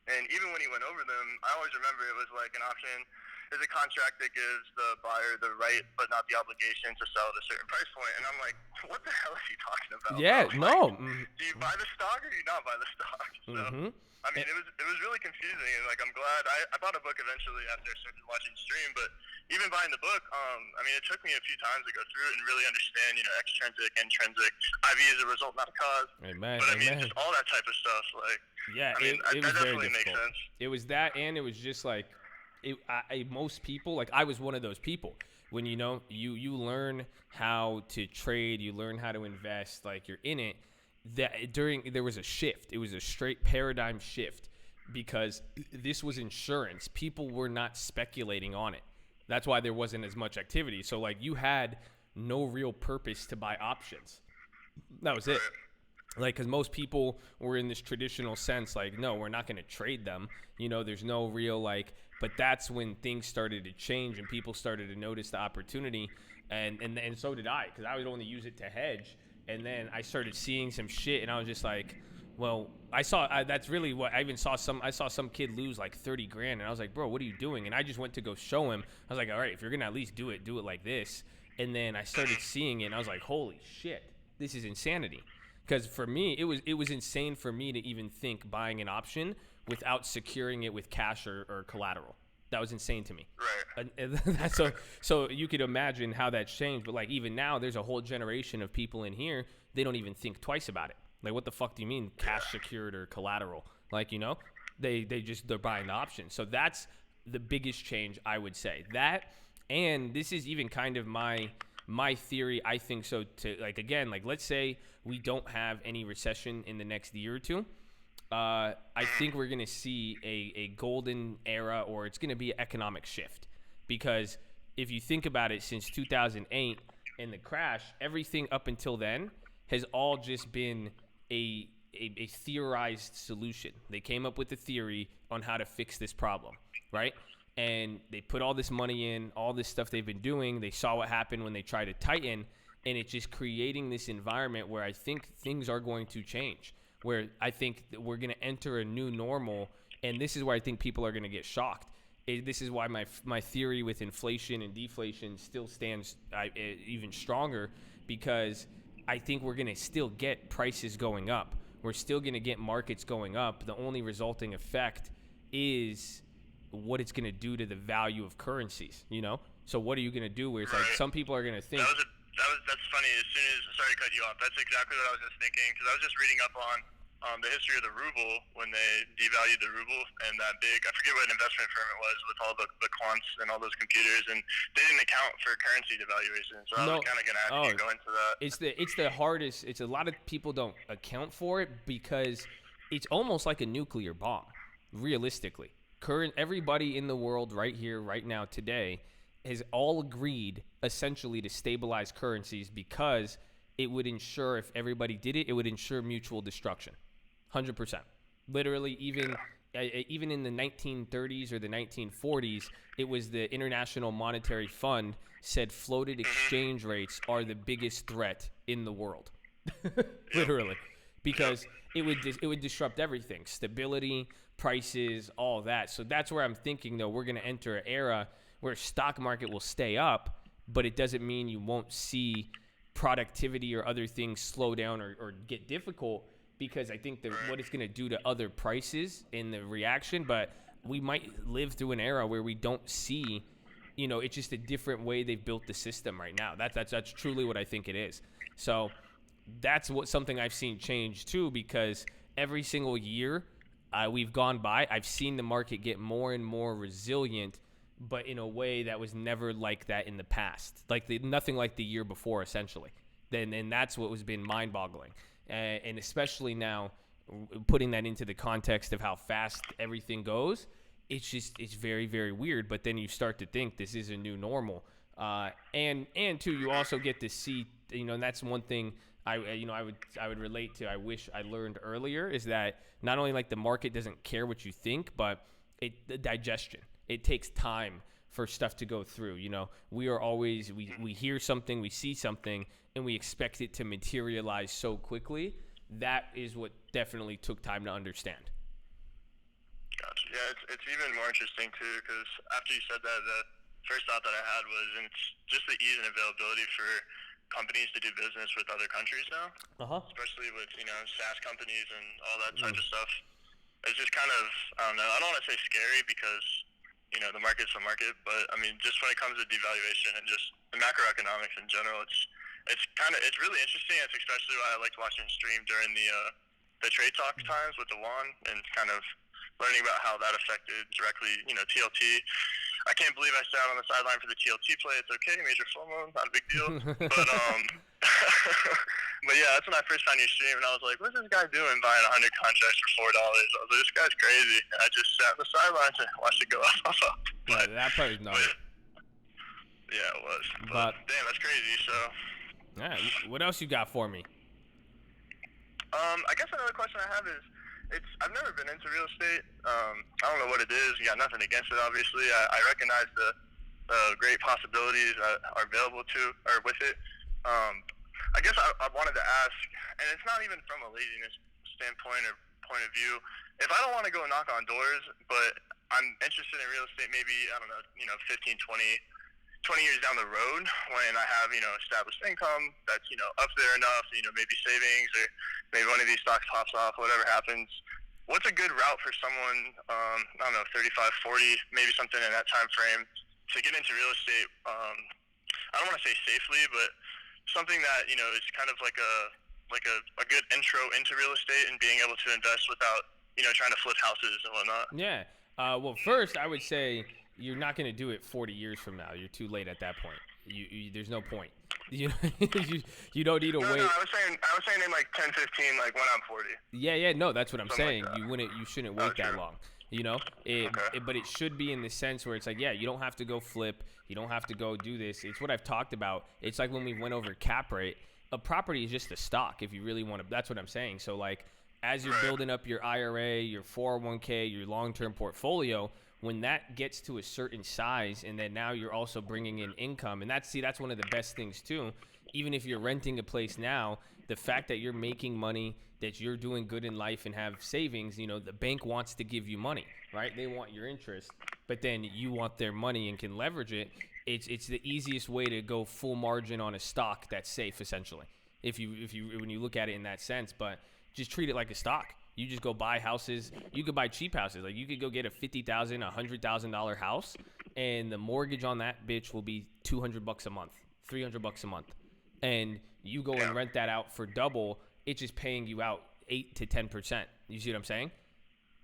S3: And even when he went over them, I always remember it was like an option is a contract that gives the buyer the right but not the obligation to sell at a certain price point. And I'm like, what the hell is he talking about?
S1: Yeah, no.
S3: Do you buy the stock or do you not buy the stock? So, I mean, it was really confusing, and like I'm glad I bought a book eventually after I started watching stream. But even buying the book, I mean, it took me a few times to go through it and really understand, you know, extrinsic, intrinsic, IV is a result, not a cause.
S1: Amen.
S3: But I mean, just all that type of stuff, like.
S1: Yeah,
S3: I mean,
S1: it was
S3: that
S1: very
S3: definitely makes
S1: difficult.
S3: sense.
S1: It was that, and it was just like, most people, like I was one of those people. When you learn how to trade, you learn how to invest, like you're in it. There was a shift. It was a straight paradigm shift because this was insurance. People were not speculating on it. That's why there wasn't as much activity. So like you had no real purpose to buy options. That was it. Like, because most people were in this traditional sense, like, no, we're not going to trade them. You know, there's no real, like, but that's when things started to change and people started to notice the opportunity. And so did I, because I would only use it to hedge. And then I started seeing some shit, and I was just like, well, that's really what I even saw. I saw some kid lose like 30 grand, and I was like, bro, what are you doing? And I just went to go show him. I was like, all right, if you're going to at least do it like this. And then I started seeing it, and I was like, holy shit, this is insanity. Because for me, it was insane for me to even think buying an option without securing it with cash or collateral. That was insane to me.
S3: Right.
S1: And so you could imagine how that's changed. But like even now, there's a whole generation of people in here, they don't even think twice about it. Like, what the fuck do you mean cash secured or collateral? Like, you know, they're buying the option. So that's the biggest change, I would say. That, and this is even kind of my theory. I think so, to like, again, like, let's say we don't have any recession in the next year or two. I think we're going to see a golden era, or it's going to be an economic shift. Because if you think about it, since 2008 and the crash, everything up until then has all just been a theorized solution. They came up with a theory on how to fix this problem, right? And they put all this money in, all this stuff they've been doing. They saw what happened when they tried to tighten, and it's just creating this environment where I think things are going to change, where I think that we're going to enter a new normal, and this is where I think people are going to get shocked. This is why my theory with inflation and deflation still stands even stronger, because I think we're going to still get prices going up. We're still going to get markets going up. The only resulting effect is what it's going to do to the value of currencies, you know? So what are you going to do where it's like some people are going to think...
S3: That's funny. As soon as, sorry to cut you off, that's exactly what I was just thinking, because I was just reading up on the history of the ruble when they devalued the ruble, and that big, I forget what investment firm it was, with all the quants and all those computers, and they didn't account for currency devaluation. So I was kind of going to ask you to go into that.
S1: It's the hardest. It's a lot of people don't account for it because it's almost like a nuclear bomb, realistically. Everybody in the world right here, right now, today, has all agreed essentially to stabilize currencies because it would ensure, if everybody did it, it would ensure mutual destruction. 100%. Literally, even in the 1930s or the 1940s, it was the International Monetary Fund said floated exchange rates are the biggest threat in the world. Literally. Because it would disrupt everything. Stability, prices, all that. So that's where I'm thinking, though, we're going to enter an era where stock market will stay up, but it doesn't mean you won't see productivity or other things slow down or get difficult, because I think what it's going to do to other prices in the reaction. But we might live through an era where we don't see, you know, it's just a different way they've built the system right now. That's truly what I think it is. So that's something I've seen change too, because every single year we've gone by, I've seen the market get more and more resilient, but in a way that was never like that in the past, nothing like the year before, essentially. And that's what has been mind-boggling, and especially now, putting that into the context of how fast everything goes, it's very, very weird. But then you start to think this is a new normal, and too, you also get to see, you know, and that's one thing I would relate to. I wish I learned earlier, is that not only like the market doesn't care what you think, but the digestion. It takes time for stuff to go through. You know, we are always, we hear something, we see something, and we expect it to materialize so quickly. That is what definitely took time to understand.
S3: Gotcha. Yeah, it's even more interesting too, because after you said that, the first thought that I had was, and it's just the ease and availability for companies to do business with other countries now, especially with, you know, SaaS companies and all that type of stuff. It's just kind of, I don't know, I don't want to say scary, because, you know, the market's the market, but I mean, just when it comes to devaluation and just the macroeconomics in general, it's really interesting. It's especially why I liked watching stream during the trade talk times with the yuan, and kind of learning about how that affected directly, you know, TLT. I can't believe I sat on the sideline for the TLT play. It's okay, major FOMO, not a big deal. But but yeah, that's when I first found your stream, and I was like, what's this guy doing buying 100 contracts for $4? I was like, this guy's crazy. And I just sat on the sidelines and watched it go up.
S1: But, yeah, that part is nuts.
S3: Yeah, it was. But damn, that's crazy. So.
S1: All right, what else you got for me?
S3: I guess another question I have is, I've never been into real estate. I don't know what it is. You got nothing against it, obviously. I recognize the great possibilities that are available with it. I guess I wanted to ask, and it's not even from a laziness standpoint or point of view. If I don't want to go knock on doors, but I'm interested in real estate, maybe, I don't know, 15, 20 years down the road when I have, established income that's, up there enough, maybe savings or maybe one of these stocks pops off, whatever happens. What's a good route for someone, I don't know, 35, 40, maybe something in that time frame to get into real estate? I don't want to say safely, but something that, is kind of like a good intro into real estate and being able to invest without, trying to flip houses and whatnot.
S1: Yeah. Well, first, I would say you're not going to do it 40 years from now. You're too late at that point. There's no point. You don't need to wait.
S3: No, I was saying in like 10, 15, like when I'm 40.
S1: Yeah, no, that's what I'm
S3: Something
S1: saying.
S3: like that.
S1: You shouldn't wait that
S3: true.
S1: long.
S3: Okay.
S1: But it should be in the sense where it's like, yeah, you don't have to go flip. You don't have to go do this. It's what I've talked about. It's like when we went over cap rate. A property is just a stock if you really want to. That's what I'm saying. So like, as you're building up your IRA, your 401k, your long-term portfolio, when that gets to a certain size, and then now you're also bringing in income, and that's one of the best things too. Even if you're renting a place now, the fact that you're making money, that you're doing good in life and have savings, the bank wants to give you money, right? They want your interest, but then you want their money and can leverage it. It's the easiest way to go full margin on a stock that's safe, essentially. If you when you look at it in that sense, but just treat it like a stock. You just go buy houses. You could buy cheap houses. Like you could go get a $50,000, $100,000 house, and the mortgage on that bitch will be $200 a month, $300 a month, and you go and rent that out for double. It's just paying you out 8 to 10%. You see what I'm saying?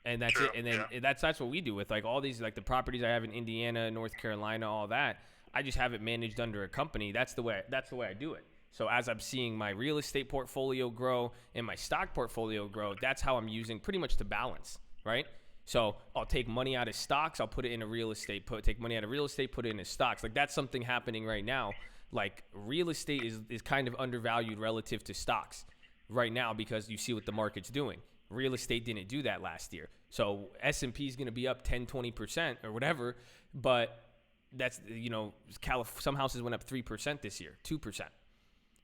S1: And that's it. And then that's what we do with like all these, like the properties I have in Indiana, North Carolina, all that. I just have it managed under a company. That's the way I do it. So as I'm seeing my real estate portfolio grow and my stock portfolio grow, that's how I'm using pretty much to balance, right? So I'll take money out of stocks, I'll put it into real estate, take money out of real estate, put it into stocks. Like that's something happening right now. Like real estate is kind of undervalued relative to stocks right now because you see what the market's doing. Real estate didn't do that last year. So S&P is going to be up 10, 20% or whatever, but that's, some houses went up 3% this year, 2%.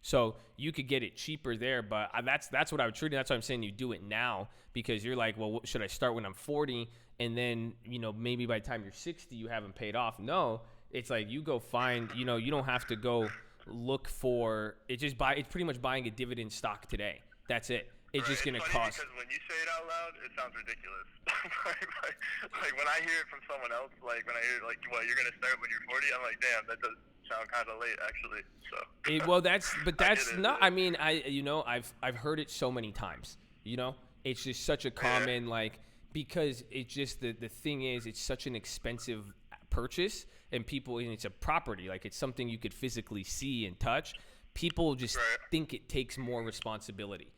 S1: So you could get it cheaper there, but that's what I would treat it. That's why I'm saying you do it now because you're like, well, should I start when I'm 40 and then, maybe by the time you're 60, you haven't paid off? No, it's like you go find, you don't have to go look for it. It's pretty much buying a dividend stock today. That's it. It's just going to cost.
S3: Because when you say it out loud, it sounds ridiculous. like when I hear it from someone else, like when I hear like, well, you're going to start when you're 40, I'm like, damn, that does sound kind of late actually. So
S1: that's not. I mean, I've heard it so many times. It's just such a common because it's just the thing is it's such an expensive purchase and it's a property, like it's something you could physically see and touch. People just think it takes more responsibility.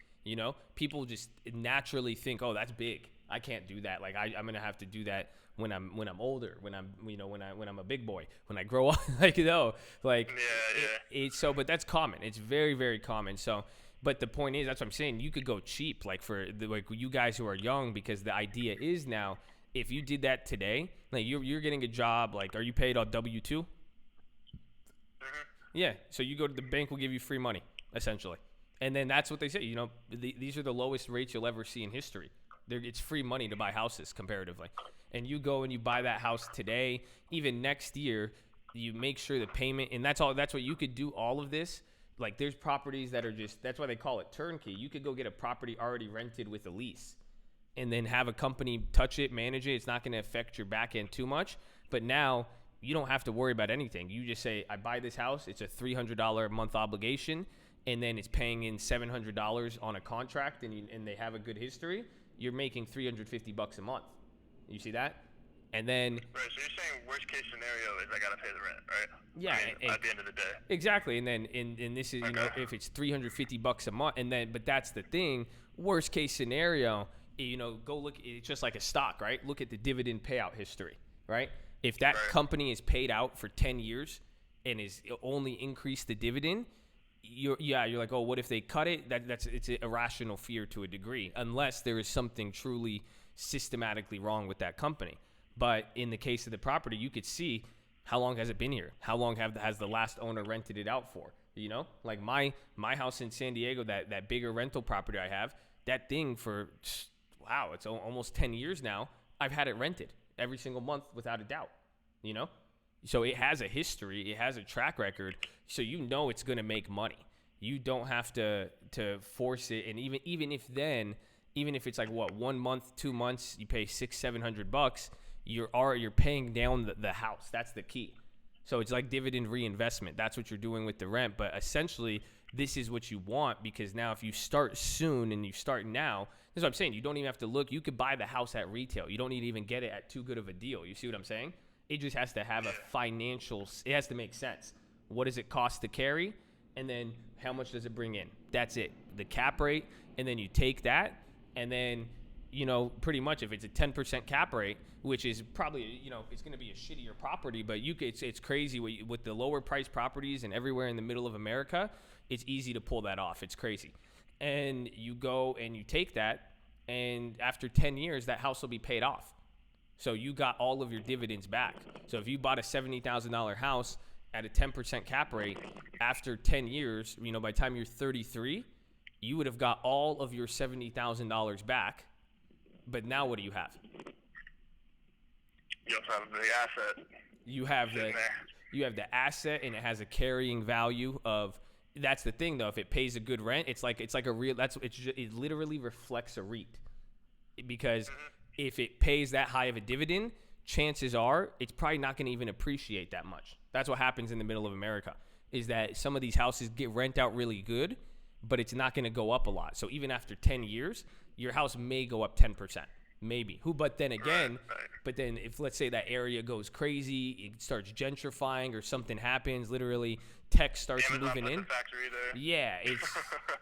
S1: People just naturally think, oh, that's big. I can't do that. Like I'm gonna have to do that when I'm older, when I'm a big boy, when I grow up. It's so. But that's common. It's very, very common. So, but the point is, that's what I'm saying. You could go cheap, like for you guys who are young, because the idea is now, if you did that today, like you're getting a job. Like, are you paid on W-2?
S3: Mm-hmm.
S1: Yeah. So you go to the bank, will give you free money, essentially. And then that's what they say. These are the lowest rates you'll ever see in history. It's free money to buy houses comparatively. And you go and you buy that house today, even next year, you make sure the payment, and that's all. That's what you could do. All of this, like there's properties that are that's why they call it turnkey. You could go get a property already rented with a lease, and then have a company touch it, manage it. It's not going to affect your back end too much. But now you don't have to worry about anything. You just say, I buy this house. It's a $300 a month obligation, and then it's paying in $700 on a contract, and they have a good history. You're making $350 a month. You see that? And then
S3: right, so you're saying worst case scenario is I gotta pay the rent, right?
S1: Yeah,
S3: at the end of the day.
S1: Exactly. And then in this is if it's $350 a month, and then but that's the thing. Worst case scenario, go look. It's just like a stock, right? Look at the dividend payout history, right? If that company is paid out for 10 years and is only increased the dividend, you're like, oh, what if they cut it? It's an irrational fear to a degree, unless there is something truly systematically wrong with that company. But in the case of the property, you could see how long has it been here? How long has the last owner rented it out for? You know, like my house in San Diego, that bigger rental property I have, that thing for, wow, it's almost 10 years now. I've had it rented every single month without a doubt, you know? So it has a history, it has a track record, so you know it's going to make money. You don't have to force it, and even if it's like what, 1 month, 2 months, you pay $600-700, you're paying down the house. That's the key. So it's like dividend reinvestment. That's what you're doing with the rent. But essentially, this is what you want, because now if you start soon and you start now, that's what I'm saying. You don't even have to look. You could buy the house at retail. You don't need to even get it at too good of a deal. You see what I'm saying? It just has to have it has to make sense. What does it cost to carry? And then how much does it bring in? That's it. The cap rate. And then you take that, and then, you know, pretty much if it's a 10% cap rate, which is probably, you know, it's going to be a shittier property, but it's crazy with the lower price properties and everywhere in the middle of America, it's easy to pull that off. It's crazy. And you go and you take that, and after 10 years, that house will be paid off. So you got all of your dividends back. So if you bought a $70,000 house at a 10% cap rate, after 10 years, you know, by the time you're 33, you would have got all of your $70,000 back. But now what do you have?
S3: You also have a big asset.
S1: You have the asset, and it has a carrying value of. That's the thing, though. If it pays a good rent, it's like a real. It literally reflects a REIT, because if it pays that high of a dividend, chances are it's probably not going to even appreciate that much. That's what happens in the middle of America, is that some of these houses get rent out really good, but it's not going to go up a lot. So even after 10 years, your house may go up 10%, maybe. But then again, if let's say that area goes crazy, it starts gentrifying or something happens, literally tech starts moving in. Yeah,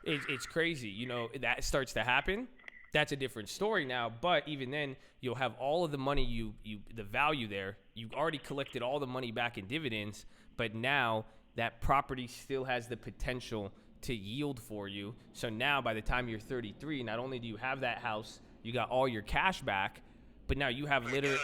S1: it's crazy. You know, that starts to happen. That's a different story now. But even then, you'll have all of the money the value there. You've already collected all the money back in dividends, but now that property still has the potential to yield for you. So now by the time you're 33, not only do you have that house, you got all your cash back, but now you have literally,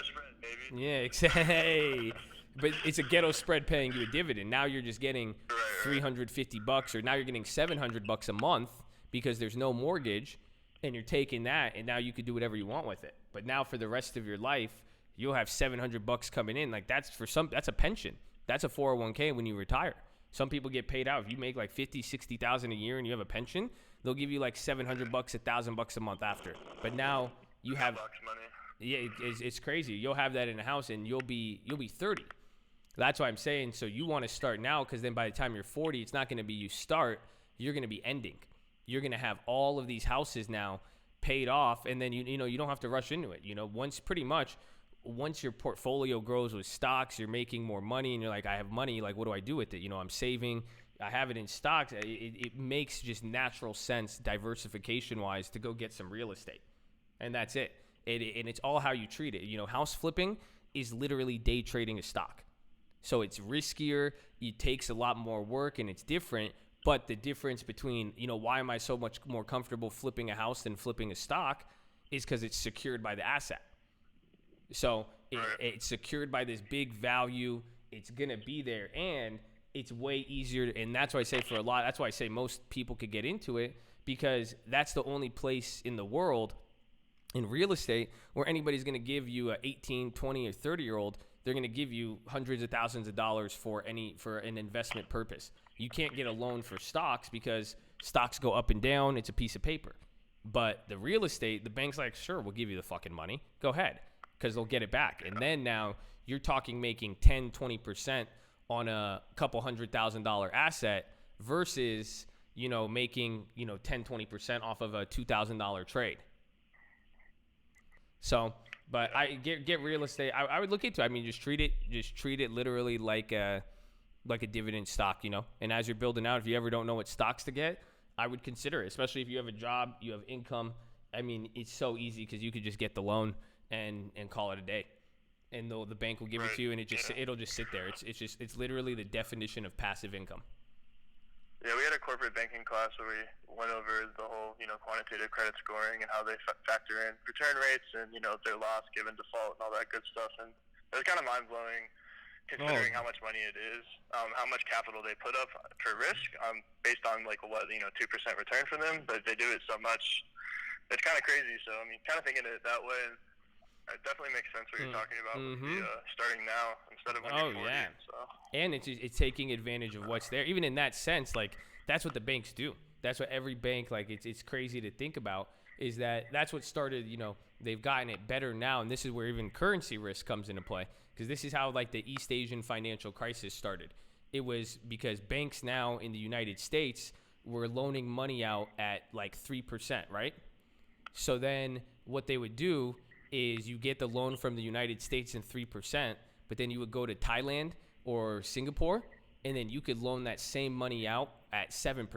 S1: yeah, exactly. But it's a ghetto spread paying you a dividend. Now you're just getting $350, or now you're getting $700 a month because there's no mortgage, and you're taking that, and now you could do whatever you want with it. But now for the rest of your life, you'll have $700 coming in. Like that's a pension. That's a 401k when you retire. Some people get paid out. If you make like $50,000-$60,000 a year and you have a pension, they'll give you like $700, $1,000 a month after. But now you have, yeah, it's crazy. You'll have that in a house, and you'll be 30. That's why I'm saying. So you want to start now, because then by the time you're 40, it's not going to be you start. You're going to be ending. You're going to have all of these houses now paid off, and then you know you don't have to rush into it. You know, once your portfolio grows with stocks, you're making more money, and you're like, I have money, like what do I do with it? You know, I'm saving, I have it in stocks. It makes just natural sense, diversification wise, to go get some real estate, and that's it. And it's all how you treat it. You know, house flipping is literally day trading a stock, so it's riskier, it takes a lot more work, and it's different. But the difference between, you know, why am I so much more comfortable flipping a house than flipping a stock is because it's secured by the asset. So it's secured by this big value. It's going to be there, and it's way easier. And that's why I say that's why I say most people could get into it, because that's the only place in the world in real estate where anybody's going to give you a 18, 20, or 30-year-old. They're going to give you hundreds of thousands of dollars for an investment purpose. You can't get a loan for stocks because stocks go up and down. It's a piece of paper. But the real estate, the bank's like, sure, we'll give you the fucking money. Go ahead, because they'll get it back. And then now you're talking making 10, 20% on a couple $100,000 asset versus, you know, making, you know, 10, 20% off of a $2,000 trade. So, but I get real estate. I would look into it. I mean, just treat it literally like a dividend stock, you know. And as you're building out, if you ever don't know what stocks to get, I would consider it, especially if you have a job, you have income. I mean, it's so easy because you could just get the loan and call it a day, and the bank will give it to you, and it'll just sit there. It's literally the definition of passive income.
S3: Yeah, we had a corporate banking class where we went over the whole, quantitative credit scoring and how they factor in return rates and, their loss given default and all that good stuff. And it was kind of mind-blowing considering how much money it is, how much capital they put up for risk based on, 2% return for them. But they do it so much, it's kind of crazy. So, kind of thinking it that way, it definitely makes sense what you're talking about with the, starting now instead of when you're 40.
S1: Yeah.
S3: So.
S1: And it's taking advantage of what's there. Even in that sense, that's what the banks do. That's what every bank, it's crazy to think about, is that's what started, they've gotten it better now. And this is where even currency risk comes into play, because this is how, the East Asian financial crisis started. It was because banks now in the United States were loaning money out at 3%, right? So then what they would do is you get the loan from the United States in 3%, but then you would go to Thailand or Singapore, and then you could loan that same money out at 7%.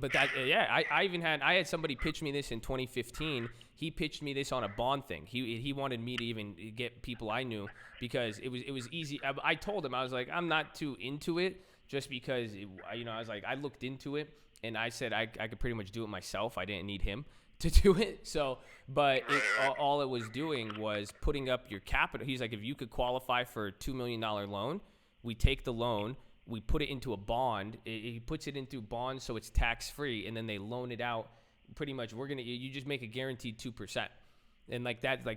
S1: But I had somebody pitch me this in 2015. He pitched me this on a bond thing. He wanted me to even get people I knew, because it was easy. I told him, I was like, I'm not too into it, just because I was like, I looked into it and I said I could pretty much do it myself. I didn't need him to do it. So, but all it was doing was putting up your capital. He's like, if you could qualify for a $2 million loan, we take the loan, we put it into a bond. He puts it into bonds so it's tax free, and then they loan it out. Pretty much, you just make a guaranteed 2%, and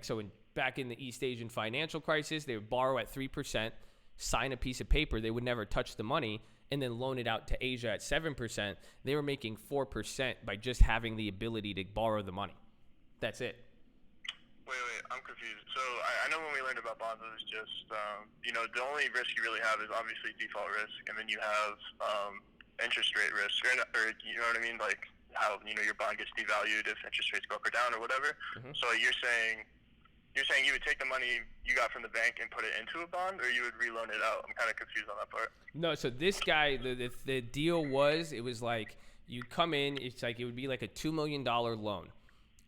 S1: so back in the East Asian financial crisis, they would borrow at 3%, sign a piece of paper, they would never touch the money, and then loan it out to Asia at 7%. They were making 4% by just having the ability to borrow the money. That's it.
S3: Wait, I'm confused. So I know when we learned about bonds, it was just, the only risk you really have is obviously default risk, and then you have interest rate risk, or you know what I mean? Like how, your bond gets devalued if interest rates go up or down or whatever. Mm-hmm. So you're saying you would take the money you got from the bank and put it into a bond, or you would reloan it out? I'm kind of confused on that part.
S1: No, so this guy, the deal was, it was you come in, it's it would be a $2 million loan.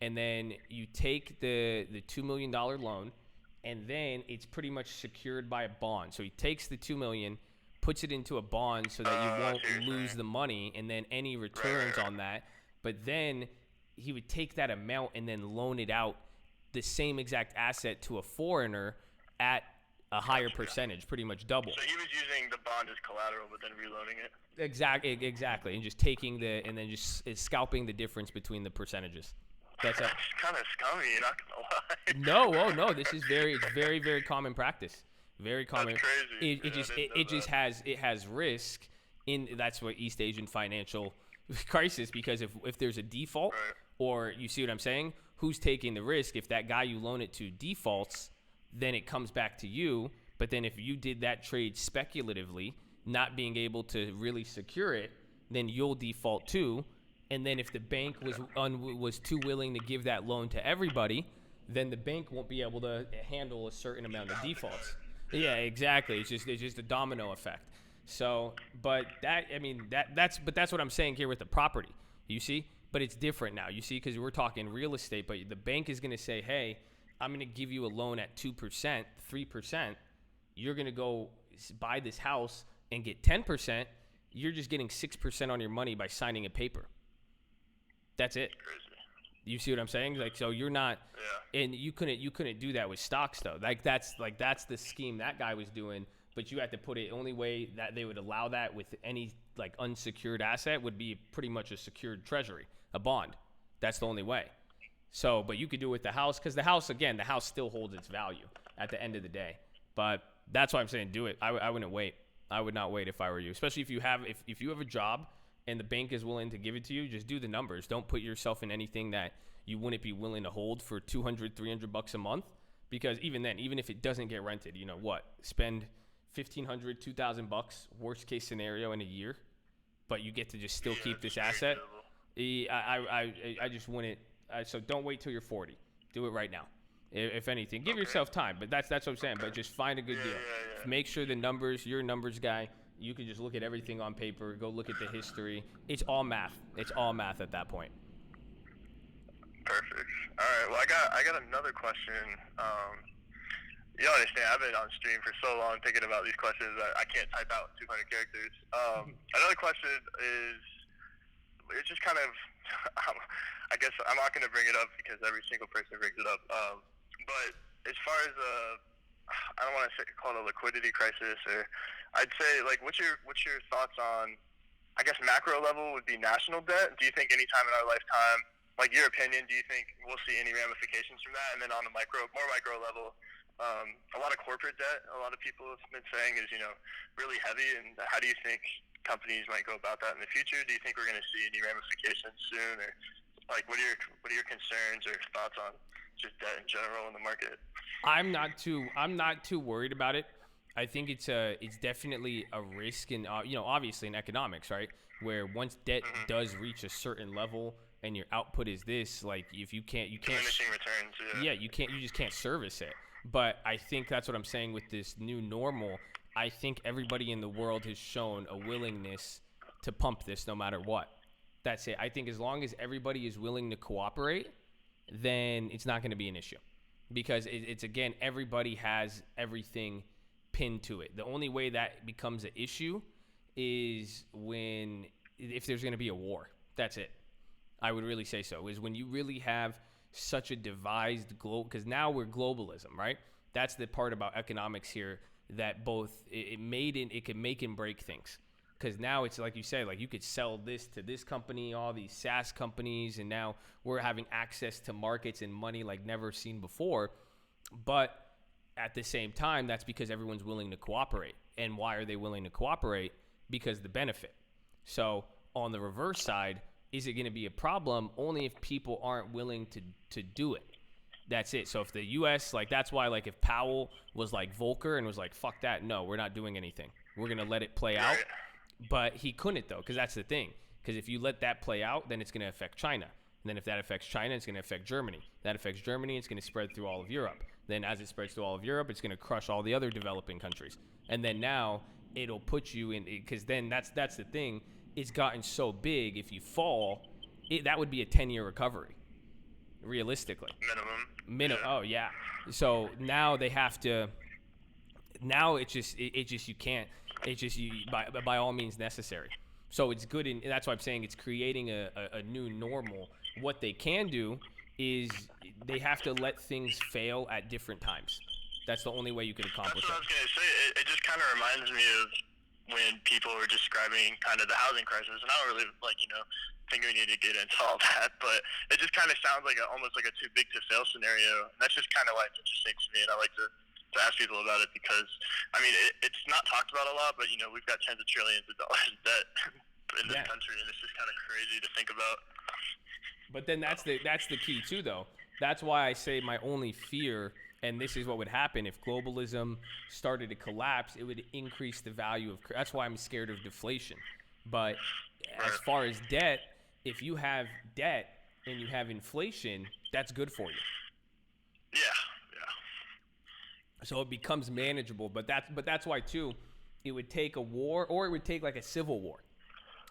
S1: And then you take the $2 million loan, and then it's pretty much secured by a bond. So he takes the $2 million, puts it into a bond so that you won't lose the money, and then any returns on that. But then he would take that amount and then loan it out, the same exact asset, to a foreigner at a higher percentage, pretty much double.
S3: So he was using the bond as collateral, but then reloading it.
S1: Exactly, and just taking and then just scalping the difference between the percentages. That's
S3: kind of scummy, you're not gonna
S1: lie. No, this is it's very, very common practice. Very common.
S3: That's crazy.
S1: It has risk that's what East Asian financial crisis, because if there's a default,
S3: right,
S1: or you see what I'm saying, who's taking the risk? If that guy you loan it to defaults, then it comes back to you. But then if you did that trade speculatively, not being able to really secure it, then you'll default too. And then if the bank was too willing to give that loan to everybody, then the bank won't be able to handle a certain amount of defaults. Yeah, exactly. It's just a domino effect. So, but that's what I'm saying here with the property. You see, but it's different now. You see, because we're talking real estate, but the bank is going to say, hey, I'm going to give you a loan at 2%, 3%. You're going to go buy this house and get 10%. You're just getting 6% on your money by signing a paper. That's it.
S3: Crazy.
S1: You see what I'm saying? So you're not, and you couldn't do that with stocks though. That's the scheme that guy was doing. But you had to put it. Only way that they would allow that with any unsecured asset would be pretty much a secured treasury, a bond. That's the only way. So, but you could do it with the house, because the house still holds its value at the end of the day. But that's why I'm saying do it. I wouldn't wait. I would not wait if I were you, especially if you have a job and the bank is willing to give it to you. Just do the numbers. Don't put yourself in anything that you wouldn't be willing to hold for $200-$300 a month, because even then, even if it doesn't get rented, spend $1,500, $2,000 worst case scenario in a year, but you get to just still keep this asset. I just wouldn't. So don't wait till you're 40. Do it right now. If anything, give yourself time. But that's what I'm saying. But just find a good deal. Make sure the numbers. You're a numbers guy. You can just look at everything on paper. Go look at the history. It's all math. It's all math at that point.
S3: Perfect. All right. Well, I got another question. understand. I've been on stream for so long thinking about these questions that I can't type out 200 characters. Another question is, it's just kind of, I guess I'm not going to bring it up because every single person brings it up. But as far as I don't want to call it a liquidity crisis, or I'd say like, what's your thoughts on? I guess macro level would be national debt. Do you think any time in our lifetime, like your opinion, do you think we'll see any ramifications from that? And then on a more micro level, a lot of corporate debt, a lot of people have been saying is, really heavy. And how do you think companies might go about that in the future? Do you think we're going to see any ramifications soon? Or like, what are your concerns or thoughts on just debt in general in the market?
S1: I'm not too worried about it. I think it's definitely a risk in obviously in economics, right? Where once debt does reach a certain level and your output is this, like if you can't
S3: diminishing returns.
S1: Yeah, you just can't service it. But I think that's what I'm saying with this new normal. I think everybody in the world has shown a willingness to pump this no matter what. That's it. I think as long as everybody is willing to cooperate, then it's not going to be an issue. Because it's again, everybody has everything pinned to it. The only way that becomes an issue is if there's going to be a war. That's it. I would really say so. Is when you really have such a devised globe, because now we're globalism, right? That's the part about economics here that both it can make and break things. Because now it's like you say, like you could sell this to this company, all these SaaS companies, and now we're having access to markets and money like never seen before. But at the same time, that's because everyone's willing to cooperate. And why are they willing to cooperate? Because the benefit. So on the reverse side, is it going to be a problem? Only if people aren't willing to do it. That's it. So if the U.S., like that's why, like if Powell was like Volcker and was like, fuck that, no, we're not doing anything. We're going to let it play out. But he couldn't though, because that's the thing. Because if you let that play out, then it's going to affect China. And then if that affects China, it's going to affect Germany. That affects Germany, it's going to spread through all of Europe. Then as it spreads through all of Europe, it's going to crush all the other developing countries. And then now it'll put you in, because then that's the thing. It's gotten so big, if you fall, that would be a 10-year recovery, realistically. Minimum. Oh, yeah. So now they have to, now it's just you can't, it's just by all means necessary. So it's good, and that's why I'm saying it's creating a new normal. What they can do is they have to let things fail at different times. That's the only way you can accomplish
S3: that. That's what
S1: that.
S3: I was going to say. It just kind of reminds me of when people were describing kind of the housing crisis, and I don't really think we need to get into all that, but it just kind of sounds like almost like a too big to fail scenario. And that's just kind of why it's interesting to me, and I like to ask people about it because, I mean, it's not talked about a lot, but we've got tens of trillions of dollars of debt in this country, and it's just kind of crazy to think about.
S1: But then that's the key too, though. That's why I say my only fear, and this is what would happen if globalism started to collapse, it would increase the value of. That's why I'm scared of deflation. But as far as debt, if you have debt and you have inflation, that's good for you.
S3: Yeah.
S1: So it becomes manageable. But that's why too, it would take a war, or it would take like a civil war.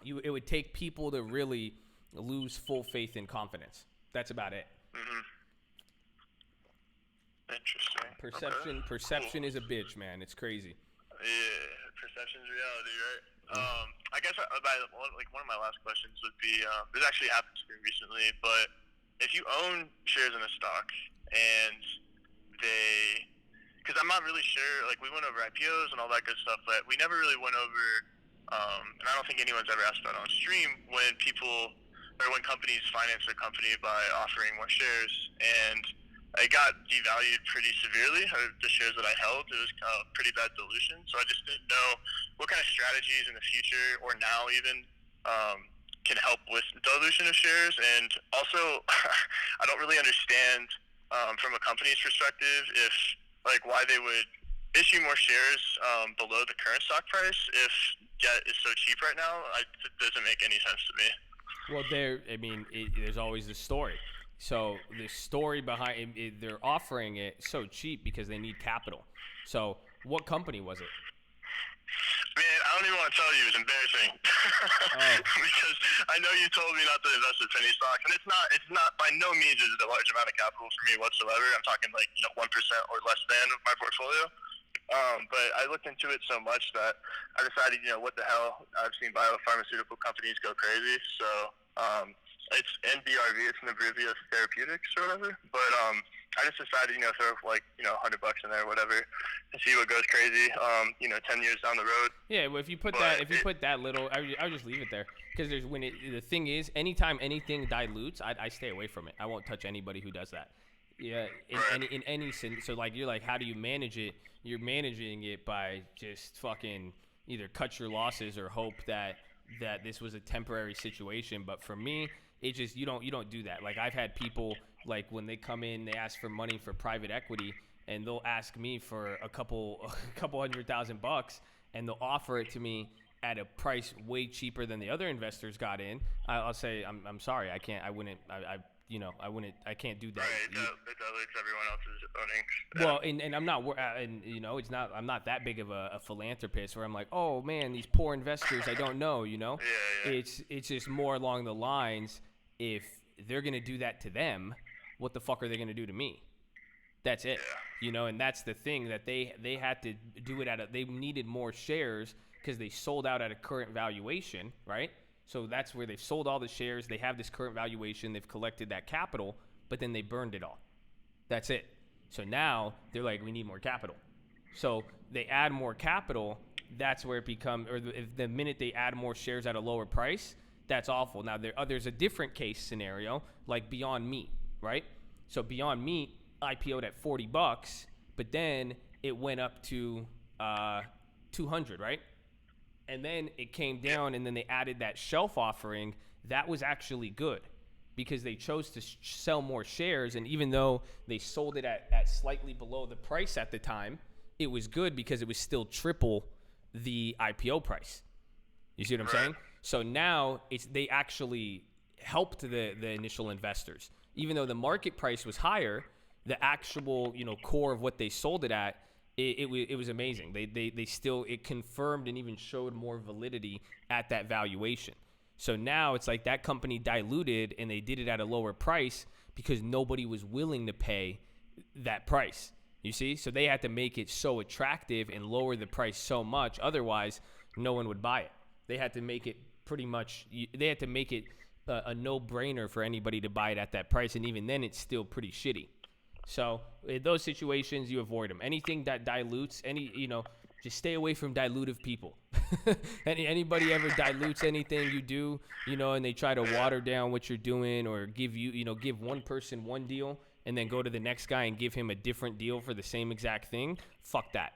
S1: It would take people to really lose full faith and confidence. That's about it.
S3: Mm-hmm. Interesting.
S1: Perception is a bitch, man. It's crazy.
S3: Yeah, perception's reality, right? I guess one of my last questions would be, this actually happened to me recently, but if you own shares in a stock and because I'm not really sure, like we went over IPOs and all that good stuff, but we never really went over, and I don't think anyone's ever asked about on stream, when companies finance their company by offering more shares, and it got devalued pretty severely. The shares that I held, it was pretty bad dilution. So I just didn't know what kind of strategies in the future or now even can help with dilution of shares. And also, I don't really understand from a company's perspective why they would issue more shares below the current stock price if debt is so cheap right now. It doesn't make any sense to me.
S1: Well, there's always the story. So the story behind it, they're offering it so cheap because they need capital. So what company was it?
S3: Man, I don't even want to tell you. It's embarrassing. Because I know you told me not to invest in penny stocks, and it's not by no means is it a large amount of capital for me whatsoever. I'm talking like 1% or less than of my portfolio. But I looked into it so much that I decided, what the hell? I've seen biopharmaceutical companies go crazy, so it's NBRV, it's Nabrivia Therapeutics or whatever. But I just decided, throw like $100 in there, whatever, and see what goes crazy. 10 years down the road.
S1: Yeah, well, if you put that little, I would just leave it there, because the thing is, anytime anything dilutes, I stay away from it. I won't touch anybody who does that. Yeah, in any sense. So like, you're like, how do you manage it? You're managing it by just fucking either cut your losses or hope that this was a temporary situation. But for me, it just, you don't do that. Like, I've had people, like, when they come in, they ask for money for private equity, and they'll ask me for a couple $100,000, and they'll offer it to me at a price way cheaper than the other investors got in. I'll say, I'm sorry, I can't do that.
S3: Right, that dilutes everyone else's earnings.
S1: Well, and I'm not, it's not, I'm not that big of a philanthropist where I'm like, oh man, these poor investors, I don't know,
S3: Yeah.
S1: It's just more along the lines, if they're gonna do that to them, what the fuck are they gonna do to me? That's it.
S3: Yeah.
S1: And that's the thing, that they had to do it they needed more shares because they sold out at a current valuation, right? So that's where they've sold all the shares. They have this current valuation. They've collected that capital, but then they burned it all. That's it. So now they're like, we need more capital. So they add more capital. That's where it becomes, or if the minute they add more shares at a lower price, that's awful. Now there's a different case scenario, like Beyond Meat, right? So Beyond Meat IPO'd at $40, but then it went up to 200, right? And then it came down, and then they added that shelf offering. That was actually good because they chose to sell more shares. And even though they sold it at slightly below the price at the time, it was good because it was still triple the IPO price. You see what I'm saying? So now they actually helped the initial investors. Even though the market price was higher, the actual core of what they sold it at, it was amazing. They still, it confirmed and even showed more validity at that valuation. So now it's like that company diluted, and they did it at a lower price because nobody was willing to pay that price. You see? So they had to make it so attractive and lower the price so much. Otherwise, no one would buy it. They had to make it a no-brainer for anybody to buy it at that price. And even then, it's still pretty shitty. So in those situations, you avoid them. Anything that dilutes, just stay away from dilutive people. Anybody ever dilutes anything you do, and they try to water down what you're doing, or give give one person one deal and then go to the next guy and give him a different deal for the same exact thing. Fuck that.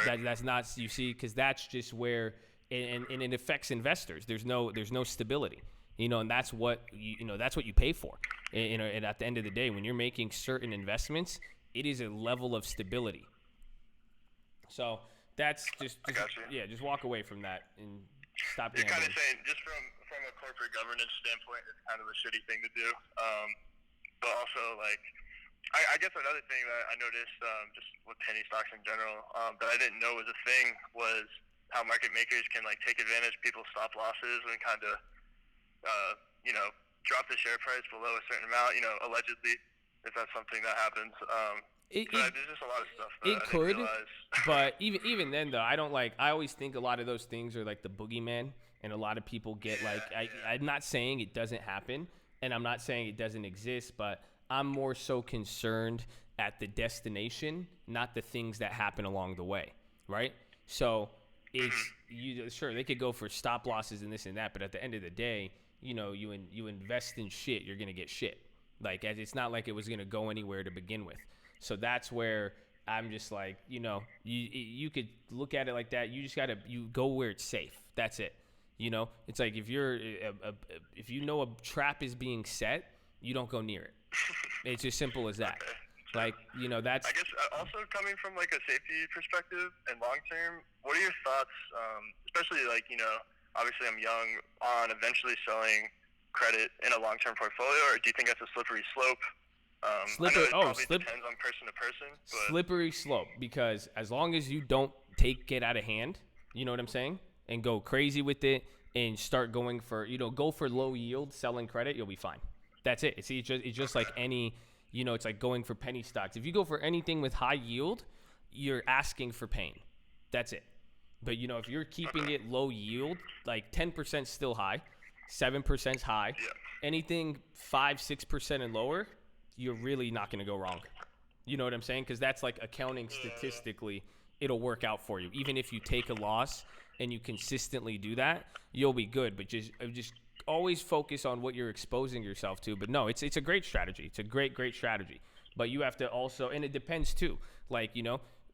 S3: Right.
S1: That's not, you see, because that's just where, and it affects investors. There's no stability. And that's what that's what you pay for. And at the end of the day, when you're making certain investments, it is a level of stability. So that's just just walk away from that and stop gambling.
S3: You're kind of saying, just from a corporate governance standpoint, it's kind of a shitty thing to do. But also, like, I guess another thing that I noticed, just with penny stocks in general, that I didn't know was a thing, was how market makers can like take advantage of people's stop losses and kind of drop the share price below a certain amount, allegedly, if that's something that happens. There's just a lot of stuff that
S1: it could, but even then, though, I always think a lot of those things are like the boogeyman, and a lot of people get I'm not saying it doesn't happen, and I'm not saying it doesn't exist, but I'm more so concerned at the destination, not the things that happen along the way, right? So it's sure they could go for stop losses and this and that, but at the end of the day, you invest in shit, you're gonna get shit. Like, it's not like it was gonna go anywhere to begin with. So that's where I'm just like, you could look at it like that. You just you go where it's safe. That's it. It's like if a trap is being set, you don't go near it. It's as simple as that. Like, that's.
S3: I guess also coming from like a safety perspective and long term, what are your thoughts, especially like, obviously I'm young, on eventually selling credit in a long term portfolio, or do you think that's a slippery slope? I know it probably depends on person to person. But
S1: slippery slope, because as long as you don't take it out of hand, You know what I'm saying? And go crazy with it and start going for, go for low yield, selling credit, you'll be fine. That's it. It's just like any, it's like going for penny stocks. If you go for anything with high yield, you're asking for pain. That's it. But, if you're keeping it low yield, like 10% still high, 7% high, anything 5-6% and lower, you're really not going to go wrong. You know what I'm saying? Because that's like accounting statistically, it'll work out for you. Even if you take a loss and you consistently do that, you'll be good. But just always focus on what you're exposing yourself to. But no, it's a great strategy. It's a great strategy. But you have to also, and it depends too. Like,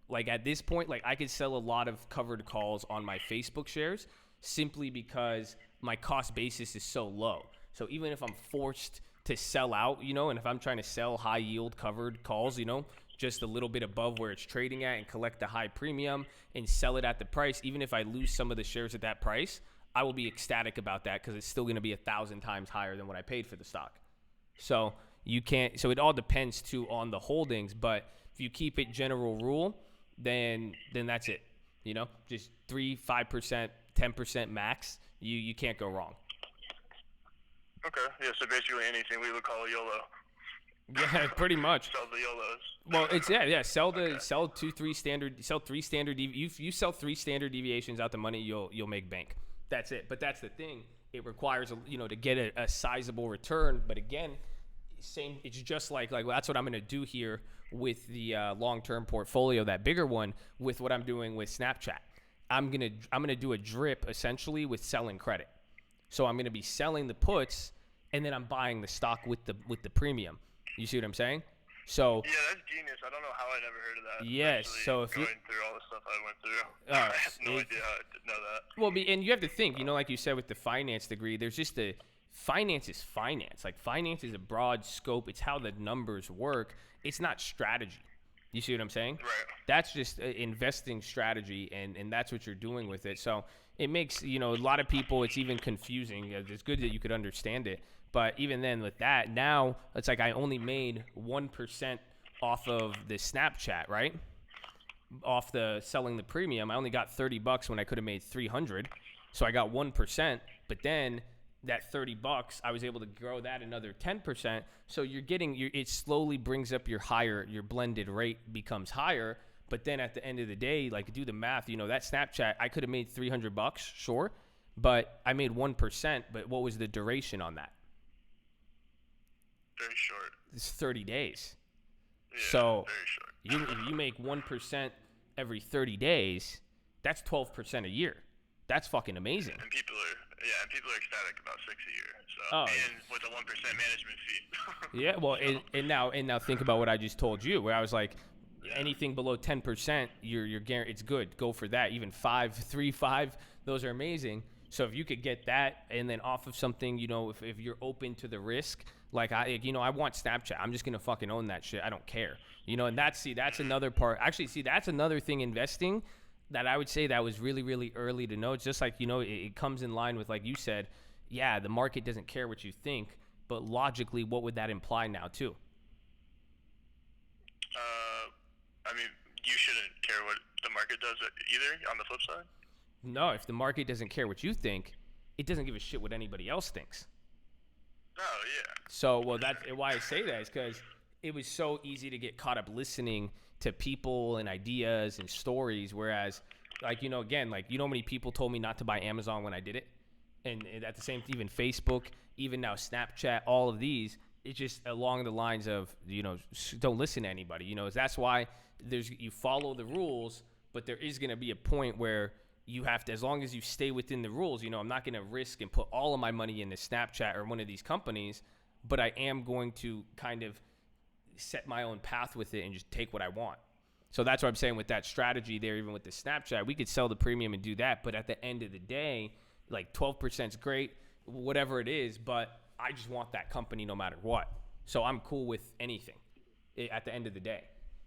S1: like at this point, like I could sell a lot of covered calls on my Facebook shares simply because my cost basis is so low. So even if I'm forced to sell out, and if I'm trying to sell high yield covered calls, just a little bit above where it's trading at and collect the high premium and sell it at the price, even if I lose some of the shares at that price, I will be ecstatic about that because it's still going to be 1,000 times higher than what I paid for the stock. So it all depends too on the holdings, but if you keep it general rule, then that's it. Just 3-5%, 10% max. You can't go wrong.
S3: Okay. Yeah. So basically anything we would call YOLO.
S1: Yeah, pretty much.
S3: Sell the YOLOs.
S1: Well, it's sell 3 standard you sell 3 standard deviations out the money, you'll make bank. That's it. But that's the thing. It requires to get a sizable return. But again, it's just like that's what I'm going to do here with the long-term portfolio, that bigger one, with what I'm doing with Snapchat. I'm gonna do a drip essentially with selling credit. So I'm gonna be selling the puts, and then I'm buying the stock with the premium. You see what I'm saying? So
S3: yeah, that's genius. I don't know how I never heard of that.
S1: Yes. So if
S3: going through all the stuff I went through, I have no idea how I didn't know that.
S1: Well, and you have to think, like you said with the finance degree, there's just finance is finance. Like finance is a broad scope. It's how the numbers work. It's not strategy. You see what I'm saying?
S3: Right.
S1: That's just investing strategy, and that's what you're doing with it. So it makes, a lot of people, it's even confusing. It's good that you could understand it. But even then with that, now it's like I only made 1% off of the Snapchat, right? Off the selling the premium. I only got $30 when I could have made 300. So I got 1%, but then that $30, I was able to grow that another 10%. So you're getting it slowly brings up your blended rate becomes higher. But then at the end of the day, like do the math, that Snapchat, I could have made $300, sure, but I made 1%. But what was the duration on that?
S3: Very short.
S1: It's 30 days.
S3: Yeah,
S1: so
S3: very short.
S1: if you make 1% every 30 days, that's 12% a year. That's fucking amazing.
S3: And people are ecstatic about 6 a year. So and with a 1% management fee.
S1: Yeah, well, and now think about what I just told you, where I was like, anything below 10%, you're guaranteed. It's good. Go for that. Even 5, those are amazing. So if you could get that, and then off of something, if you're open to the risk, like I want Snapchat. I'm just gonna fucking own that shit. I don't care. And that's another part. Actually, that's another thing investing that I would say that was really, really early to know. It's just like, it comes in line with, like you said, yeah, the market doesn't care what you think, but logically, what would that imply now too?
S3: I mean, you shouldn't care what the market does either on the flip side.
S1: No, if the market doesn't care what you think, it doesn't give a shit what anybody else thinks.
S3: Oh, yeah.
S1: So, well, that's why I say that is because it was so easy to get caught up listening to people and ideas and stories, whereas, like, again, like, how many people told me not to buy Amazon when I did it? And at the same time, even Facebook, even now Snapchat, all of these, it's just along the lines of, don't listen to anybody. That's why you follow the rules, but there is going to be a point where you have to, as long as you stay within the rules, I'm not going to risk and put all of my money into Snapchat or one of these companies, but I am going to kind of set my own path with it and just take what I want. So that's what I'm saying with that strategy there, even with the Snapchat, we could sell the premium and do that. But at the end of the day, like 12% is great, whatever it is, but I just want that company no matter what. So I'm cool with anything at the end of the day.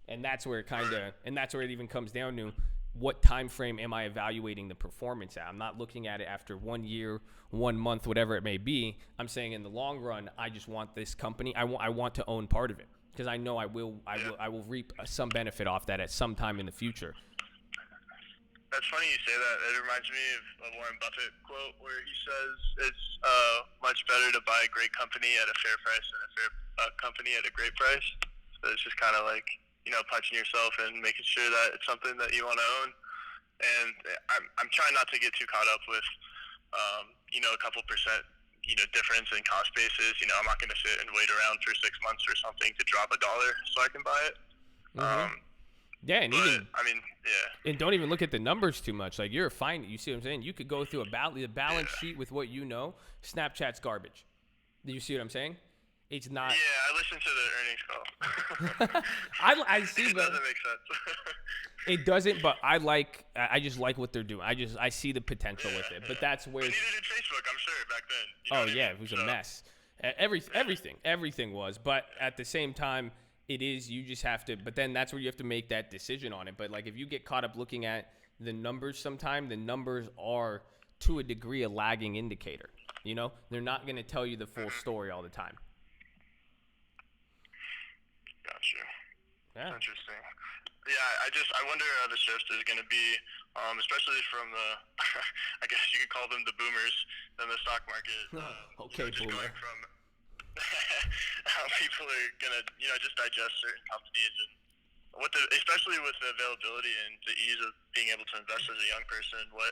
S1: And that's where it even comes down to, what time frame am I evaluating the performance at? I'm not looking at it after 1 year, 1 month, whatever it may be. I'm saying in the long run, I just want this company. I want to own part of it because I know I will reap some benefit off that at some time in the future.
S3: That's funny you say that. It reminds me of a Warren Buffett quote where he says it's much better to buy a great company at a fair price than a fair company at a great price. So it's just kind of like, punching yourself and making sure that it's something that you want to own. And I'm trying not to get too caught up with, a couple percent, difference in cost basis. I'm not going to sit and wait around for 6 months or something to drop $1 so I can buy it.
S1: Yeah, and
S3: Yeah.
S1: And don't even look at the numbers too much. Like, you're fine. You see what I'm saying? You could go through a balance sheet with what you know. Snapchat's garbage. Do you see what I'm saying? It's not.
S3: Yeah, I listened to the earnings call.
S1: I see,
S3: it
S1: but
S3: doesn't make sense.
S1: it doesn't. But I just like what they're doing. I see the potential with it. But that's where.
S3: But neither did Facebook, I'm sure, back then.
S1: It was a mess. Everything was. But at the same time, it is, you just have to, but then that's where you have to make that decision on it. But like, if you get caught up looking at the numbers sometime, the numbers are to a degree a lagging indicator. They're not going to tell you the full story all the time.
S3: Gotcha.
S1: Yeah.
S3: Interesting. Yeah, I wonder how the shift is going to be, especially from the, I guess you could call them the boomers in the stock market.
S1: Okay,
S3: just
S1: boomer.
S3: going from how people are gonna, just digest certain companies and especially with the availability and the ease of being able to invest as a young person, what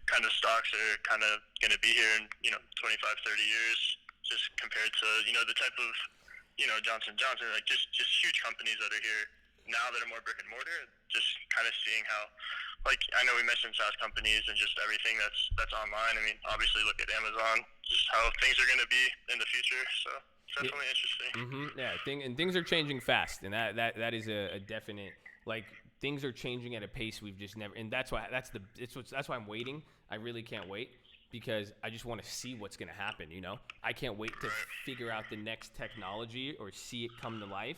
S3: kind of stocks are kind of gonna be here in 25, 30 years, just compared to the type of Johnson & Johnson, like just huge companies that are here now that are more brick and mortar. Just kind of seeing how, like, I know we mentioned SaaS companies and just everything that's online. I mean, obviously look at Amazon, just how things are going to be in the future. So it's definitely interesting.
S1: Yeah, things are changing fast, and that is a definite, like, things are changing at a pace we've just never, and that's why I'm waiting. I really can't wait, because I just want to see what's going to happen. I can't wait to figure out the next technology or see it come to life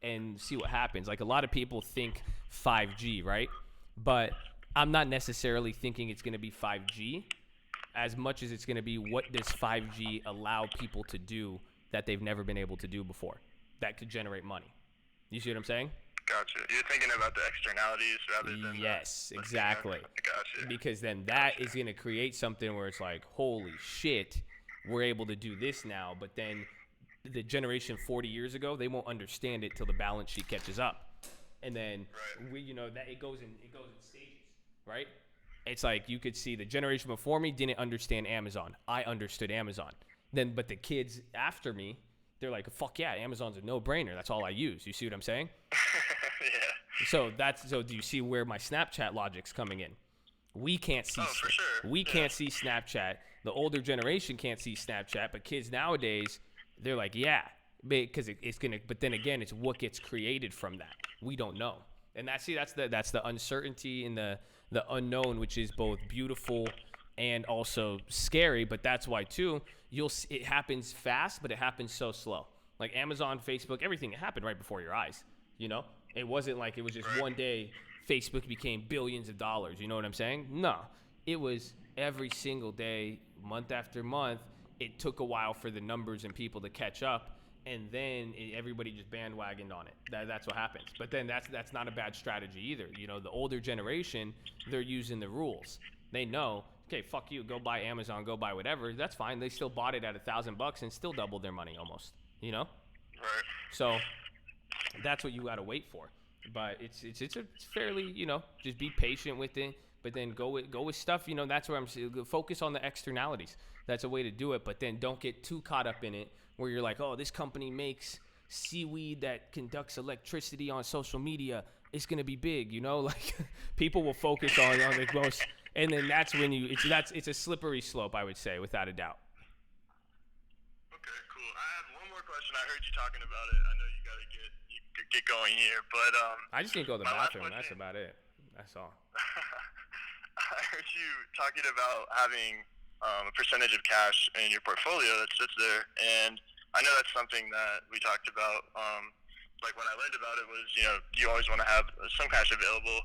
S1: and see what happens. Like, a lot of people think 5G, right? But I'm not necessarily thinking it's going to be 5G as much as it's going to be, what does 5G allow people to do that they've never been able to do before that could generate money. You see what I'm saying?
S3: Gotcha. You're thinking about the externalities rather than
S1: yes, exactly.
S3: Gotcha.
S1: Because then that is going to create something where it's like, holy shit, we're able to do this now. But then the generation 40 years ago, they won't understand it till the balance sheet catches up. And then that it goes in stages, right? It's like, you could see the generation before me didn't understand Amazon. I understood Amazon. But the kids after me, they're like, fuck yeah, Amazon's a no-brainer. That's all I use. You see what I'm saying?
S3: Yeah.
S1: So do you see where my Snapchat logic's coming in? We can't see.
S3: Oh, for sure.
S1: We can't see Snapchat. The older generation can't see Snapchat, but kids nowadays, they're like, yeah, because it's gonna. But then again, it's what gets created from that. We don't know, and that's the uncertainty and the unknown, which is both beautiful and also scary. But that's why too, it happens fast, but it happens so slow. Like Amazon, Facebook, everything, it happened right before your eyes. It wasn't like it was just one day Facebook became billions of dollars. You know what I'm saying? No, it was every single day, month after month. It took a while for the numbers and people to catch up, and then everybody just bandwagoned on it. That's what happens. But then that's not a bad strategy either. The older generation, they're using the rules. They know, okay, fuck you, go buy Amazon, go buy whatever. That's fine. They still bought it at $1,000 and still doubled their money almost.
S3: Right.
S1: So that's what you got to wait for. But it's fairly, just be patient with it. But then go with stuff, that's where I'm focus on the externalities. That's a way to do it. But then don't get too caught up in it where you're like, oh, this company makes seaweed that conducts electricity on social media. It's going to be big, like people will focus on the most. And then that's when it's a slippery slope, I would say, without a doubt.
S3: Okay, cool. I have one more question. I heard you talking about it. I know you got to get going here, but
S1: I just need to go to the bathroom. That's about it. That's all.
S3: I heard you talking about having a percentage of cash in your portfolio that sits there, and I know that's something that we talked about. Like when I learned about it was, you always want to have some cash available.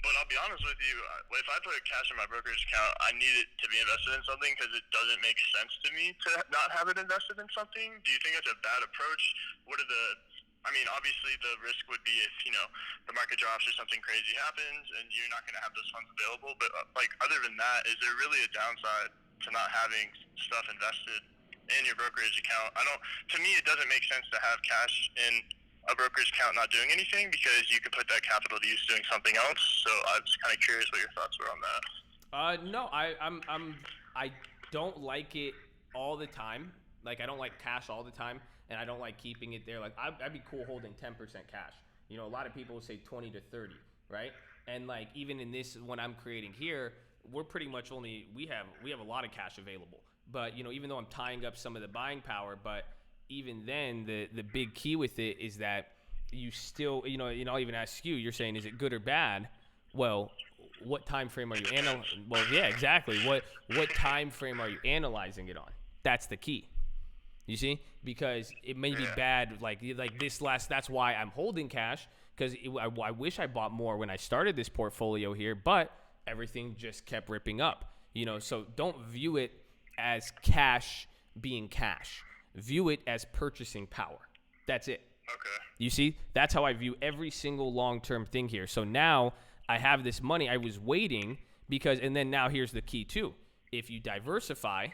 S3: But I'll be honest with you, if I put cash in my brokerage account, I need it to be invested in something because it doesn't make sense to me to not have it invested in something. Do you think that's a bad approach? What are the I mean, obviously the risk would be if, the market drops or something crazy happens and you're not going to have those funds available. But, other than that, is there really a downside to not having stuff invested in your brokerage account? To me, it doesn't make sense to have cash in a brokerage account not doing anything because you could put that capital to use doing something else. So I was kind of curious what your thoughts were on that.
S1: No, I don't like it all the time. Like, I don't like cash all the time, and I don't like keeping it there. Like, I'd be cool holding 10% cash. A lot of people say 20 to 30, right? And like, even in this one I'm creating here, we're pretty much we have a lot of cash available. But even though I'm tying up some of the buying power, but even then, the big key with it is that you still, I'll even ask you. You're saying, is it good or bad? Well, what time frame are you analyzing? Well, yeah, exactly. What time frame are you analyzing it on? That's the key. You see, because it may be bad, like this last. That's why I'm holding cash, because I wish I bought more when I started this portfolio here, but everything just kept ripping up. So don't view it as cash being cash. View it as purchasing power. That's it.
S3: Okay.
S1: You see, that's how I view every single long-term thing here. So now I have this money. I was waiting and then now here's the key too. If you diversify,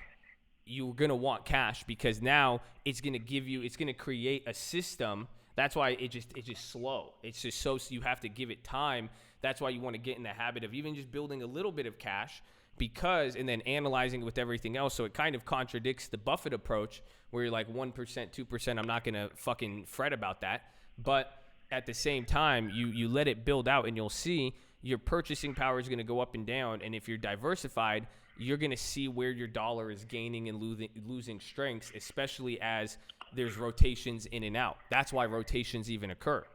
S1: you're going to want cash, because now it's going to create a system. That's why it's just slow. It's just so you have to give it time. That's why you want to get in the habit of even just building a little bit of cash, and then analyzing it with everything else. So it kind of contradicts the Buffett approach where you're like 1%, 2%. I'm not going to fucking fret about that. But at the same time, you let it build out, and you'll see your purchasing power is going to go up and down. And if you're diversified, you're going to see where your dollar is gaining and losing strengths, especially as there's rotations in and out. That's why rotations even occur.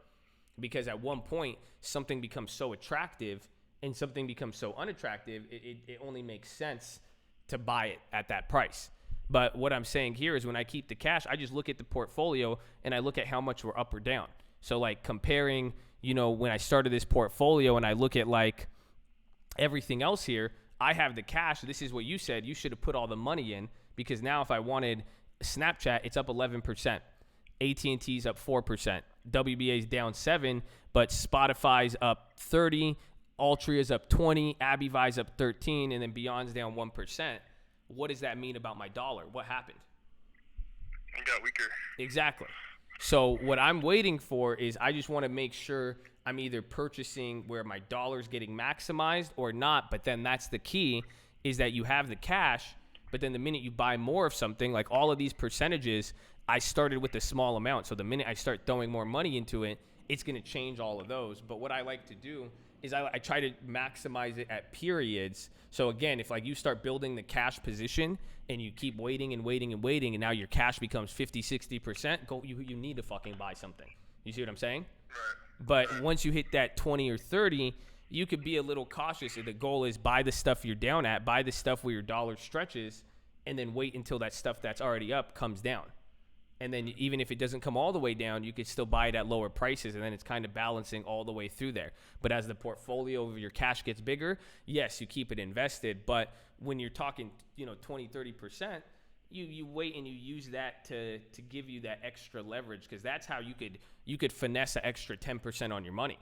S1: Because at one point, something becomes so attractive and something becomes so unattractive, it only makes sense to buy it at that price. But what I'm saying here is when I keep the cash, I just look at the portfolio and I look at how much we're up or down. So like comparing, when I started this portfolio and I look at like everything else here, I have the cash. This is what you said. You should have put all the money in, because now if I wanted Snapchat, it's up 11%. AT&T's up 4%. WBA's down 7%, but Spotify's up 30%. Altria's up 20%. Abivai's up 13%, and then Beyond's down 1%. What does that mean about my dollar? What happened?
S3: It got weaker.
S1: Exactly. So what I'm waiting for is I just want to make sure I'm either purchasing where my dollar's getting maximized or not. But then that's the key, is that you have the cash, but then the minute you buy more of something, like all of these percentages, I started with a small amount. So the minute I start throwing more money into it, it's going to change all of those. But what I like to do is I try to maximize it at periods. So again, if like you start building the cash position and you keep waiting and waiting and waiting, and now your cash becomes 50, 60%, you need to fucking buy something. You see what I'm saying?
S3: Right.
S1: But once you hit that 20 or 30, you could be a little cautious. The goal is buy the stuff you're down at, buy the stuff where your dollar stretches, and then wait until that stuff that's already up comes down. And then even if it doesn't come all the way down, you could still buy it at lower prices, and then it's kind of balancing all the way through there. But as the portfolio of your cash gets bigger, yes, you keep it invested. But when you're talking, 20, 30%, you wait and you use that to give you that extra leverage, because that's how you could finesse an extra 10% on your money.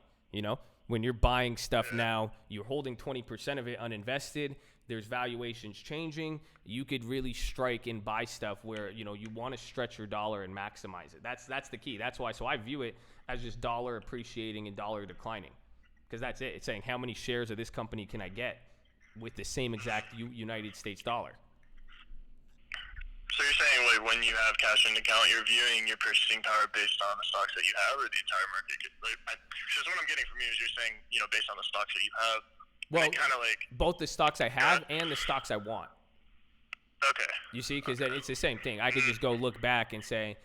S1: When you're buying stuff now, you're holding 20% of it uninvested. There's valuations changing. You could really strike and buy stuff where, you want to stretch your dollar and maximize it. That's the key. That's why. So I view it as just dollar appreciating and dollar declining, because that's it. It's saying how many shares of this company can I get with the same exact United States dollar.
S3: So you're saying, like, when you have cash in the account, you're viewing your purchasing power based on the stocks that you have, or the entire market? Because what I'm getting from you is you're saying, based on the stocks that you have.
S1: Well,
S3: kind of like
S1: both the stocks I have and the stocks I want.
S3: Okay.
S1: You see, because then it's the same thing. I could just go look back and say,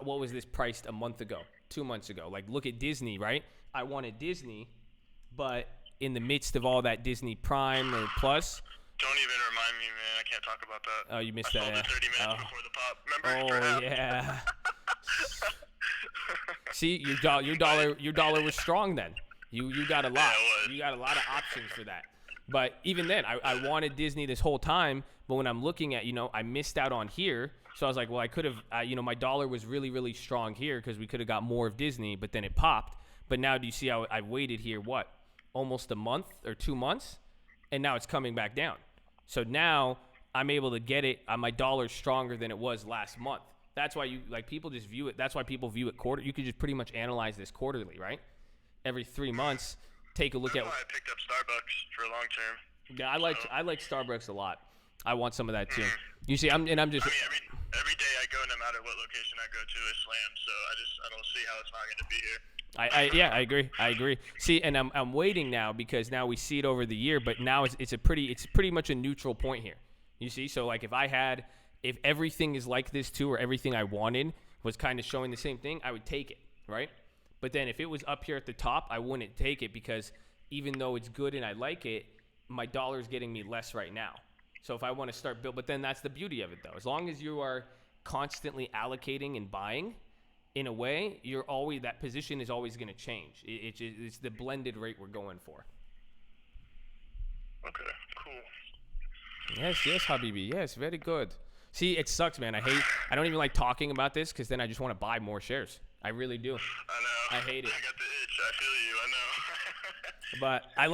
S1: what was this priced a month ago, 2 months ago? Like, look at Disney, right? I wanted Disney, but in the midst of all that Disney Prime or Plus.
S3: Don't even remind me, man. I can't talk about that.
S1: Oh, you missed
S3: I
S1: that.
S3: sold it 30 minutes before the pop. Remember?
S1: Oh, yeah. See, your dollar was strong then. You got a lot.
S3: Yeah,
S1: You got a lot of options for that. But even then, I wanted Disney this whole time. But when I'm looking at, I missed out on here. So I was like, well, I could have, my dollar was really, really strong here because we could have got more of Disney, but then it popped. But now do you see how I waited here, what, almost a month or 2 months? And now it's coming back down. So now I'm able to get it. My dollar's stronger than it was last month. That's why people just view it. That's why people view it quarter. You could just pretty much analyze this quarterly, right? Every 3 months, take a look
S3: That's
S1: at.
S3: why I picked up Starbucks for long term.
S1: Yeah, I like Starbucks a lot. I want some of that too. You see, I'm just.
S3: I mean, every day I go, no matter what location I go to, is slammed. So I don't see how it's not going to be here.
S1: I agree. See, and I'm waiting now because now we see it over the year, but now it's pretty much a neutral point here. You see, so like if everything is like this too, or everything I wanted was kind of showing the same thing, I would take it, right? But then if it was up here at the top, I wouldn't take it because even though it's good and I like it, my dollar's getting me less right now. So if I want to start but then that's the beauty of it though. As long as you are constantly allocating and buying, in a way, that position is always going to change. It's the blended rate we're going for.
S3: Okay, cool.
S1: Yes, Habibi. Yes, very good. See, it sucks, man. I don't even like talking about this because then I just want to buy more shares. I really do.
S3: I know.
S1: I hate it.
S3: I got the itch. I feel you. I know.
S1: But I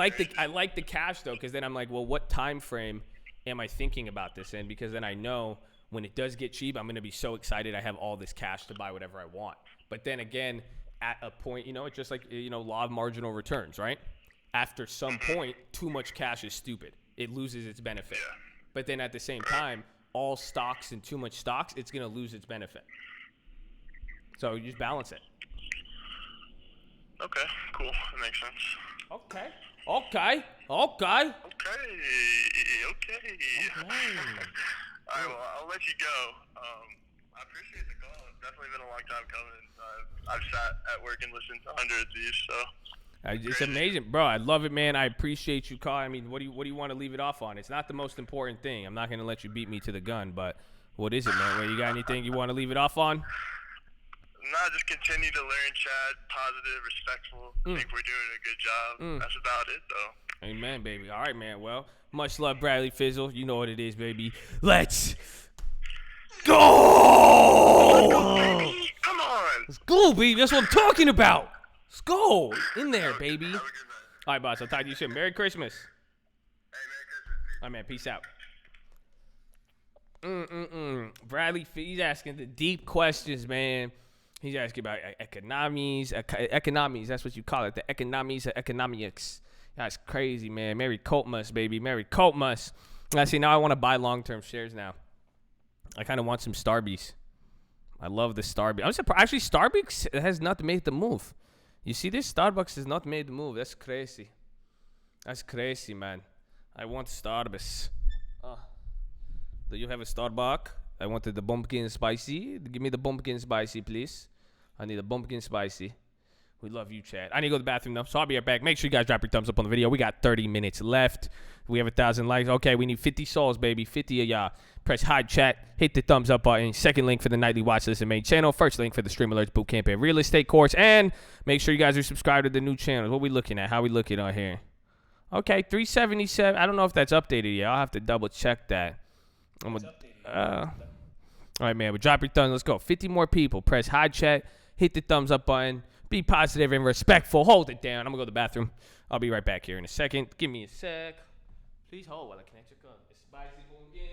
S1: like the cash though, because then I'm like, well, what time frame am I thinking about this in? Because then I know when it does get cheap, I'm going to be so excited I have all this cash to buy whatever I want. But then again, at a point, it's just like, law of marginal returns, right? After some point, too much cash is stupid. It loses its benefit.
S3: Yeah.
S1: But then at the same time, all stocks and too much stocks, it's going to lose its benefit. So you just balance it.
S3: Okay, cool. That makes sense.
S1: Okay.
S3: Okay. All right, well, I'll let you go. I appreciate the call. It's definitely been a long time coming. I've sat at work and listened to hundreds of these, so.
S1: It's amazing, bro. I love it, man. I appreciate you calling. I mean, what do you want to leave it off on? It's not the most important thing. I'm not going to let you beat me to the gun, but what is it, man? You got anything you want to leave it off on?
S3: No, just continue to learn, Chad. Positive, respectful. I think we're doing a good job. That's about it, though.
S1: Amen, baby. All right, man. Well, much love, Bradley Fizzle. You know what it is, baby. Let's go!
S3: Let's go, baby. Come on.
S1: Let's go, baby. That's what I'm talking about. Let's go. In there, baby.
S3: Have a good night.
S1: All right, boss. I'll talk to you soon. Merry Christmas.
S3: Hey, Merry Christmas.
S1: All right, man. Peace out. Bradley, he's asking the deep questions, man. He's asking about economies. That's what you call it. The economies of economics. That's crazy, man. Merry Coltmas, baby. Merry Coltmas. I see. Now I want to buy long-term shares now. I kind of want some Starbies. I love the Starbucks. I'm surprised. Actually, Starbucks has not made the move. You see this? Starbucks has not made the move. That's crazy. That's crazy, man. I want Starbucks. Do you have a Starbucks? I wanted the pumpkin spicy. Give me the pumpkin spicy, please. I need a pumpkin spicy. We love you, Chad. I need to go to the bathroom, though, so I'll be right back. Make sure you guys drop your thumbs up on the video. We got 30 minutes left. We have 1,000 likes. Okay, we need 50 souls, baby. 50 of y'all. Press hide chat. Hit the thumbs up button. Second link for the nightly watch list and main channel. First link for the Stream Alerts Bootcamp and Real Estate course. And make sure you guys are subscribed to the new channels. What we looking at? How we looking on here? Okay, 377. I don't know if that's updated yet. I'll have to double check that. All right, man. But drop your thumbs. Let's go. 50 more people. Press hide chat. Hit the thumbs up button. Be positive and respectful. Hold it down. I'm going to go to the bathroom. I'll be right back here in a second. Give me a sec. Please hold while I connect your gun. It's spicy boom again.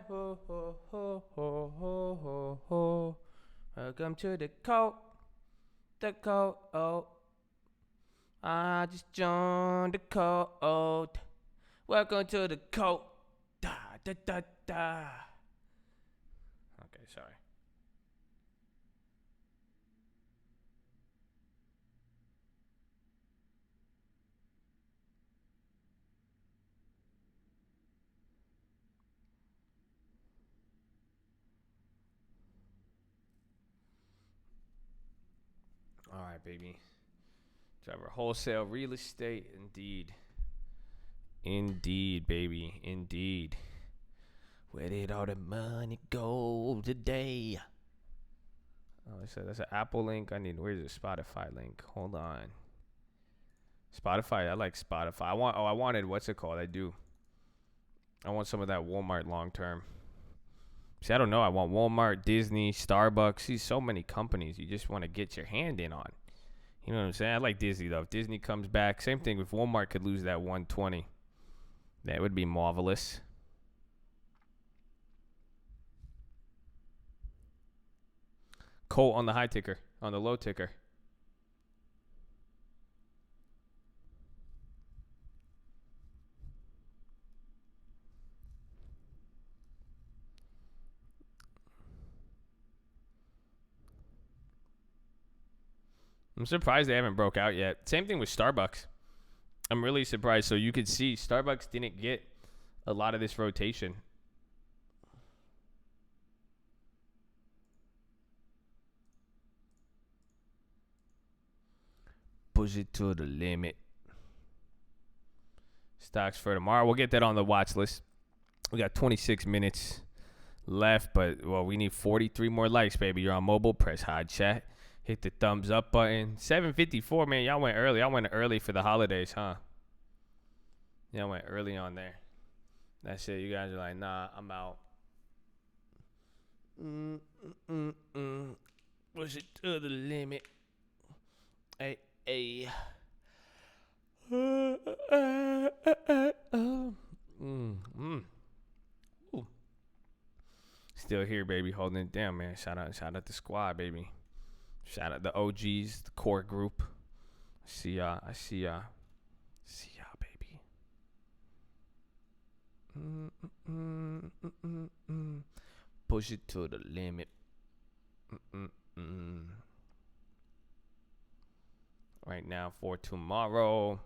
S1: Ho, ho, ho, ho, ho, ho, ho. Welcome to the cult. The cult. Oh. I just joined the cult. Welcome to the cult. Da, da, da, da. Okay, sorry. All right, baby. Driver wholesale real estate, indeed. Indeed, baby, indeed. Where did all the money go today? Oh, that's an Apple link. Where's the Spotify link? Hold on. Spotify, I like Spotify. I wanted, what's it called? I want some of that Walmart long term. See, I don't know. I want Walmart, Disney, Starbucks. See, so many companies you just want to get your hand in on. You know what I'm saying? I like Disney, though. If Disney comes back, same thing. If Walmart could lose that 120, that would be marvelous. Colt on the high ticker, on the low ticker. I'm surprised they haven't broke out yet. Same thing with Starbucks. I'm really surprised. So you could see Starbucks didn't get a lot of this rotation. Push it to the limit. Stocks for tomorrow. We'll get that on the watch list. We got 26 minutes left, but, well, we need 43 more likes, baby. You're on mobile. Press high chat. Hit the thumbs up button. 7:54, man. Y'all went early. Y'all went early for the holidays, huh? Y'all went early on there. That's it. You guys are like, nah, I'm out. Push it to the limit. Hey, hey. Still here, baby, holding it down, man. Shout out the squad, baby. Shout out the OGs, the core group. I see y'all, baby. Push it to the limit. Right now for tomorrow.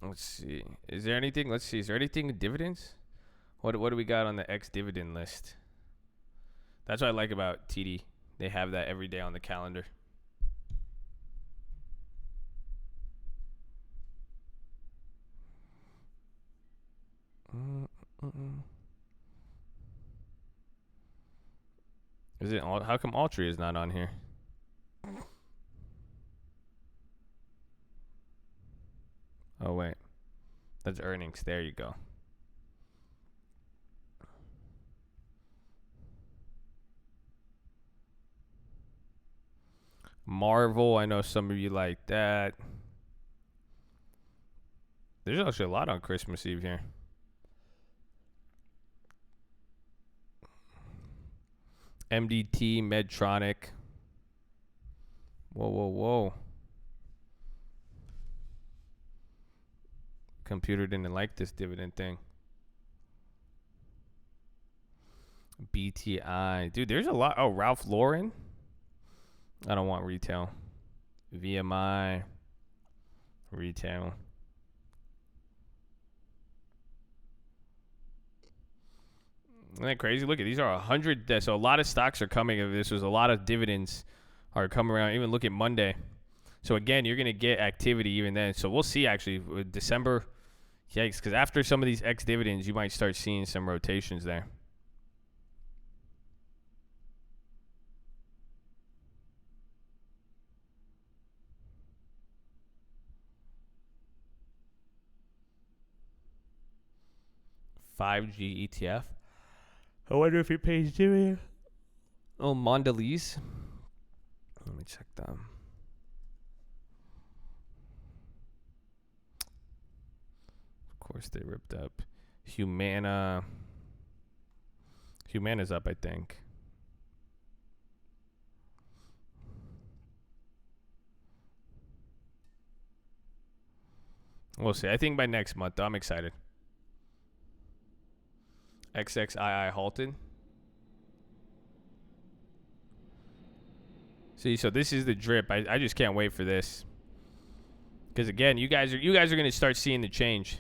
S1: Let's see. Is there anything? Let's see. Is there anything in dividends? What do we got on the ex-dividend list? That's what I like about TD. They have that every day on the calendar. Is it? How come Altria is not on here? Oh wait, that's earnings. There you go. Marvel, I know some of you like that. There's actually a lot on Christmas Eve here. MDT, Medtronic. Whoa. Computer didn't like this dividend thing. BTI. Dude, there's a lot. Oh, Ralph Lauren. I don't want retail. VMI. Retail. Isn't that crazy? Look at these are 100. So a lot of stocks are coming of this. There's a lot of dividends are coming around. Even look at Monday. So again, you're going to get activity even then. So we'll see actually with December. Yikes. Because after some of these ex-dividends, you might start seeing some rotations there. $5G ETF. I wonder if it pays dividend. Oh, Mondelez. Let me check them. Of course, they ripped up. Humana's up, I think. We'll see. I think by next month, though. I'm excited. XXII halted. See, so this is the drip. I just can't wait for this. Because again, you guys are going to start seeing the change.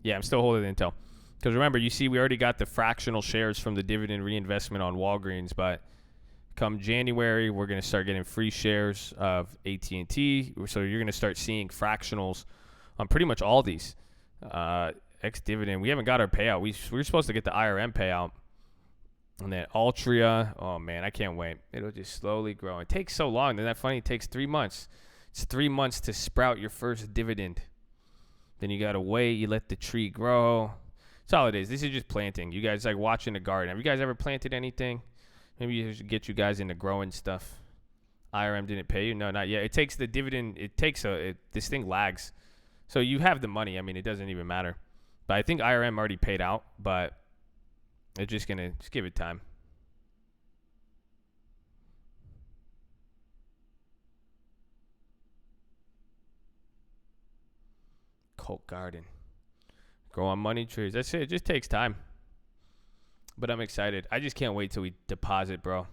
S1: Yeah, I'm still holding Intel. Because remember, you see, we already got the fractional shares from the dividend reinvestment on Walgreens, but come January, we're going to start getting free shares of AT&T. So you're going to start seeing fractionals on pretty much all these. Ex-dividend. We haven't got our payout. We were supposed to get the IRM payout. And then Altria. Oh, man, I can't wait. It'll just slowly grow. It takes so long. Isn't that funny? It takes 3 months. It's 3 months to sprout your first dividend. Then you got to wait. You let the tree grow. That's all it is. This is just planting. You guys like watching the garden. Have you guys ever planted anything? Maybe you should get you guys into growing stuff. IRM didn't pay you? No, not yet. It takes the dividend. It takes this thing lags. So you have the money. I mean, it doesn't even matter. But I think IRM already paid out, but it's just going to just give it time. Colt Garden. Grow on money trees. That's it. It just takes time. But I'm excited. I just can't wait till we deposit, bro.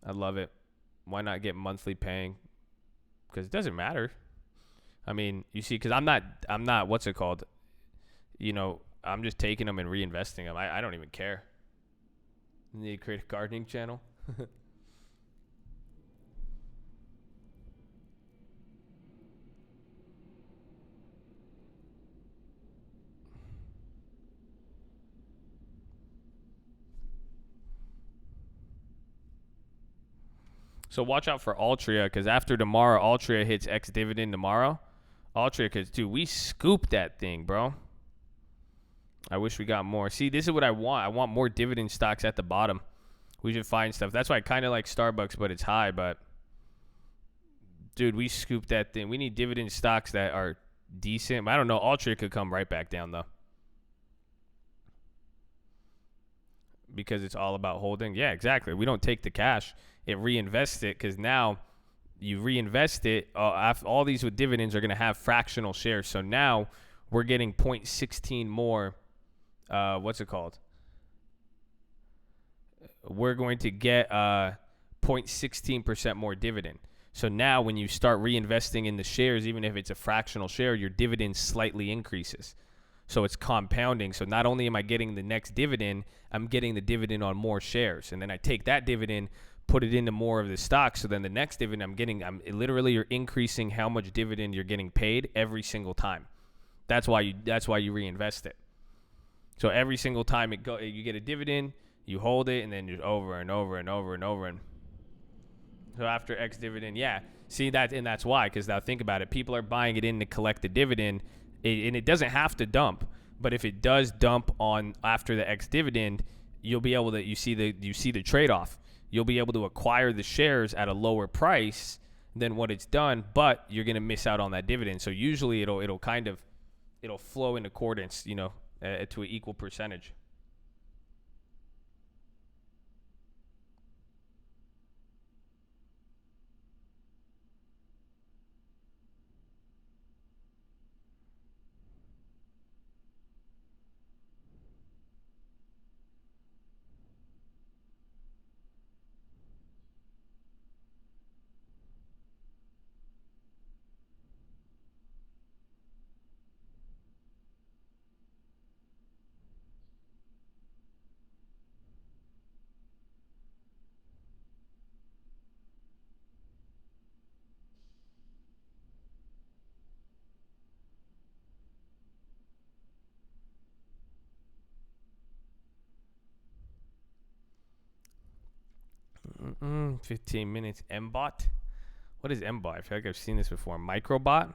S1: I love it. Why not get monthly paying? Because it doesn't matter. I mean, you see, because I'm not, what's it called? You know, I'm just taking them and reinvesting them. I don't even care. You need to create a gardening channel. So watch out for Altria, because after tomorrow, Altria hits ex-dividend tomorrow. Altria, because, dude, we scooped that thing, bro. I wish we got more. See, this is what I want. I want more dividend stocks at the bottom. We should find stuff. That's why I kind of like Starbucks, but it's high. But, dude, we scooped that thing. We need dividend stocks that are decent. I don't know. Altria could come right back down, though. Because it's all about holding. Yeah, exactly. We don't take the cash. It reinvests it, because now you reinvest it. All these with dividends are going to have fractional shares. So now we're getting 0.16 more. What's it called? We're going to get 0.16% more dividend. So now when you start reinvesting in the shares, even if it's a fractional share, your dividend slightly increases. So it's compounding. So not only am I getting the next dividend, I'm getting the dividend on more shares. And then I take that dividend, put it into more of the stock. So then the next dividend I'm literally, you're increasing how much dividend you're getting paid every single time. That's why you reinvest it. So every single time you get a dividend, you hold it, and then just over and over and over and over. And so after X dividend, yeah. See that, and that's why. Because now think about it, people are buying it in to collect the dividend, and it doesn't have to dump. But if it does dump on after the X dividend, you'll be able to you see the trade-off. You'll be able to acquire the shares at a lower price than what it's done, but you're gonna miss out on that dividend. So usually it'll flow in accordance, to an equal percentage. Mm-mm, 15 minutes. MBot? What is MBot? I feel like I've seen this before. Microbot?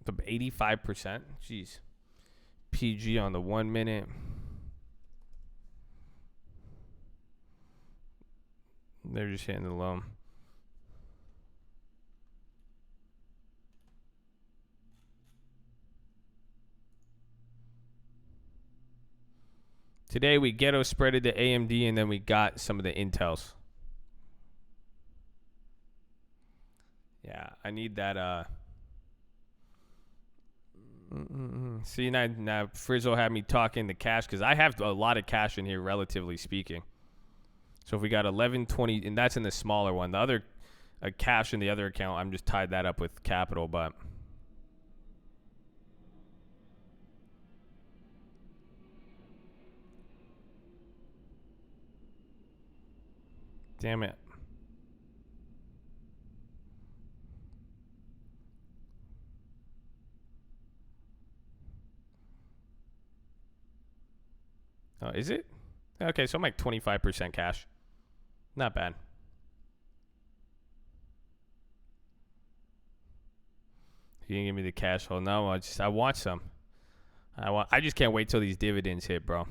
S1: 85%? Jeez. PG on the 1 minute. They're just hitting the low. Today we ghetto spreaded the AMD, and then we got some of the Intels. Yeah, I need that. See, now Frizzle had me talking the cash because I have a lot of cash in here, relatively speaking. So if we got 1120, and that's in the smaller one. The other cash in the other account, I'm just tied that up with capital, but damn it. Oh, is it? Okay, so I'm like 25% cash. Not bad. You can give me the cash flow. No, I want some. I just can't wait till these dividends hit, bro.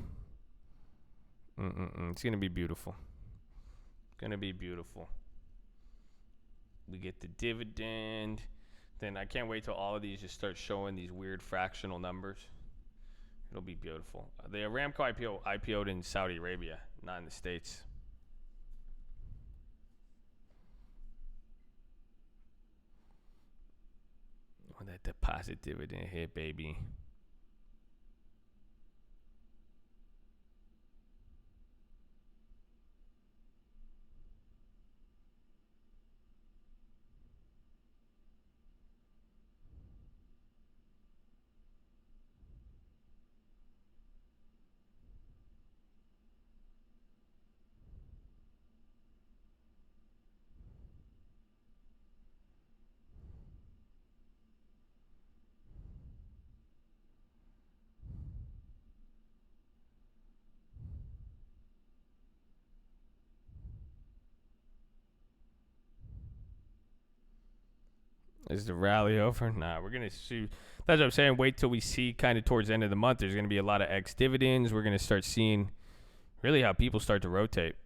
S1: It's gonna be beautiful. Gonna be beautiful. We get the dividend. Then I can't wait till all of these just start showing these weird fractional numbers. It'll be beautiful. The Aramco IPO'd in Saudi Arabia, not in the States. When that deposit dividend hit, baby. Is the rally over? Nah, we're going to see. That's what I'm saying. Wait till we see kind of towards the end of the month. There's going to be a lot of ex-dividends. We're going to start seeing really how people start to rotate.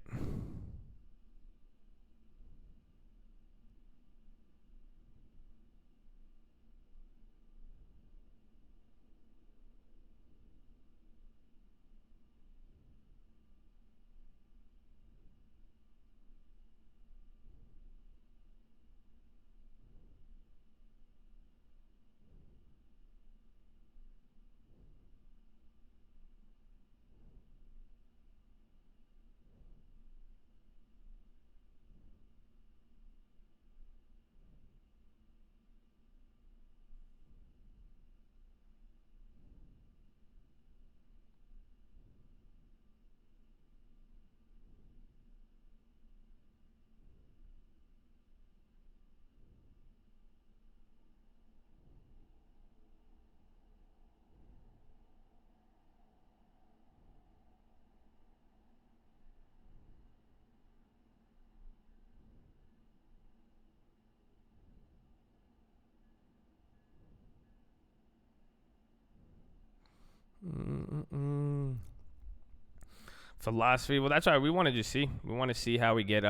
S1: Philosophy. Well, that's why we want to just see. We want to see how we get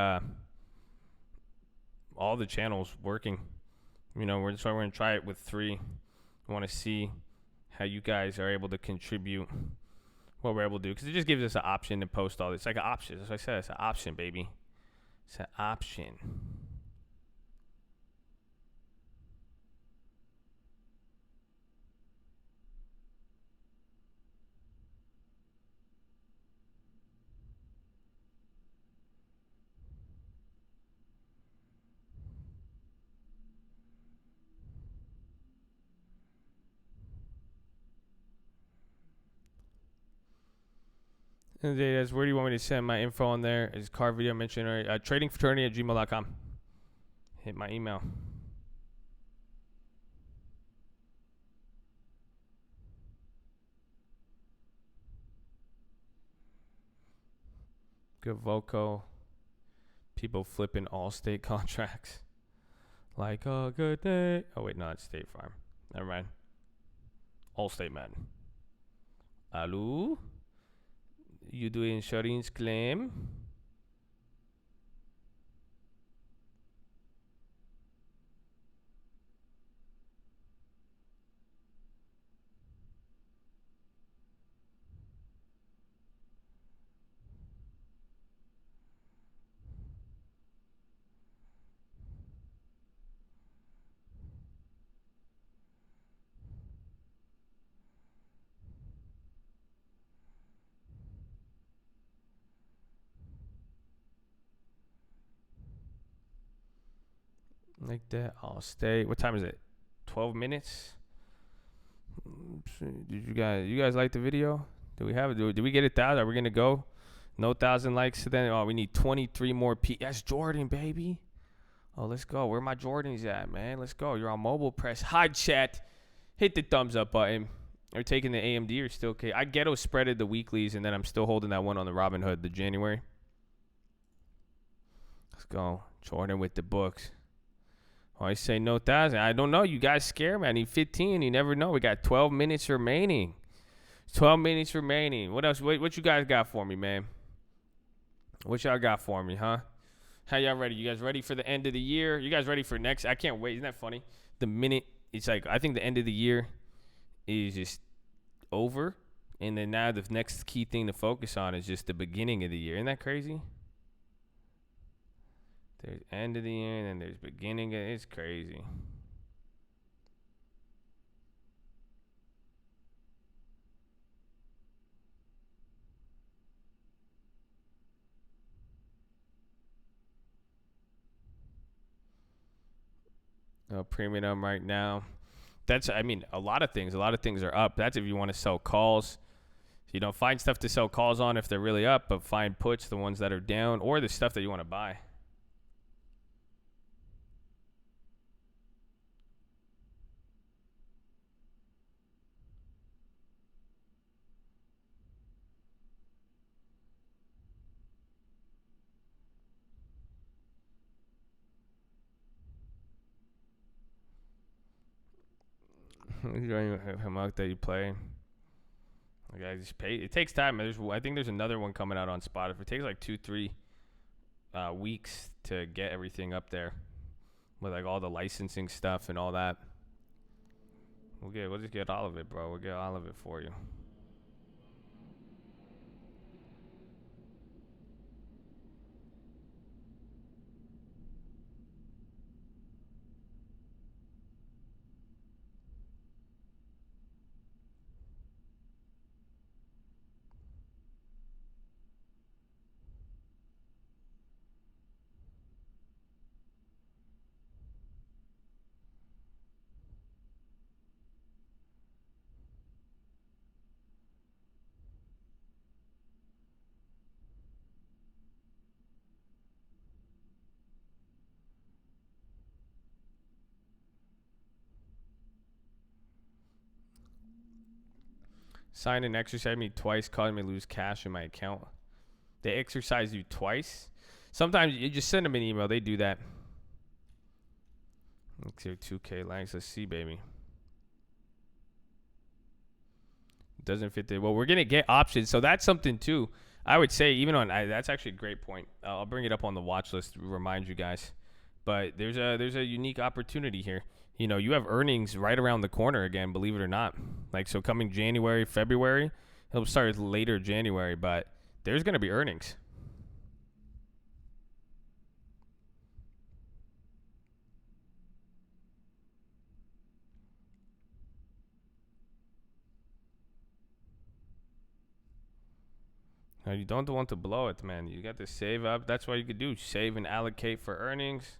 S1: all the channels working. You know, that's why we're going to try it with 3. We want to see how you guys are able to contribute what we're able to do. Because it just gives us an option to post all this. It's like an option. That's what I said. It's an option, baby. It's an option. And it is, where do you want me to send my info on there? Is car video mentioned? Or tradingfraternity@gmail.com. Hit my email. Good vocal. People flipping Allstate contracts. Like a good day. Oh, wait, no, it's State Farm. Never mind. Allstate, man. Hello? You do insurance claim? Like that. I'll stay. What time is it? 12 minutes. Did you guys like the video? Do we have it? Did we get 1,000? Are we gonna go? No 1,000 likes today. Oh, we need 23 more. That's Jordan, baby. Oh, let's go. Where my Jordans at, man? Let's go. You're on mobile. Press hi chat. Hit the thumbs up button. Are you taking the AMD or still okay? I ghetto spreaded the weeklies, and then I'm still holding that one on the Robinhood, the January. Let's go. Jordan with the books. Oh, I say no 1,000. I don't know. You guys scare me. I need 15. You never know. We got 12 minutes remaining. 12 minutes remaining. What else? What you guys got for me, man? What y'all got for me, huh? How y'all ready? You guys ready for the end of the year? You guys ready for next? I can't wait. Isn't that funny? The minute it's like, I think the end of the year is just over. And then now the next key thing to focus on is just the beginning of the year. Isn't that crazy? There's end of the year and then there's beginning. It's crazy. Premium right now. That's, I mean, a lot of things are up. That's if you want to sell calls. You know, find stuff to sell calls on if they're really up, but find puts, the ones that are down, or the stuff that you want to buy. Him out that you play. Like, I just pay. It takes time. I think there's another one coming out on Spotify. It takes like 2-3 weeks to get everything up there with like all the licensing stuff and all that. We'll just get all of it, bro. We'll get all of it for you. Sign and exercise me twice, causing me to lose cash in my account. They exercise you twice. Sometimes you just send them an email. They do that. Let's see, 2K likes. Let's see, baby. Doesn't fit the. Well, we're gonna get options, so that's something too. I would say even on. That's actually a great point. I'll bring it up on the watch list to remind you guys. But there's a unique opportunity here. You know, you have earnings right around the corner again, believe it or not. Like, so coming January, February, it'll start later January, but there's going to be earnings. Now, you don't want to blow it, man. You got to save up. That's what you could do. Save and allocate for earnings.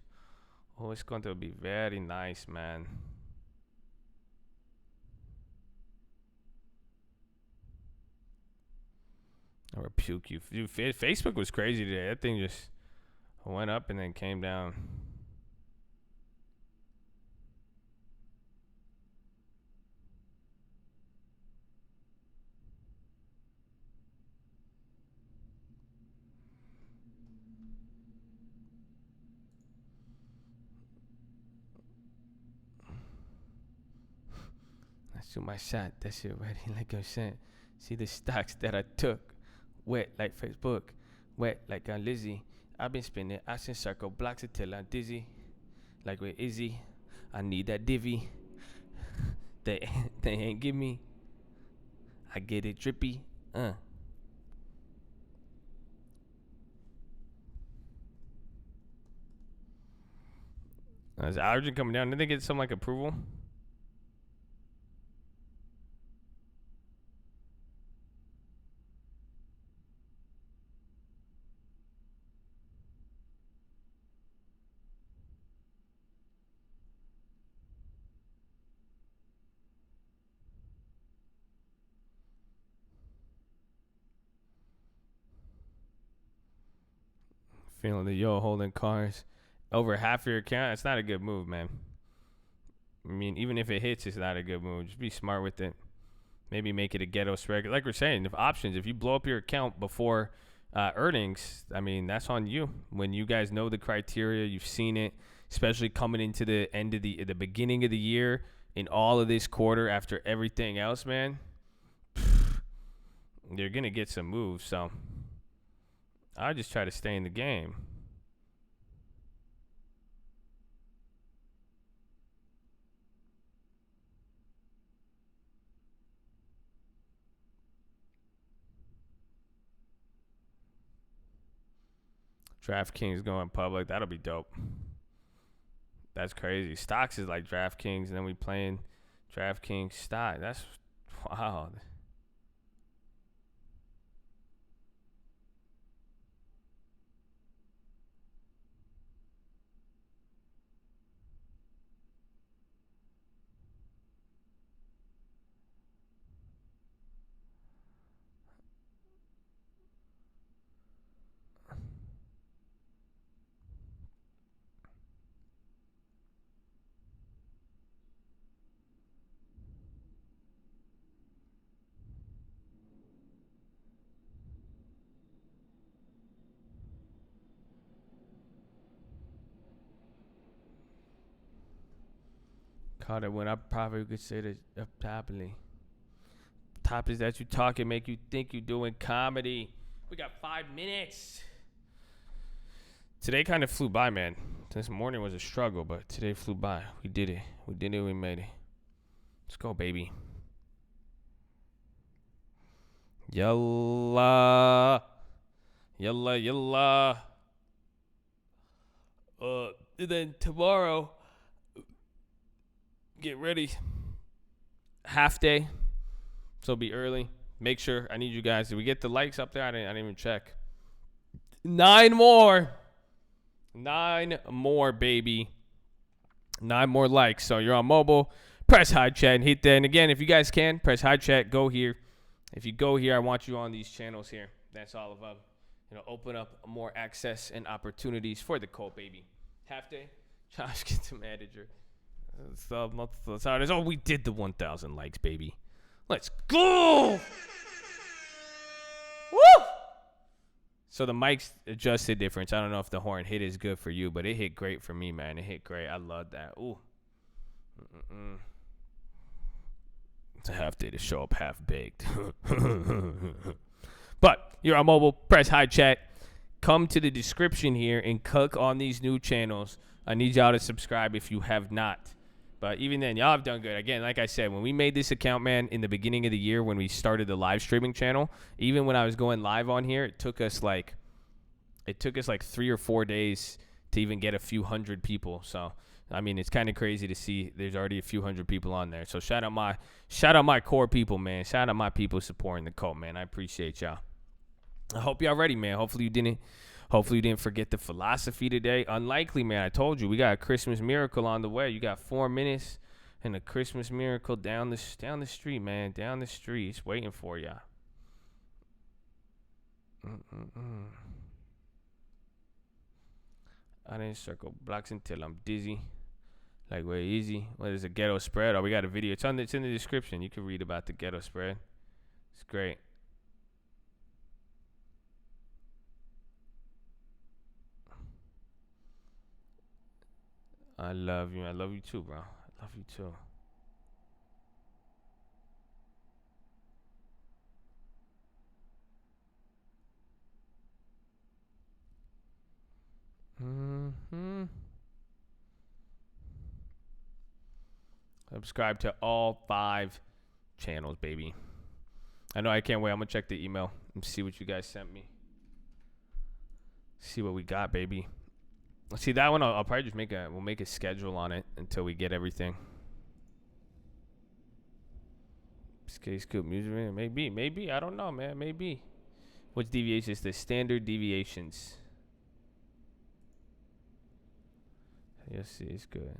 S1: Oh, it's going to be very nice, man. Or puke you. Dude, Facebook was crazy today. That thing just went up and then came down. Shoot my shot, that shit ready like a sent. See the stocks that I took, wet like Facebook, wet like on Lizzie. I've been spinning action circle blocks until I'm dizzy. Like with Izzy, I need that divvy. they ain't give me. I get it drippy. Is Allergen coming down? Did they get some like approval? Feeling the yo holding cars over half your account. It's not a good move, man. I mean, even if it hits, it's not a good move. Just be smart with it. Maybe make it a ghetto spread. Like we're saying, if you blow up your account before earnings, I mean, that's on you. When you guys know the criteria, you've seen it, especially coming into the end of the beginning of the year in all of this quarter after everything else, man, you're going to get some moves. So I just try to stay in the game. DraftKings going public. That'll be dope. That's crazy. Stocks is like DraftKings, and then we playing DraftKings stock. That's wow. Caught it when I probably could say that up toply. Top is that you talk and make you think you doing comedy. We got 5 minutes. Today kind of flew by, man. This morning was a struggle, but today flew by. We did it. We made it. Let's go, baby. Yalla. Yalla. And then tomorrow, get ready. Half day. So it'll be early. Make sure, I need you guys. Did we get the likes up there? I didn't even check. 9 more. 9 more, baby. 9 more likes. So you're on mobile. Press high chat and hit that. And again, if you guys can, press high chat. Go here. If you go here, I want you on these channels here. That's all of them. Open up more access and opportunities for the cult, baby. Half day. Josh gets a manager. That's how it is. Oh, we did the 1,000 likes, baby. Let's go! Woo! So the mic's adjusted difference. I don't know if the horn hit is good for you, but it hit great for me, man. It hit great. I love that. Ooh. It's a half day to show up half baked. But you're on mobile. Press high chat. Come to the description here and click on these new channels. I need y'all to subscribe if you have not. But even then, y'all have done good. Again, like I said, when we made this account, man, in the beginning of the year when we started the live streaming channel, even when I was going live on here, it took us like 3 or 4 days to even get a few hundred people. So, I mean, it's kind of crazy to see there's already a few hundred people on there. So shout out my core people, man. Shout out my people supporting the cult, man. I appreciate y'all. I hope y'all ready, man. Hopefully you didn't forget the philosophy today. Unlikely, man. I told you we got a Christmas miracle on the way. You got 4 minutes and a Christmas miracle down the street, man. Down the street. It's waiting for y'all. I didn't circle blocks until I'm dizzy. Like way easy. What is a ghetto spread? Oh, we got a video. It's in the description. You can read about the ghetto spread. It's great. I love you. I love you too, bro. I love you too. Subscribe to all 5 channels, baby. I know I can't wait. I'm going to check the email and see what you guys sent me. See what we got, baby. See, that one I'll probably just we'll make a schedule on it until we get everything. Skate Scoop music, maybe. I don't know, man. Maybe. What's deviations? The standard deviations. You'll see, it's good.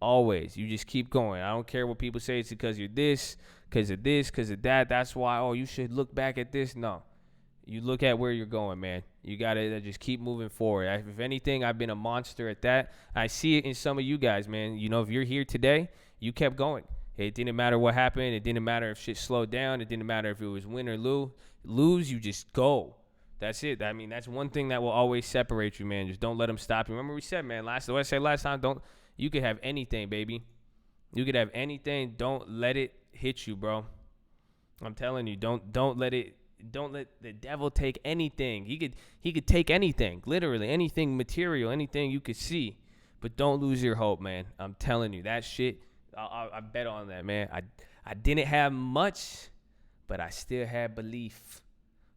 S1: Always. You just keep going. I don't care what people say. It's because you're this, because of this, because of that. That's why, oh, you should look back at this. No. You look at where you're going, man. You got to just keep moving forward. If anything, I've been a monster at that. I see it in some of you guys, man. You know, if you're here today, you kept going. It didn't matter what happened. It didn't matter if shit slowed down. It didn't matter if it was win or lose. You just go. That's it. I mean, that's one thing that will always separate you, man. Just don't let them stop you. Remember we said, man, what I said last time, you could have anything, baby. You could have anything. Don't let it hit you, bro. I'm telling you, don't let the devil take anything. He could take anything, literally anything material, anything you could see. But don't lose your hope, man. I'm telling you, that shit, I bet on that, man. I didn't have much, but I still had belief.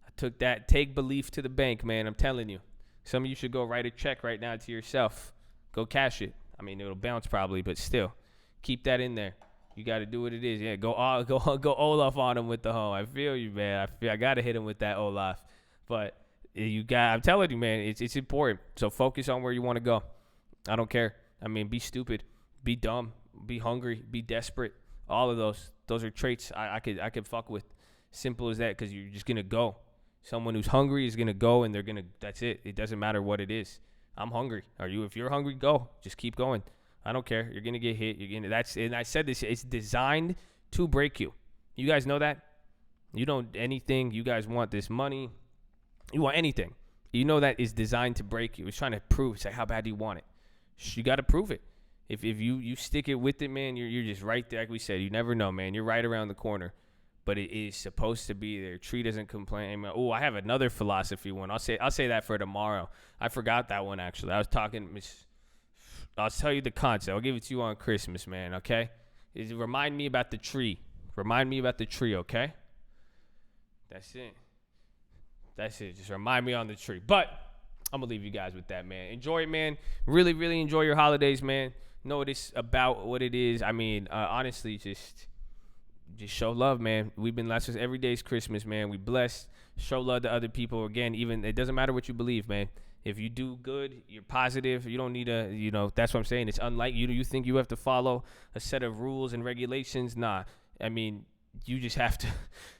S1: I took that, take belief to the bank, man. I'm telling you. Some of you should go write a check right now to yourself. Go cash it. I mean, it'll bounce probably, but still, keep that in there. You got to do what it is. Yeah, go Olaf on him with the hoe. I feel you, man. I got to hit him with that Olaf. But I'm telling you, man, it's important. So focus on where you want to go. I don't care. I mean, be stupid, be dumb, be hungry, be desperate. All of those are traits I could fuck with. Simple as that, because you're just going to go. Someone who's hungry is going to go, and that's it. It doesn't matter what it is. I'm hungry. If you're hungry, go. Just keep going. I don't care. You're gonna get hit. And I said this. It's designed to break you. You guys know that. You don't anything. You guys want this money. You want anything. You know that is designed to break you. It's trying to prove. It's like, how bad do you want it? You got to prove it. If you stick it with it, man, you're just right there. Like we said, you never know, man. You're right around the corner. But it is supposed to be there. Tree doesn't complain. Oh, I have another philosophy one. I'll say that for tomorrow. I forgot that one actually. I'll tell you the concept. I'll give it to you on Christmas, man, okay? Remind me about the tree. Remind me about the tree, okay? That's it. Just remind me on the tree. But I'm going to leave you guys with that, man. Enjoy it, man. Really, really enjoy your holidays, man. Know it's about what it is. I mean, honestly, just show love, man. We've been blessed. Every day's Christmas, man. We blessed. Show love to other people. Again, even it doesn't matter what you believe, man. If you do good, you're positive. You don't need that's what I'm saying. It's unlike you. You think you have to follow a set of rules and regulations? Nah. I mean, you just have to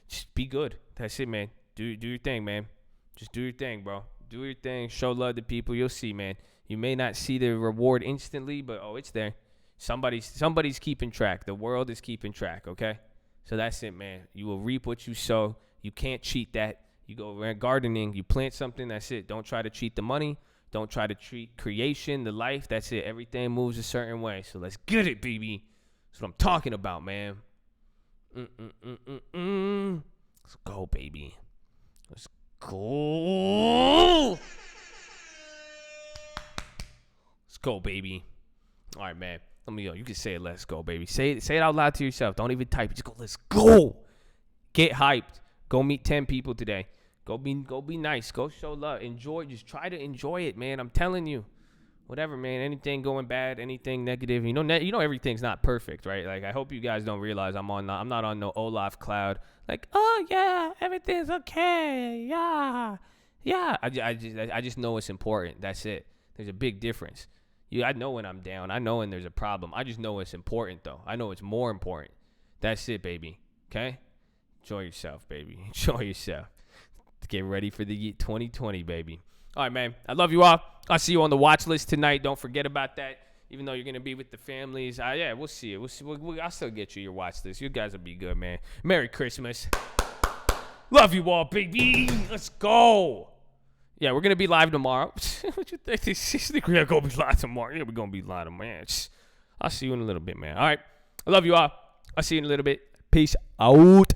S1: just be good. That's it, man. Do your thing, man. Just do your thing, bro. Do your thing. Show love to people. You'll see, man. You may not see the reward instantly, but it's there. Somebody's keeping track. The world is keeping track, okay? So that's it, man. You will reap what you sow. You can't cheat that. You go gardening, you plant something, that's it. Don't try to cheat the money. Don't try to treat creation, the life, that's it. Everything moves a certain way. So let's get it, baby. That's what I'm talking about, man. Let's go, baby. Let's go. Let's go, baby. All right, man. You can say it, let's go, baby. Say it out loud to yourself. Don't even type it. Just go, let's go. Get hyped. Go meet 10 people today. Go be nice. Go show love. Enjoy. Just try to enjoy it, man. I'm telling you. Whatever, man. Anything going bad, anything negative. You know everything's not perfect, right? Like, I hope you guys don't realize I'm not on no Olaf cloud. Like, oh yeah, everything's okay. Yeah. Yeah. I just know it's important. That's it. There's a big difference. I know when I'm down. I know when there's a problem. I just know it's important, though. I know it's more important. That's it, baby. Okay? Enjoy yourself, baby. Enjoy yourself. Get ready for the year 2020, baby. All right, man. I love you all. I'll see you on the watch list tonight. Don't forget about that. Even though you're going to be with the families. We'll see it. I'll still get you your watch list. You guys will be good, man. Merry Christmas. Love you all, baby. Let's go. Yeah, we're going to be live tomorrow. What you think? We're going to be live tomorrow. Yeah, we're going to be live tomorrow, man. I'll see you in a little bit, man. All right. I love you all. I'll see you in a little bit. Peace out.